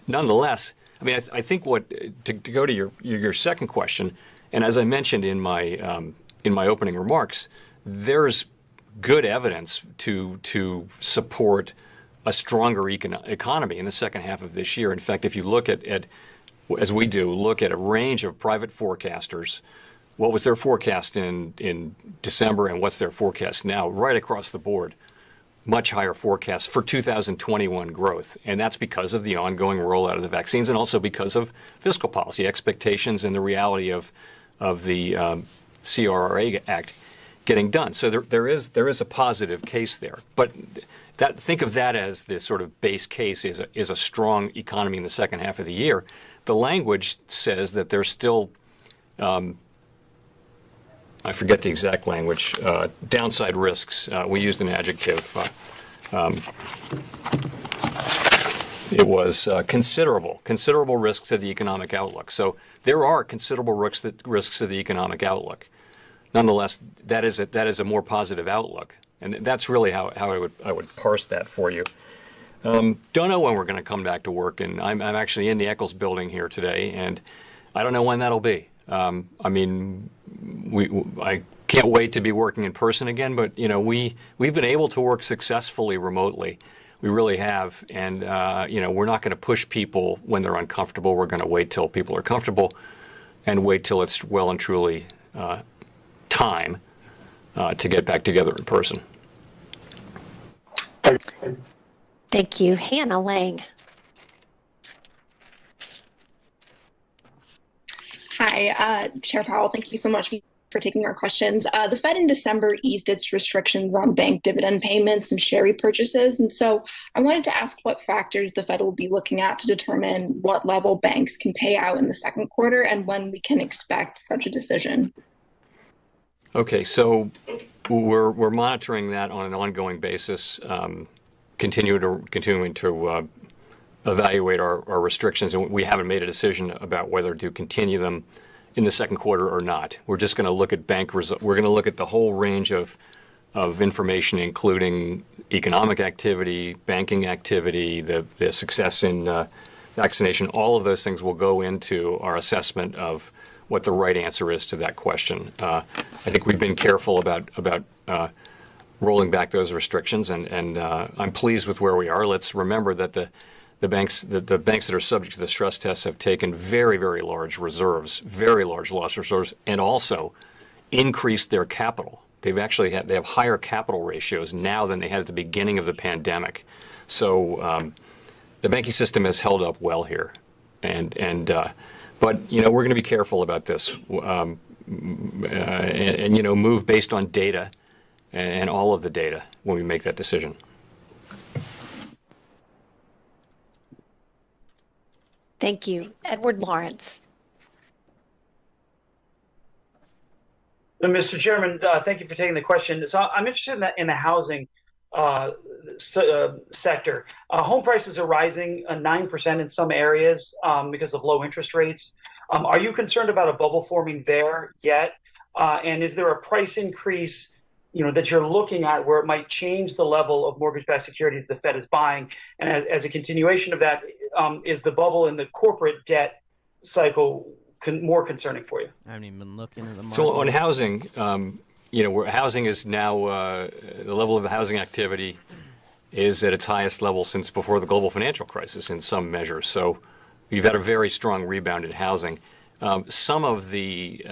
Nonetheless, I mean, I think to go to your second question, and as I mentioned in my opening remarks, there's good evidence to support a stronger economy in the second half of this year. In fact, if you look at as we do, look at a range of private forecasters, what was their forecast in December and what's their forecast now, right across the board, much higher forecasts for 2021 growth. And that's because of the ongoing rollout of the vaccines and also because of fiscal policy expectations and the reality of the CRRA Act getting done. So there is a positive case there. But think of that as the sort of base case is a strong economy in the second half of the year. The language says that there's still, I forget the exact language, downside risks. We used an adjective. It was considerable risks to the economic outlook. So there are considerable risks to the economic outlook. Nonetheless, that is a more positive outlook. And that's really how I would parse that for you. Don't know when we're going to come back to work, and I'm actually in the Eccles building here today, and I don't know when that'll be. I mean, I can't wait to be working in person again, but we've been able to work successfully remotely. We really have, and we're not going to push people when they're uncomfortable. We're going to wait till people are comfortable, and wait till it's well and truly time to get back together in person. Thank you. Hannah Lang. Hi, Chair Powell. Thank you so much for taking our questions. The Fed in December eased its restrictions on bank dividend payments and share repurchases. And so I wanted to ask what factors the Fed will be looking at to determine what level banks can pay out in the second quarter and when we can expect such a decision. Okay, so we're monitoring that on an ongoing basis, continuing to evaluate our restrictions, and we haven't made a decision about whether to continue them in the second quarter or not. We're just going to look at we're going to look at the whole range of information, including economic activity, banking activity, the success in vaccination. All of those things will go into our assessment of what the right answer is to that question. I think we've been careful about rolling back those restrictions, and I'm pleased with where we are. Let's remember that the banks that are subject to the stress tests have taken very, very large reserves, very large loss reserves, and also increased their capital. They have higher capital ratios now than they had at the beginning of the pandemic. So the banking system has held up well here, but we're going to be careful about this, and move based on data and all of the data when we make that decision. Thank you. Edward Lawrence. Mr. Chairman, thank you for taking the question. So I'm interested in the housing sector. Home prices are rising 9% in some areas because of low interest rates. Are you concerned about a bubble forming there yet? And is there a price increase, that you're looking at where it might change the level of mortgage-backed securities the Fed is buying? And as a continuation of that, is the bubble in the corporate debt cycle more concerning for you? I haven't even been looking at the market. So on housing, where housing is now, the level of housing activity is at its highest level since before the global financial crisis in some measure. So you've had a very strong rebound in housing. Some of the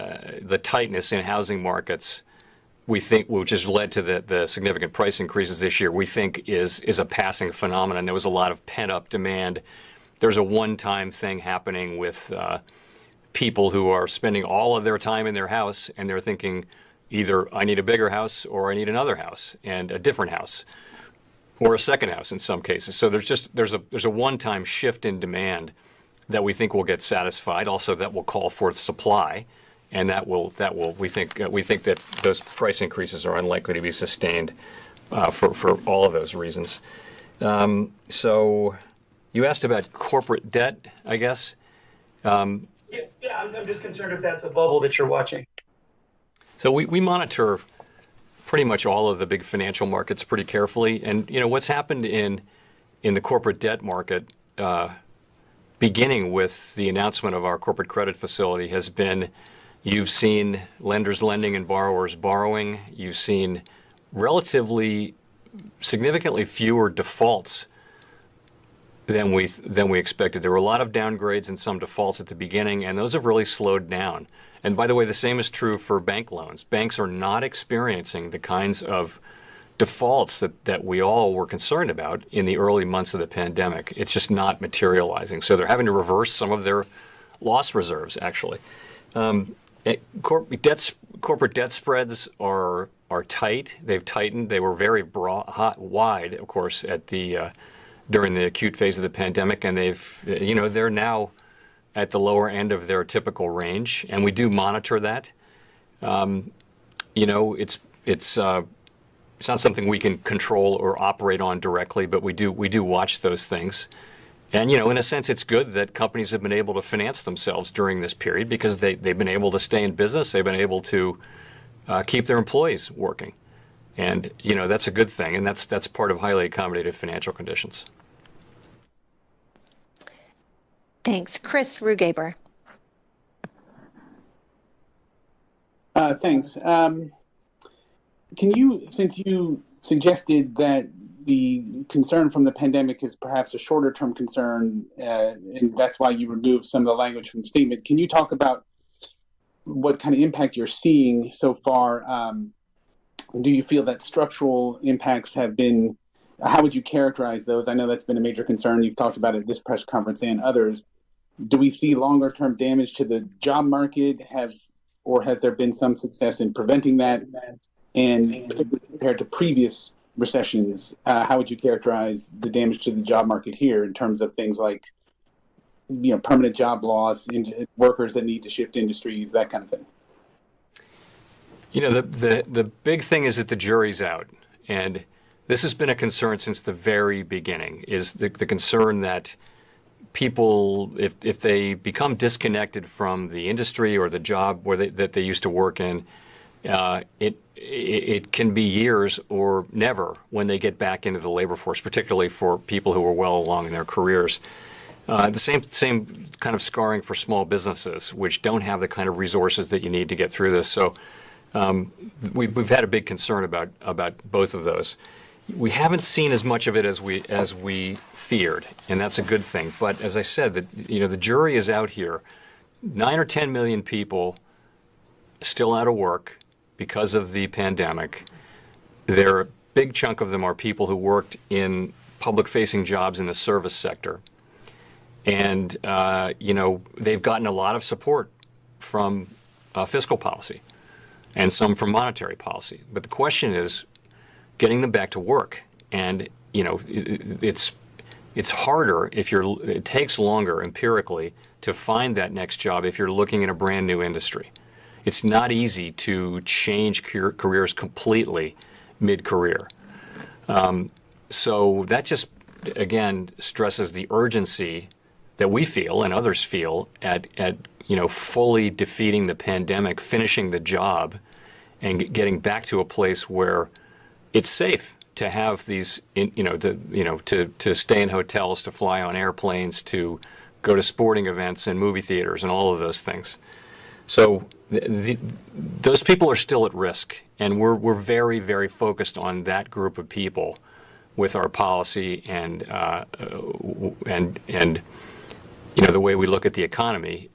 tightness in housing markets, we think, which has led to the significant price increases this year, we think is a passing phenomenon. There was a lot of pent-up demand. There's a one-time thing happening with people who are spending all of their time in their house, and they're thinking either I need a bigger house or I need another house and a different house or a second house in some cases. So there's a one-time shift in demand that we think will get satisfied. Also, that will call forth supply, and that will we think that those price increases are unlikely to be sustained for all of those reasons. So you asked about corporate debt, I guess. Yeah, I'm just concerned if that's a bubble that you're watching. So we monitor pretty much all of the big financial markets pretty carefully. And, what's happened in the corporate debt market, beginning with the announcement of our corporate credit facility, has been you've seen lenders lending and borrowers borrowing. You've seen relatively significantly fewer defaults than we expected. There were a lot of downgrades and some defaults at the beginning, and those have really slowed down. And by the way, the same is true for bank loans. Banks are not experiencing the kinds of defaults that we all were concerned about in the early months of the pandemic. It's just not materializing. So they're having to reverse some of their loss reserves, actually. Corporate debt spreads are tight. They've tightened. They were very wide, of course, at during the acute phase of the pandemic, and they're now at the lower end of their typical range, and we do monitor that. It's not something we can control or operate on directly, but we do watch those things. And in a sense, it's good that companies have been able to finance themselves during this period because they've been able to stay in business. They've been able to keep their employees working, and that's a good thing, and that's part of highly accommodative financial conditions. Thanks. Chris Rugaber. Thanks. Since you suggested that the concern from the pandemic is perhaps a shorter term concern, and that's why you removed some of the language from the statement, can you talk about what kind of impact you're seeing so far? Do you feel that structural impacts have been, how would you characterize those? I know that's been a major concern. You've talked about it at this press conference and others. Do we see longer term damage to the job market? Or has there been some success in preventing that? And particularly compared to previous recessions, how would you characterize the damage to the job market here in terms of things like permanent job loss, workers that need to shift industries, that kind of thing? The big thing is that the jury's out, and this has been a concern since the very beginning, is the concern that people, if they become disconnected from the industry or the job that they used to work in, it can be years or never when they get back into the labor force, particularly for people who are well along in their careers. The same kind of scarring for small businesses, which don't have the kind of resources that you need to get through this. So we've had a big concern about both of those. We haven't seen as much of it as we feared, and that's a good thing. But as I said, the jury is out here. 9 or 10 million people still out of work because of the pandemic. A big chunk of them are people who worked in public-facing jobs in the service sector. And, they've gotten a lot of support from fiscal policy and some from monetary policy. But the question is getting them back to work. And, it's harder it takes longer empirically to find that next job if you're looking at a brand new industry. It's not easy to change careers completely mid-career. So that just, again, stresses the urgency that we feel and others feel at fully defeating the pandemic, finishing the job, and getting back to a place where it's safe to have these, to stay in hotels, to fly on airplanes, to go to sporting events and movie theaters and all of those things. So those people are still at risk, and we're very, very focused on that group of people with our policy and the way we look at the economy.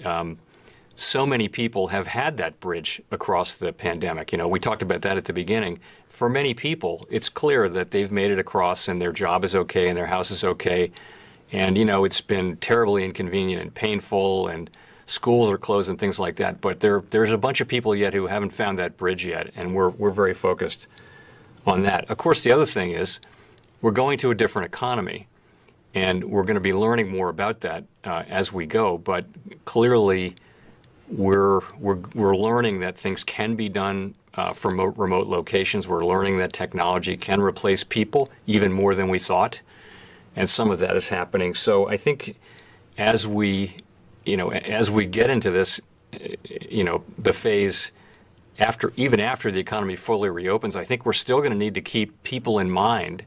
So many people have had that bridge across the pandemic. We talked about that at the beginning. For many people, it's clear that they've made it across and their job is okay and their house is okay. And, it's been terribly inconvenient and painful, and schools are closed and things like that. But there's a bunch of people yet who haven't found that bridge yet, and we're very focused on that. Of course, the other thing is we're going to a different economy, and we're going to be learning more about that as we go. But clearly, we're learning that things can be done from remote locations. We're learning that technology can replace people even more than we thought, and some of that is happening. So I think as we get into this, the phase even after the economy fully reopens, I think we're still going to need to keep people in mind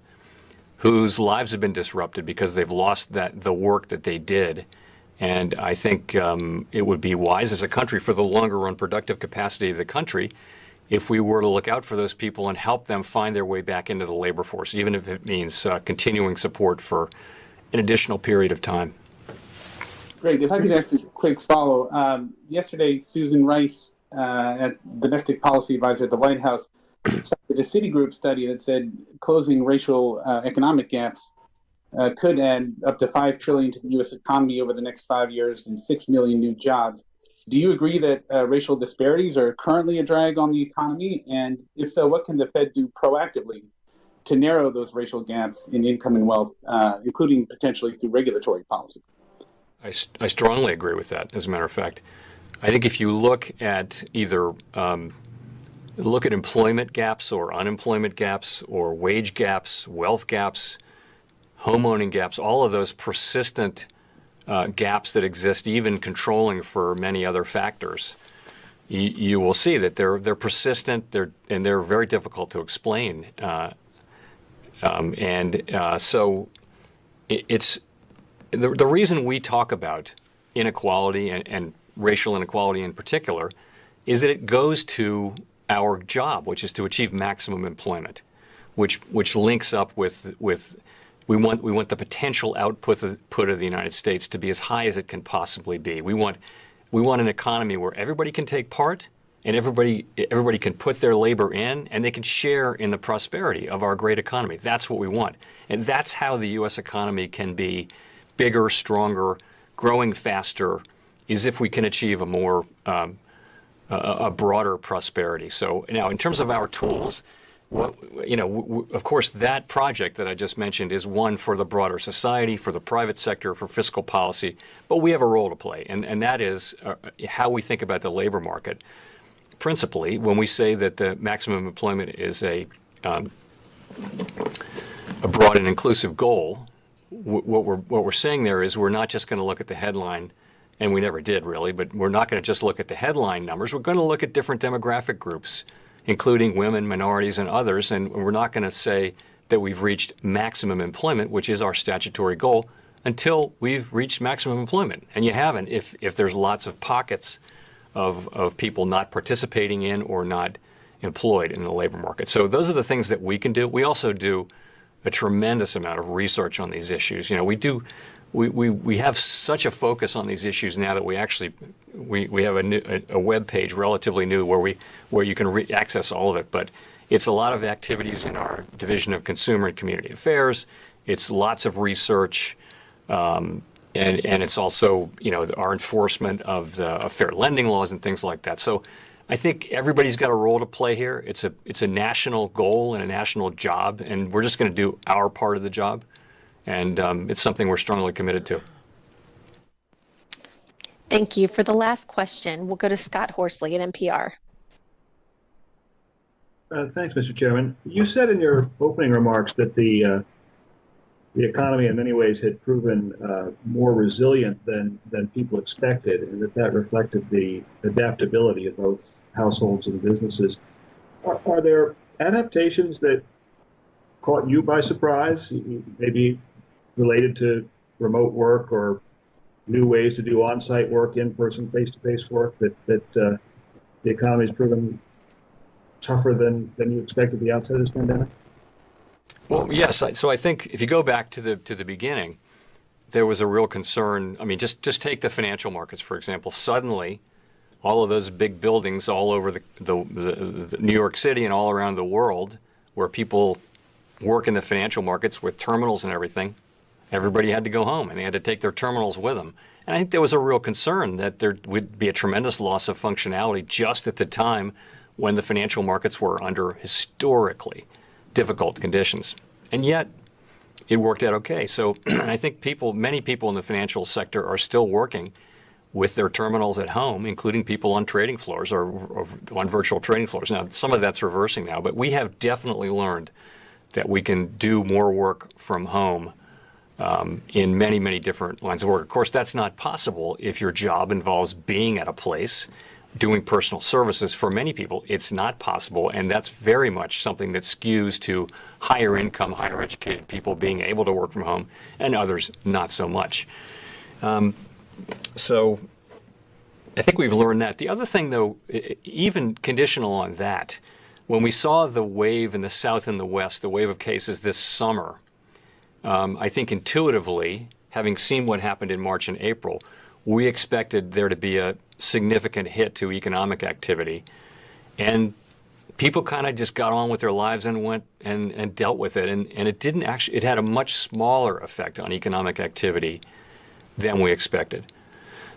whose lives have been disrupted because they've lost the work that they did. And I think it would be wise as a country for the longer run productive capacity of the country if we were to look out for those people and help them find their way back into the labor force, even if it means continuing support for an additional period of time. Great. If I could ask a quick follow. Yesterday, Susan Rice, domestic policy advisor at the White House, cited a Citigroup study that said closing racial economic gaps could add up to $5 trillion to the U.S. economy over the next 5 years and 6 million new jobs. Do you agree that racial disparities are currently a drag on the economy? And if so, what can the Fed do proactively to narrow those racial gaps in income and wealth, including potentially through regulatory policy? I strongly agree with that, as a matter of fact. I think if you look at either look at employment gaps or unemployment gaps or wage gaps, wealth gaps, home owning gaps, all of those persistent gaps that exist, even controlling for many other factors, you will see that they're persistent, and they're very difficult to explain. So it's the reason we talk about inequality and racial inequality in particular is that it goes to our job, which is to achieve maximum employment, which links up with we want the potential output of the United States to be as high as it can possibly be. We want an economy where everybody can take part and everybody can put their labor in and they can share in the prosperity of our great economy. That's what we want, and that's how the U.S. economy can be bigger, stronger, growing faster, is if we can achieve a more a broader prosperity. So now, in terms of our tools, of course, that project that I just mentioned is one for the broader society, for the private sector, for fiscal policy, but we have a role to play, and that is how we think about the labor market. Principally, when we say that the maximum employment is a broad and inclusive goal, what we're saying there is we're not just going to look at the headline, and we never did really, but we're not going to just look at the headline numbers. We're going to look at different demographic groups, including women, minorities, and others, and we're not going to say that we've reached maximum employment, which is our statutory goal. until we've reached maximum employment. And you haven't if there's lots of pockets of people not participating in or not employed in the labor market. So those are the things that we can do. We also do a tremendous amount of research on these issues. We have such a focus on these issues now that we have a web page relatively new where you can access all of it. But it's a lot of activities in our Division of Consumer and Community Affairs. It's lots of research, and it's also our enforcement of the fair lending laws and things like that. So I think everybody's got a role to play here. It's a national goal and a national job, and we're just going to do our part of the job. And it's something we're strongly committed to. Thank you. For the last question, we'll go to Scott Horsley at NPR. Thanks, Mr. Chairman. You said in your opening remarks that the economy in many ways had proven more resilient than people expected, and that reflected the adaptability of both households and businesses. Are there adaptations that caught you by surprise, maybe related to remote work or new ways to do on-site work, in-person, face-to-face work, that the economy has proven tougher than you expected at the outset of this pandemic? Well, yes. So I think if you go back to the beginning, there was a real concern. I mean, just take the financial markets, for example. Suddenly, all of those big buildings all over the New York City and all around the world where people work in the financial markets with terminals and everything, everybody had to go home and they had to take their terminals with them. And I think there was a real concern that there would be a tremendous loss of functionality just at the time when the financial markets were under historically difficult conditions. And yet, it worked out okay. So I think many people in the financial sector are still working with their terminals at home, including people on trading floors or on virtual trading floors. Now, some of that's reversing now, but we have definitely learned that we can do more work from home in many, many different lines of work. Of course, that's not possible if your job involves being at a place, doing personal services. For many people, it's not possible, and that's very much something that skews to higher income, higher educated people being able to work from home, and others not so much. So I think we've learned that. The other thing, though, even conditional on that, when we saw the wave in the South and the West, the wave of cases this summer, I think intuitively, having seen what happened in March and April, we expected there to be a significant hit to economic activity. And people kind of just got on with their lives and went and dealt with it. And it didn't actually, it had a much smaller effect on economic activity than we expected.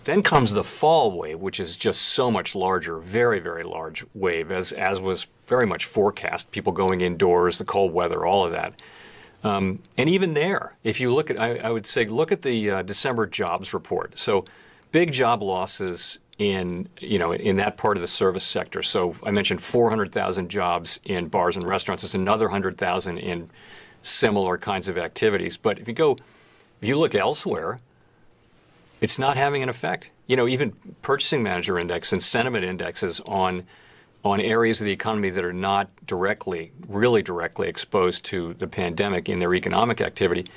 Then comes the fall wave, which is just so much larger, very, very large wave, as was very much forecast, people going indoors, the cold weather, all of that. And even there, if you look at, I would say, look at the December jobs report. So big job losses in that part of the service sector. So I mentioned 400,000 jobs in bars and restaurants. There's another 100,000 in similar kinds of activities. But if you look elsewhere, it's not having an effect. Even purchasing manager index and sentiment indexes on areas of the economy that are not really directly exposed to the pandemic in their economic activity,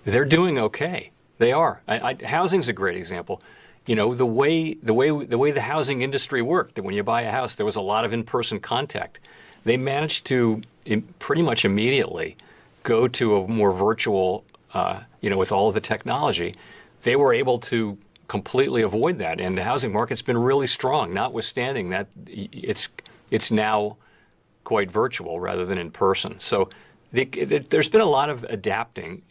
they're doing okay. They are. Housing's a great example. The way the housing industry worked, that when you buy a house, there was a lot of in-person contact. They managed to pretty much immediately go to a more virtual, with all of the technology. They were able to completely avoid that, and the housing market's been really strong, notwithstanding that it's now quite virtual rather than in person. So there's been a lot of adapting,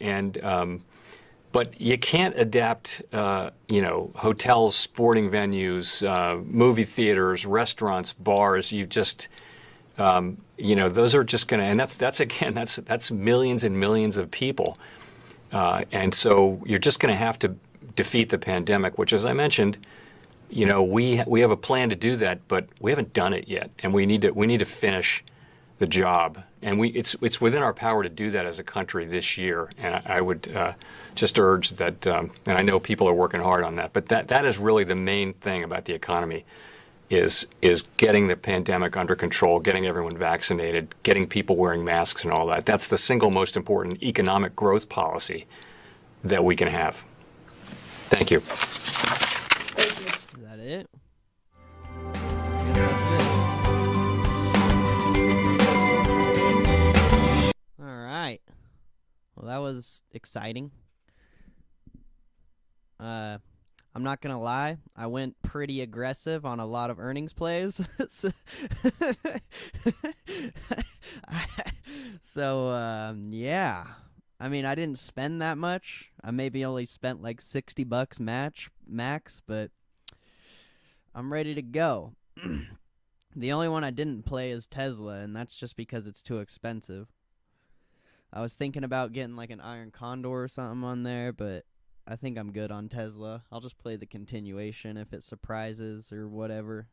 but you can't adapt, hotels, sporting venues, movie theaters, restaurants, bars. You just, those are just going to, and that's millions and millions of people. And so you're just going to have to defeat the pandemic, which, as I mentioned, we have a plan to do that, but we haven't done it yet, and we need to finish the job. And it's within our power to do that as a country this year. And I would just urge that, and I know people are working hard on that, but that is really the main thing about the economy, is getting the pandemic under control, getting everyone vaccinated, getting people wearing masks and all that. That's the single most important economic growth policy that we can have. Thank you. Is that it? All right. Well, that was exciting. I'm not going to lie. I went pretty aggressive on a lot of earnings plays. Yeah. I mean, I didn't spend that much. I maybe only spent like $60 max, but I'm ready to go. The only one I didn't play is Tsla, and that's just because it's too expensive. I was thinking about getting like an Iron Condor or something on there, but I think I'm good on Tsla. I'll just play the continuation if it surprises or whatever.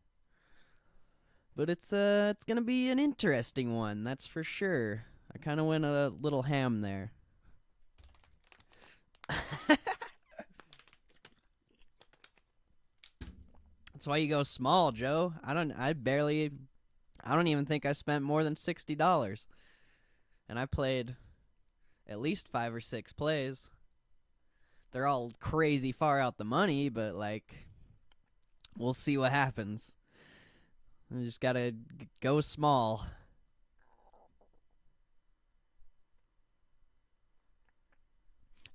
But it's gonna be an interesting one, that's for sure. I kind of went a little ham there. That's why you go small, Joe. I don't even think I spent more than $60. And I played at least 5 or 6 plays. They're all crazy far out the money, but like, we'll see what happens. We just gotta go small.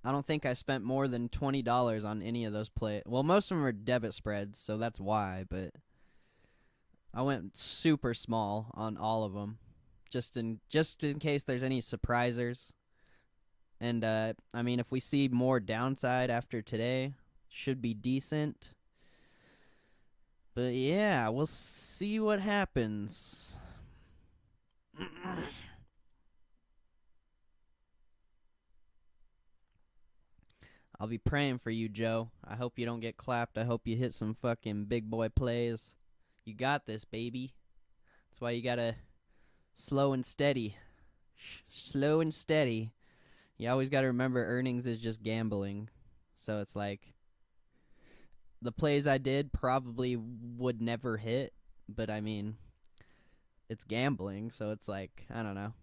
I don't think I spent more than $20 on any of those plays. Well, most of them are debit spreads, so that's why, but I went super small on all of them, just in case there's any surprisers. And I mean, if we see more downside after today, should be decent. But yeah, we'll see what happens. I'll be praying for you, Joe. I hope you don't get clapped. I hope you hit some fucking big boy plays. You got this, baby. That's why you gotta slow and steady. Slow and steady. You always gotta remember earnings is just gambling. So it's like, the plays I did probably would never hit, but I mean, it's gambling, so it's like, I don't know.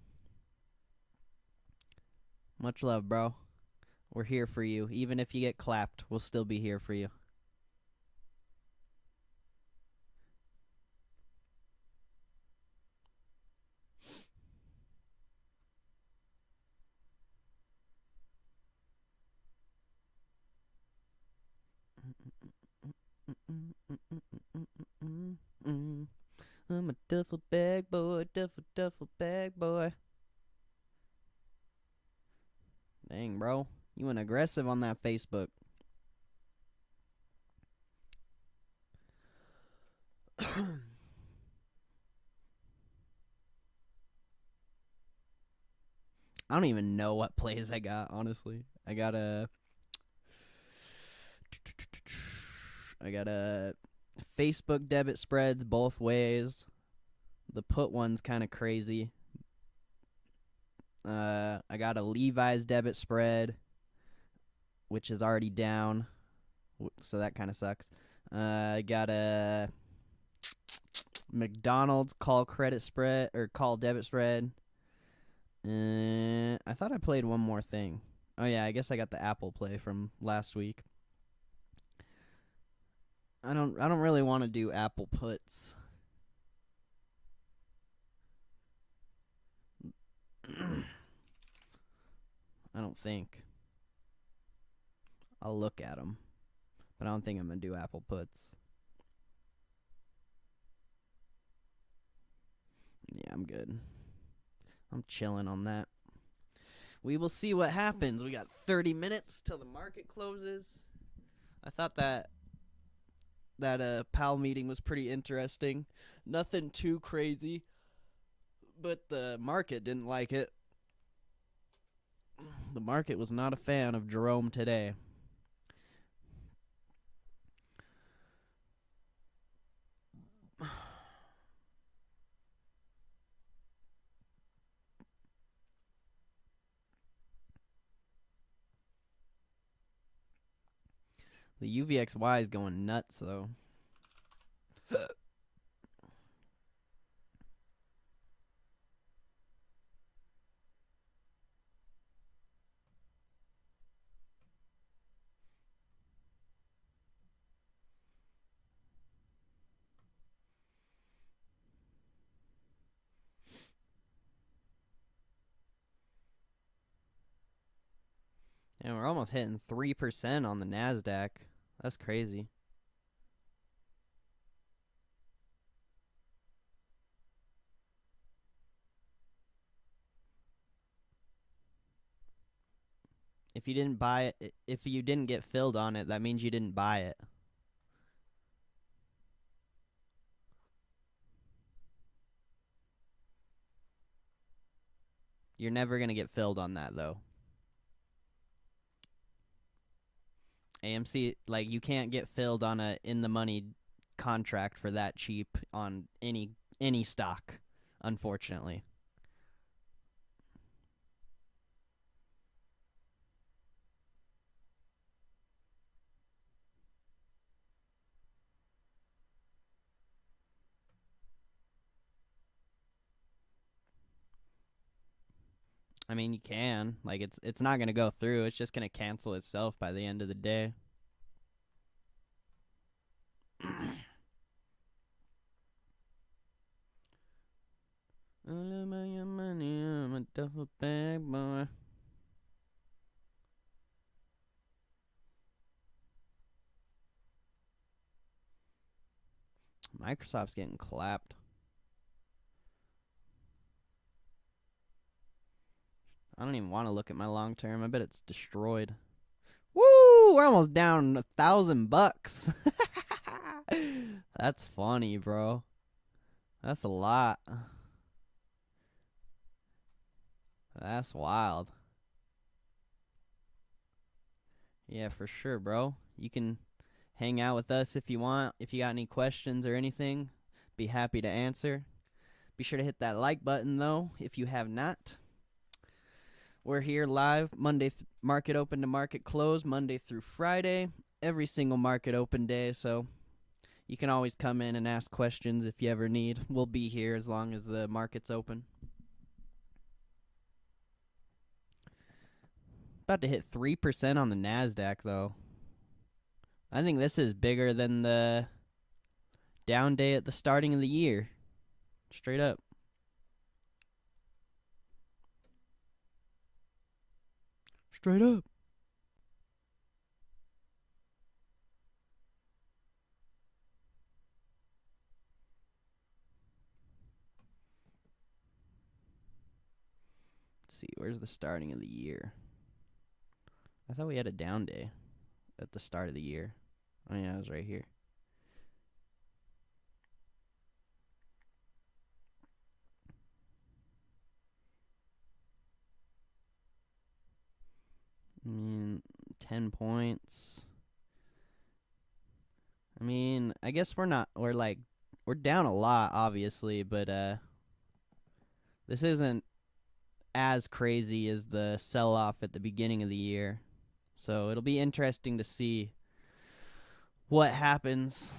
Much love, bro. We're here for you. Even if you get clapped, we'll still be here for you. I'm a duffel bag boy, duffel bag boy. Dang, bro. You went aggressive on that Facebook. I don't even know what plays I got, honestly. I got a Facebook debit spreads both ways. The put one's kind of crazy. I got a Levi's debit spread, which is already down, so that kind of sucks. I got a McDonald's call credit spread, or call debit spread. I thought I played one more thing. Oh yeah, I guess I got the Aapl play from last week. I don't really want to do Aapl puts. I don't think. I'll look at them, but I don't think I'm going to do Aapl puts. Yeah, I'm good. I'm chilling on that. We will see what happens. We got 30 minutes till the market closes. I thought that PAL meeting was pretty interesting. Nothing too crazy, but the market didn't like it. The market was not a fan of Jerome today. The UVXY is going nuts, though. And we're almost hitting 3% on the NASDAQ. That's crazy. If you didn't buy it, if you didn't get filled on it, that means you didn't buy it. You're never going to get filled on that, though. AMC, like, you can't get filled on a in-the-money contract for that cheap on any stock, unfortunately. I mean, you can. Like, it's not going to go through. It's just going to cancel itself by the end of the day. All about your money, I'm a duffel bag boy. Microsoft's getting clapped. I don't even want to look at my long term. I bet it's destroyed. Woo! We're almost down $1,000. That's funny, bro. That's a lot. That's wild. Yeah, for sure, bro. You can hang out with us if you want. If you got any questions or anything, be happy to answer. Be sure to hit that like button, though, if you have not. We're here live Monday, market open to market close, Monday through Friday, every single market open day, so you can always come in and ask questions if you ever need. We'll be here as long as the market's open. About to hit 3% on the NASDAQ, though. I think this is bigger than the down day at the starting of the year. Straight up. Straight up. Let's see, where's the starting of the year? I thought we had a down day at the start of the year. Oh yeah, it was right here. I mean, 10 points. I mean, I guess we're down a lot, obviously, but this isn't as crazy as the sell-off at the beginning of the year. So it'll be interesting to see what happens.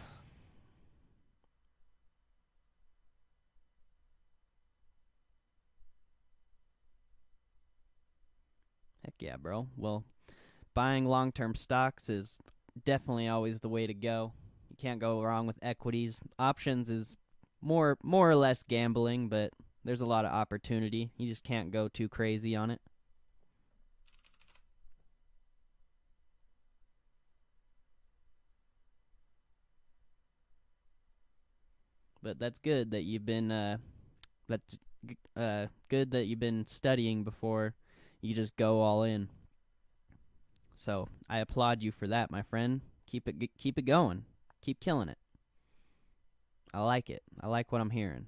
Heck yeah, bro. Well, buying long-term stocks is definitely always the way to go. You can't go wrong with equities. Options is more or less gambling, but there's a lot of opportunity. You just can't go too crazy on it. But that's good that you've been good that you've been studying before you just go all in. So I applaud you for that, my friend. Keep it going. Keep killing it. I like it. I like what I'm hearing.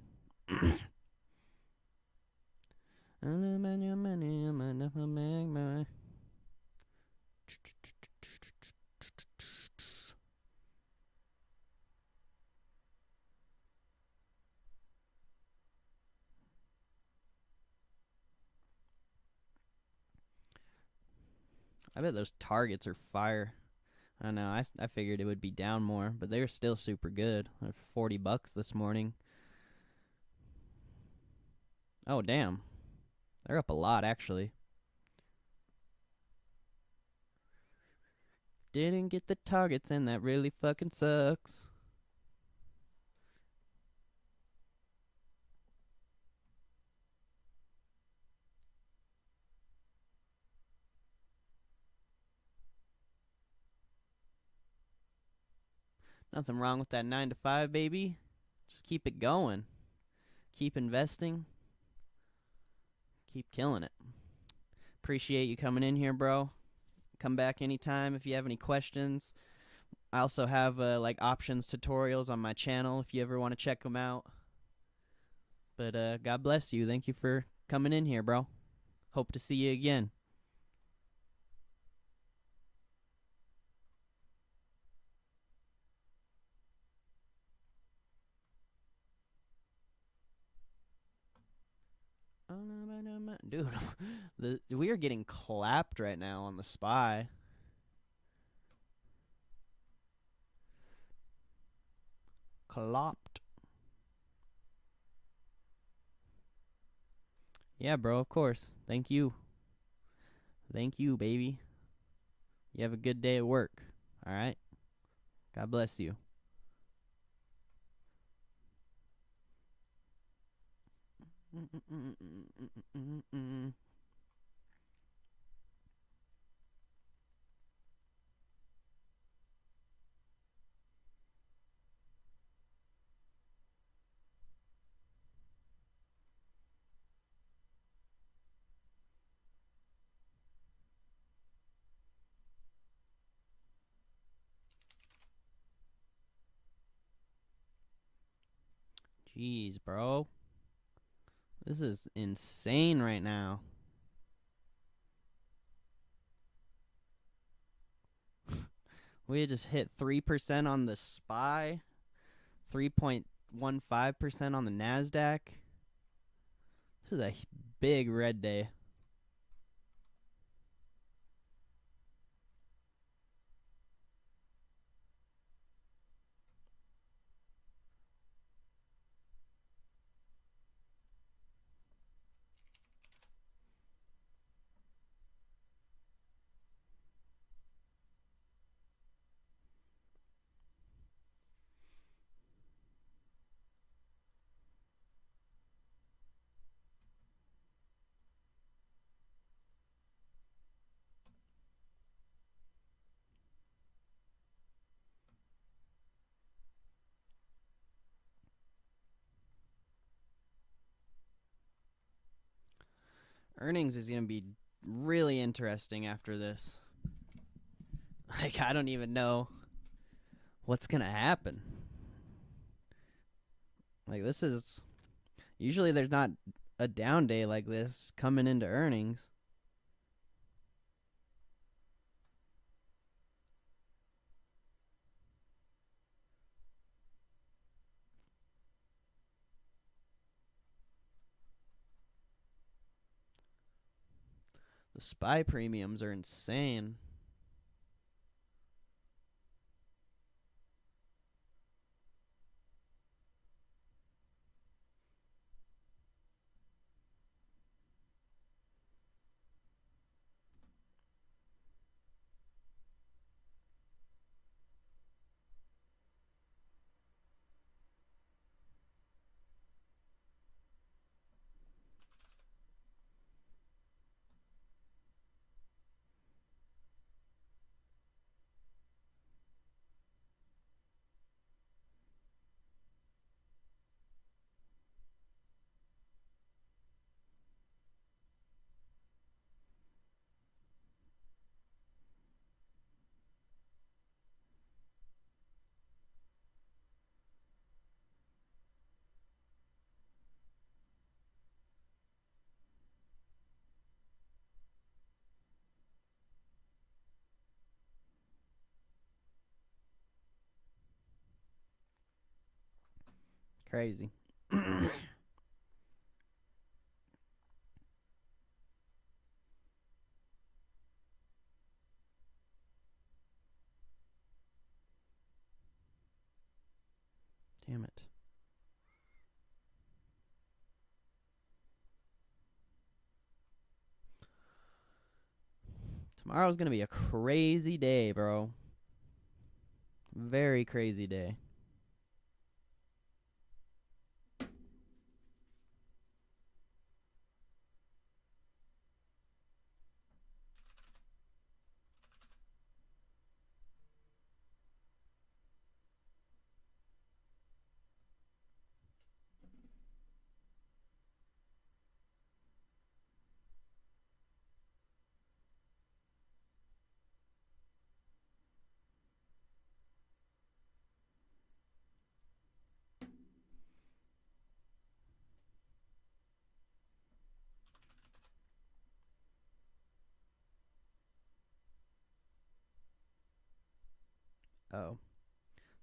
I bet those targets are fire. I know, I figured it would be down more, but they're still super good. They're $40 this morning. Oh, damn. They're up a lot, actually. Didn't get the targets, and that really fucking sucks. Nothing wrong with that 9 to 5, baby. Just keep it going. Keep investing. Keep killing it. Appreciate you coming in here, bro. Come back anytime if you have any questions. I also have like options tutorials on my channel if you ever want to check them out. But God bless you. Thank you for coming in here, bro. Hope to see you again. Dude, we are getting clapped right now on the SPY. Clopped. Yeah, bro, of course. Thank you. Thank you, baby. You have a good day at work. All right? God bless you. Jeez, bro. This is insane right now. We just hit 3% on the SPY, 3.15% on the NASDAQ. This is a big red day. Earnings is going to be really interesting after this. Like, I don't even know what's going to happen. Like, this is... Usually there's not a down day like this coming into earnings. The SPY premiums are insane. Crazy. Damn it. Tomorrow's going to be a crazy day, bro. Very crazy day. Oh.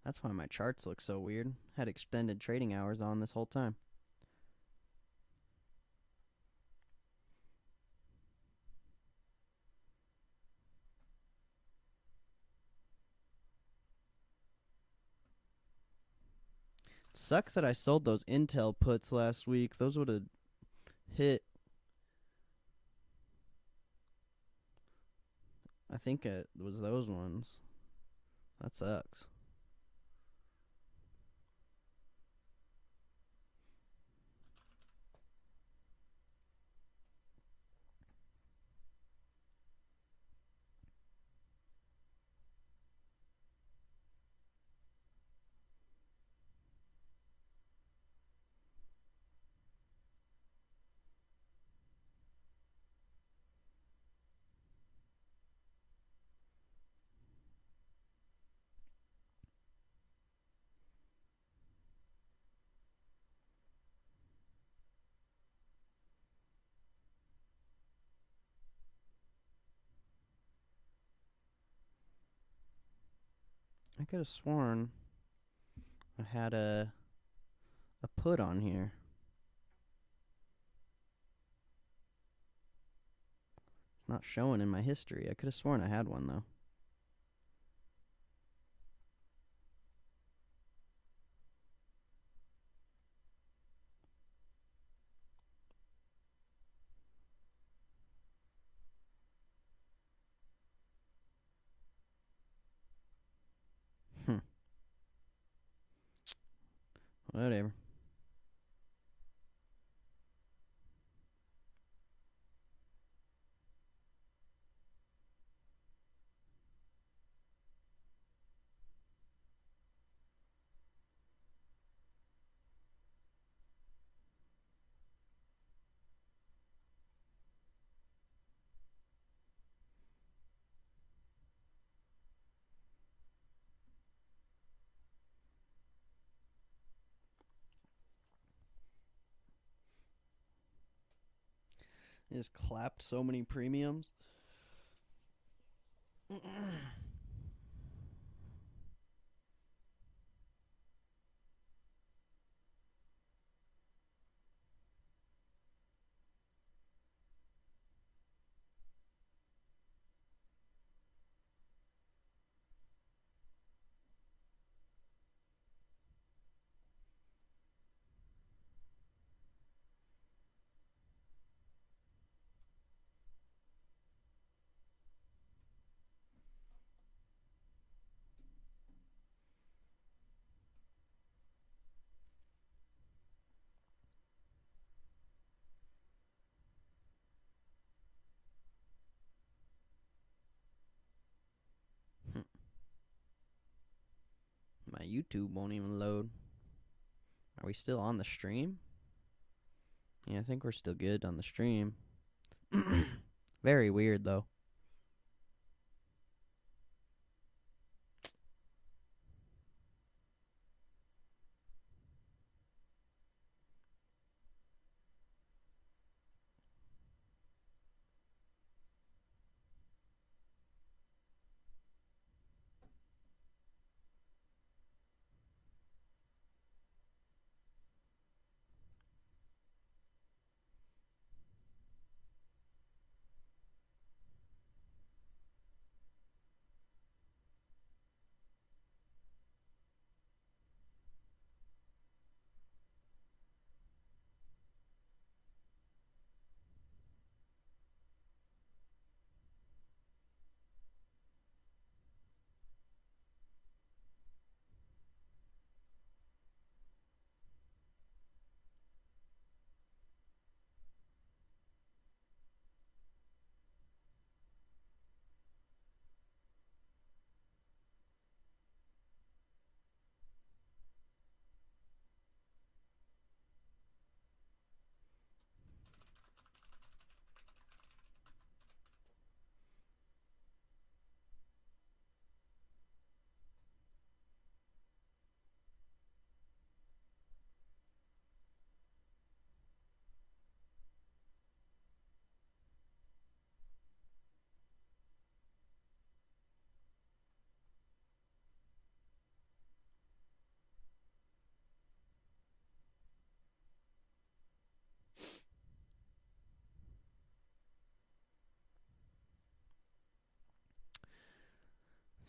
That's why my charts look so weird. Had extended trading hours on this whole time. Sucks that I sold those Intel puts last week. Those would have hit. I think it was those ones. That sucks. I could have sworn I had a put on here. It's not showing in my history. I could have sworn I had one, though. Whatever. I just clapped so many premiums. My YouTube won't even load. Are we still on the stream? Yeah, I think we're still good on the stream. Very weird, though.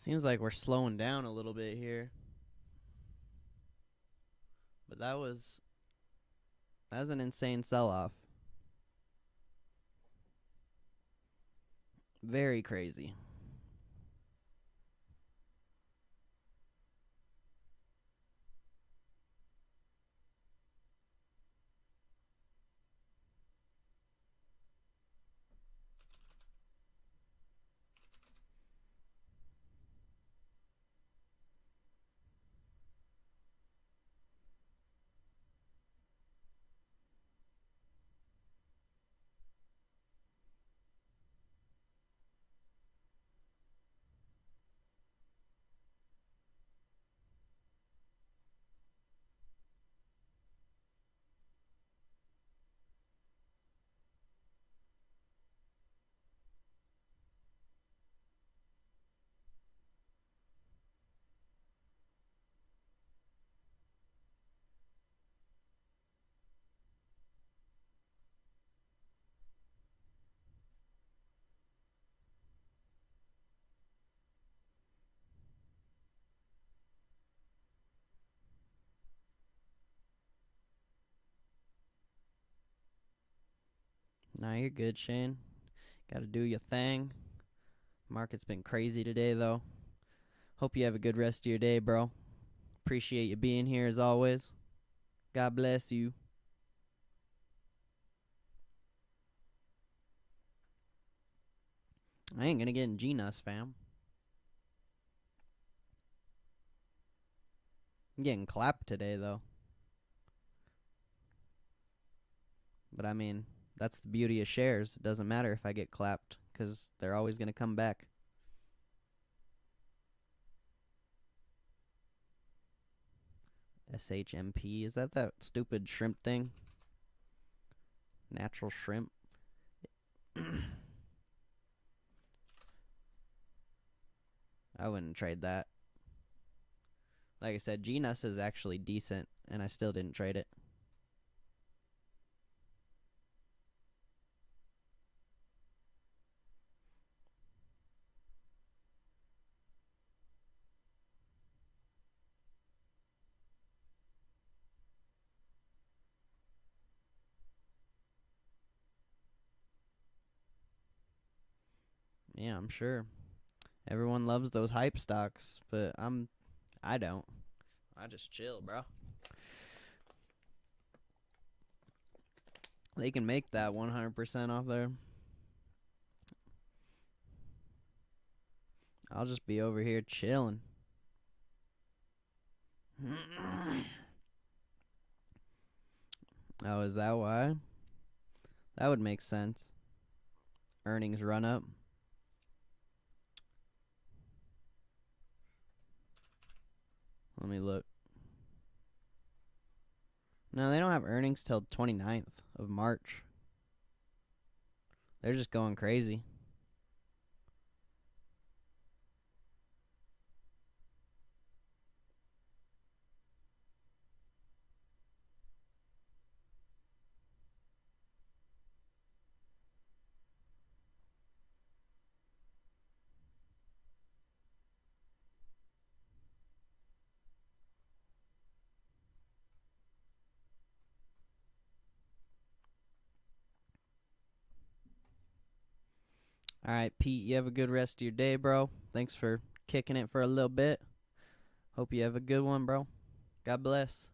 Seems like we're slowing down a little bit here. But that was an insane sell-off. Very crazy. Nah, you're good, Shane. Gotta do your thing. Market's been crazy today, though. Hope you have a good rest of your day, bro. Appreciate you being here as always. God bless you. I ain't gonna get in G-Nuss, fam. I'm getting clapped today, though. But I mean, that's the beauty of shares. It doesn't matter if I get clapped, because they're always gonna come back. SHMP, is that stupid shrimp thing? Natural shrimp. I wouldn't trade that. Like I said, G-Nuss is actually decent, and I still didn't trade it. Yeah, I'm sure. Everyone loves those hype stocks, but I don't. I just chill, bro. They can make that 100% off there. I'll just be over here chilling. Oh, is that why? That would make sense. Earnings run up. Let me look. No, they don't have earnings till 29th of March. They're just going crazy. All right, Pete, you have a good rest of your day, bro. Thanks for kicking it for a little bit. Hope you have a good one, bro. God bless.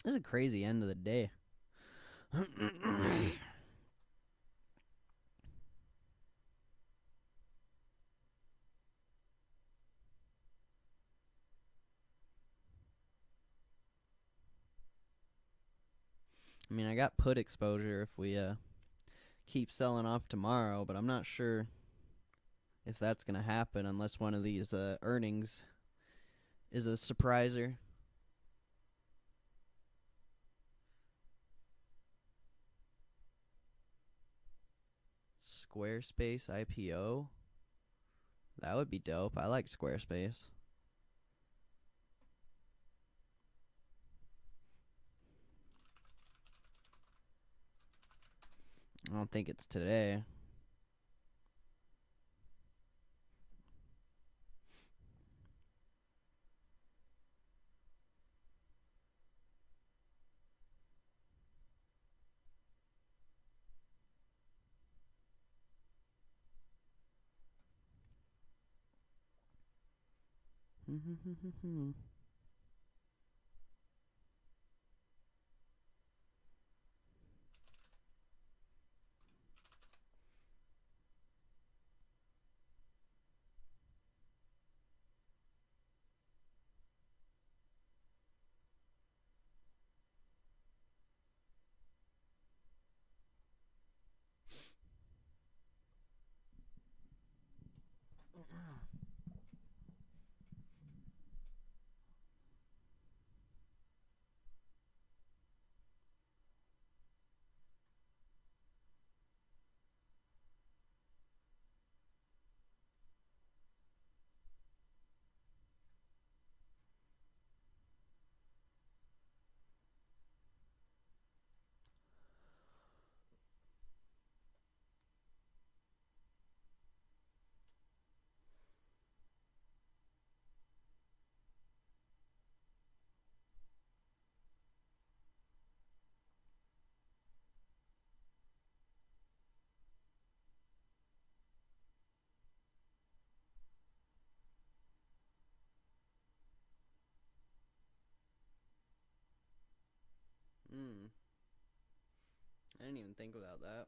This is a crazy end of the day. I mean, I got put exposure if we keep selling off tomorrow, but I'm not sure if that's going to happen unless one of these earnings is a surpriser. Squarespace IPO? That would be dope. I like Squarespace. I don't think it's today. I didn't even think about that.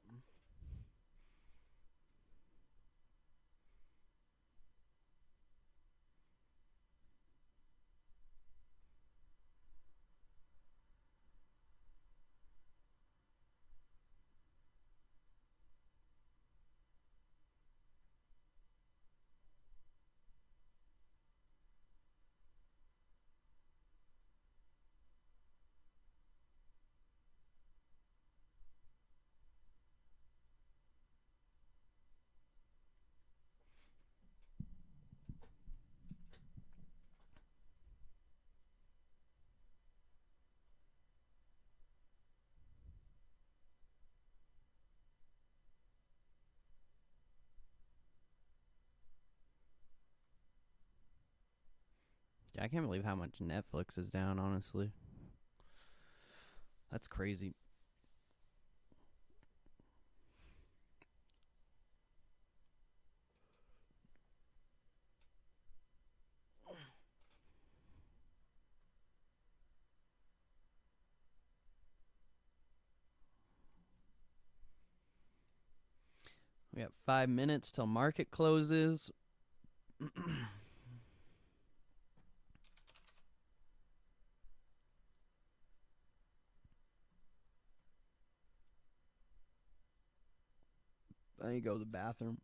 I can't believe how much Netflix is down, honestly. That's crazy. We got 5 minutes till market closes. I need to go to the bathroom.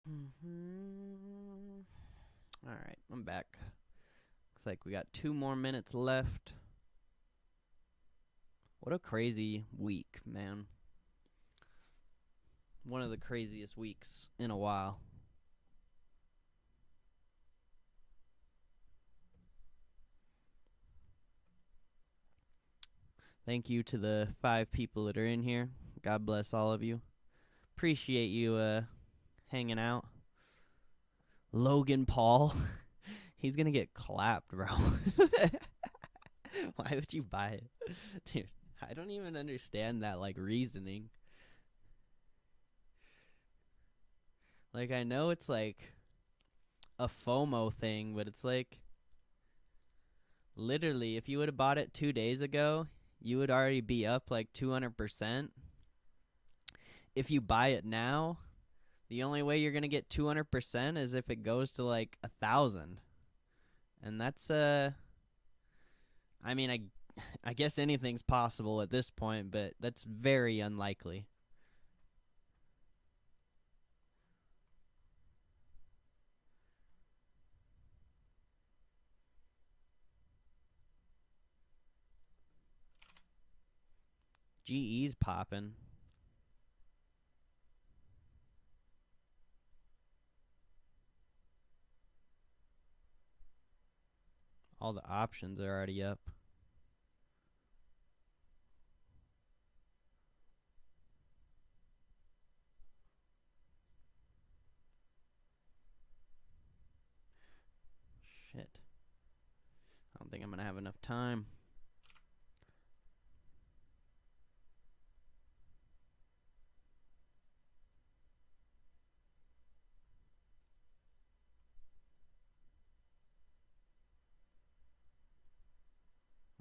All right, I'm back. Looks like we got 2 more minutes left. What a crazy week, man. One of the craziest weeks in a while. Thank you to the 5 people that are in here. God bless all of you. Appreciate you hanging out. Logan Paul. He's gonna get clapped, bro. Why would you buy it? Dude, I don't even understand that, like, reasoning. Like, I know it's, like, a FOMO thing, but it's, like, literally, if you would have bought it 2 days ago, you would already be up, like, 200%. If you buy it now, the only way you're going to get 200% is if it goes to, like, 1,000. And that's, I mean, I guess anything's possible at this point, but that's very unlikely. GE's popping. All the options are already up. Shit. I don't think I'm going to have enough time.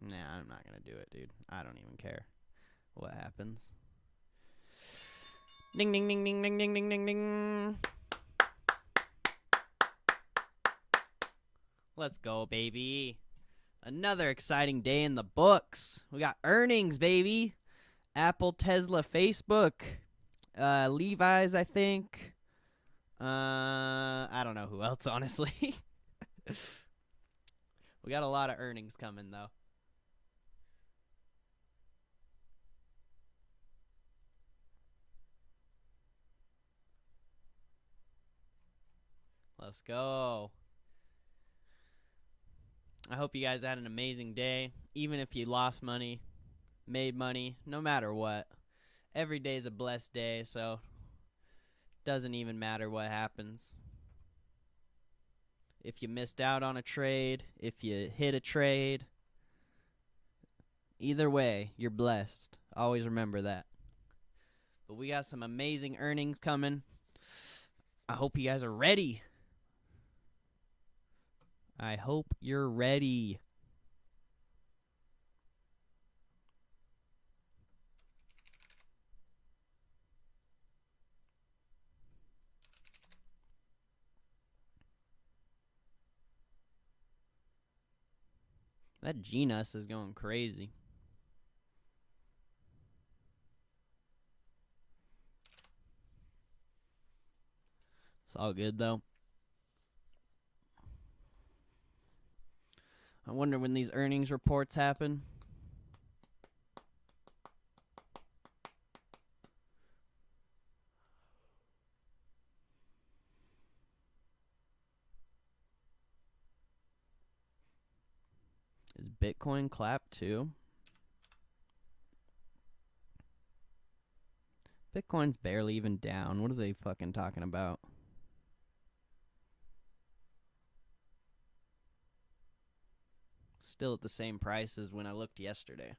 Nah, I'm not going to do it, dude. I don't even care what happens. Ding, ding, ding, ding, ding, ding, ding, ding, ding. Let's go, baby. Another exciting day in the books. We got earnings, baby. Apple, Tesla, Facebook. Levi's, I think. I don't know who else, honestly. We got a lot of earnings coming, though. Let's go. I hope you guys had an amazing day. Even if you lost money, made money, no matter what. Every day is a blessed day, so doesn't even matter what happens. If you missed out on a trade, if you hit a trade, either way, you're blessed. Always remember that. But we got some amazing earnings coming. I hope you guys are ready. I hope you're ready. That Genus is going crazy. It's all good, though. I wonder when these earnings reports happen. Is Bitcoin clapped too? Bitcoin's barely even down. What are they fucking talking about? Still at the same price as when I looked yesterday.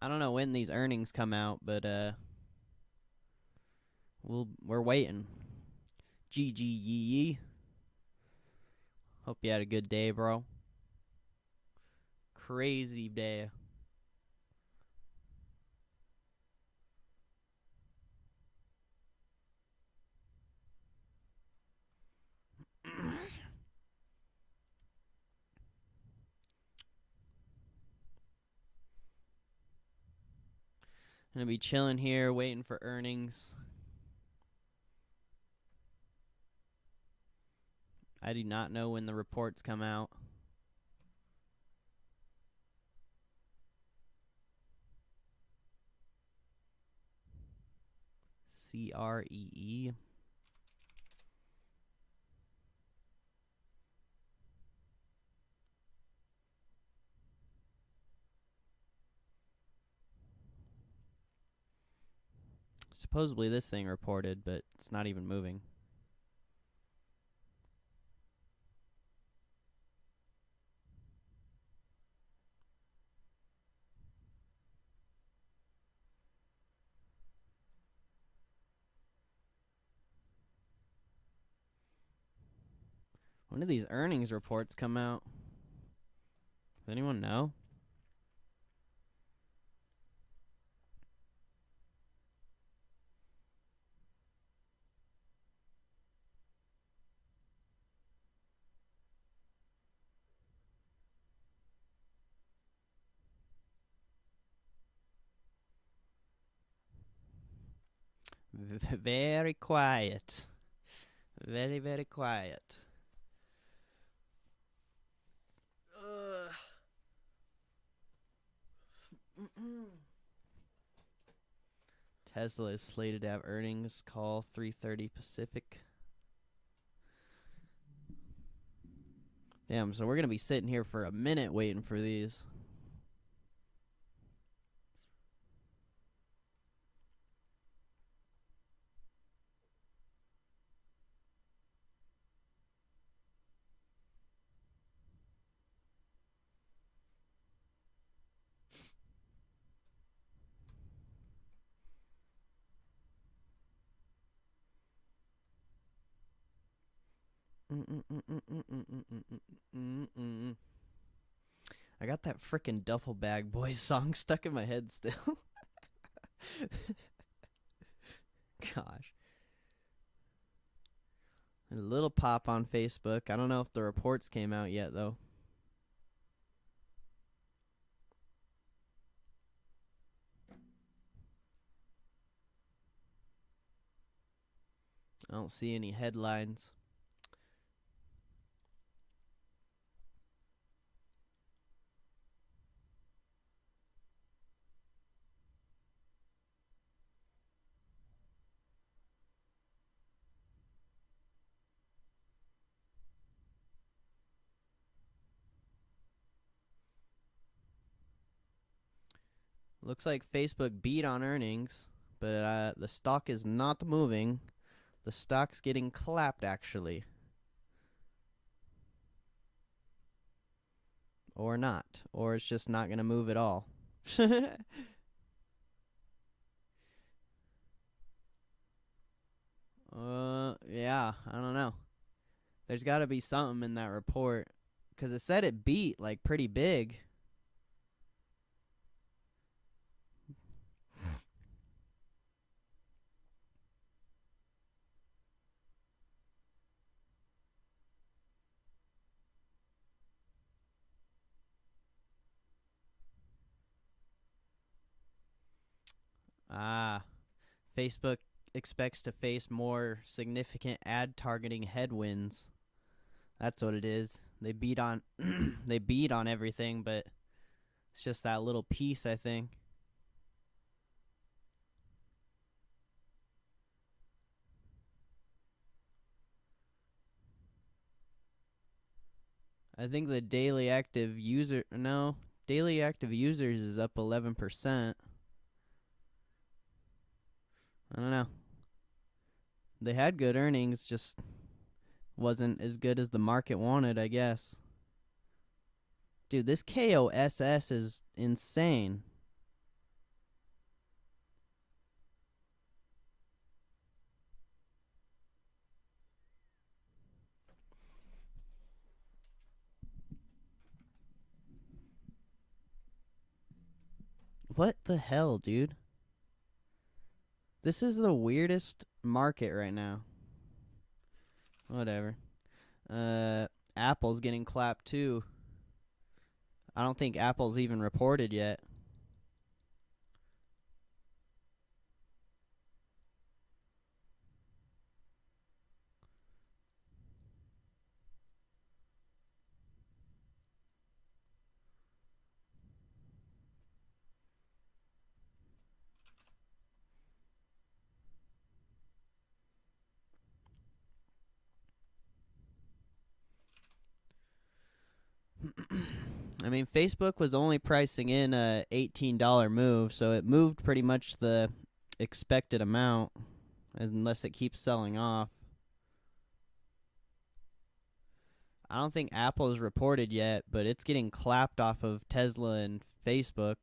I don't know when these earnings come out, but we're waiting. GG yee. Hope you had a good day, bro. Crazy day. Gonna be chilling here, waiting for earnings. I do not know when the reports come out. CREE. Supposedly this thing reported, but it's not even moving. When do these earnings reports come out? Does anyone know? Very quiet. Very, very quiet. Tesla is slated to have earnings call 3:30 Pacific. Damn, so we're going to be sitting here for a minute waiting for these. I got that frickin' Duffel Bag Boys song stuck in my head still. Gosh. A little pop on Facebook. I don't know if the reports came out yet, though. I don't see any headlines. Looks like Facebook beat on earnings, but the stock is not moving. The stock's getting clapped, actually. Or not. Or it's just not going to move at all. Yeah, I don't know. There's got to be something in that report. Because it said it beat, like, pretty big. Facebook expects to face more significant ad targeting headwinds. That's what it is. They beat on they beat on everything, but it's just that little piece, I think. I think the daily active users is up 11%. I don't know. They had good earnings, just wasn't as good as the market wanted, I guess. Dude, this KOSS is insane. What the hell, dude? This is the weirdest market right now. Whatever. Apple's getting clapped too. I don't think Apple's even reported yet. I mean, Facebook was only pricing in a $18 move, so it moved pretty much the expected amount, unless it keeps selling off. I don't think Apple has reported yet, but it's getting clapped off of Tesla and Facebook.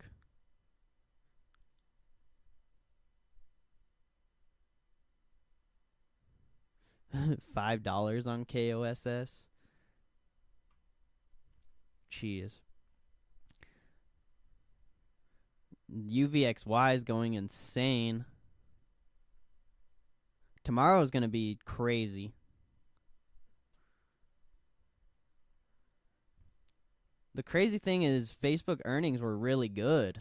$5 on KOSS. Cheers. UVXY is going insane. Tomorrow is going to be crazy. The crazy thing is Facebook earnings were really good.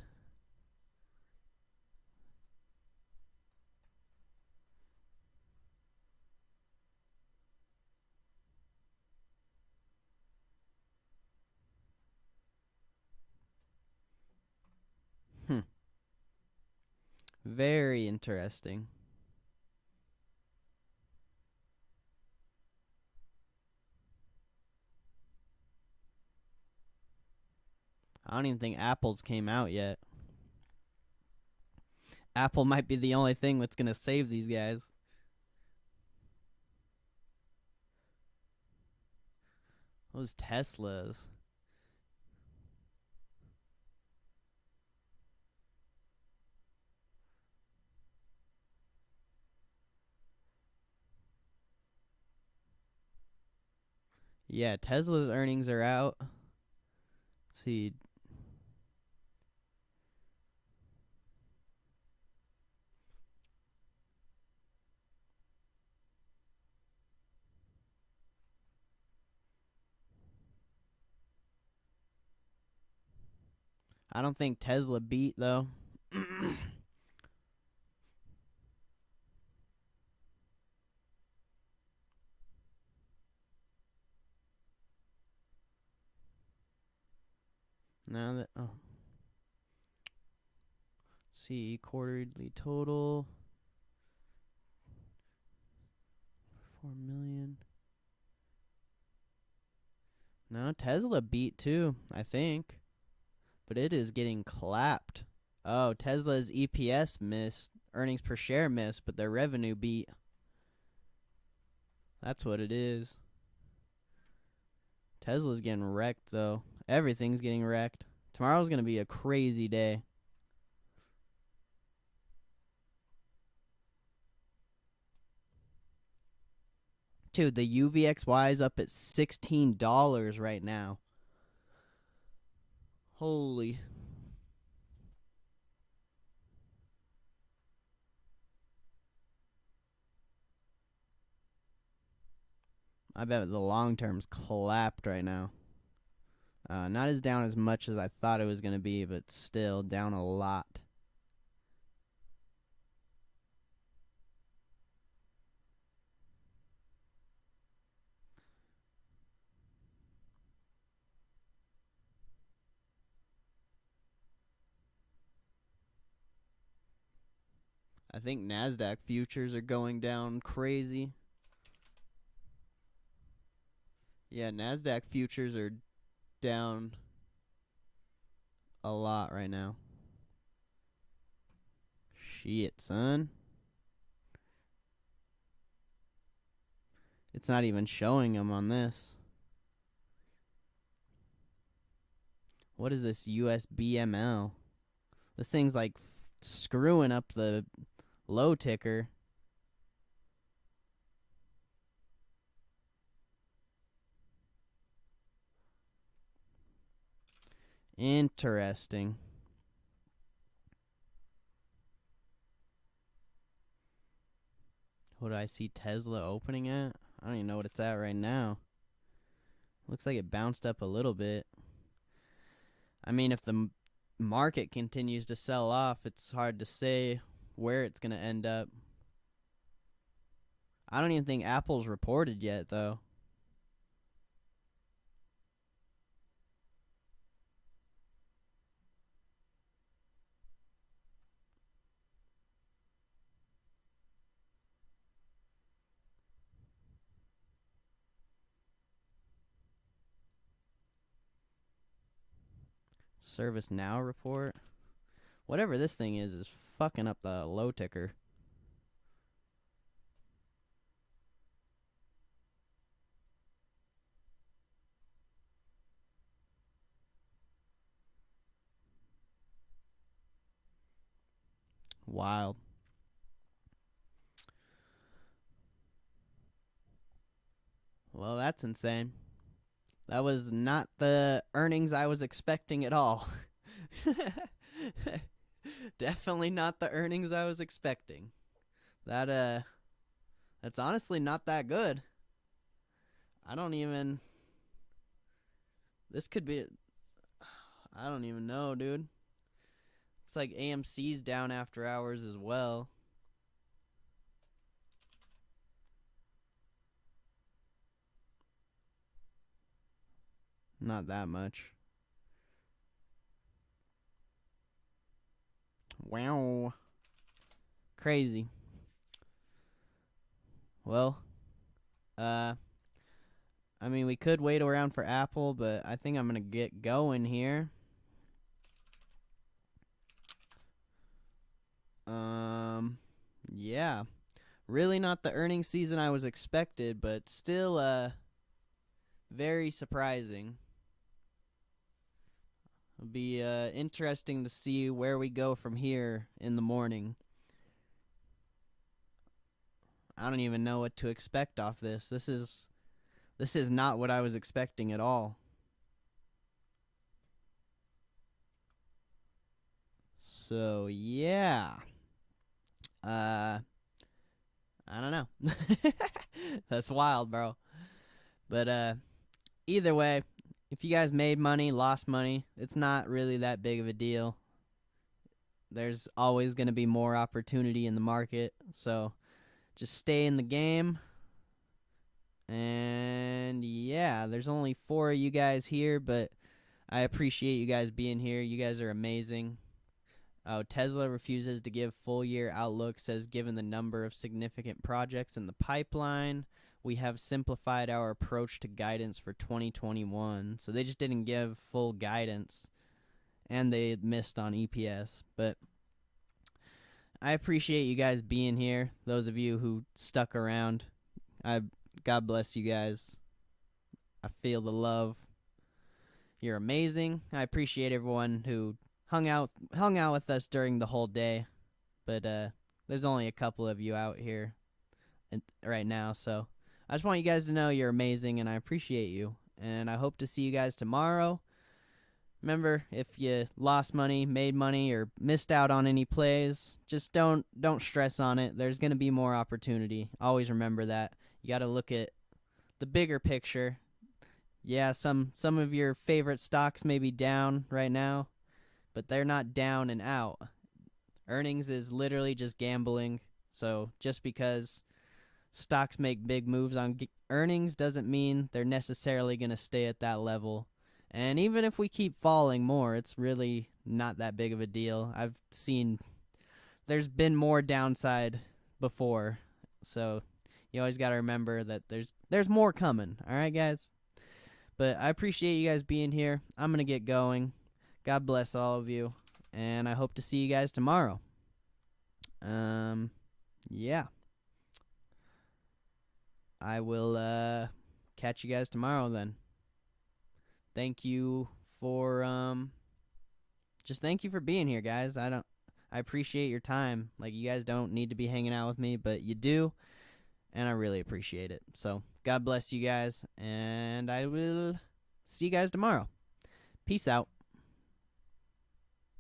Very interesting. I don't even think Apple's came out yet. Apple might be the only thing that's going to save these guys. Those Teslas. Yeah, Tesla's earnings are out. Let's see. I don't think Tesla beat, though. Now that see quarterly total 4 million. No, Tesla beat too, I think, but it is getting clapped. Oh, Tesla's EPS missed, earnings per share missed, but their revenue beat. That's what it is. Tesla's getting wrecked though. Everything's getting wrecked. Tomorrow's going to be a crazy day. Dude, the UVXY is up at $16 right now. Holy. I bet the long term's clapped right now. Not as down as much as I thought it was going to be, but still down a lot. I think NASDAQ futures are going down crazy. Yeah, NASDAQ futures are down a lot right now. Shit, son. It's not even showing them on this. What is this USBML? This thing's like screwing up the low ticker. Interesting. What do I see Tesla opening at? I don't even know what it's at right now. Looks like it bounced up a little bit. I mean, if the market continues to sell off, it's hard to say where it's going to end up. I don't even think Apple's reported yet, though. Service Now report. Whatever this thing is fucking up the low ticker. Wild. Well, that's insane. That was not the earnings I was expecting at all. Definitely not the earnings I was expecting. That's honestly not that good. I don't even... This could be... I don't even know, dude. Looks like AMC's down after hours as well. Not that much. Wow. Crazy. Well, I mean, we could wait around for Aapl, but I think I'm going to get going here. Yeah. Really not the earnings season I was expected, but still, very surprising. It'll be interesting to see where we go from here in the morning. I don't even know what to expect off this. This is not what I was expecting at all. So, yeah. I don't know. That's wild, bro. But either way, if you guys made money, lost money, it's not really that big of a deal. There's always going to be more opportunity in the market, so just stay in the game. And yeah, there's only 4 of you guys here, but I appreciate you guys being here. You guys are amazing. Oh, Tesla refuses to give full year outlook, says given the number of significant projects in the pipeline, we have simplified our approach to guidance for 2021. So they just didn't give full guidance, and they missed on EPS. But I appreciate you guys being here. Those of you who stuck around, God bless you guys. I feel the love. You're amazing. I appreciate everyone who hung out with us during the whole day. But there's only a couple of you out here right now, so I just want you guys to know you're amazing, and I appreciate you. And I hope to see you guys tomorrow. Remember, if you lost money, made money, or missed out on any plays, just don't stress on it. There's going to be more opportunity. Always remember that. You got to look at the bigger picture. Yeah, some of your favorite stocks may be down right now, but they're not down and out. Earnings is literally just gambling. So just because stocks make big moves on earnings doesn't mean they're necessarily going to stay at that level. And even if we keep falling more, it's really not that big of a deal. I've seen there's been more downside before. So you always got to remember that there's more coming. All right, guys? But I appreciate you guys being here. I'm going to get going. God bless all of you. And I hope to see you guys tomorrow. Yeah. I will catch you guys tomorrow then. Thank you for thank you for being here, guys. I appreciate your time. Like, you guys don't need to be hanging out with me, but you do, and I really appreciate it. So, God bless you guys, and I will see you guys tomorrow. Peace out.